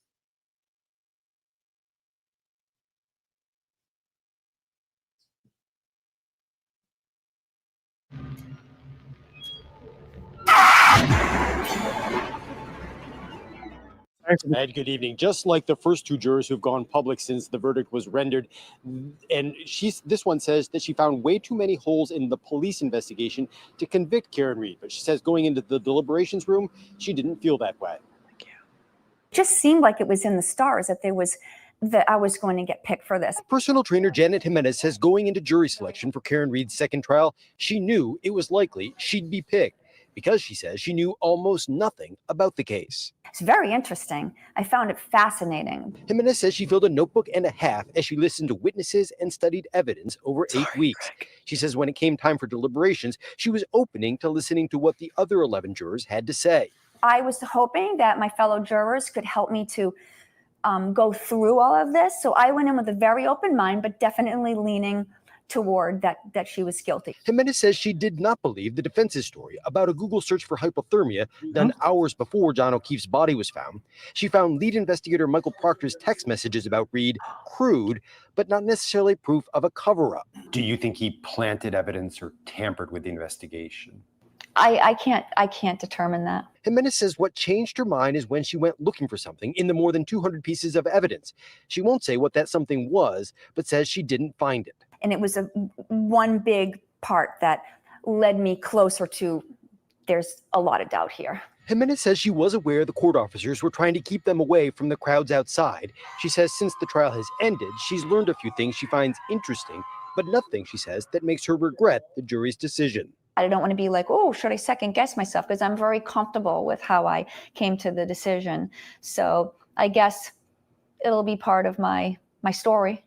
Ed, good evening. Just like the first two jurors who've gone public since the verdict was rendered, and this one says that she found way too many holes in the police investigation to convict Karen Reed. But she says going into the deliberations room, she didn't feel that way. Just seemed like it was in the stars that I was going to get picked for this. Personal trainer Janet Jimenez says going into jury selection for Karen Reed's second trial, she knew it was likely she'd be picked because she says she knew almost nothing about the case. It's very interesting. I found it fascinating. Jimenez says she filled a notebook and a half as she listened to witnesses and studied evidence over 8 weeks. She says when it came time for deliberations, she was opening to listening to what the other 11 jurors had to say. I was hoping that my fellow jurors could help me to go through all of this. So I went in with a very open mind, but definitely leaning toward that she was guilty. Jimenez says she did not believe the defense's story about a Google search for hypothermia done hours before John O'Keefe's body was found. She found lead investigator Michael Proctor's text messages about Reed crude, but not necessarily proof of a cover-up. Do you think he planted evidence or tampered with the investigation? I can't determine that. Jimenez says what changed her mind is when she went looking for something in the more than 200 pieces of evidence. She won't say what that something was, but says she didn't find it. And it was one big part that led me closer to there's a lot of doubt here. Jimenez says she was aware the court officers were trying to keep them away from the crowds outside. She says since the trial has ended, she's learned a few things she finds interesting, but nothing, she says, that makes her regret the jury's decision. I don't want to be like, oh, should I second guess myself? Because I'm very comfortable with how I came to the decision. So I guess it'll be part of my story.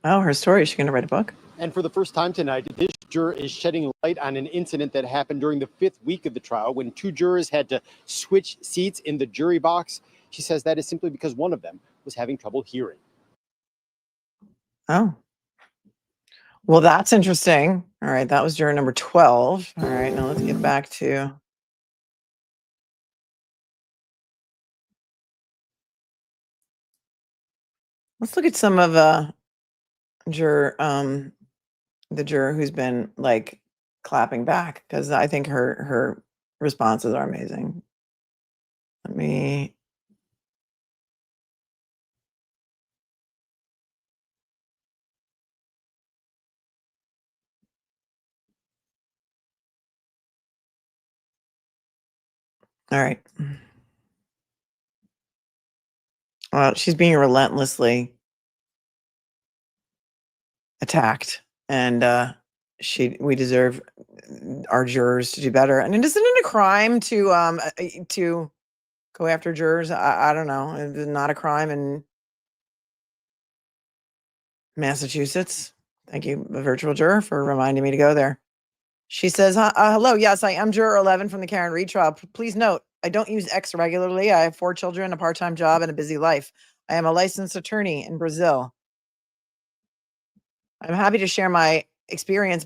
Oh, her story. Is she going to write a book? And for the first time tonight, this juror is shedding light on an incident that happened during the 5th week of the trial when 2 jurors had to switch seats in the jury box. She says that is simply because one of them was having trouble hearing. Oh. Well, that's interesting. All right, that was juror number 12. All right, now let's get back to let's look at some of the juror who's been like clapping back, because I think her responses are amazing. Let me All right. Well, she's being relentlessly attacked, and we deserve our jurors to do better. And isn't it a crime to go after jurors? I don't know. It's not a crime in Massachusetts. Thank you, a virtual juror, for reminding me to go there. She says, hello, yes, I am juror 11 from the Karen Reed trial. Please note, I don't use X regularly. I have 4 children, a part-time job, and a busy life. I am a licensed attorney in Brazil. I'm happy to share my experiences,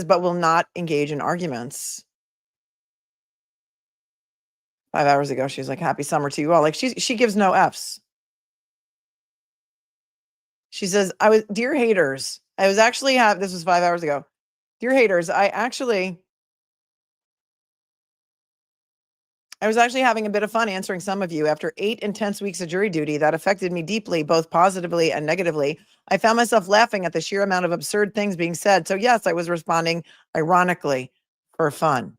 but will not engage in arguments. 5 hours ago, she's like, happy summer to you all. Like she gives no Fs. She says, dear haters, this was 5 hours ago. Dear haters, I was actually having a bit of fun answering some of you. After 8 intense weeks of jury duty that affected me deeply, both positively and negatively, I found myself laughing at the sheer amount of absurd things being said. So yes, I was responding ironically for fun.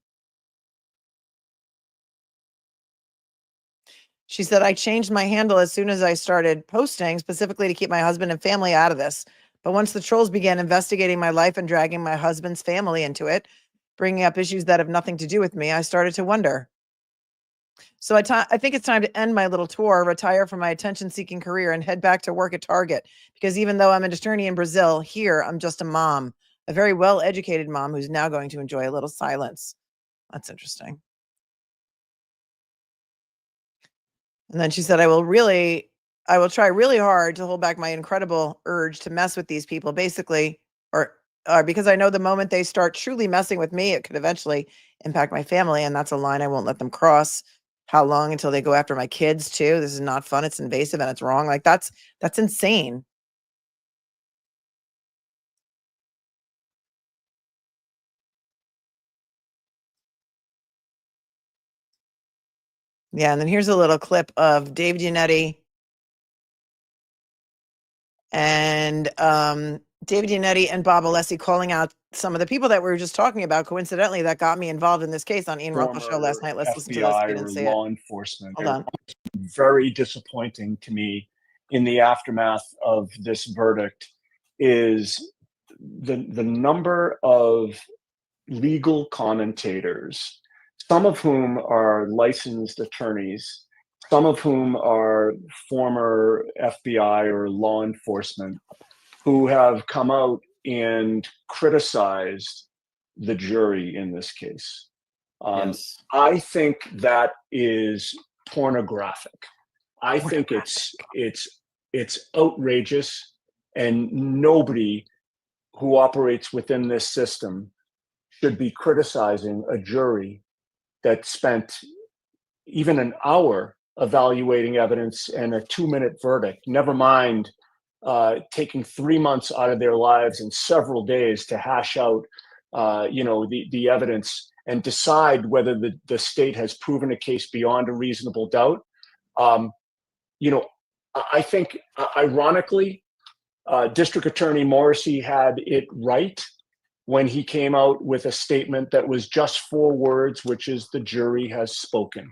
She said, I changed my handle as soon as I started posting, specifically to keep my husband and family out of this. But once the trolls began investigating my life and dragging my husband's family into it, bringing up issues that have nothing to do with me, I started to wonder. So I think it's time to end my little tour, retire from my attention-seeking career, and head back to work at Target. Because even though I'm an attorney in Brazil, here I'm just a mom, a very well-educated mom who's now going to enjoy a little silence. That's interesting. And then she said, I will try really hard to hold back my incredible urge to mess with these people, basically, or because I know the moment they start truly messing with me, it could eventually impact my family. And that's a line I won't let them cross. How long until they go after my kids too? This is not fun. It's invasive and it's wrong. Like that's insane. Yeah. And then here's a little clip of Dave Giannetti and David Giannetti and Bob Alessi calling out some of the people that we were just talking about, coincidentally, that got me involved in this case on Ian Runkle's show last night. Let's listen to this. FBI or law enforcement. Hold on. Very disappointing to me in the aftermath of this verdict is the number of legal commentators, some of whom are licensed attorneys, some of whom are former FBI or law enforcement, who have come out and criticized the jury in this case. Yes. I think that is pornographic. I think it's outrageous, and nobody who operates within this system should be criticizing a jury that spent even an hour evaluating evidence and a 2-minute verdict, never mind taking 3 months out of their lives and several days to hash out the evidence and decide whether the state has proven a case beyond a reasonable doubt. I think, ironically, District Attorney Morrissey had it right when he came out with a statement that was just 4 words, which is the jury has spoken.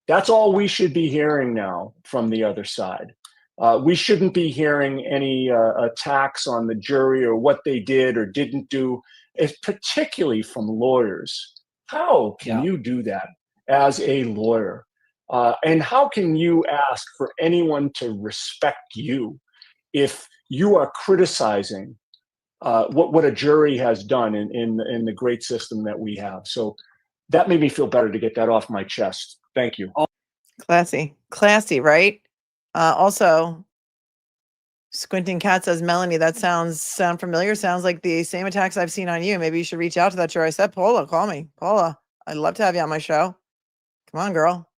That's all we should be hearing now from the other side. We shouldn't be hearing any attacks on the jury or what they did or didn't do, particularly from lawyers. How can you do that as a lawyer? And how can you ask for anyone to respect you if you are criticizing what a jury has done in the great system that we have? So that made me feel better to get that off my chest. Thank you. Classy, right? Also, Squinting Cat says, Melanie, that sound familiar. Sounds like the same attacks I've seen on you. Maybe you should reach out to that juror. I said, Paula, call me. Paula, I'd love to have you on my show. Come on, girl.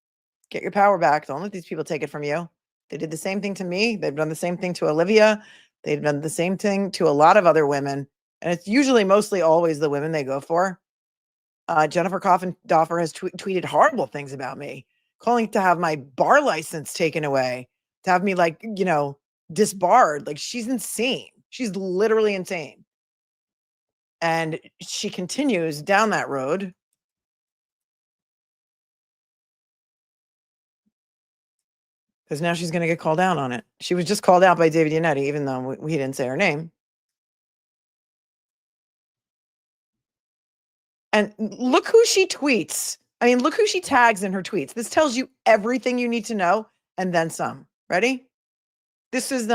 Get your power back. Don't let these people take it from you. They did the same thing to me. They've done the same thing to Olivia. They've done the same thing to a lot of other women. And it's usually mostly always the women they go for. Jennifer Coffin-Doffer has tweeted horrible things about me, calling to have my bar license taken away, to have me disbarred. Like, she's insane. She's literally insane. And she continues down that road. because now she's going to get called out on it. She was just called out by David Yannetti, even though we didn't say her name. And look who she tweets. I mean, look who she tags in her tweets. This tells you everything you need to know and then some. Ready? This is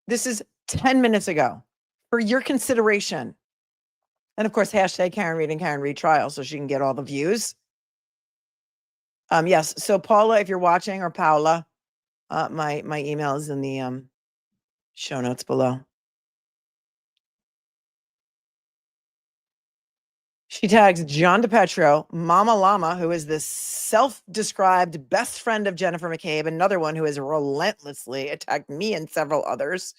This is 10 minutes ago for your consideration. And of course, hashtag Karen Reed and Karen Reed trial so she can get all the views. Yes. So Paula, if you're watching, or Paula, my email is in the show notes below. She tags John DePetro, Mama Llama, who is the self-described best friend of Jennifer McCabe, another one who has relentlessly attacked me and several others.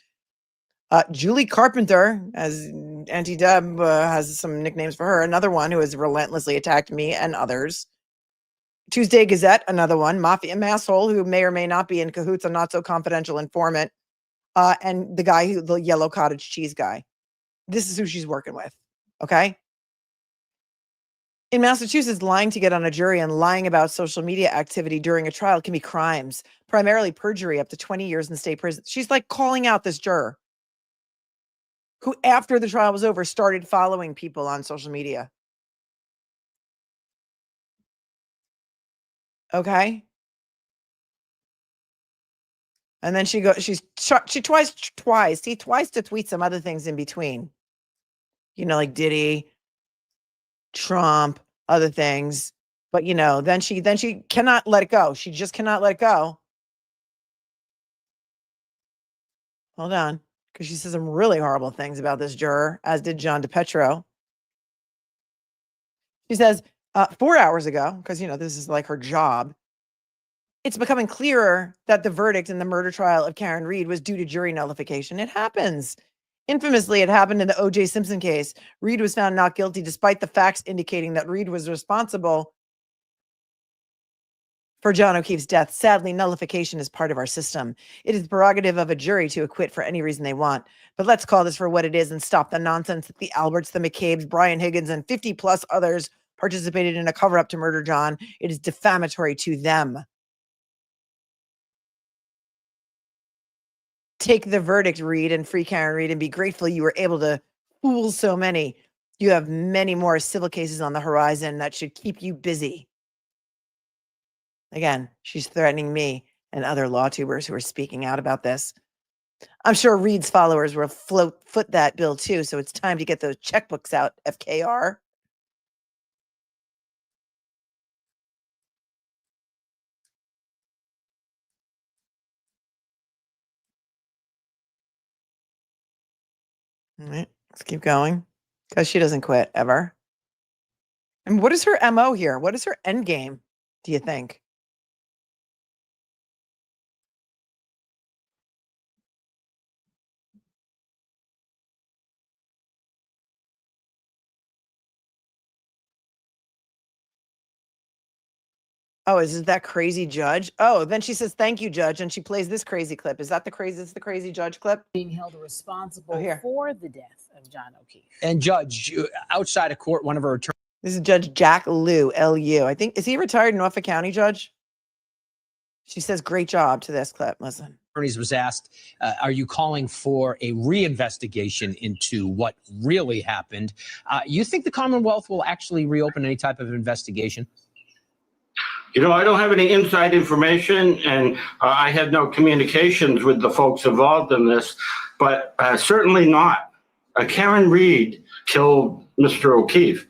Julie Carpenter, as Auntie Deb has some nicknames for her, another one who has relentlessly attacked me and others. Tuesday Gazette, another one. Mafia Masshole, who may or may not be in cahoots, a not so confidential informant. And the guy the yellow cottage cheese guy. This is who she's working with. Okay. In Massachusetts, lying to get on a jury and lying about social media activity during a trial can be crimes, primarily perjury, up to 20 years in state prison. She's like calling out this juror who, after the trial was over, started following people on social media. Okay. And then she twice to tweet some other things in between. You know, like Diddy, Trump, other things. But you know, then she cannot let it go. She just cannot let it go. Hold on, because she said some really horrible things about this juror, as did John DePetro. She says 4 hours ago, because you know this is like her job. It's becoming clearer that the verdict in the murder trial of Karen Reed was due to jury nullification. It happens. Infamously, it happened in the O.J. Simpson case. Reed was found not guilty despite the facts indicating that Reed was responsible for John O'Keefe's death. Sadly, nullification is part of our system. It is the prerogative of a jury to acquit for any reason they want. But let's call this for what it is and stop the nonsense that the Alberts, the McCabes, Brian Higgins, and 50 plus others participated in a cover-up to murder John. It is defamatory to them. Take the verdict, Reed, and free Karen Reed, and be grateful you were able to fool so many. You have many more civil cases on the horizon that should keep you busy. Again, she's threatening me and other law tubers who are speaking out about this. I'm sure Reed's followers will foot that bill too, so it's time to get those checkbooks out, FKR. All right, let's keep going, because she doesn't quit ever. And what is her MO here? What is her end game, do you think? Oh, is it that crazy judge? Oh, then she says, "Thank you, judge," and she plays this crazy clip. Is that the crazy judge clip? Being held responsible here. for the death of John O'Keefe. And Judge, outside of court, one of her attorneys. This is Judge Jack Liu, L-U. I think, is he retired Norfolk County judge? She says, "Great job" to this clip. Listen. Was asked, are you calling for a reinvestigation into what really happened? You think the Commonwealth will actually reopen any type of investigation? You know, I don't have any inside information, and I had no communications with the folks involved in this, but certainly not. Karen Reed killed Mr. O'Keefe.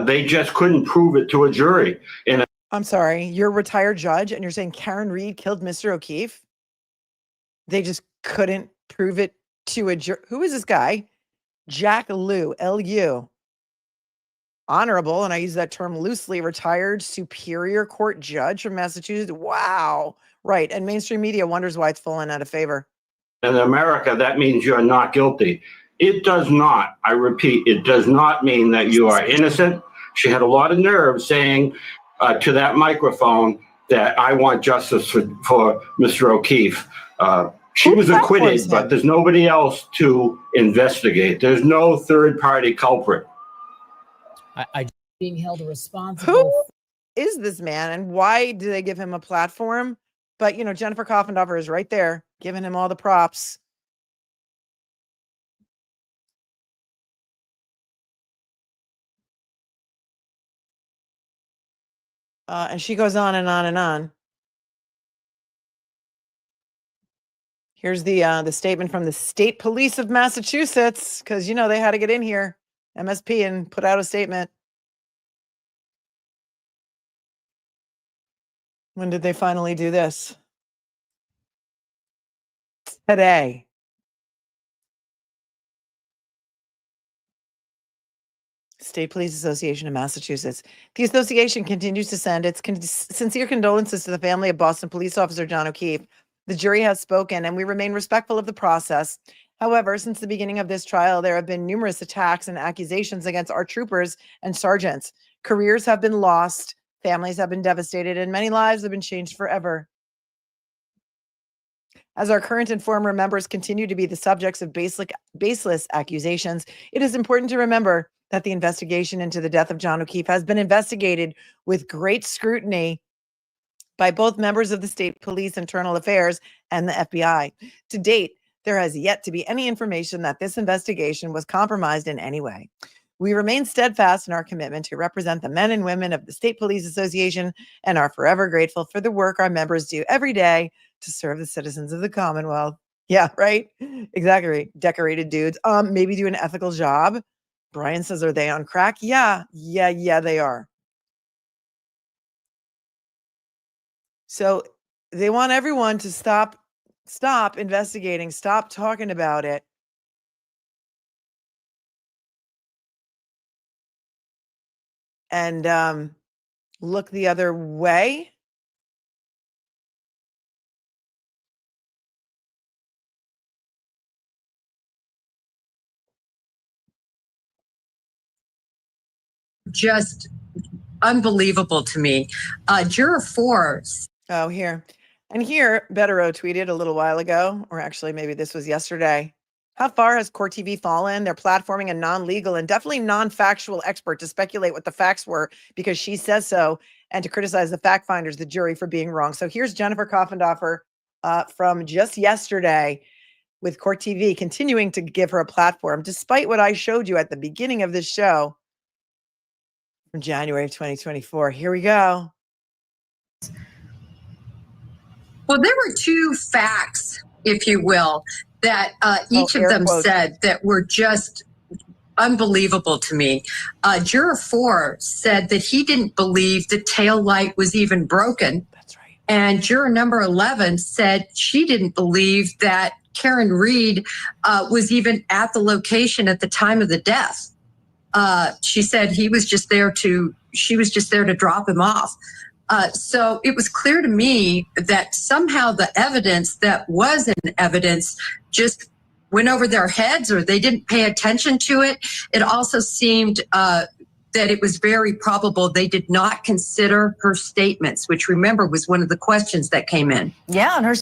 They just couldn't prove it to a jury. I'm sorry, you're a retired judge, and you're saying Karen Reed killed Mr. O'Keefe? They just couldn't prove it to a jury. Who is this guy? Jack Liu, L-U. Honorable, and I use that term loosely, retired Superior Court judge from Massachusetts. Wow. Right. And mainstream media wonders why it's fallen out of favor. In America, that means you're not guilty. It does not, I repeat, it does not mean that you are innocent. She had a lot of nerve saying to that microphone that I want justice for Mr. O'Keefe. She was acquitted, but there's nobody else to investigate. There's no third-party culprit. I being held responsible. Who is this man and why do they give him a platform? But, you know, Jennifer Coffendorfer is right there giving him all the props. And she goes on and on and on. Here's the statement from the State Police of Massachusetts, because, you know, they had to get in here, MSP, and put out a statement. When did they finally do this? Today. State Police Association of Massachusetts. The association continues to send its sincere condolences to the family of Boston police officer John O'Keefe. The jury has spoken, and we remain respectful of the process. However, since the beginning of this trial, there have been numerous attacks and accusations against our troopers and sergeants. Careers have been lost, families have been devastated, and many lives have been changed forever. As our current and former members continue to be the subjects of baseless accusations, it is important to remember that the investigation into the death of John O'Keefe has been investigated with great scrutiny by both members of the State Police Internal Affairs and the FBI. To date, there has yet to be any information that this investigation was compromised in any way. We remain steadfast in our commitment to represent the men and women of the State Police Association and are forever grateful for the work our members do every day to serve the citizens of the Commonwealth. Yeah, right? Exactly. Decorated dudes. Maybe do an ethical job. Brian says, are they on crack? Yeah, they are. So they want everyone to stop investigating, stop talking about it. And look the other way. Just unbelievable to me. Juror 4. Oh, here. And here, Bettero tweeted a little while ago, or actually maybe this was yesterday. How far has Court TV fallen? They're platforming a non-legal and definitely non-factual expert to speculate what the facts were because she says so, and to criticize the fact finders, the jury, for being wrong. So here's Jennifer Coffendorfer from just yesterday with Court TV continuing to give her a platform, despite what I showed you at the beginning of this show from January of 2024. Here we go. Well, there were two facts, if you will, that each of them said that were just unbelievable to me. Juror 4 said that he didn't believe the tail light was even broken. That's right. And juror number 11 said she didn't believe that Karen Reed was even at the location at the time of the death. She said she was just there to drop him off. So it was clear to me that somehow the evidence that was in evidence just went over their heads, or they didn't pay attention to it. It also seemed that it was very probable they did not consider her statements, which, remember, was one of the questions that came in. Yeah, and her.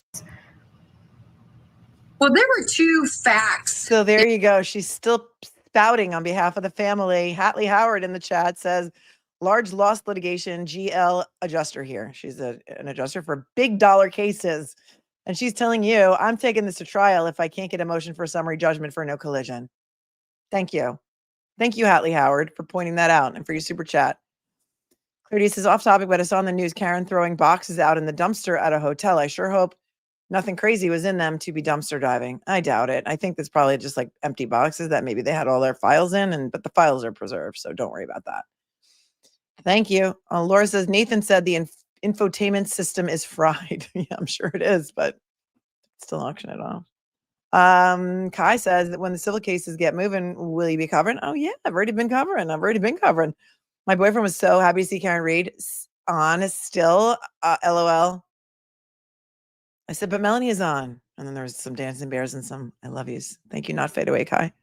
Well, there were two facts. So there you go. She's still spouting on behalf of the family. Hatley Howard in the chat says, large loss litigation, GL adjuster here. She's an adjuster for big dollar cases. And she's telling you, I'm taking this to trial if I can't get a motion for summary judgment for no collision. Thank you. Thank you, Hatley Howard, for pointing that out and for your super chat. Claudia says, off topic, but I saw on the news Karen throwing boxes out in the dumpster at a hotel. I sure hope nothing crazy was in them to be dumpster diving. I doubt it. I think that's probably just like empty boxes that maybe they had all their files in, but the files are preserved, so don't worry about that. Thank you. Laura says, Nathan said the infotainment system is fried. Yeah, I'm sure it is, but still auction it off. Kai says that when the civil cases get moving, will you be covering? Oh, yeah, I've already been covering. My boyfriend was so happy to see Karen Reed on still, LOL. I said, but Melanie is on. And then there was some dancing bears and some I love yous. Thank you, not fade away, Kai.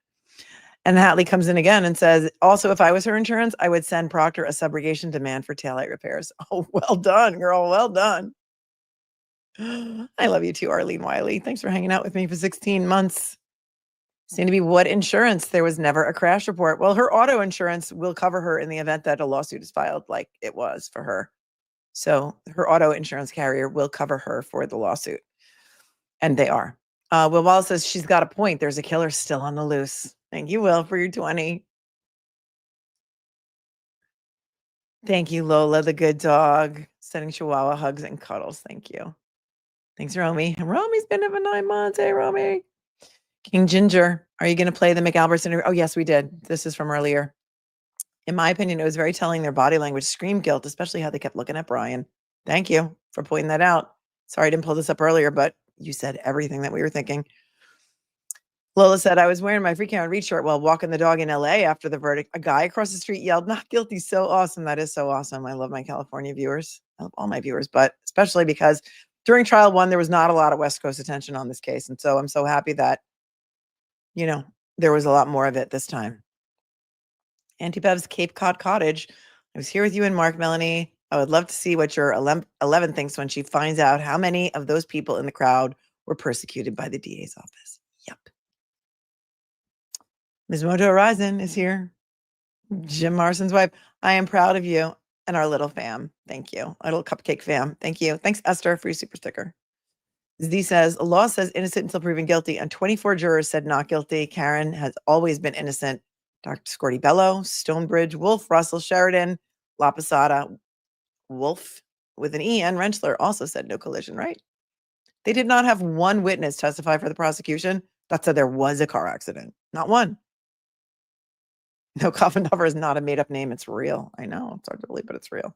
And Hatley comes in again and says, also, if I was her insurance, I would send Proctor a subrogation demand for taillight repairs. Oh, well done, girl. Well done. I love you too, Arlene Wiley. Thanks for hanging out with me for 16 months. Seemed to be what insurance? There was never a crash report. Well, her auto insurance will cover her in the event that a lawsuit is filed, like it was for her. So her auto insurance carrier will cover her for the lawsuit. And they are. Will Wallace says she's got a point. There's a killer still on the loose. Thank you, Will, for your 20. Thank you, Lola, the good dog. Sending Chihuahua hugs and cuddles. Thank you. Thanks, Romy. Romy's been here for 9 months. Hey, Romy. King Ginger, are you going to play the McAlberts interview? Oh, yes, we did. This is from earlier. In my opinion, it was very telling. Their body language screamed guilt, especially how they kept looking at Brian. Thank you for pointing that out. Sorry I didn't pull this up earlier, but you said everything that we were thinking. Lola said, I was wearing my free Karen Reed shirt while walking the dog in LA after the verdict. A guy across the street yelled, not guilty. So awesome. That is so awesome. I love my California viewers. I love all my viewers, but especially because during trial 1, there was not a lot of West Coast attention on this case. And so I'm so happy that, you know, there was a lot more of it this time. Auntie Bev's Cape Cod Cottage. I was here with you and Mark, Melanie. I would love to see what your 11 thinks when she finds out how many of those people in the crowd were persecuted by the DA's office. Yep. Ms. Moto Horizon is here. Jim Morrison's wife. I am proud of you and our little fam. Thank you. Our little cupcake fam. Thank you. Thanks, Esther, for your super sticker. Z says, the law says innocent until proven guilty, and 24 jurors said not guilty. Karen has always been innocent. Dr. Scorty Bello, Stonebridge, Wolf, Russell, Sheridan, La Posada, Wolf with an E, and Rentschler also said no collision, right? They did not have one witness testify for the prosecution that said there was a car accident. Not one. No, Coffin Duffer is not a made-up name. It's real. I know. It's hard to believe, but it's real.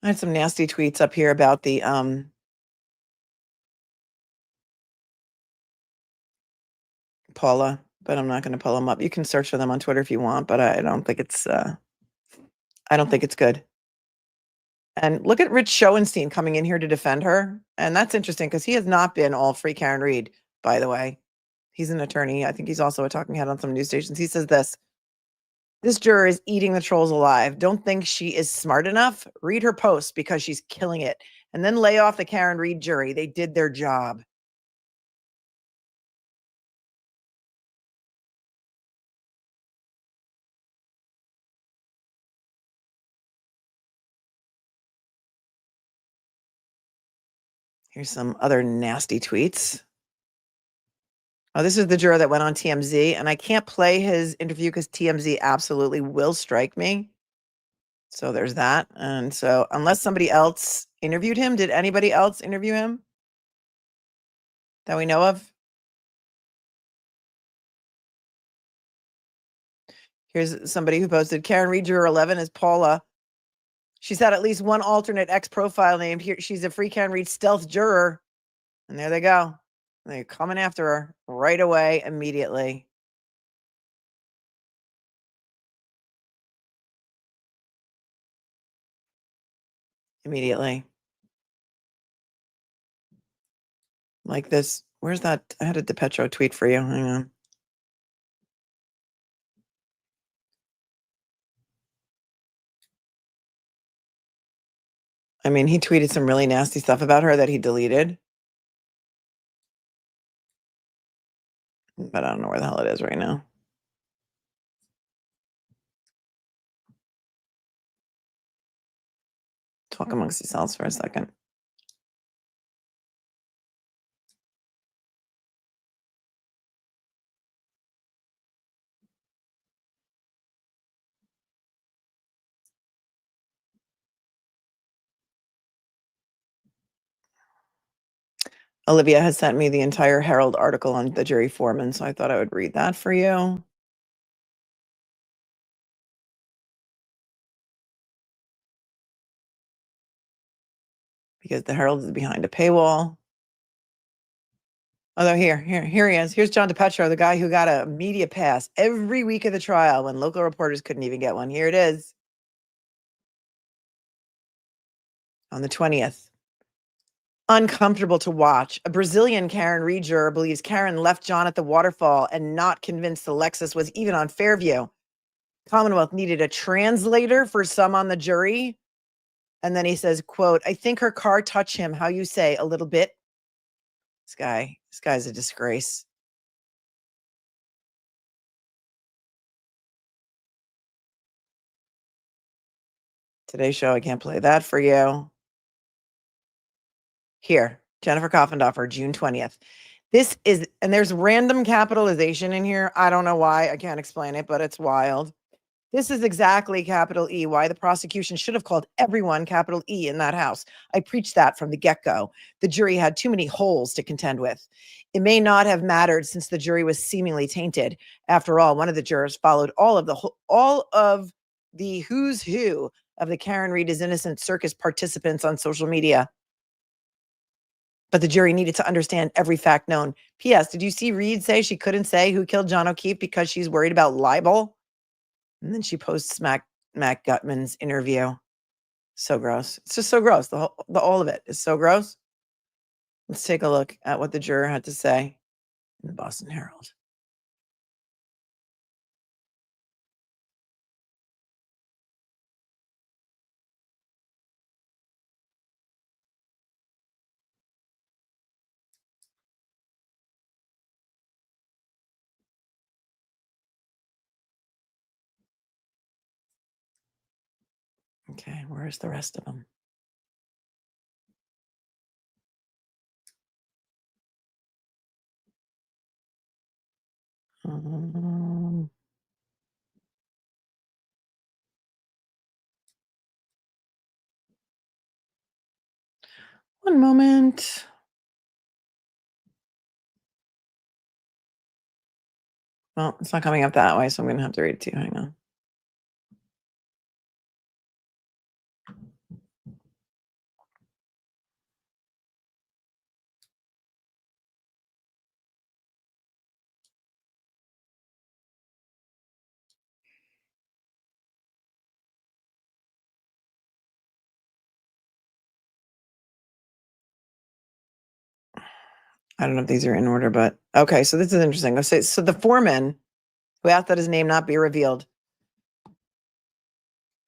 I had some nasty tweets up here about the Paula, but I'm not going to pull them up. You can search for them on Twitter if you want, but I don't think it's good. And look at Rich Schoenstein coming in here to defend her. And that's interesting because he has not been all free Karen Reed, by the way. He's an attorney. I think he's also a talking head on some news stations. He says this juror is eating the trolls alive. Don't think she is smart enough. Read her post because she's killing it. And then lay off the Karen Reed jury. They did their job. Here's some other nasty tweets. Oh, this is the juror that went on TMZ, and I can't play his interview because TMZ absolutely will strike me. So there's that. And so unless somebody else interviewed him, did anybody else interview him that we know of? Here's somebody who posted, Karen Reed, juror 11 is Paula. She's had at least one alternate X profile named here. She's a free Karen Reed stealth juror. And there they go. They're coming after her right away, immediately. Immediately. Like this. Where's that? I had a DePetro tweet for you. Hang on. I mean, he tweeted some really nasty stuff about her that he deleted. But I don't know where the hell it is right now. Talk amongst yourselves for a second. Olivia has sent me the entire Herald article on the jury foreman, so I thought I would read that for you. Because the Herald is behind a paywall. Although here he is. Here's John DePetro, the guy who got a media pass every week of the trial when local reporters couldn't even get one. Here it is. On the 20th. Uncomfortable to watch. A Brazilian Karen Reed juror believes Karen left John at the waterfall and not convinced the Lexus was even on Fairview. Commonwealth needed a translator for some on the jury. And then he says, quote, I think her car touched him. How you say, a little bit? This guy's a disgrace. Today's show, I can't play that for you. Here, Jennifer Coffendorfer, June 20th. This is, and there's random capitalization in here. I don't know why. I can't explain it, but it's wild. This is exactly capital E, why the prosecution should have called everyone capital E in that house. I preached that from the get-go. The jury had too many holes to contend with. It may not have mattered since the jury was seemingly tainted. After all, one of the jurors followed all of the who's who of the Karen Reed is innocent circus participants on social media. But the jury needed to understand every fact known. P.S. Did you see Reed say she couldn't say who killed John O'Keefe because she's worried about libel? And then she posts Matt Gutman's interview. So gross. It's just so gross. All of it is so gross. Let's take a look at what the juror had to say in the Boston Herald. Okay, where's the rest of them? One moment. Well, it's not coming up that way, so I'm going to have to read it to you. Hang on. I don't know if these are in order, but okay. So this is interesting. So the foreman, who asked that his name not be revealed,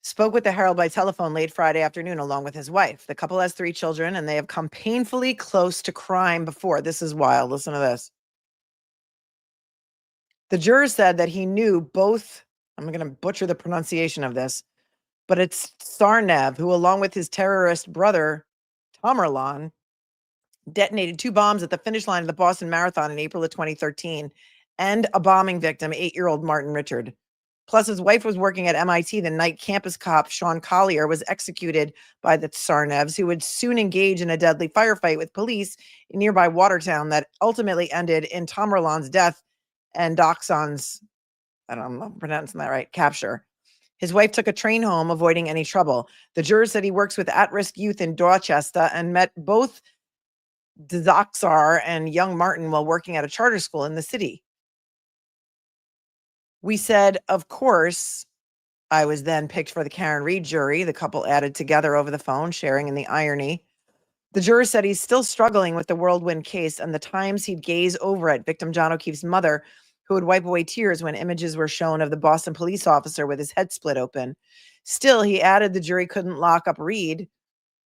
spoke with the Herald by telephone late Friday afternoon along with his wife. The couple has 3 children, and they have come painfully close to crime before. This is wild. Listen to this. The juror said that he knew both, I'm going to butcher the pronunciation of this, but it's Tsarnev, who along with his terrorist brother, Tamerlan, detonated 2 bombs at the finish line of the Boston Marathon in April of 2013, and a bombing victim, 8-year-old Martin Richard. Plus, his wife was working at MIT the night campus cop Sean Collier was executed by the Tsarnevs, who would soon engage in a deadly firefight with police in nearby Watertown that ultimately ended in Tamerlan's death and Doxon's, I don't know if I'm pronouncing that right, capture. His wife took a train home, avoiding any trouble. The juror said he works with at-risk youth in Dorchester and met both Doxar and young Martin while working at a charter school in the city. We said, of course, I was then picked for the Karen Reed jury. The couple added together over the phone, sharing in the irony. The juror said he's still struggling with the whirlwind case and the times he'd gaze over at victim John O'Keefe's mother, who would wipe away tears when images were shown of the Boston police officer with his head split open. Still, he added the jury couldn't lock up Reed,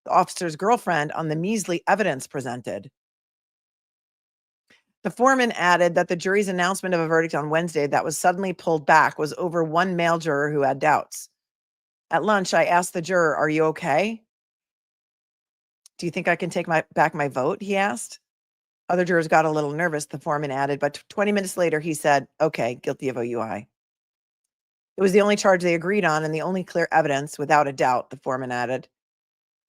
the officer's girlfriend, on the measly evidence presented. The foreman added that the jury's announcement of a verdict on Wednesday that was suddenly pulled back was over one male juror who had doubts. At lunch, I asked the juror, "Are you okay? Do you think I can take back my vote?" he asked. Other jurors got a little nervous, the foreman added, but 20 minutes later, he said, "Okay, guilty of OUI." It was the only charge they agreed on and the only clear evidence, without a doubt, the foreman added.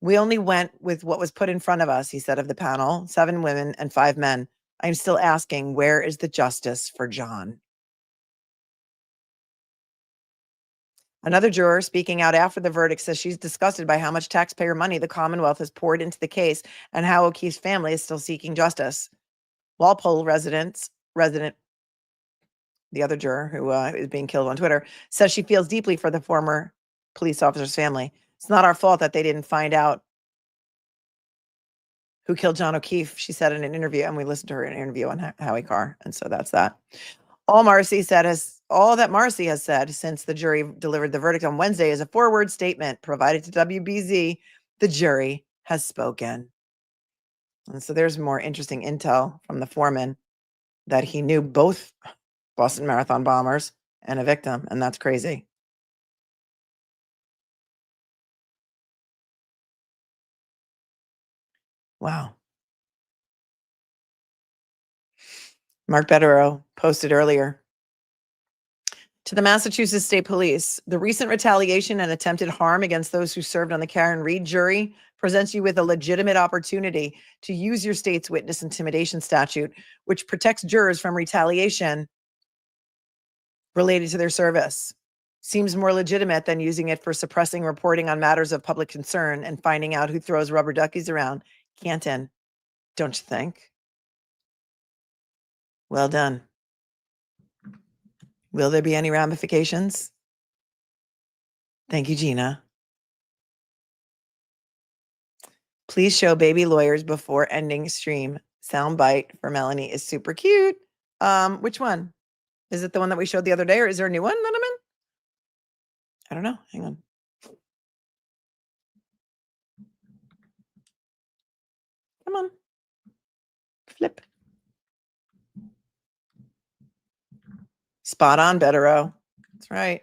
We only went with what was put in front of us, he said of the panel, 7 women and 5 men. I'm still asking, where is the justice for John? Another juror speaking out after the verdict says she's disgusted by how much taxpayer money the Commonwealth has poured into the case and how O'Keefe's family is still seeking justice. Walpole resident, the other juror who is being killed on Twitter, says she feels deeply for the former police officer's family. It's not our fault that they didn't find out who killed John O'Keefe, she said in an interview, and we listened to her in an interview on Howie Carr, and so that's that. All that Marcy has said since the jury delivered the verdict on Wednesday is a 4-word statement provided to WBZ. The jury has spoken. And so there's more interesting intel from the foreman that he knew both Boston Marathon bombers and a victim, and that's crazy. Wow. Mark Betterow posted earlier. To the Massachusetts State Police, the recent retaliation and attempted harm against those who served on the Karen Reed jury presents you with a legitimate opportunity to use your state's witness intimidation statute, which protects jurors from retaliation related to their service. Seems more legitimate than using it for suppressing reporting on matters of public concern and finding out who throws rubber duckies around Canton, don't you think? Well done. Will there be any ramifications? Thank you, Gina. Please show baby lawyers before ending stream. Soundbite for Melanie is super cute. Which one? Is it the one that we showed the other day, or is there a new one that I'm in? I don't know. Hang on. Come on. Flip. Spot on, Betterow. That's right.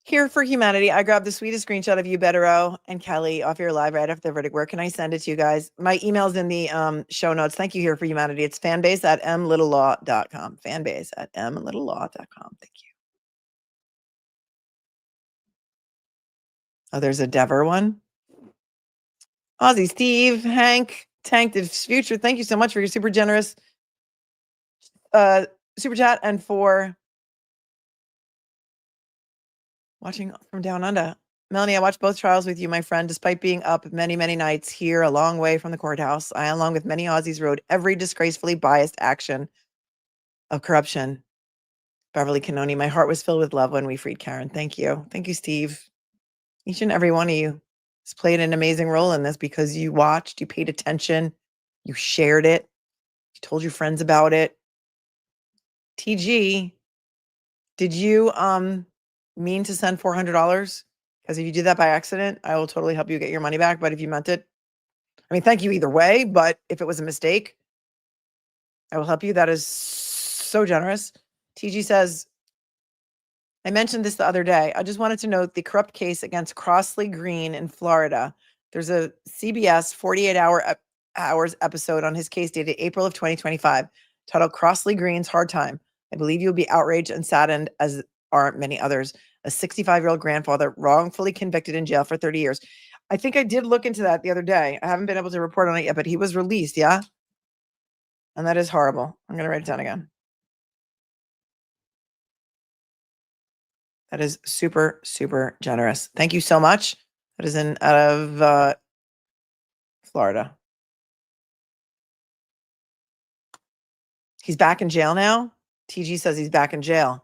Here for humanity, I grabbed the sweetest screenshot of you, Betterow and Kelly, off your live right after the verdict. Where can I send it to you guys? My email's in the show notes. Thank you, Here for Humanity. It's fanbase@mlittlelaw.com. Fanbase@mlittlelaw.com. Thank you. Oh, there's a Dever one. Aussie Steve, Hank, Tank, the Future. Thank you so much for your super generous super chat and for watching from down under. Melanie, I watched both trials with you, my friend. Despite being up many, many nights here a long way from the courthouse, I, along with many Aussies, rode every disgracefully biased action of corruption. Beverly Canoni, my heart was filled with love when we freed Karen. Thank you. Thank you, Steve. Each and every one of you has played an amazing role in this because you watched, you paid attention, you shared it, you told your friends about it. TG, did you mean to send $400? Because if you did that by accident, I will totally help you get your money back. But if you meant it, I mean, thank you either way. But if it was a mistake, I will help you. That is so generous. TG says, I mentioned this the other day. I just wanted to note the corrupt case against Crossley Green in Florida. There's a CBS 48 hours episode on his case dated April of 2025 titled Crossley Green's Hard Time. I believe you'll be outraged and saddened, as are many others. A 65-year-old grandfather wrongfully convicted in jail for 30 years. I think I did look into that the other day. I haven't been able to report on it yet, but he was released, yeah? And that is horrible. I'm going to write it down again. That is super, super generous. Thank you so much. That is out of Florida. He's back in jail now? TG says he's back in jail.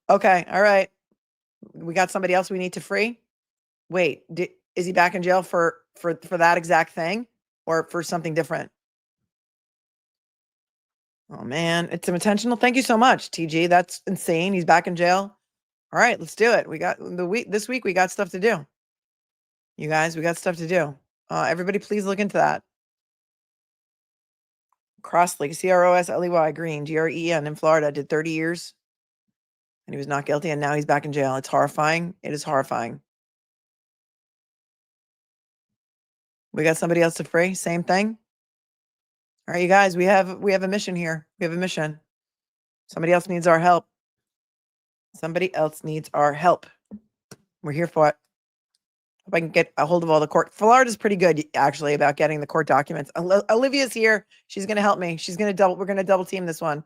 Okay, all right. We got somebody else we need to free? Wait, is he back in jail for that exact thing or for something different? Oh, man, it's intentional. Thank you so much, TG. That's insane. He's back in jail. All right, let's do it. We got this week. We got stuff to do. You guys, we got stuff to do. Everybody, please look into that. Crossley, Crossley Green, Gren in Florida, did 30 years. And he was not guilty, and now he's back in jail. It's horrifying. It is horrifying. We got somebody else to free. Same thing. All right, you guys, we have a mission here. We have a mission. Somebody else needs our help. Somebody else needs our help. We're here for it. Hope I can get a hold of all the court. Florida's pretty good, actually, about getting the court documents. Olivia's here. She's going to help me. We're going to double team this one.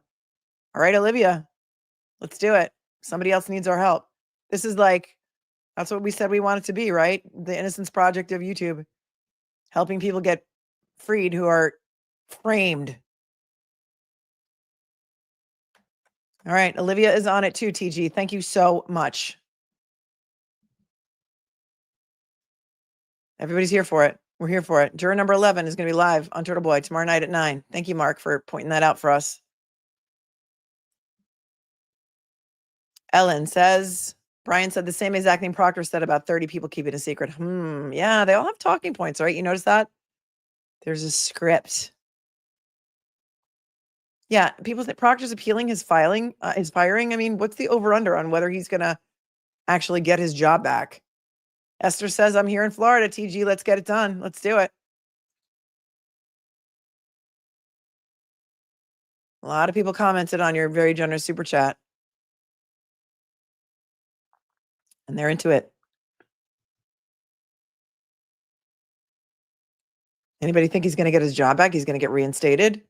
All right, Olivia, let's do it. Somebody else needs our help. This is that's what we said we want it to be, right? The Innocence Project of YouTube, helping people get freed who are framed. All right, Olivia is on it too, TG. Thank you so much. Everybody's here for it. We're here for it. Juror number 11 is going to be live on Turtle Boy tomorrow night at 9. Thank you, Mark, for pointing that out for us. Ellen says, Brian said the same exact thing Proctor said about 30 people keeping a secret. Yeah, they all have talking points, right? You notice that? There's a script. Yeah, people say Proctor's appealing his firing. I mean, what's the over-under on whether he's going to actually get his job back? Esther says, I'm here in Florida. TG, let's get it done. Let's do it. A lot of people commented on your very generous super chat. And they're into it. Anybody think he's going to get his job back? He's going to get reinstated?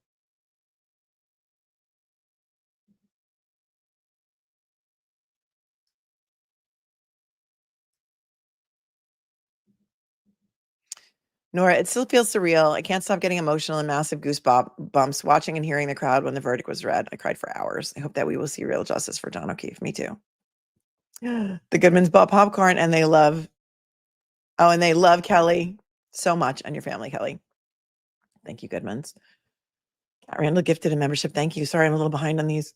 Nora, it still feels surreal. I can't stop getting emotional and massive goosebumps watching and hearing the crowd when the verdict was read. I cried for hours. I hope that we will see real justice for John O'Keefe. Me too. The Goodmans bought popcorn and they love Kelly so much and your family, Kelly. Thank you, Goodmans. Cat Randall gifted a membership. Thank you. Sorry, I'm a little behind on these.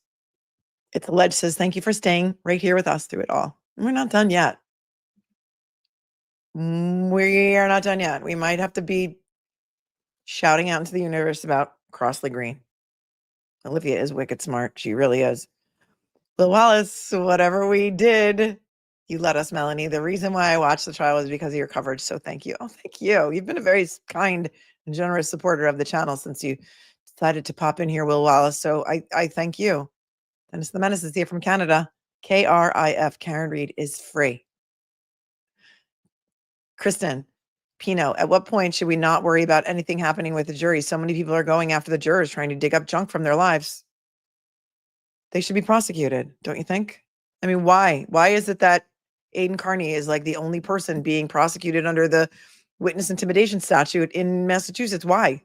It's Alleged says, thank you for staying right here with us through it all. We're not done yet. We are not done yet. We might have to be shouting out into the universe about Crossley Green. Olivia is wicked smart. She really is. Will Wallace, whatever we did, you let us, Melanie. The reason why I watched the trial was because of your coverage. So thank you. Oh, thank you. You've been a very kind and generous supporter of the channel since you decided to pop in here, Will Wallace. So I thank you. Dennis the Menace is here from Canada. KRIF, Karen Reed is free. Kristen Pino, at what point should we not worry about anything happening with the jury? So many people are going after the jurors, trying to dig up junk from their lives. They should be prosecuted, don't you think? I mean, why? Why is it that Aiden Carney is like the only person being prosecuted under the witness intimidation statute in Massachusetts? Why?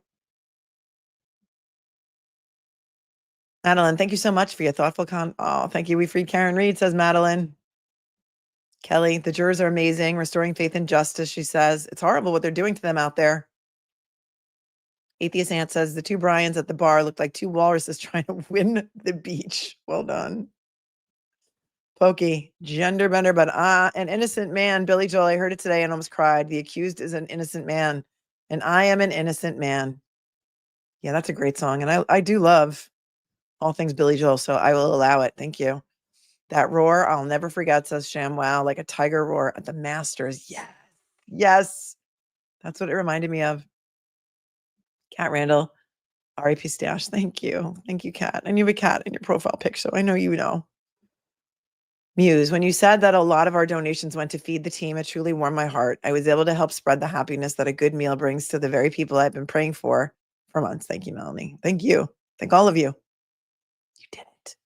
Madeline, thank you so much for your thoughtful thank you. We freed Karen Reed, says Madeline. Kelly, the jurors are amazing, restoring faith and justice, she says. It's horrible what they're doing to them out there. Atheist Aunt says, the two Bryans at the bar looked like two walruses trying to win the beach. Well done. Pokey, gender bender, but an innocent man. Billy Joel, I heard it today and almost cried. The accused is an innocent man, and I am an innocent man. Yeah, that's a great song, and I do love all things Billy Joel, so I will allow it. Thank you. That roar, I'll never forget, says Sham. Wow, like a tiger roar at the Masters. Yes. Yes. That's what it reminded me of. Cat Randall, R.I.P. Stash. Thank you. Thank you, Cat. And you have a cat in your profile pic, so I know you know. Muse, when you said that a lot of our donations went to feed the team, it truly warmed my heart. I was able to help spread the happiness that a good meal brings to the very people I've been praying for months. Thank you, Melanie. Thank you. Thank all of you. You did it.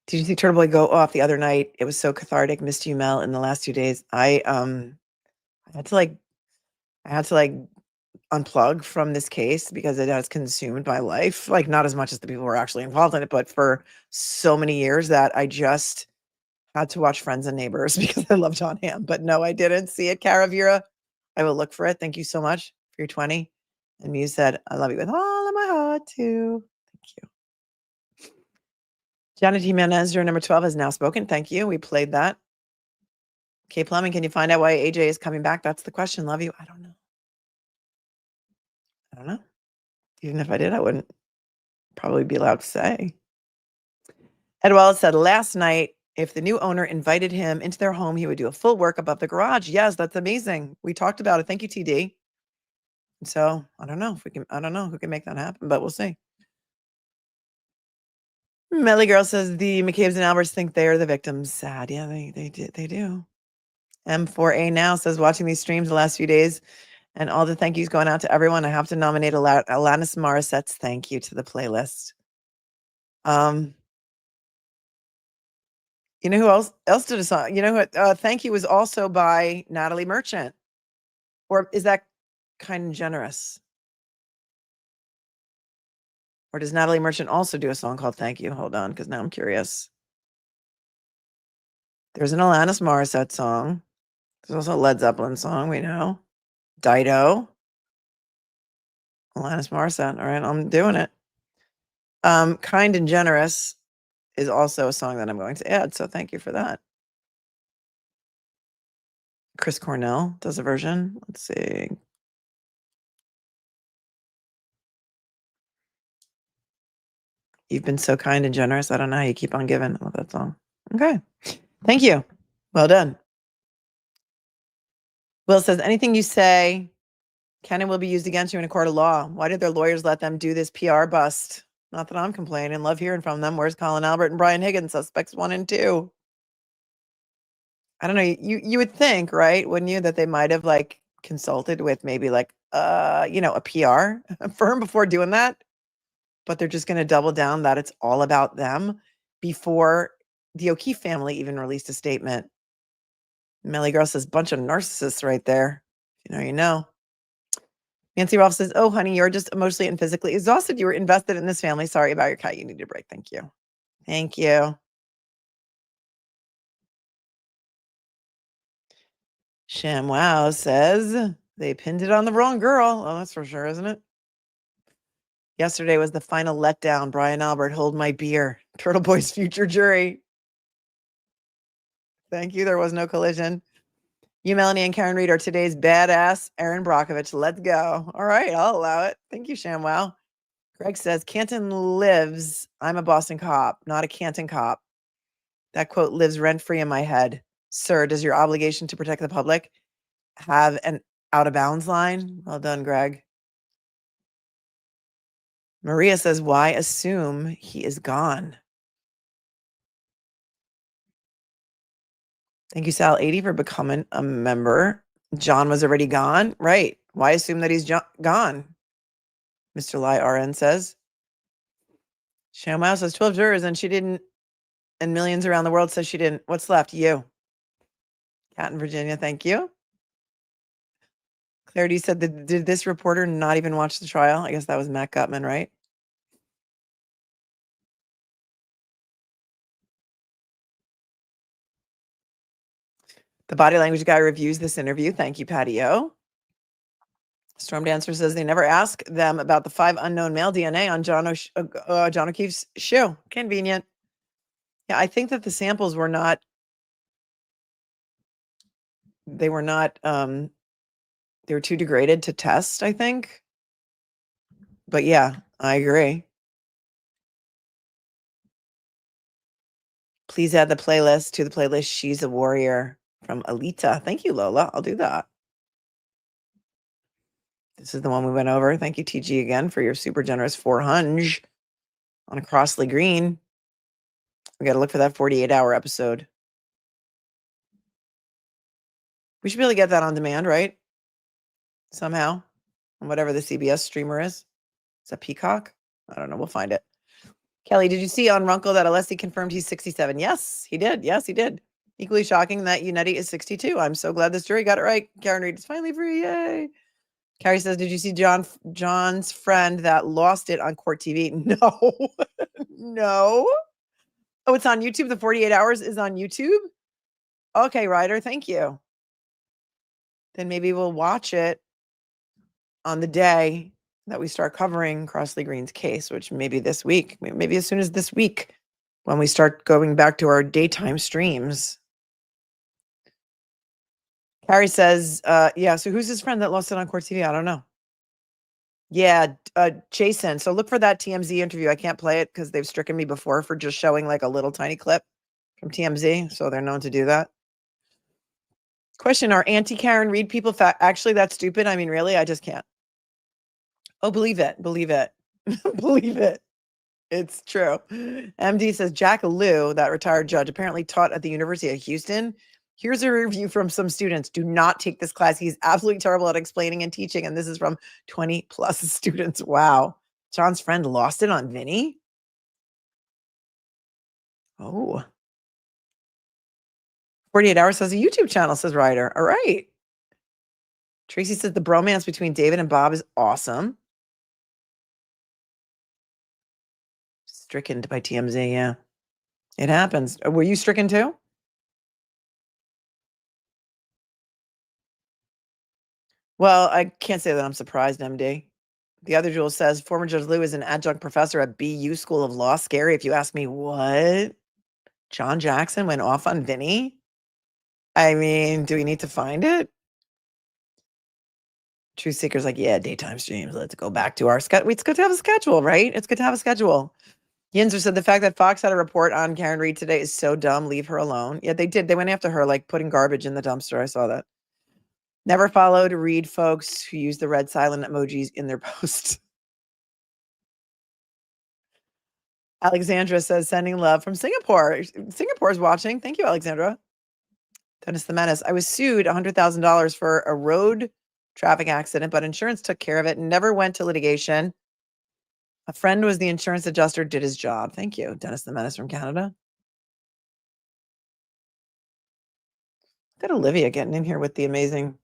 Did you see Turtle Boy go off the other night? It was so cathartic. Missed you, Mel, in the last 2 days. I had to unplug from this case because it has consumed my life. Like, not as much as the people who were actually involved in it, but for so many years that I just had to watch Friends and Neighbors because I love John Hamm. But no, I didn't see it. Caravira, I will look for it. Thank you so much for your 20. And Muse said, I love you with all of my heart too. Thank you. Janet Jimenez, your number 12 has now spoken. Thank you. We played that. Kay Plumbing, can you find out why AJ is coming back? That's the question. Love you. I don't know. Even if I did, I wouldn't probably be allowed to say. Ed Wallace said last night, if the new owner invited him into their home, he would do a full workup of the garage. Yes, that's amazing. We talked about it. Thank you, TD. So I don't know who can make that happen, but we'll see. Melly Girl says the McCabe's and Alberts think they are the victims. Sad. Yeah, they do. M4A now says, watching these streams the last few days and all the thank yous going out to everyone, I have to nominate Alanis Morissette's Thank You to the playlist. You know who else did a song? You know who? Thank You was also by Natalie Merchant. Or is that kind of generous? Or does Natalie Merchant also do a song called Thank You? Hold on, because now I'm curious. There's an Alanis Morissette song. There's also a Led Zeppelin song, we know. Dido. Alanis Morissette. All right, I'm doing it. Kind and Generous is also a song that I'm going to add. So thank you for that. Chris Cornell does a version. Let's see. You've been so kind and generous. I don't know how you keep on giving. I love that song. Okay. Thank you. Well done. Will says, anything you say can and will be used against you in a court of law. Why did their lawyers let them do this PR bust? Not that I'm complaining. Love hearing from them. Where's Colin Albert and Brian Higgins, suspects 1 and 2? I don't know. You would think, right? Wouldn't you, that they might have like consulted with maybe like a PR firm before doing that? But they're just going to double down that it's all about them before the O'Keefe family even released a statement. Melly Girl says, bunch of narcissists right there. You know. Nancy Rolfe says, oh, honey, you're just emotionally and physically exhausted. You were invested in this family. Sorry about your cat. You need a break. Thank you. Thank you. ShamWow says, they pinned it on the wrong girl. Oh, that's for sure, isn't it? Yesterday was the final letdown. Brian Albert, hold my beer. Turtle Boy's future jury. Thank you. There was no collision. You, Melanie, and Karen Reed are today's badass Erin Brockovich. Let's go. All right, I'll allow it. Thank you, ShamWow. Greg says, Canton lives. I'm a Boston cop, not a Canton cop. That quote lives rent-free in my head. Sir, does your obligation to protect the public have an out-of-bounds line? Well done, Greg. Maria says, why assume he is gone? Thank you, Sal80, for becoming a member. John was already gone. Right. Why assume that he's gone? Mr. Lai RN says. ShamWow says 12 jurors and she didn't, and millions around the world says she didn't. What's left? You. Cat in Virginia, thank you. Clarity said, did this reporter not even watch the trial? I guess that was Matt Gutman, right? The body language guy reviews this interview. Thank you, Patty O. Storm Dancer says they never ask them about the 5 unknown male DNA on John O'Keefe's shoe. Convenient. Yeah, I think that the samples were not, they were too degraded to test, I think. But yeah, I agree. Please add the playlist to the playlist. She's a Warrior from Alita. Thank you, Lola. I'll do that. This is the one we went over. Thank you, TG, again, for your super generous 400 on a Crossley Green. We got to look for that 48-hour episode. We should be able to get that on demand, right? Somehow, on whatever the CBS streamer is. Is that Peacock? I don't know. We'll find it. Kelly, did you see on Runkle that Alessi confirmed he's 67? Yes, he did. Yes, he did. Equally shocking that Unetti is 62. I'm so glad this jury got it right. Karen Reed is finally free. Yay. Carrie says, did you see John's friend that lost it on court TV? No. No. Oh, it's on YouTube. The 48 hours is on YouTube? Okay, Ryder, thank you. Then maybe we'll watch it on the day that we start covering Crossley Green's case, which maybe this week, maybe as soon as this week, when we start going back to our daytime streams. Carrie says, yeah, so who's his friend that lost it on court TV? I don't know. Yeah, Jason. So look for that TMZ interview. I can't play it because they've stricken me before for just showing like a little tiny clip from TMZ. So they're known to do that. Question, are anti-Karen Reed people actually that stupid? I mean, really? I just can't. Oh, believe it. Believe it. Believe it. It's true. MD says, Jack Liu, that retired judge, apparently taught at the University of Houston. Here's a review from some students. Do not take this class. He's absolutely terrible at explaining and teaching. And this is from 20 plus students. Wow. John's friend lost it on Vinny. Oh. 48 Hours has a YouTube channel, says Ryder. All right. Tracy says the bromance between David and Bob is awesome. Stricken by TMZ, yeah. It happens. Were you stricken too? Well, I can't say that I'm surprised, MD. The other Jules says, former Judge Lou is an adjunct professor at BU School of Law. Scary if you ask me. What? John Jackson went off on Vinny? I mean, do we need to find it? Truth Seeker's like, yeah, daytime streams. Let's go back to our schedule. It's good to have a schedule, right? It's good to have a schedule. Yinzer said the fact that Fox had a report on Karen Reed today is so dumb. Leave her alone. Yeah, they did. They went after her, like putting garbage in the dumpster. I saw that. Never followed Reed folks who use the red silent emojis in their posts. Alexandra says, sending love from Singapore. Singapore's watching. Thank you, Alexandra. Dennis the Menace. I was sued $100,000 for a road traffic accident, but insurance took care of it and never went to litigation. A friend was the insurance adjuster, did his job. Thank you, Dennis the Menace from Canada. Look at Olivia getting in here with the amazing,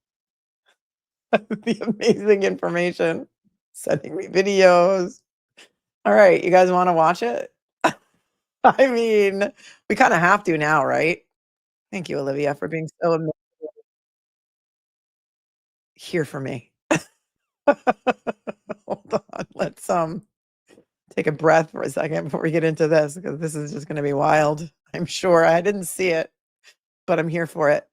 information, sending me videos. All right, you guys want to watch it? I mean, we kind of have to now, right? Thank you, Olivia, for being so amazing. Here for me. Hold on, let's take a breath for a second before we get into this, because this is just going to be wild. I'm sure. I didn't see it, but I'm here for it.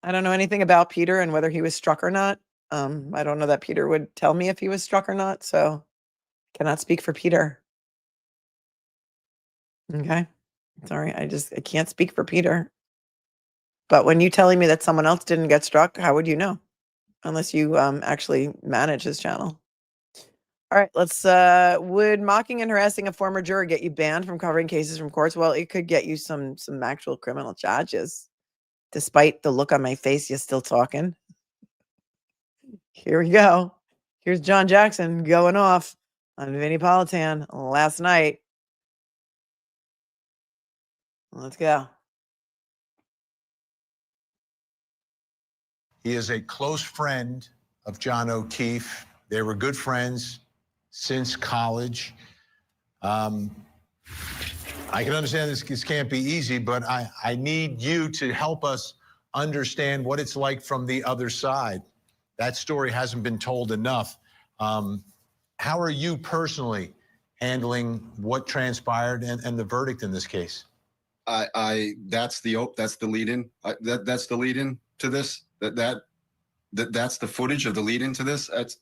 I don't know anything about Peter and whether he was struck or not. I don't know that Peter would tell me if he was struck or not, so cannot speak for Peter. Okay. Sorry, I can't speak for Peter. But when you telling me that someone else didn't get struck, how would you know? Unless you actually manage his channel. All right, let's would mocking and harassing a former juror get you banned from covering cases from courts? Well, it could get you some actual criminal charges. Despite the look on my face, you're still talking. Here we go. Here's John Jackson going off on Vinnie Politan last night. Let's go. He is a close friend of John O'Keefe. They were good friends since college. I can understand this can't be easy, but I need you to help us understand what it's like from the other side. That story hasn't been told enough. How are you personally handling what transpired and the verdict in this case? That's the lead-in. That's the lead-in to this. That's the footage of the lead-in to this. That's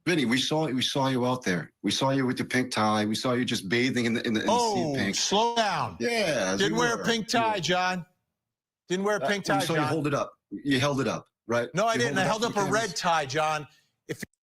Vinny. We saw you out there. We saw you with the pink tie. We saw you just bathing in the sea of pink. Slow down. Yeah. Didn't wear a pink tie, John. Didn't wear a pink tie, so John. You hold it up. You held it up, right? No, I didn't. I held up a red tie, John.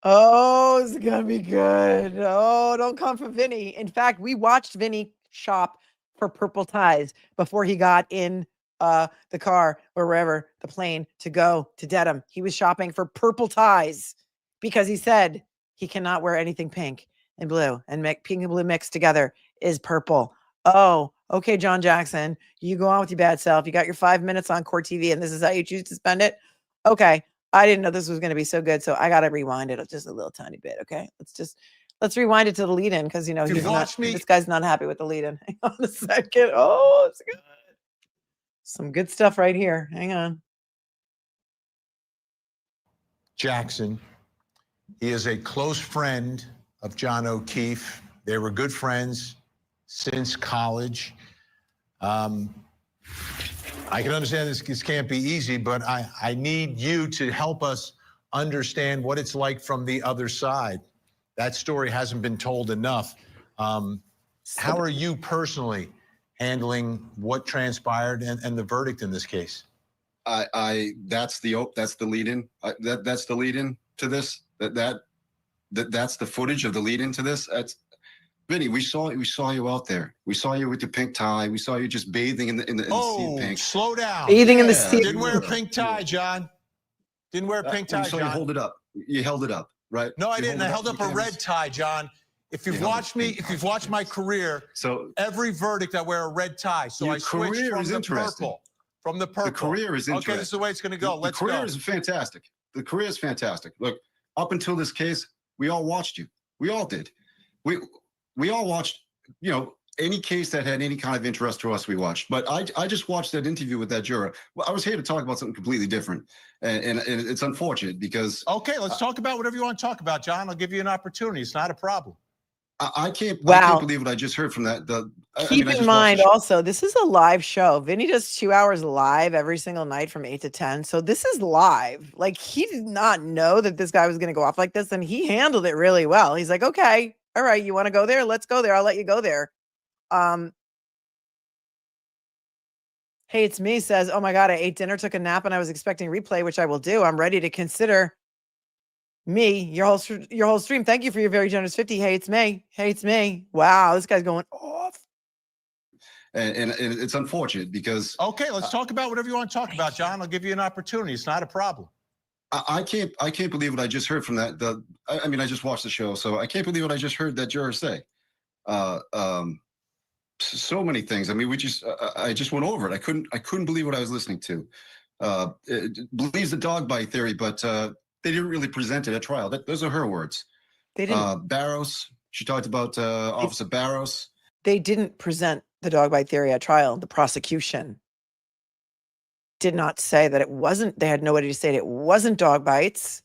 Oh, it's gonna be good. Oh, don't come for Vinny. In fact, we watched Vinny shop for purple ties before he got in the car or wherever, the plane, to go to Dedham. He was shopping for purple ties because he said he cannot wear anything pink and blue, and pink and blue mixed together is purple. Oh, okay, John Jackson, you go on with your bad self. You got your 5 minutes on Court TV, and this is how you choose to spend it. Okay, I didn't know this was going to be so good, so I got to rewind it just a little tiny bit. Okay, let's rewind it to the lead-in, because this guy's not happy with the lead-in. Hang on a second. Oh, it's good. Some good stuff right here. Hang on. Jackson. He is a close friend of John O'Keefe. They were good friends since college. I can understand this can't be easy, but I need you to help us understand what it's like from the other side. That story hasn't been told enough. How are you personally handling what transpired and the verdict in this case? That's the lead-in. That's the lead-in to this. That's the footage of the lead-in to this. That's Vinny. We saw you out there. We saw you with the pink tie. We saw you just bathing in the sea of pink. Slow down. Bathing in the sea. Didn't wear a pink tie, John. Didn't wear a pink tie, so John. You hold it up. You held it up, right? No, I didn't. I held up a red tie, John. If you've watched me, if you've watched my career, so every verdict I wear a red tie. So I switched from the purple. From the purple. The career is interesting. Okay, this is the way it's going to go. Let's go. The career is fantastic. The career is fantastic. Look, up until this case, we all watched you. We all did. We all watched, any case that had any kind of interest to us, we watched. But I just watched that interview with that juror. Well, I was here to talk about something completely different, and it's unfortunate because. Okay, let's talk about whatever you want to talk about, John. I'll give you an opportunity. It's not a problem. I can't Wow. believe what I just heard from that. Keep in mind also, this is a live show. Vinny does 2 hours live every single night from 8 to 10. So this is live. Like, he did not know that this guy was going to go off like this, and he handled it really well. He's like, okay, all right, you want to go there? Let's go there. I'll let you go there. Hey, it's me, says, oh my God, I ate dinner, took a nap, and I was expecting replay, which I will do. I'm ready to consider me, your whole stream. Thank you for your very generous 50. Hey, it's me. Hey, it's me. Wow, this guy's going off. And it's unfortunate because. Okay, let's talk about whatever you want to talk about, John. I'll give you an opportunity. It's not a problem. I can't believe what I just heard from that. I mean, I just watched the show, so I can't believe what I just heard that juror say. So many things. I mean, I just went over it. I couldn't believe what I was listening to. Believes the dog bite theory, but they didn't really present it at trial. Those are her words. They didn't. Barros. She talked about Officer Barros. They didn't present the dog bite theory at trial. The prosecution did not say that it wasn't. They had nobody to say that it wasn't dog bites.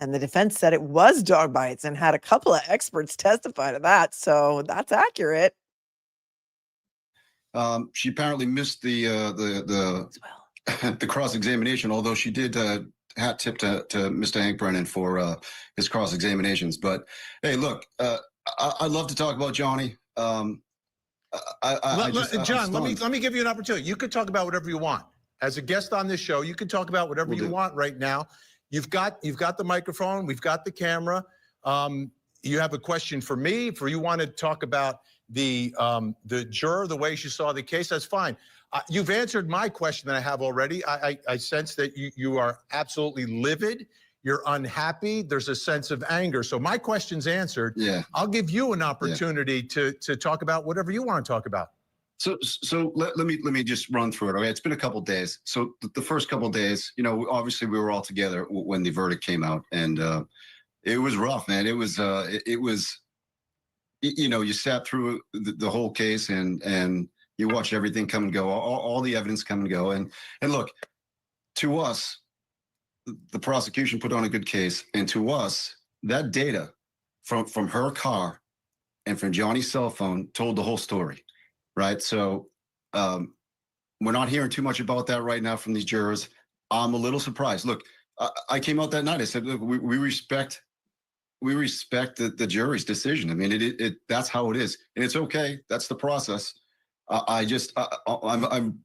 And the defense said it was dog bites and had a couple of experts testify to that. So that's accurate. She apparently missed the the cross-examination, although she did hat tip to Mr. Hank Brennan for his cross-examinations. But hey, look, I'd love to talk about Johnny. John, let me give you an opportunity. You could talk about whatever you want. As a guest on this show, you can talk about whatever you want right now. You've got the microphone. We've got the camera. You have a question for me. For you want to talk about the juror, the way she saw the case, that's fine. You've answered my question that I have already. I sense that you are absolutely livid. You're unhappy. There's a sense of anger. So my question's answered. Yeah. I'll give you an opportunity to talk about whatever you want to talk about. So let me just run through it. Okay, it's been a couple of days. So the first couple of days, obviously we were all together when the verdict came out, and it was rough, man. It was you sat through the whole case and you watched everything come and go, all the evidence come and go, and look, to us, the prosecution put on a good case, and to us, that data from her car and from Johnny's cell phone told the whole story. Right. So we're not hearing too much about that right now from these jurors. I'm a little surprised. Look, I came out that night. I said, look, we respect the jury's decision. I mean, that's how it is. And it's OK. That's the process. I'm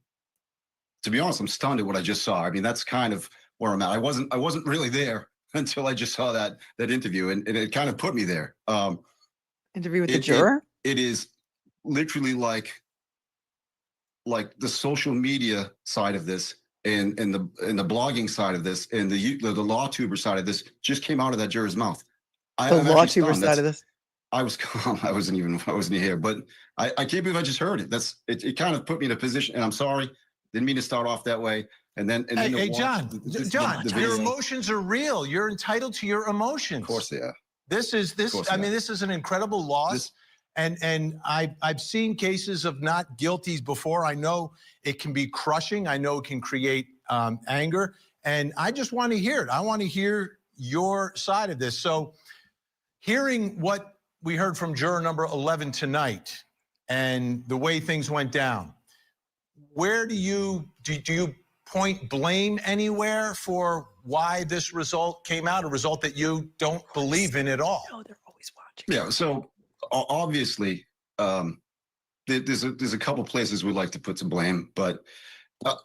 to be honest, I'm stunned at what I just saw. I mean, that's kind of where I'm at. I wasn't really there until I just saw that interview, and it kind of put me there. Interview with the juror? It is literally like the social media side of this and the blogging side of this and the law tuber side of this just came out of that juror's mouth. The law tuber side of this. I was calm. I wasn't here, but I can't believe I just heard it. It kind of put me in a position, and I'm sorry, didn't mean to start off that way. Hey, John, your emotions are real. You're entitled to your emotions. Of course they are. This is an incredible loss. And I've seen cases of not guilties before. I know it can be crushing. I know it can create anger. And I just want to hear it. I want to hear your side of this. So hearing what we heard from juror number 11 tonight and the way things went down, where do you point blame anywhere for why this result came out, a result that you don't believe in at all? No, they're always watching. Yeah, so obviously, there's a couple places we'd like to put some blame, but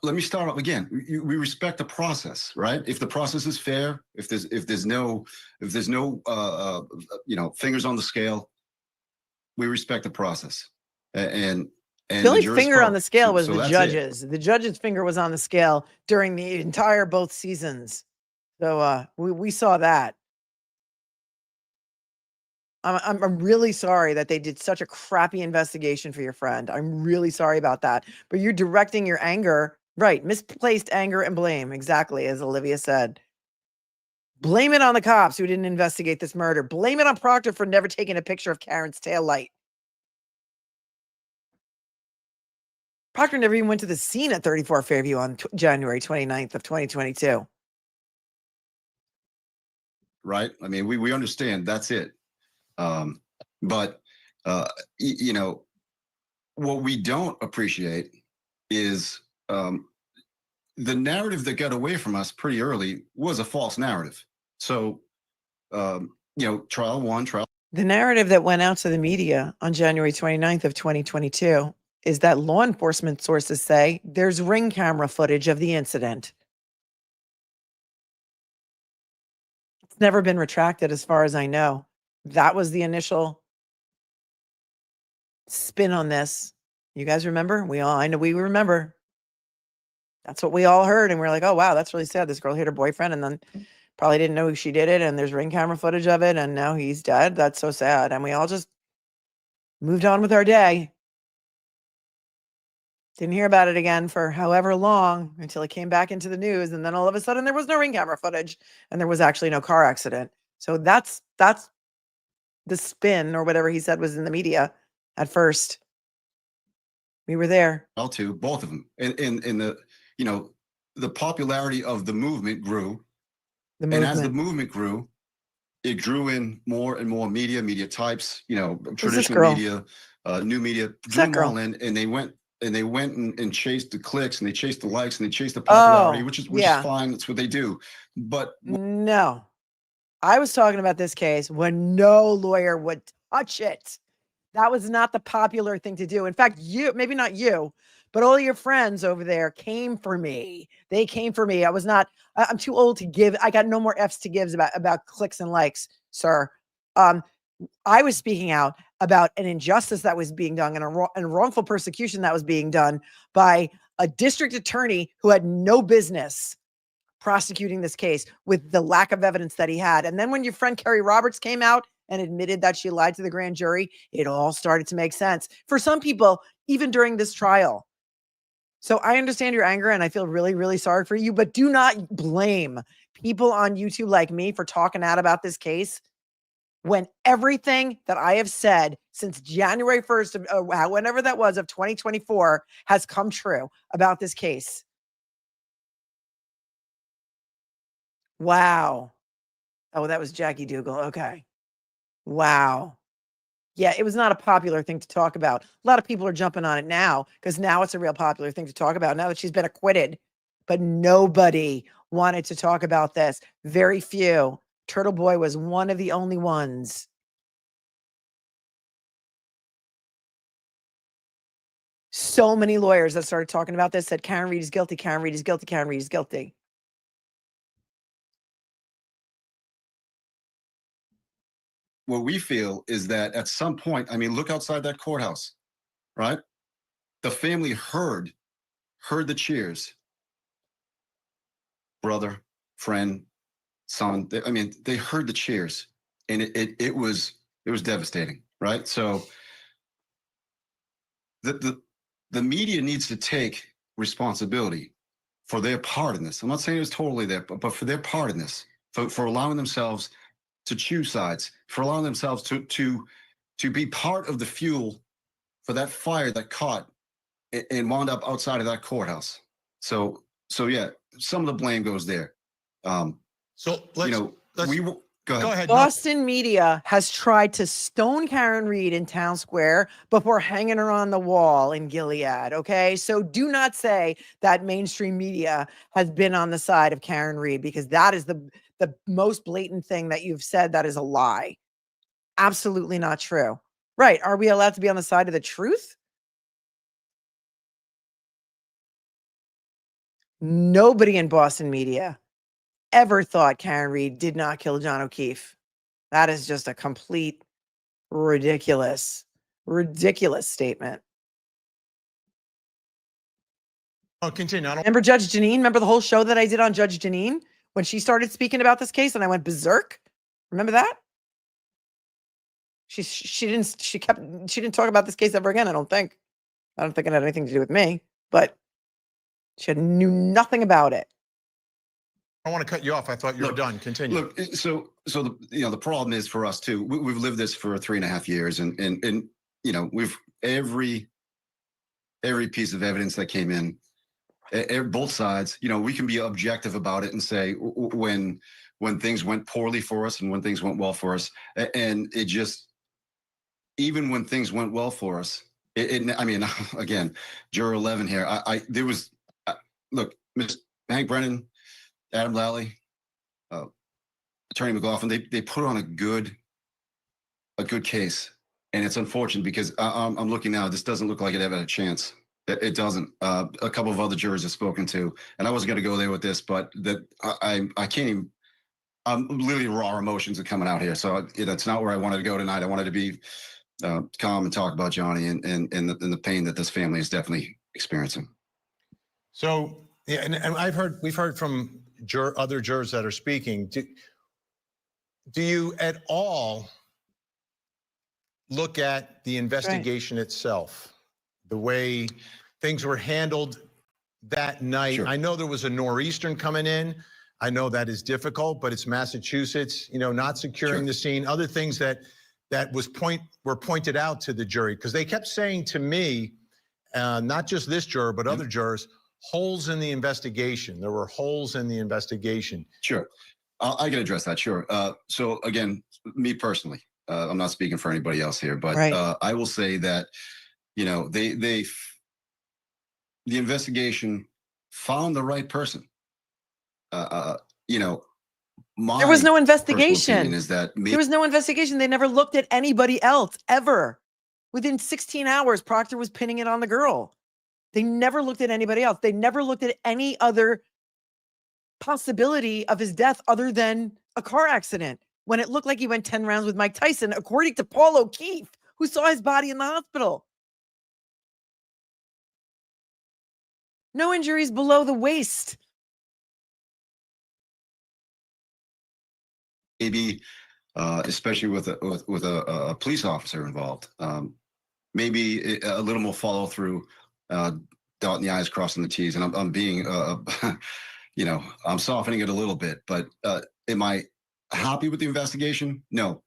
let me start off again. We respect the process, right? If the process is fair, if there's no fingers on the scale, we respect the process. And the only finger on the scale was the judges. The judge's finger was on the scale during the entire both seasons. So we saw that. I'm really sorry that they did such a crappy investigation for your friend. I'm really sorry about that. But you're directing your anger, right? Misplaced anger and blame, exactly as Olivia said. Blame it on the cops who didn't investigate this murder. Blame it on Proctor for never taking a picture of Karen's taillight. Proctor never even went to the scene at 34 Fairview on January 29th of 2022. Right? I mean, we understand that's it. But, you know, what we don't appreciate is the narrative that got away from us pretty early was a false narrative. So, you know, trial one, trial. The narrative that went out to the media on January 29th of 2022 is that law enforcement sources say there's ring camera footage of the incident. It's never been retracted as far as I know. That was the initial spin on this. You guys remember? I know we remember. That's what we all heard. And we're like, oh, wow, that's really sad. This girl hit her boyfriend and then probably didn't know she did it. And there's ring camera footage of it. And now he's dead. That's so sad. And we all just moved on with our day. Didn't hear about it again for however long until it came back into the news. And then all of a sudden there was no ring camera footage and there was actually no car accident. So that's the spin or whatever he said was in the media at first. We were there. Too, both of them. In the, you know, the popularity of the movement grew. And as the movement grew, it drew in more and more media types, you know, traditional media, new media, drew them all in, and they went and chased the clicks and they chased the likes and they chased the popularity, which is fine. That's what they do. But no, I was talking about this case when no lawyer would touch it. That was not the popular thing to do. In fact, maybe not you, but all your friends over there came for me. They came for me. I'm too old to give. I got no more F's to give about clicks and likes, sir. I was speaking out about an injustice that was being done and a wrongful persecution that was being done by a district attorney who had no business prosecuting this case with the lack of evidence that he had. And then when your friend Carrie Roberts came out and admitted that she lied to the grand jury, it all started to make sense for some people, even during this trial. So I understand your anger and I feel really, really sorry for you, but do not blame people on YouTube like me for talking out about this case when everything that I have said since January 1st, of whenever that was, of 2024 has come true about this case. Wow. Oh, that was Jackie Dougal. Okay. Wow. Yeah, it was not a popular thing to talk about. A lot of people are jumping on it now because now it's a real popular thing to talk about now that she's been acquitted. But nobody wanted to talk about this. Very few. Turtle Boy was one of the only ones. So many lawyers that started talking about this said Karen Read is guilty, Karen Read is guilty, Karen Read is guilty. what we feel is that at some point, I mean, look outside that courthouse, right? The family heard the cheers. Brother, friend, son. They heard the cheers, and it was devastating, right? So the media needs to take responsibility for their part in this. I'm not saying it was totally there, but for their part in this, for allowing themselves to choose sides, for allowing themselves to be part of the fuel for that fire that caught and wound up outside of that courthouse. So yeah, some of the blame goes there. So let's go ahead. Boston media has tried to stone Karen Read in Town Square before hanging her on the wall in Gilead. Okay, so do not say that mainstream media has been on the side of Karen Read, because that is the most blatant thing that you've said. That is a lie. Absolutely not true. Right? Are we allowed to be on the side of the truth? Nobody in Boston media ever thought Karen Read did not kill John O'Keefe. That is just a complete ridiculous statement. Oh, continue. Remember Judge Janine? Remember the whole show that I did on Judge Janine when she started speaking about this case and I went berserk? Remember that? She didn't talk about this case ever again, I don't think. I don't think it had anything to do with me, but she knew nothing about it. I want to cut you off. I thought you were done. Continue. Look, so the problem is for us too. We've lived this for 3.5 years, and we've every every piece of evidence that came in, both sides. You know, we can be objective about it and say when things went poorly for us and when things went well for us, and it just, even when things went well for us, I mean, again, Juror 11 here. There was, look, Ms. Hank Brennan, Adam Lally, Attorney McLaughlin, they put on a good case, and it's unfortunate because I'm looking now. This doesn't look like it ever had a chance. It doesn't. A couple of other jurors have spoken to, and I wasn't going to go there with this, but that I can't even. Literally raw emotions are coming out here, so that's not where I wanted to go tonight. I wanted to be calm and talk about Johnny and the pain that this family is definitely experiencing. So, yeah, and we've heard from other jurors that are speaking. Do you at all look at the investigation itself, the way things were handled that night? Sure. I know there was a nor'easter coming in. I know that is difficult, but it's Massachusetts, you know, not securing the scene, other things that were pointed out to the jury, because they kept saying to me, not just this juror, but other jurors, holes in the investigation. There were holes in the investigation. Sure. I can address that. Sure. So again, me personally, I'm not speaking for anybody else here, but I will say that, you know, the investigation found the right person. You know, there was no investigation. Is that there was no investigation. They never looked at anybody else ever. Within 16 hours, Proctor was pinning it on the girl. They never looked at anybody else. They never looked at any other possibility of his death other than a car accident, when it looked like he went 10 rounds with Mike Tyson, according to Paul O'Keefe, who saw his body in the hospital. No injuries below the waist. Maybe, especially with a police officer involved, maybe a little more follow through, dotting the I's, crossing the T's. And I'm being, you know, I'm softening it a little bit. But am I happy with the investigation? No.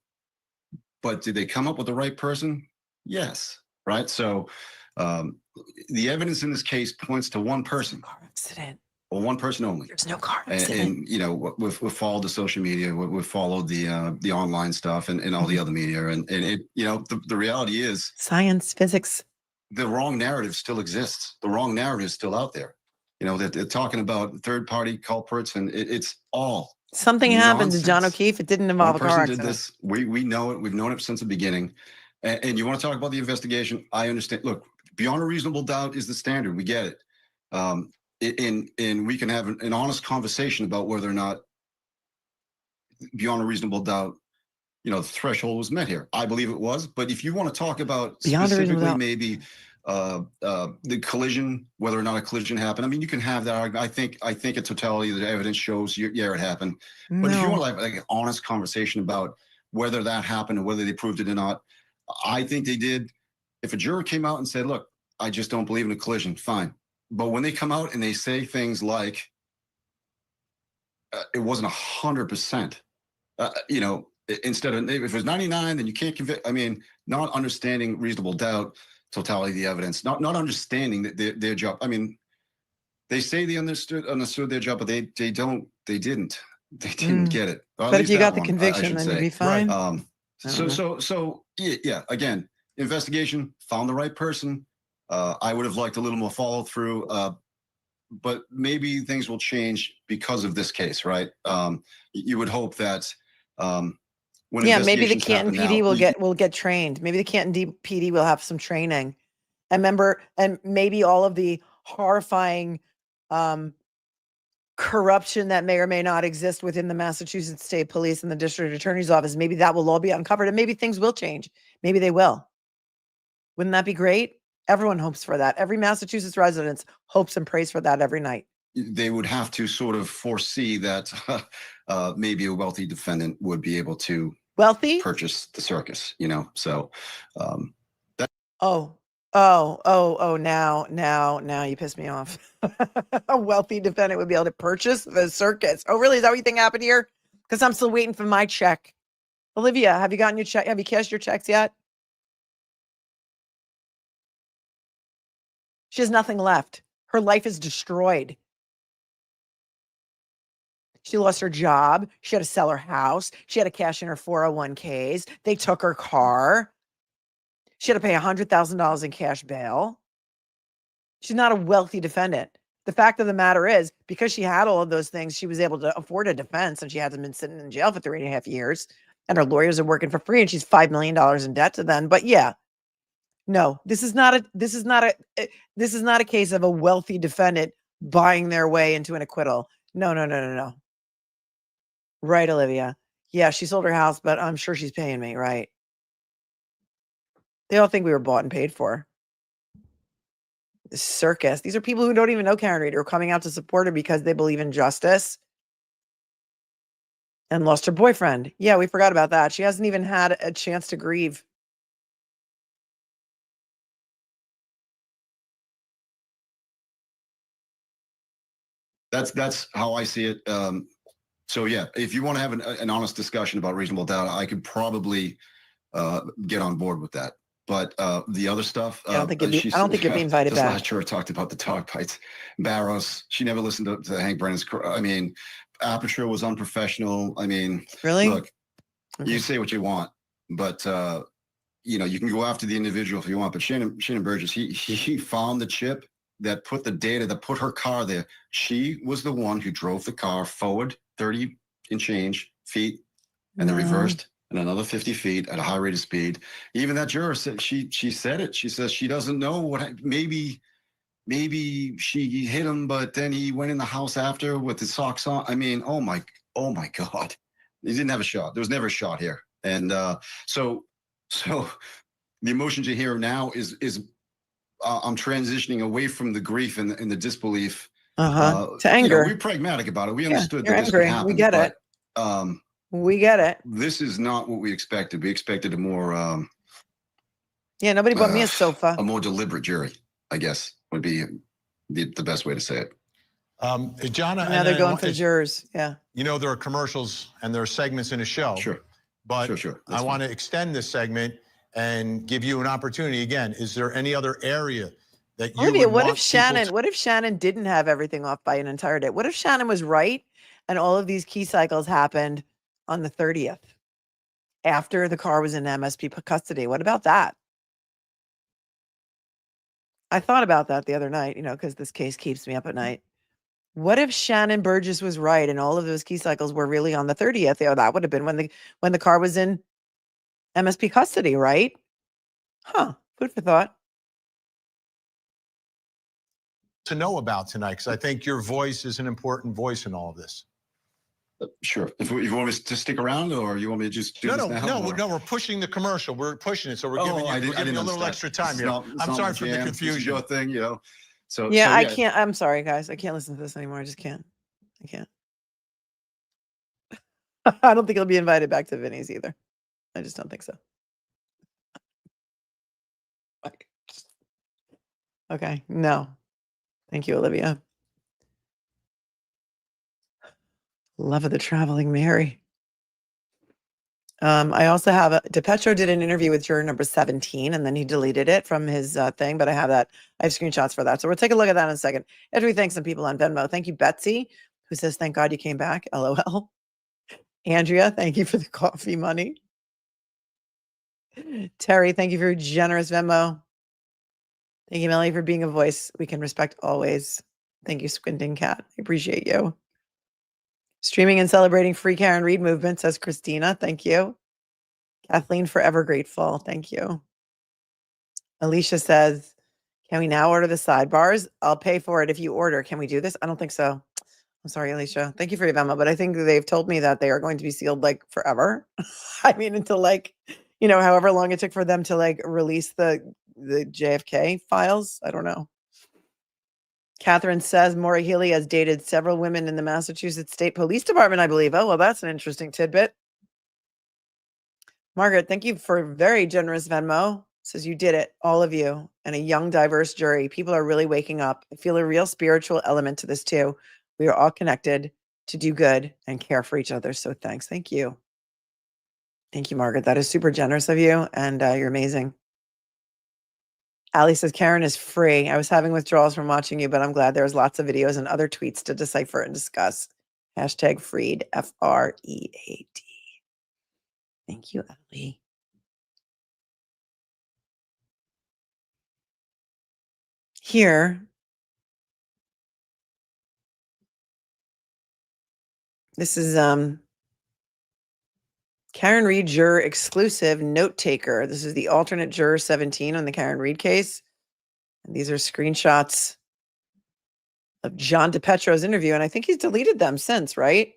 But did they come up with the right person? Yes. Right. So the evidence in this case points to one person. Car accident. Well, one person only. There's no car accident. And you know, we've followed the social media, we've followed the online stuff and all the other media, and it, you know, the reality is science, physics. The wrong narrative still exists. The wrong narrative is still out there. You know, they're talking about third-party culprits, and it's all something happened to John O'Keefe. It didn't involve a car accident. Did this. We know it. We've known it since the beginning. And you want to talk about the investigation? I understand. Look, beyond a reasonable doubt is the standard. We get it. And we can have an honest conversation about whether or not, beyond a reasonable doubt, you know, the threshold was met here. I believe it was. But if you want to talk about specifically maybe the collision, whether or not a collision happened, I mean, you can have that argument. I think a totality of the evidence shows, yeah, it happened. But if you want to have like an honest conversation about whether that happened and whether they proved it or not, I think they did. If a juror came out and said, look, I just don't believe in a collision, fine. But when they come out and they say things like, it wasn't 100%, you know, instead of, if it was 99, then you can't convict. I mean, not understanding reasonable doubt, totality of the evidence, not understanding that their job. I mean, they say they understood their job, but they didn't get it. But if you got the conviction, then you'd be fine. So yeah, again, investigation found the right person. I would have liked a little more follow through, but maybe things will change because of this case, right? You would hope that maybe the Canton PD will get trained. Maybe the Canton PD will have some training. And maybe all of the horrifying corruption that may or may not exist within the Massachusetts State Police and the District Attorney's Office, maybe that will all be uncovered, and maybe things will change. Maybe they will. Wouldn't that be great? Everyone hopes for that. Every Massachusetts resident hopes and prays for that every night. They would have to sort of foresee that maybe a wealthy defendant would be able to purchase the circus, you know? So now you piss me off. A wealthy defendant would be able to purchase the circus. Oh, really? Is that what you think happened here? Because I'm still waiting for my check. Olivia, have you gotten your check? Have you cashed your checks yet? She has nothing left. Her life is destroyed. She lost her job. She had to sell her house. She had to cash in her 401ks. They took her car. She had to pay $100,000 in cash bail. She's not a wealthy defendant. The fact of the matter is, because she had all of those things, she was able to afford a defense, and she hasn't been sitting in jail for 3.5 years. And her lawyers are working for free, and she's $5 million in debt to them. But yeah, no, this is not a case of a wealthy defendant buying their way into an acquittal. No. Right, Olivia. Yeah, she sold her house, but I'm sure she's paying me, right? They all think we were bought and paid for. The circus. These are people who don't even know Karen Reed, who are coming out to support her because they believe in justice. And lost her boyfriend. Yeah, we forgot about that. She hasn't even had a chance to grieve. That's how I see it. So yeah, if you want to have an honest discussion about reasonable doubt, I could probably get on board with that. But the other stuff, I don't think you'll be invited this back. last juror talked about the dog bites. Barrows, she never listened to Hank Brennan's. I mean, Aperture was unprofessional. I mean, really? Look, you say what you want, but you know, you can go after the individual if you want. But Shannon Burgess, he found the chip that put the data that put her car there. She was the one who drove the car forward 30 and change feet, and then reversed and another 50 feet at a high rate of speed. Even that juror said she said it. She says she doesn't know what maybe she hit him, but then he went in the house after with his socks on. I mean, oh my God, he didn't have a shot. There was never a shot here, and so the emotions you hear now is I'm transitioning away from the grief and the disbelief to anger. You know, we're pragmatic about it. We understood that this angry. could happen. We get it. We get it. This is not what we expected. We expected a more nobody bought me a sofa. A more deliberate jury, I guess, would be the best way to say it. John, now they're going for jurors. Yeah. You know, there are commercials and there are segments in a show. Sure. But sure. I want to extend this segment and give you an opportunity again. Is there any other area that you Olivia, would what want if Shannon didn't have everything off by an entire day? What if Shannon was right and all of these key cycles happened on the 30th after the car was in MSP custody? What about that? I thought about that the other night, you know, because this case keeps me up at night. What if Shannon Burgess was right and all of those key cycles were really on the 30th? Oh, that would have been when the car was in MSP custody, right? Huh. Food for thought. to know about tonight? Because I think your voice is an important voice in all of this. Sure. If you want me to stick around, or you want me to just do this now? No, we're pushing the commercial. We're pushing it, so we're giving you a little extra time here. I'm sorry for the confusion. Your thing, you know. So yeah, I can't. I'm sorry, guys. I can't listen to this anymore. I just can't. I can't. I don't think he'll be invited back to Vinny's either. I just don't think so. Okay. No. Thank you, Olivia. Love of the Traveling Mary. I also have DePetro did an interview with juror number 17, and then he deleted it from his thing, but I have screenshots for that. So we'll take a look at that in a second. After we thank some people on Venmo. Thank you, Betsy, who says, thank God you came back. LOL. Andrea, thank you for the coffee money. Terry, thank you for your generous Venmo. Thank you, Melly, for being a voice we can respect always. Thank you, Squinting Cat. I appreciate you. Streaming and celebrating free Karen Reed movement, says Christina. Thank you. Kathleen, forever grateful. Thank you. Alicia says, can we now order the sidebars? I'll pay for it if you order. Can we do this? I don't think so. I'm sorry, Alicia. Thank you for your Venmo, but I think they've told me that they are going to be sealed like forever. I mean, until like, you know, however long it took for them to like release the JFK files. I don't know. Catherine says Maura Healy has dated several women in the Massachusetts State Police Department, I believe. Oh, well, that's an interesting tidbit. Margaret, thank you for a very generous Venmo. Says you did it, all of you, and a young, diverse jury. People are really waking up. I feel a real spiritual element to this too. We are all connected to do good and care for each other. So thanks. Thank you. Thank you, Margaret. That is super generous of you, and you're amazing. Ali says, Karen is free. I was having withdrawals from watching you, but I'm glad there's lots of videos and other tweets to decipher and discuss. Hashtag freed, F-R-E-A-D. Thank you, Ali. Here, this is Karen Reed juror exclusive note taker. This is the alternate juror 17 on the Karen Reed case. And these are screenshots of John DePetro's interview. And I think he's deleted them since, right?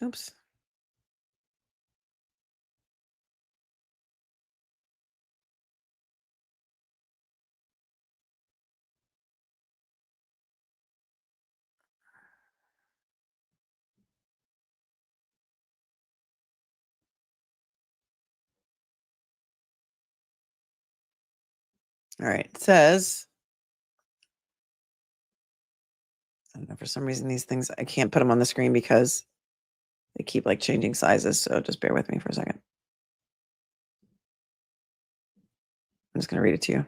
Oops. All right. It says, I don't know, for some reason, these things, I can't put them on the screen because they keep like changing sizes. So just bear with me for a second. I'm just going to read it to you.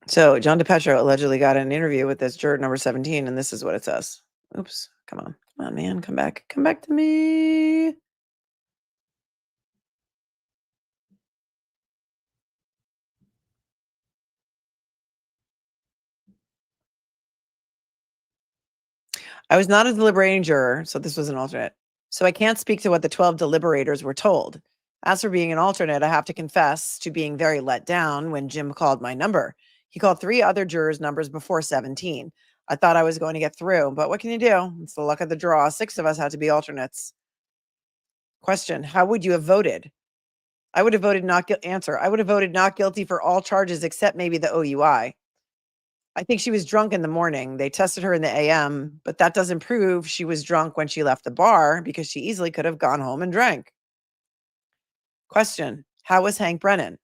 So John DePetro allegedly got an interview with this juror number 17, and this is what it says. Oops. Come on. Come on, man. Come back. Come back to me. I was not a deliberating juror, so this was an alternate. So I can't speak to what the 12 deliberators were told. As for being an alternate, I have to confess to being very let down when Jim called my number. He called 3 other jurors' numbers before 17. I thought I was going to get through, but what can you do? It's the luck of the draw. 6 of us had to be alternates. Question, how would you have voted? I would have voted not guilty. Answer, I would have voted not guilty for all charges except maybe the OUI. I think she was drunk in the morning. They tested her in the AM, but that doesn't prove she was drunk when she left the bar because she easily could have gone home and drank. Question, how was Hank Brennan?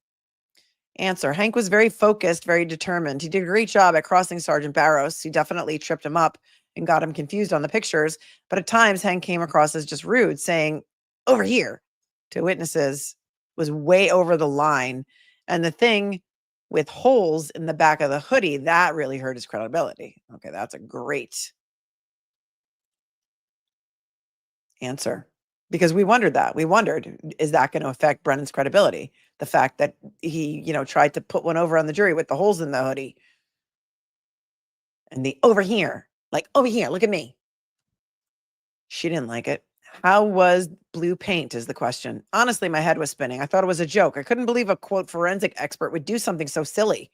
Answer, Hank was very focused, very determined. He did a great job at crossing Sergeant Barros. He definitely tripped him up and got him confused on the pictures. But at times, Hank came across as just rude, saying, over here, to witnesses was way over the line. And the thing with holes in the back of the hoodie, that really hurt his credibility. Okay, that's a great answer. Because we wondered that. We wondered, is that going to affect Brennan's credibility? The fact that he, tried to put one over on the jury with the holes in the hoodie. And the over here, look at me. She didn't like it. How was blue paint is the question. Honestly, my head was spinning. I thought it was a joke. I couldn't believe a, quote, forensic expert would do something so silly.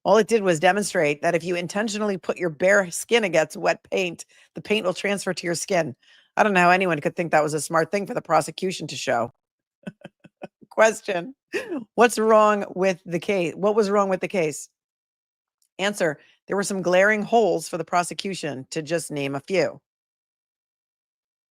All it did was demonstrate that if you intentionally put your bare skin against wet paint, the paint will transfer to your skin. I don't know how anyone could think that was a smart thing for the prosecution to show. Question, what's wrong with the case? What was wrong with the case? Answer, there were some glaring holes for the prosecution, to just name a few.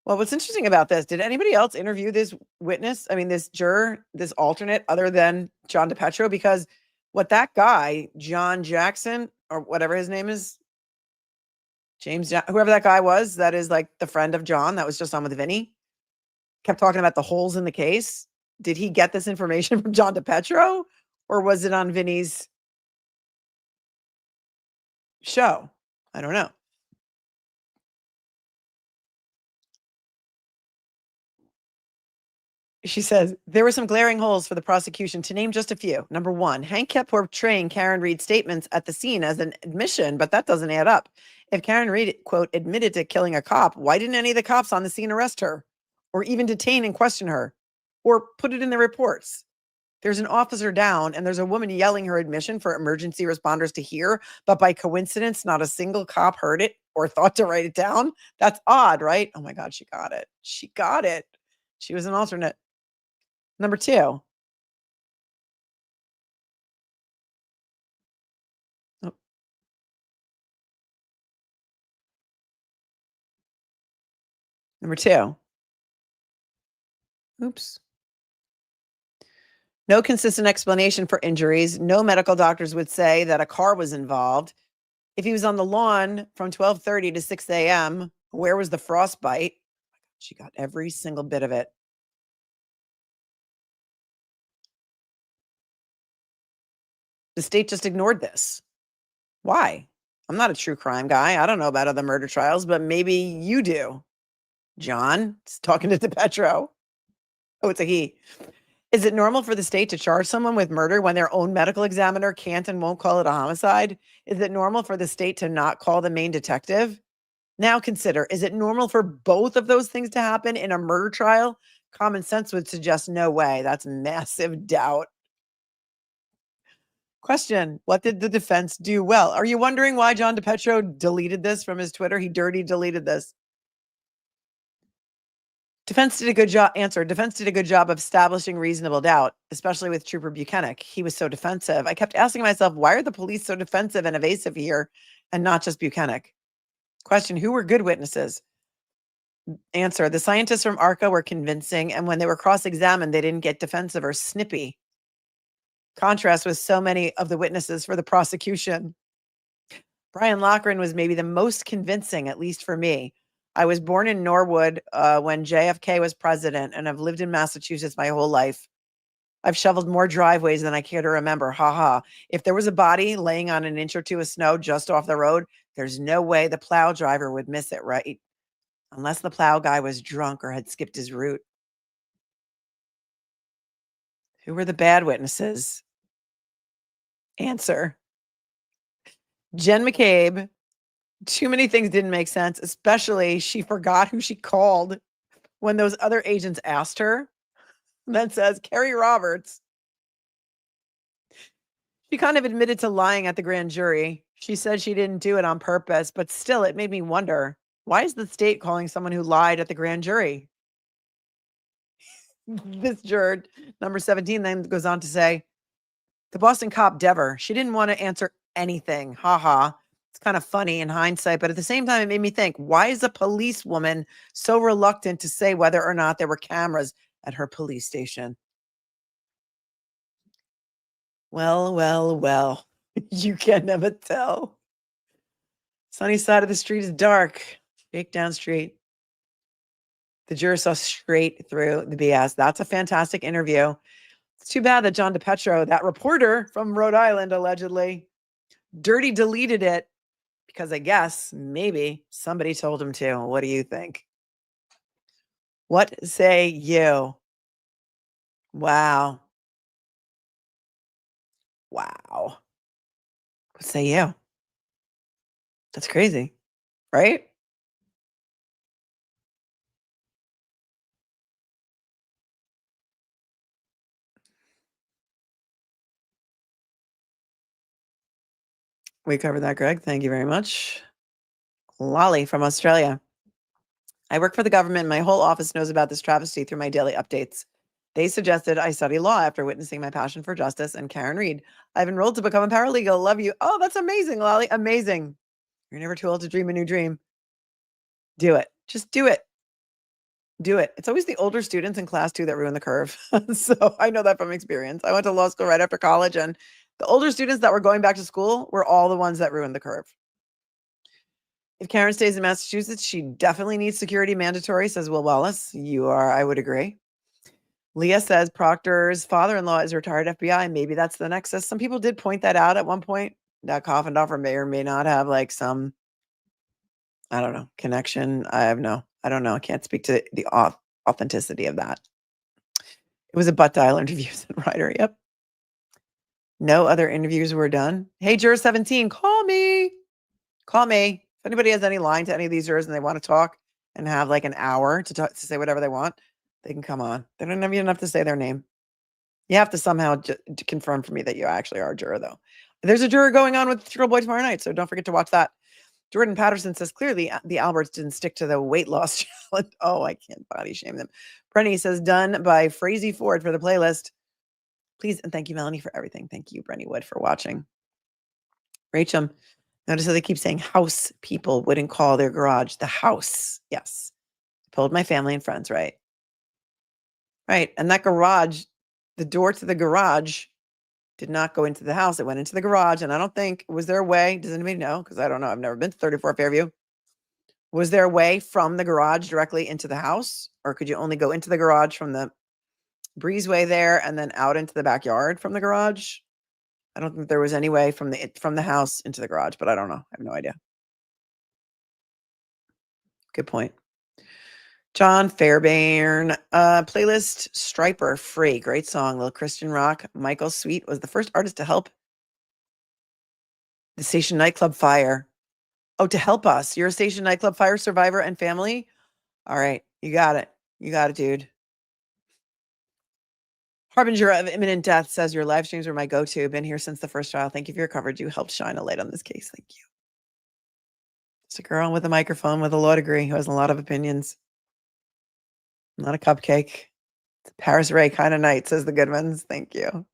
Well, what's interesting about this, did anybody else interview this witness? I mean, this juror, this alternate, other than John DePetro? Because what that guy, John Jackson, or whatever his name is, James, whoever that guy was, that is like the friend of John that was just on with Vinny, kept talking about the holes in the case. Did he get this information from John DePetro, or was it on Vinny's show? I don't know. She says, there were some glaring holes for the prosecution, to name just a few. Number one, Hank kept portraying Karen Reed's statements at the scene as an admission, but that doesn't add up. If Karen Reed, quote, admitted to killing a cop, why didn't any of the cops on the scene arrest her or even detain and question her or put it in the reports? There's an officer down and there's a woman yelling her admission for emergency responders to hear, but by coincidence, not a single cop heard it or thought to write it down. That's odd, right? Oh my God, she got it. She got it. She was an alternate. Number two. Oh. Number two. Oops. No consistent explanation for injuries. No medical doctors would say that a car was involved. If he was on the lawn from 12:30 to 6 a.m., where was the frostbite? She got every single bit of it. The state just ignored this. Why? I'm not a true crime guy. I don't know about other murder trials, but maybe you do. John, talking to DePetro. Oh, it's a he. Is it normal for the state to charge someone with murder when their own medical examiner can't and won't call it a homicide? Is it normal for the state to not call the main detective? Now consider, is it normal for both of those things to happen in a murder trial? Common sense would suggest no way. That's massive doubt. Question, what did the defense do well? Are you wondering why John DePetro deleted this from his Twitter? He dirty deleted this. Defense did a good job. Answer, defense did a good job of establishing reasonable doubt, especially with Trooper Buchanan. He was so defensive. I kept asking myself, why are the police so defensive and evasive here and not just Buchanan? Question, who were good witnesses? Answer, the scientists from ARCA were convincing, and when they were cross-examined, they didn't get defensive or snippy. Contrast with so many of the witnesses for the prosecution. Brian Loughran was maybe the most convincing, at least for me. I was born in Norwood when JFK was president, and I've lived in Massachusetts my whole life. I've shoveled more driveways than I care to remember. Ha ha. If there was a body laying on an inch or two of snow just off the road, there's no way the plow driver would miss it, right? Unless the plow guy was drunk or had skipped his route. Who were the bad witnesses? Answer, Jen McCabe. Too many things didn't make sense, especially she forgot who she called when those other agents asked her. That says Carrie Roberts. She kind of admitted to lying at the grand jury. She said she didn't do it on purpose, but still it made me wonder, why is the state calling someone who lied at the grand jury? This juror, number 17, then goes on to say, the Boston cop, Dever, she didn't want to answer anything. Ha ha. It's kind of funny in hindsight, but at the same time, it made me think, why is a policewoman so reluctant to say whether or not there were cameras at her police station? Well, well, well, you can never tell. Sunny side of the street is dark. Shakedown Street. The juror saw straight through the BS. That's a fantastic interview. It's too bad that John DePetro, that reporter from Rhode Island, allegedly dirty deleted it because I guess maybe somebody told him to. What do you think? What say you? Wow. Wow. What say you? That's crazy, right? We covered that, Greg. Thank you very much. Lolly from Australia. I work for the government. My whole office knows about this travesty through my daily updates. They suggested I study law after witnessing my passion for justice and Karen Reed. I've enrolled to become a paralegal. Love you. Oh, that's amazing, Lolly. Amazing. You're never too old to dream a new dream. Do it. Just do it. Do it. It's always the older students in class 2 that ruin the curve. So I know that from experience. I went to law school right after college, and the older students that were going back to school were all the ones that ruined the curve. If Karen stays in Massachusetts, she definitely needs security mandatory, says Will Wallace. I would agree. Leah says Proctor's father-in-law is retired FBI. Maybe that's the nexus. Some people did point that out at one point. That Coffindorfer may or may not have like some, I don't know, connection. I don't know. I can't speak to the authenticity of that. It was a butt dial interview, said Ryder. Yep. No other interviews were done. Hey, Juror 17, call me. Call me. If anybody has any line to any of these jurors and they want to talk and have like an hour to talk, to say whatever they want, they can come on. They don't even have to say their name. You have to somehow to confirm for me that you actually are a juror, though. There's a juror going on with Girl Boy tomorrow night, so don't forget to watch that. Jordan Patterson says, clearly the Alberts didn't stick to the weight loss challenge. Oh, I can't body shame them. Brenny says, done by Frazee Ford for the playlist. Please, and thank you, Melanie, for everything. Thank you, Brenny Wood, for watching. Rachel, notice how they keep saying house people wouldn't call their garage the house. Yes. I told my family and friends, right? Right. And that garage, the door to the garage did not go into the house. It went into the garage. And I don't think, was there a way? Does anybody know? Because I don't know. I've never been to 34 Fairview. Was there a way from the garage directly into the house? Or could you only go into the garage from the breezeway there and then out into the backyard from the garage? I don't think there was any way from the house into the garage, but I don't know. I have no idea. Good point. John Fairbairn, playlist Striper free. Great song. Little Christian rock. Michael Sweet was the first artist to help the Station nightclub fire. Oh, to help us. You're a Station nightclub fire survivor and family. All right. You got it. You got it, dude. Harbinger of imminent death says your live streams were my go-to. Been here since the first trial. Thank you for your coverage. You helped shine a light on this case. Thank you. Just a girl with a microphone with a law degree who has a lot of opinions. Not a cupcake. It's a Paris Ray kind of night, says the Goodmans. Thank you.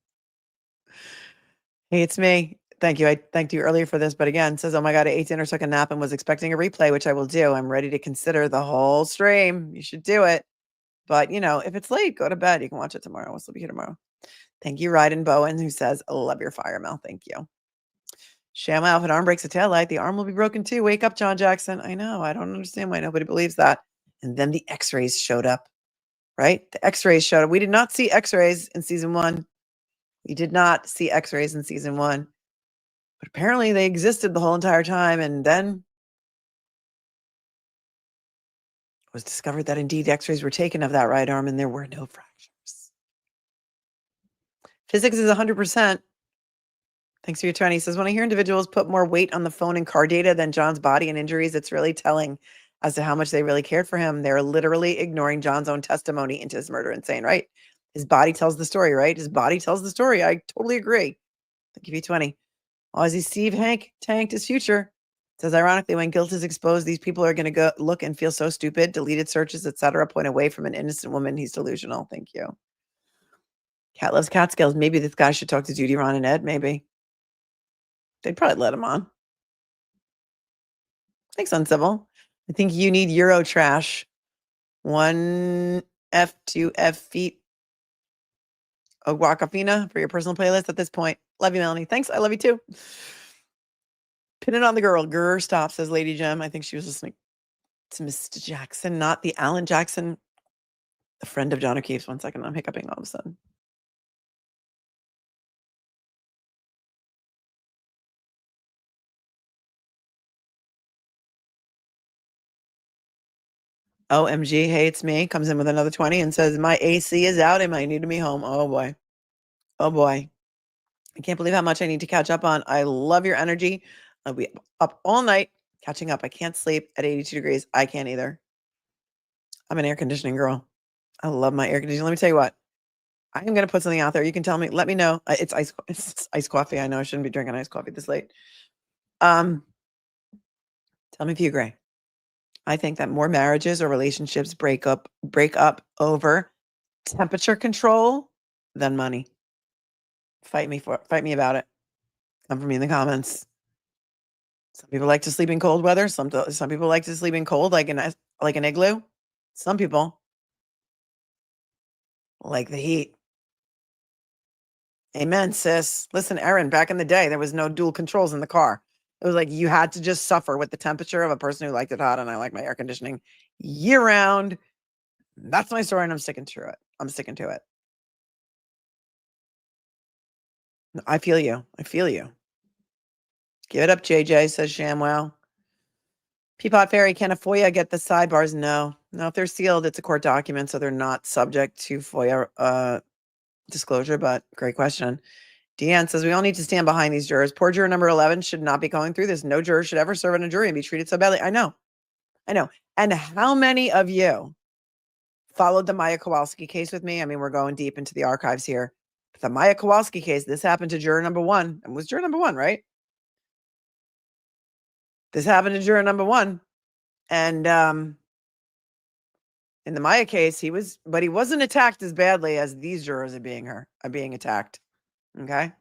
Hey, it's me. Thank you. I thanked you earlier for this, but again, says, oh my God, I ate dinner, took a nap, and was expecting a replay, which I will do. I'm ready to consider the whole stream. You should do it. But, you know, if it's late, go to bed. You can watch it tomorrow. We'll still be here tomorrow. Thank you, Ryden Bowen, who says, I love your fire, Mel. Thank you. Shamow, if an arm breaks a taillight, the arm will be broken too. Wake up, John Jackson. I know. I don't understand why nobody believes that. And then the x-rays showed up, right? The x-rays showed up. We did not see x-rays in season 1. We did not see x-rays in season 1. But apparently they existed the whole entire time. And then it was discovered that indeed x-rays were taken of that right arm and there were no fractures. Physics is 100%. Thanks for your 20. He says, when I hear individuals put more weight on the phone and car data than John's body and injuries, it's really telling as to how much they really cared for him. They're literally ignoring John's own testimony into his murder and saying, right? His body tells the story, right? His body tells the story. I totally agree. I'll give you 20. Aussie Steve Hank tanked his future. Says, ironically, when guilt is exposed, these people are going to go look and feel so stupid. Deleted searches, etc. Point away from an innocent woman. He's delusional. Thank you. Cat loves Catskills. Maybe this guy should talk to Judy, Ron, and Ed. Maybe. They'd probably let him on. Thanks, Uncivil. I think you need Euro trash. 1 F, 2 F feet. Guacafina for your personal playlist at this point. Love you, Melanie. Thanks. I love you too. Pin it on the girl. Grr, stop, says Lady Gem. I think she was listening to Mr. Jackson, not the Alan Jackson, a friend of John O'Keefe's. 1 second. I'm hiccuping all of a sudden. OMG, hey, it's me. Comes in with another 20 and says, my AC is out. It might need to be home. Oh, boy. Oh, boy. I can't believe how much I need to catch up on. I love your energy. I'll be up all night catching up. I can't sleep at 82 degrees. I can't either. I'm an air conditioning girl. I love my air conditioning. Let me tell you what. I am going to put something out there. You can tell me. Let me know. It's iced coffee. I know I shouldn't be drinking iced coffee this late. Tell me if you agree. I think that more marriages or relationships break up over temperature control than money. Fight me about it. Come for me in the comments. Some people like to sleep in cold weather. Some people like to sleep in cold, like an igloo. Some people like the heat. Amen, sis. Listen, Erin, back in the day, there was no dual controls in the car. It was like you had to just suffer with the temperature of a person who liked it hot, and I like my air conditioning year round. That's my story, and I'm sticking to it. I'm sticking to it. I feel you. I feel you. Give it up, JJ, says ShamWow. Peapod Fairy, can a FOIA get the sidebars? No. No, if they're sealed, it's a court document, so they're not subject to FOIA disclosure, but great question. Deanne says, we all need to stand behind these jurors. Poor juror number 11 should not be going through this. No juror should ever serve on a jury and be treated so badly. I know. And how many of you followed the Maya Kowalski case with me? I mean, we're going deep into the archives here. But the Maya Kowalski case, this happened to juror number 1. It was juror number 1, right? This happened to juror number 1. And in the Maya case, he wasn't attacked as badly as these jurors are being attacked. Okay.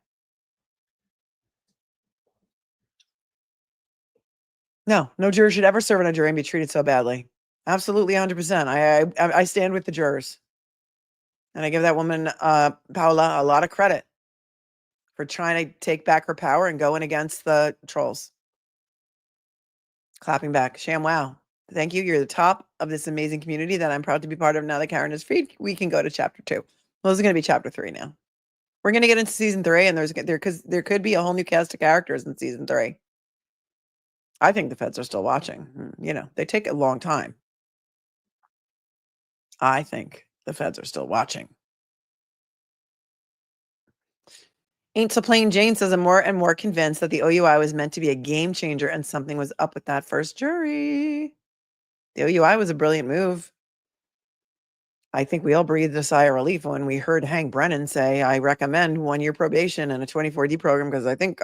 No juror should ever serve on a jury and be treated so badly. Absolutely 100%. I stand with the jurors. And I give that woman, Paola, a lot of credit for trying to take back her power and going against the trolls. Clapping back. ShamWow. Thank you. You're the top of this amazing community that I'm proud to be part of. Now that Karen is freed, we can go to chapter 2. Well, this is going to be chapter 3 now. We're going to get into season 3, and there could be a whole new cast of characters in season 3. I think the feds are still watching. You know, they take a long time. I think the feds are still watching. Ain't So Plain Jane says, I'm more and more convinced that the OUI was meant to be a game changer and something was up with that first jury. The OUI was a brilliant move. I think we all breathed a sigh of relief when we heard Hank Brennan say, I recommend 1-year probation and a 24D program, because I think,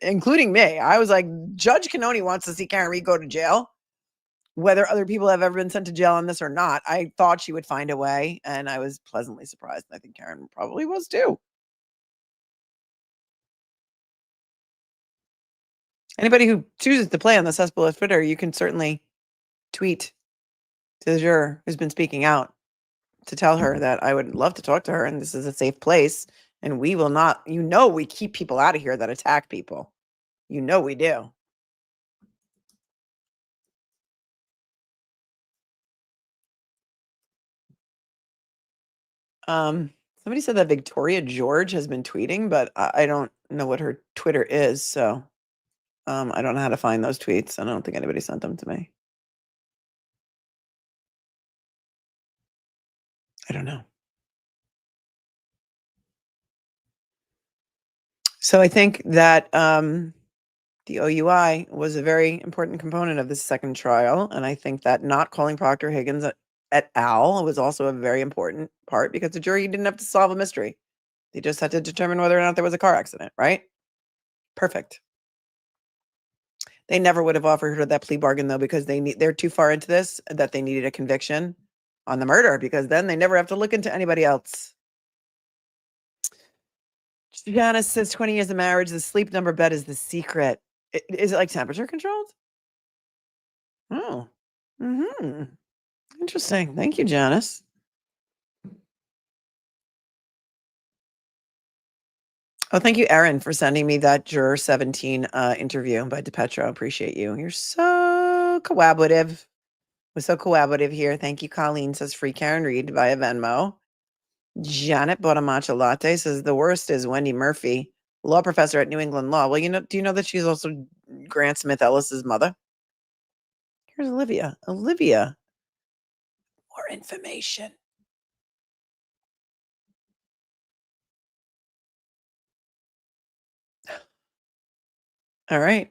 including me, I was like, Judge Cannoni wants to see Karen Reed go to jail. Whether other people have ever been sent to jail on this or not, I thought she would find a way, and I was pleasantly surprised. I think Karen probably was too. Anybody who chooses to play on the cesspool of Twitter, you can certainly tweet to the juror who's been speaking out to tell her that I would love to talk to her and this is a safe place. And we will not, we keep people out of here that attack people. We do. Somebody said that Victoria George has been tweeting, but I don't know what her Twitter is. So I don't know how to find those tweets. I don't think anybody sent them to me. I don't know. So I think that the OUI was a very important component of this second trial. And I think that not calling Proctor Higgins et al. Was also a very important part, because the jury didn't have to solve a mystery. They just had to determine whether or not there was a car accident, right? Perfect. They never would have offered her that plea bargain, though, because they're too far into this that they needed a conviction on the murder, because then they never have to look into anybody else. Janice says 20 years of marriage, the sleep number bed is the secret. Is it like temperature controlled? Oh. Interesting. Thank you, Janice. Oh, thank you, Erin, for sending me that Juror 17 interview by DePetro. Appreciate you. You're so collaborative. We're so collaborative here. Thank you, Colleen, says free Karen Reed via Venmo. Janet bought a matcha latte, says the worst is Wendy Murphy, law professor at New England Law. Well, do you know that she's also Grant Smith Ellis's mother? Here's Olivia. Olivia. More information. All right.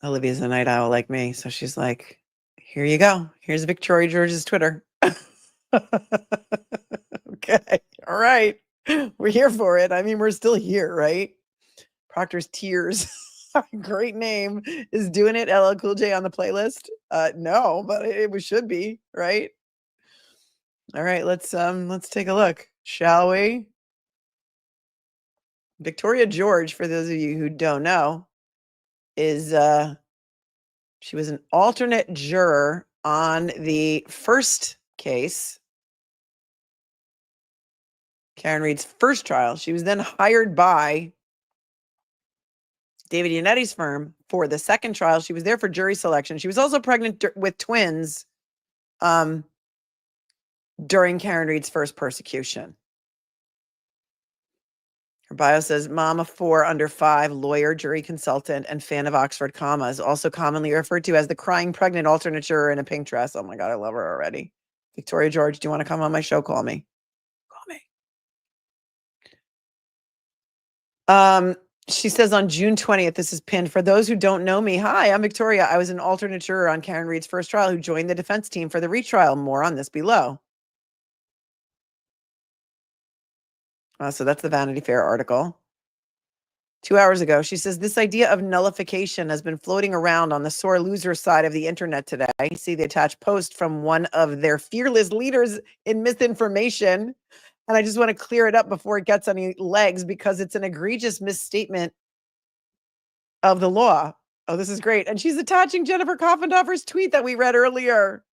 Olivia's a night owl like me, so she's like, here you go. Here's Victoria George's Twitter. Okay. All right. We're here for it. I mean, we're still here, right? Proctor's Tears. Great name. Is Doing It LL Cool J on the playlist? No, but it should be, right? All right, let's take a look, shall we? Victoria George, for those of you who don't know, is she was an alternate juror on the first case, Karen Reed's first trial. She was then hired by David Yanetti's firm for the second trial. She was there for jury selection. She was also pregnant with twins during Karen Reed's first persecution. Her bio says, mom of 4 under 5, lawyer, jury consultant, and fan of Oxford commas, also commonly referred to as the crying pregnant alternate juror in a pink dress. Oh my God, I love her already. Victoria George, do you want to come on my show? Call me. She says on June 20th, this is pinned. For those who don't know me, hi, I'm Victoria. I was an alternate juror on Karen Reed's first trial who joined the defense team for the retrial. More on this below. So that's the Vanity Fair article. 2 hours ago, she says, this idea of nullification has been floating around on the sore loser side of the internet today. See the attached post from one of their fearless leaders in misinformation. And I just want to clear it up before it gets any legs, because it's an egregious misstatement of the law. Oh, this is great. And she's attaching Jennifer Coffendorfer's tweet that we read earlier.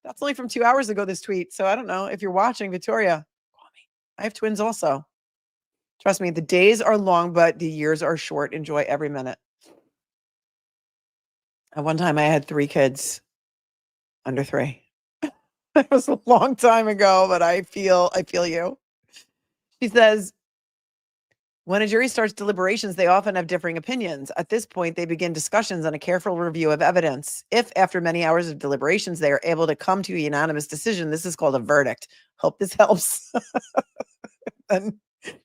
That's only from 2 hours ago, this tweet. So I don't know if you're watching, Victoria. Call me. I have twins also. Trust me, the days are long, but the years are short. Enjoy every minute. At one time, I had 3 kids under 3. It was a long time ago, but I feel you. She says, when a jury starts deliberations, they often have differing opinions. At this point, they begin discussions on a careful review of evidence. If, after many hours of deliberations, they are able to come to a unanimous decision, this is called a verdict. Hope this helps. And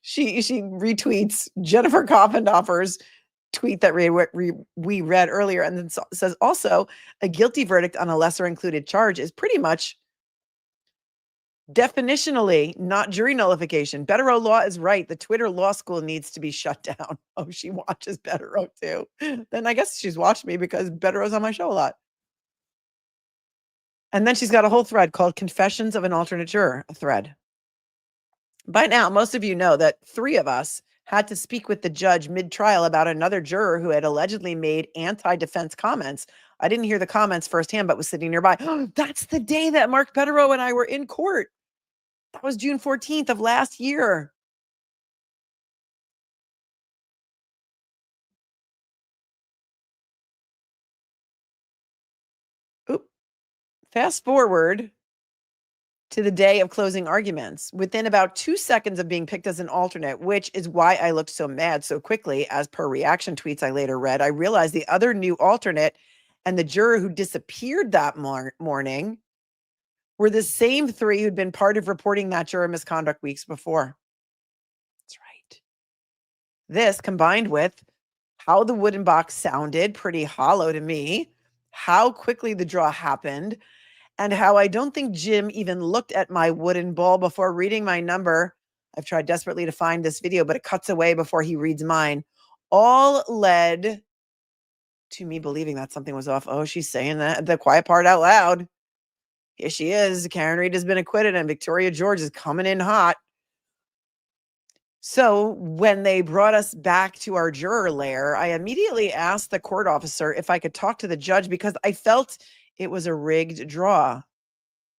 she retweets Jennifer Coffendorfer's tweet that we read earlier, and then says also a guilty verdict on a lesser included charge is pretty much definitionally not jury nullification. Bettero Law is right. The Twitter law school needs to be shut down. Oh, she watches Bettero too. Then I guess she's watched me because Bettero's on my show a lot. And then she's got a whole thread called Confessions of an Alternate Juror, a thread. By now, most of you know that 3 of us had to speak with the judge mid-trial about another juror who had allegedly made anti-defense comments. I didn't hear the comments firsthand, but was sitting nearby. Oh, that's the day that Mark Bettero and I were in court. That was June 14th of last year. Oop. Fast forward to the day of closing arguments. Within about 2 seconds of being picked as an alternate, which is why I looked so mad so quickly, as per reaction tweets I later read, I realized the other new alternate and the juror who disappeared that morning were the same 3 who'd been part of reporting that juror misconduct weeks before. That's right. This, combined with how the wooden box sounded pretty hollow to me, how quickly the draw happened, and how I don't think Jim even looked at my wooden ball before reading my number. I've tried desperately to find this video, but it cuts away before he reads mine. All led to me believing that something was off. Oh, she's saying that the quiet part out loud. Here she is. Karen Reed has been acquitted and Victoria George is coming in hot. So when they brought us back to our juror lair, I immediately asked the court officer if I could talk to the judge because I felt it was a rigged draw.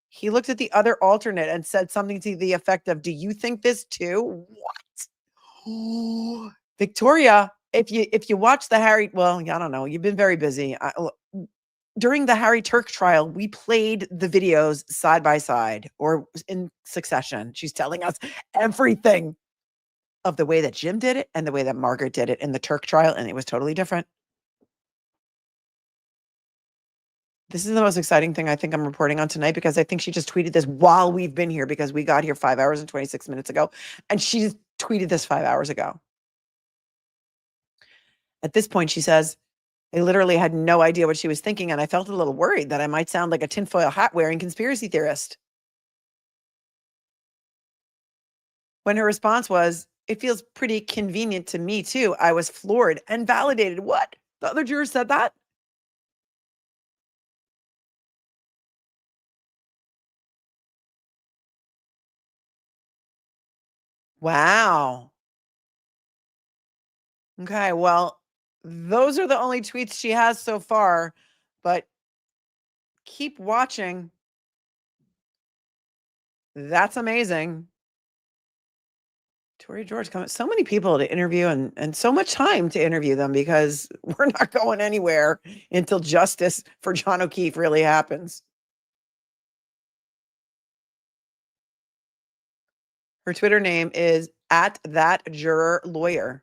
He looked at the other alternate and said something to the effect of, "Do you think this too?" What? Victoria, if you watch the Harry, well, I don't know. You've been very busy. During the Harry Turk trial, we played the videos side by side or in succession. She's telling us everything of the way that Jim did it and the way that Margaret did it in the Turk trial, and it was totally different. This is the most exciting thing I think I'm reporting on tonight because I think she just tweeted this while we've been here because we got here 5 hours and 26 minutes ago, and she tweeted this 5 hours ago. At this point, she says, I literally had no idea what she was thinking, and I felt a little worried that I might sound like a tinfoil hat wearing conspiracy theorist. When her response was, it feels pretty convenient to me too, I was floored and validated. What? The other jurors said that? Wow. Okay, well, those are the only tweets she has so far, but keep watching. That's amazing. Tori George coming. So many people to interview and so much time to interview them because we're not going anywhere until justice for John O'Keefe really happens. Her Twitter name is @thatjurorlawyer.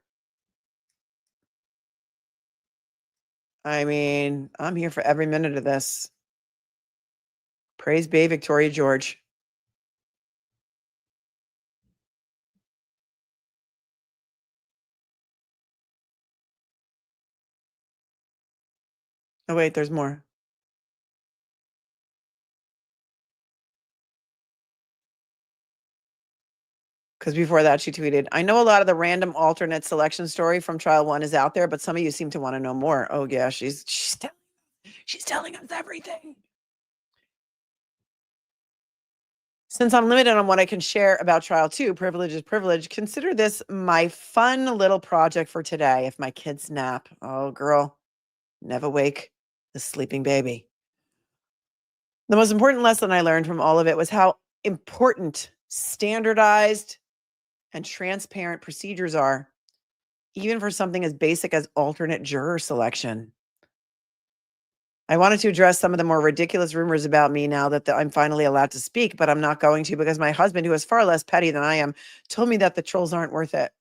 I mean, I'm here for every minute of this. Praise be Victoria George. Oh, wait, there's more. Because before that, she tweeted, I know a lot of the random alternate selection story from trial 1 is out there, but some of you seem to want to know more. Oh, yeah, she's telling us everything. Since I'm limited on what I can share about trial 2, privilege is privilege, consider this my fun little project for today. If my kids nap, oh, girl, never wake the sleeping baby. The most important lesson I learned from all of it was how important standardized and transparent procedures are, even for something as basic as alternate juror selection. I wanted to address some of the more ridiculous rumors about me now that I'm finally allowed to speak, but I'm not going to because my husband, who is far less petty than I am, told me that the trolls aren't worth it.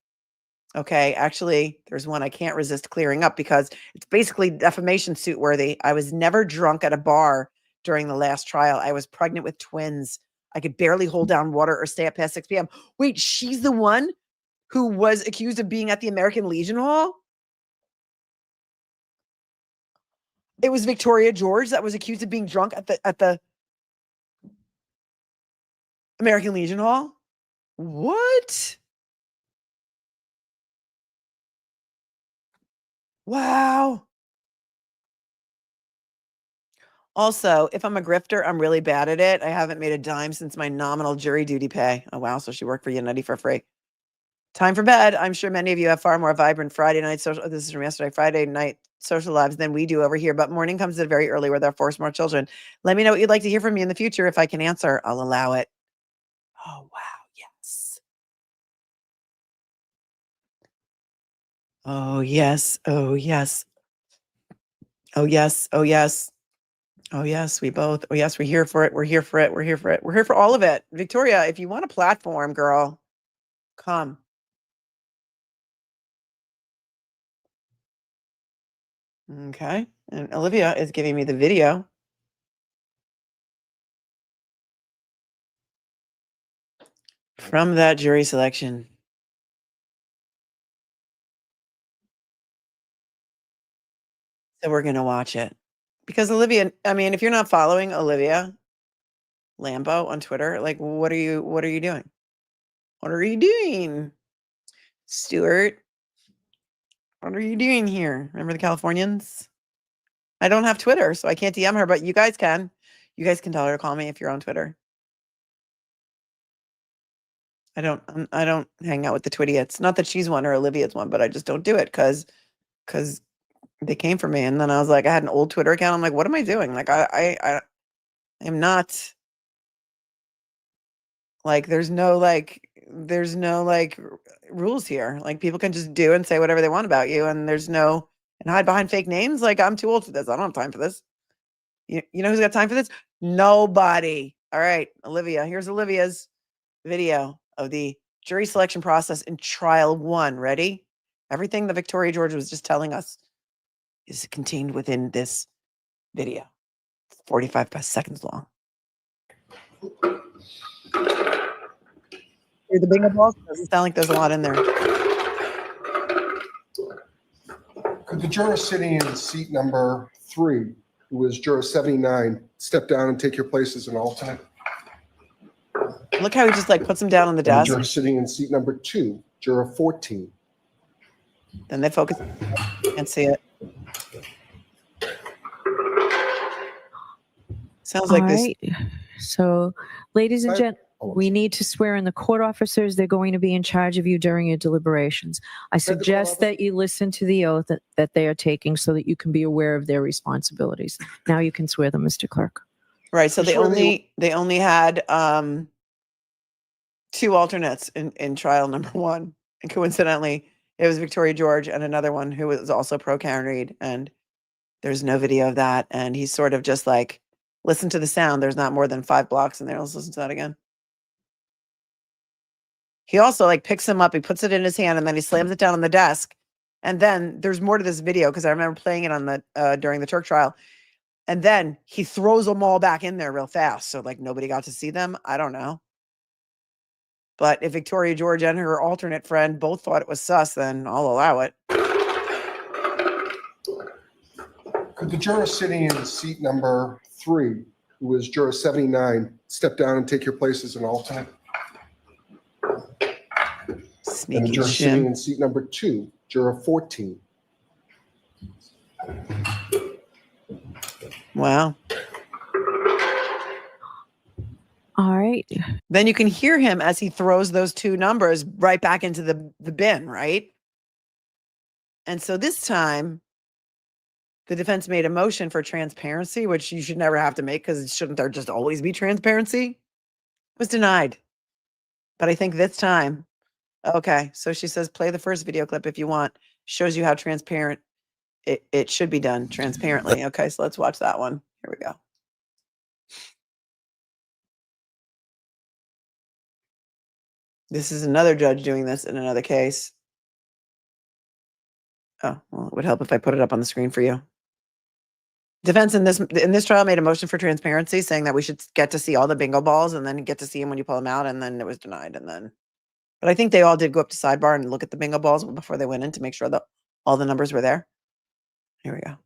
Okay, actually, there's one I can't resist clearing up because it's basically defamation suit worthy. I was never drunk at a bar during the last trial. I was pregnant with twins. I could barely hold down water or stay up past 6 p.m. Wait, she's the one who was accused of being at the American Legion Hall? It was Victoria George that was accused of being drunk at the American Legion Hall? What? Wow. Also, if I'm a grifter, I'm really bad at it. I haven't made a dime since my nominal jury duty pay. Oh, wow. So she worked for Unity for free. Time for bed. I'm sure many of you have far more vibrant Friday night social. This is from yesterday, Friday night social lives than we do over here. But morning comes at very early with our 4 smart children. Let me know what you'd like to hear from me in the future. If I can answer, I'll allow it. Oh, wow. Yes. Oh, yes. Oh, yes. Oh, yes. Oh, yes. Oh, yes. We both. Oh, yes. We're here for it. We're here for it. We're here for it. We're here for all of it. Victoria, if you want a platform, girl, come. Okay. And Olivia is giving me the video. From that jury selection. So we're going to watch it. Because Olivia, I mean, if you're not following Olivia Lambo on Twitter, like what are you doing? What are you doing? Stuart, what are you doing here? Remember the Californians? I don't have Twitter, so I can't DM her, but you guys can. You guys can tell her to call me if you're on Twitter. I don't hang out with the Twitty. Not that she's one or Olivia's one, but I just don't do it because they came for me. And then I was like, I had an old Twitter account. I'm like, what am I doing? Like, I am not like, there's no rules here. Like people can just do and say whatever they want about you. And and hide behind fake names. Like I'm too old for this. I don't have time for this. You know who's got time for this? Nobody. All right, Olivia, here's Olivia's video of the jury selection process in trial 1. Ready? Everything that Victoria George was just telling us is contained within this video. 45 seconds long. Hear the bingo balls? Doesn't sound like there's a lot in there. Could the juror sitting in seat number 3, who is juror 79, step down and take your place as an alternate? Look how he just like puts him down on the And the desk. juror sitting in seat number 2, juror 14. Then they focus. Can't see it. Sounds like this. So, ladies and gentlemen, we need to swear in the court officers. They're going to be in charge of you during your deliberations. I suggest that you listen to the oath that they are taking so that you can be aware of their responsibilities. Now you can swear them, Mr. Clerk. Right. So they only had 2 alternates in trial number 1. And coincidentally, it was Victoria George and another one who was also pro Karen Reed. And there's no video of that. And he's sort of just like, listen to the sound. There's not more than 5 blocks in there. Let's listen to that again. He also like picks him up. He puts it in his hand and then he slams it down on the desk. And then there's more to this video because I remember playing it on the during the Turk trial. And then he throws them all back in there real fast. So like nobody got to see them. I don't know. But if Victoria George and her alternate friend both thought it was sus, then I'll allow it. Could the juror sitting in seat number 3, who is juror 79, step down and take your place as an alternate? Sneaky and the juror shim. sitting in seat number 2, juror 14. Wow. All right. Then you can hear him as he throws those 2 numbers right back into the bin, right? And so this time, the defense made a motion for transparency, which you should never have to make because shouldn't there just always be transparency? It was denied. But I think this time, okay, so she says, play the first video clip if you want. Shows you how transparent it should be done transparently. Okay, so let's watch that one. Here we go. This is another judge doing this in another case. Oh, well, it would help if I put it up on the screen for you. Defense in this trial made a motion for transparency, saying that we should get to see all the bingo balls and then get to see them when you pull them out, and then it was denied. But I think they all did go up to sidebar and look at the bingo balls before they went in to make sure that all the numbers were there. Here we go.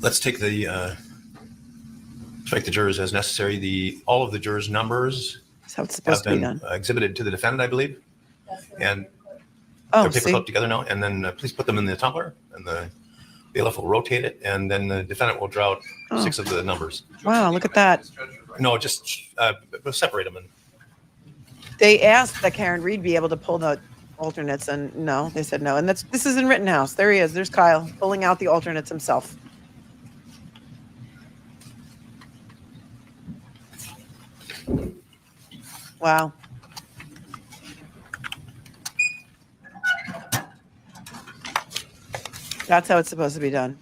Let's take the strike the jurors as necessary. All of the jurors' numbers That's how it's supposed to be done. Exhibited to the defendant, I believe, and Oh, they're paper see? clipped together now. And then please put them in the tumbler, and the bailiff will rotate it, and then the defendant will draw out 6 of the numbers. Wow, look at that. No, just separate them. And They asked that Karen Reed be able to pull the alternates, and no, they said no. And this is in Rittenhouse. There he is. There's Kyle pulling out the alternates himself. Wow. That's how it's supposed to be done.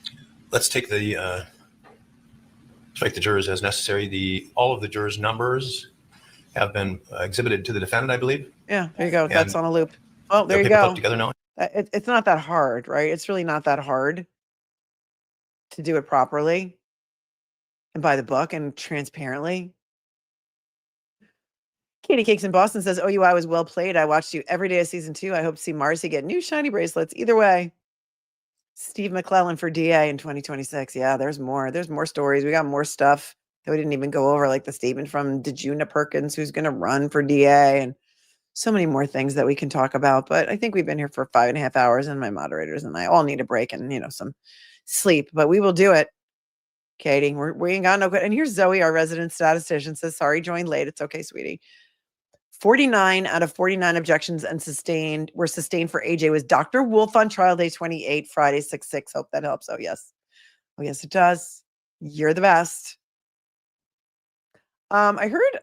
let's take the strike the jurors as necessary. All of the jurors' numbers have been exhibited to the defendant, I believe. Yeah, there you go. And That's on a loop. Oh, there they're you paper go. clipped together now. It's not that hard, right? It's really not that hard to do it properly and by the book and transparently. Katie Cakes in Boston says, OUI was well played. I watched you every day of season 2. I hope to see Marcy get new shiny bracelets. Either way. Steve McClellan for DA in 2026. Yeah, there's more. There's more stories. We got more stuff that we didn't even go over, like the statement from DeJuna Perkins, who's going to run for DA, and so many more things that we can talk about. But I think we've been here for 5.5 hours, and my moderators and I all need a break and, some sleep. But we will do it, Katie. We ain't got no good. And here's Zoe, our resident statistician, says, sorry, joined late. It's okay, sweetie. 49 out of 49 objections were sustained for AJ. Was Dr. Wolf on trial day 28, Friday 6/6. Hope that helps. Oh, yes. Oh, yes, it does. You're the best. I heard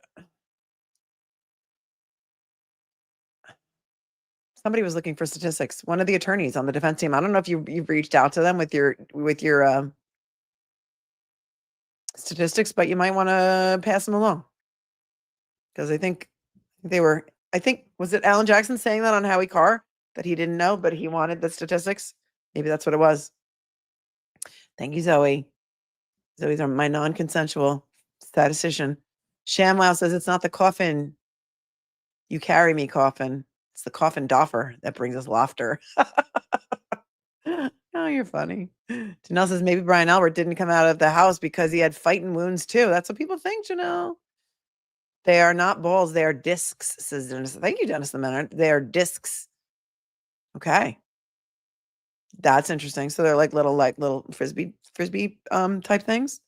somebody was looking for statistics. One of the attorneys on the defense team. I don't know if you've reached out to them with your statistics, but you might want to pass them along. Because I think was it Alan Jackson saying that on Howie Carr that he didn't know, but he wanted the statistics? Maybe that's what it was. Thank you, Zoe. Zoe's my non-consensual statistician. Shamwow says it's not the coffin you carry me coffin. It's the coffin doffer that brings us laughter. Oh, you're funny. Janelle says maybe Brian Albert didn't come out of the house because he had fighting wounds too. That's what people think, Janelle. They are not balls. They are discs, says Dennis. Thank you, Dennis the Minute. They are discs. Okay. That's interesting. So they're like little frisbee type things.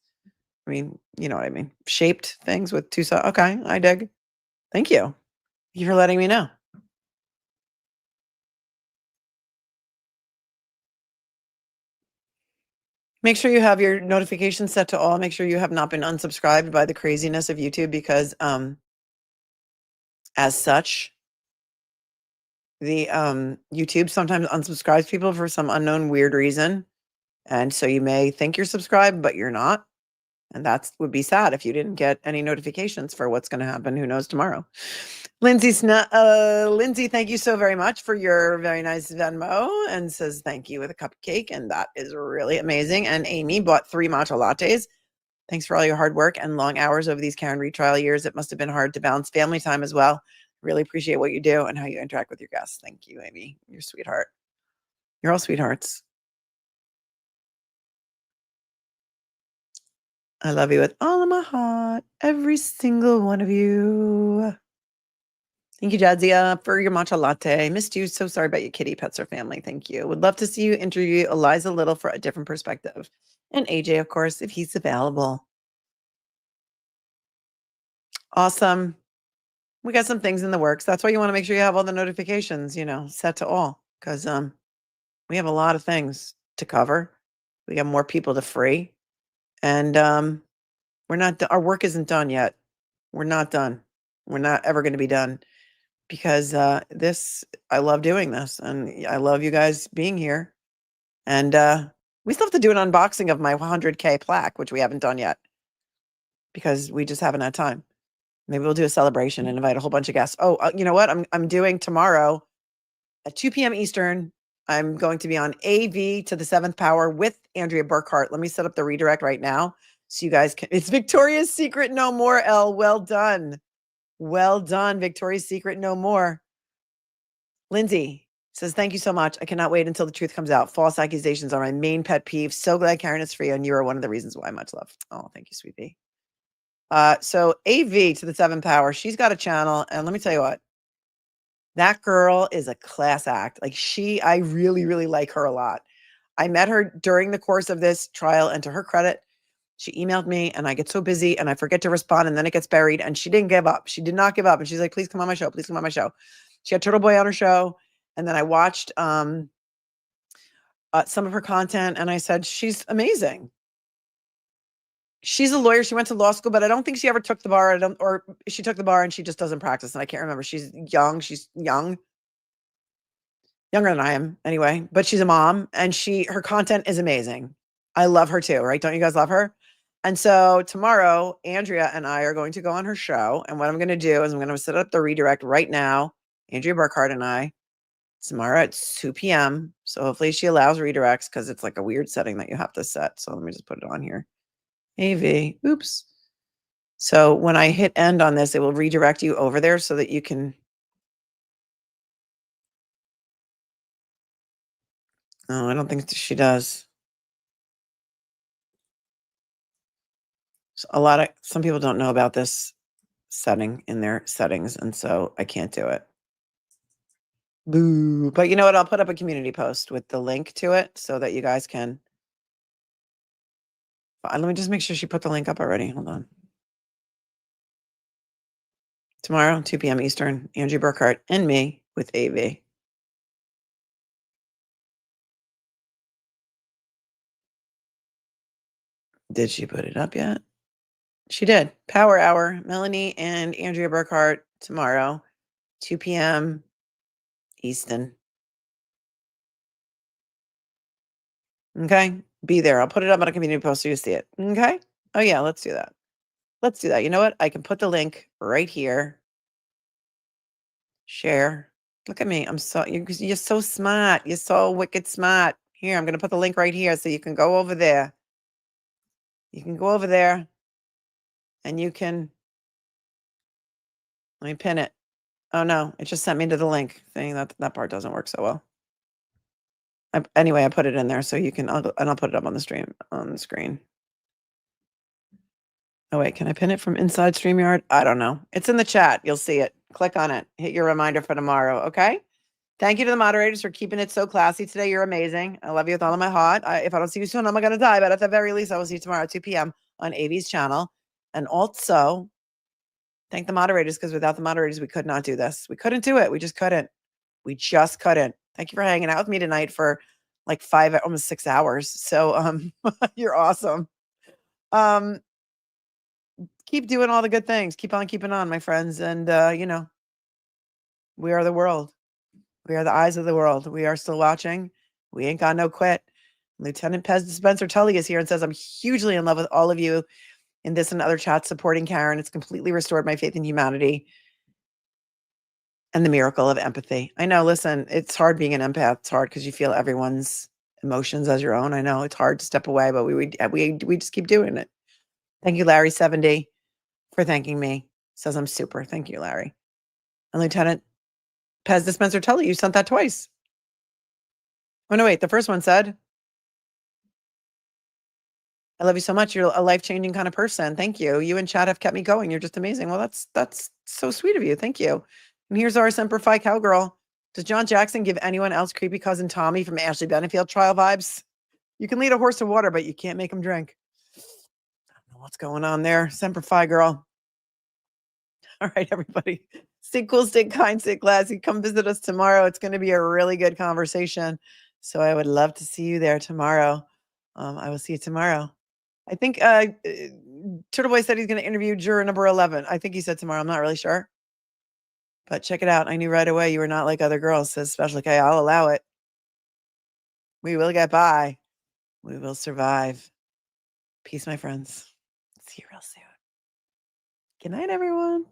I mean, you know what I mean. Shaped things with two sides. Okay, I dig. Thank you. Thank you for letting me know. Make sure you have your notifications set to all. Make sure you have not been unsubscribed by the craziness of YouTube because as such, the YouTube sometimes unsubscribes people for some unknown weird reason. And so you may think you're subscribed, but you're not. And that would be sad if you didn't get any notifications for what's going to happen. Who knows tomorrow? Lindsay, thank you so very much for your very nice Venmo and says thank you with a cupcake. And that is really amazing. And Amy bought 3 matcha lattes. Thanks for all your hard work and long hours over these Karen retrial years. It must have been hard to balance family time as well. Really appreciate what you do and how you interact with your guests. Thank you, Amy. You're a sweetheart. You're all sweethearts. I love you with all of my heart. Every single one of you. Thank you, Jadzia, for your matcha latte. Missed you. So sorry about your kitty, pets, or family. Thank you. Would love to see you interview Eliza Little for a different perspective. And AJ, of course, if he's available. Awesome. We got some things in the works. That's why you want to make sure you have all the notifications, set to all. Because we have a lot of things to cover. We got more people to free. And we're not, our work isn't done yet. We're not done. We're not ever going to be done because I love doing this and I love you guys being here. And We still have to do an unboxing of my 100K plaque, which we haven't done yet because we just haven't had time. Maybe we'll do a celebration and invite a whole bunch of guests. Oh, you know what? I'm doing tomorrow at 2 p.m. Eastern. I'm going to be on AV to the 7th Power with Andrea Burkhart. Let me set up the redirect right now so you guys can. It's Victoria's Secret no more, Elle. Well done. Well done, Victoria's Secret no more. Lindsay says, thank you so much. I cannot wait until the truth comes out. False accusations are my main pet peeve. So glad Karen is free, and you are one of the reasons why. Much love. Oh, thank you, sweet pea. So AV to the 7th Power, she's got a channel, and let me tell you what, that girl is a class act. Like I really, really like her a lot. I met her during the course of this trial, and to her credit, she emailed me, and I get so busy and I forget to respond, and then it gets buried, and she didn't give up. She did not give up. And she's like, please come on my show. Please come on my show. She had Turtle Boy on her show. And then I watched some of her content, and I said, she's amazing. She's a lawyer. She went to law school, but I don't think she ever took the bar. Or she took the bar and she just doesn't practice. And I can't remember. She's young. She's young. Younger than I am anyway, but she's a mom, and her content is amazing. I love her too, right? Don't you guys love her? And so tomorrow, Andrea and I are going to go on her show. And what I'm going to do is I'm going to set up the redirect right now. Andrea Burkhart and I, tomorrow at 2 p.m. So hopefully she allows redirects, because it's like a weird setting that you have to set. So let me just put it on here. AV. Oops. So when I hit end on this, it will redirect you over there so that you can. Oh, I don't think she does. So some people don't know about this setting in their settings, and so I can't do it. Boo. But you know what? I'll put up a community post with the link to it so that you guys can. Let me just make sure she put the link up already. Hold on. Tomorrow, 2 p.m. Eastern, Andrea Burkhart and me with AV. Did she put it up yet? She did. Power Hour, Melanie and Andrea Burkhart tomorrow, 2 p.m. Eastern. Okay. Be there. I'll put it up on a community post so you see it. Okay. Oh yeah, let's do that. Let's do that. You know what? I can put the link right here. Share. Look at me. You're so smart. You're so wicked smart. Here, I'm going to put the link right here so you can go over there. You can go over there and you can, let me pin it. Oh no, it just sent me to the link thing. That part doesn't work so well. Anyway, I put it in there so you can, and I'll put it up on the screen. Oh wait, can I pin it from inside StreamYard? I don't know. It's in the chat. You'll see it. Click on it. Hit your reminder for tomorrow. Okay. Thank you to the moderators for keeping it so classy today. You're amazing. I love you with all of my heart. If I don't see you soon, I'm going to die. But at the very least, I will see you tomorrow at 2 p.m. on AV's channel. And also, thank the moderators, because without the moderators, we could not do this. We couldn't do it. We just couldn't. We just couldn't. Thank you for hanging out with me tonight for like almost 6 hours. So you're awesome. Keep doing all the good things. Keep on keeping on, my friends. And, we are the world. We are the eyes of the world. We are still watching. We ain't got no quit. Lieutenant Pez Dispenser Tully is here and says, I'm hugely in love with all of you in this and other chats supporting Karen. It's completely restored my faith in humanity and the miracle of empathy. I know, listen, it's hard being an empath. It's hard because you feel everyone's emotions as your own. I know it's hard to step away, but we just keep doing it. Thank you, Larry70, for thanking me. Says I'm super. Thank you, Larry. And Lieutenant Pez Dispenser Tully, you sent that twice. Oh, no, wait. The first one said, I love you so much. You're a life-changing kind of person. Thank you. You and Chad have kept me going. You're just amazing. Well, that's so sweet of you. Thank you. And here's our Semper Fi cowgirl. Does John Jackson give anyone else creepy cousin Tommy from Ashley Benefield trial vibes? You can lead a horse to water, but you can't make him drink. I don't know what's going on there. Semper Fi girl. All right, everybody. Stay cool, stay kind, stay classy. Come visit us tomorrow. It's going to be a really good conversation. So I would love to see you there tomorrow. I will see you tomorrow. I think Turtle Boy said he's going to interview juror number 11. I think he said tomorrow. I'm not really sure. But check it out. I knew right away you were not like other girls. Says Special K. I'll allow it. We will get by. We will survive. Peace, my friends. See you real soon. Good night, everyone.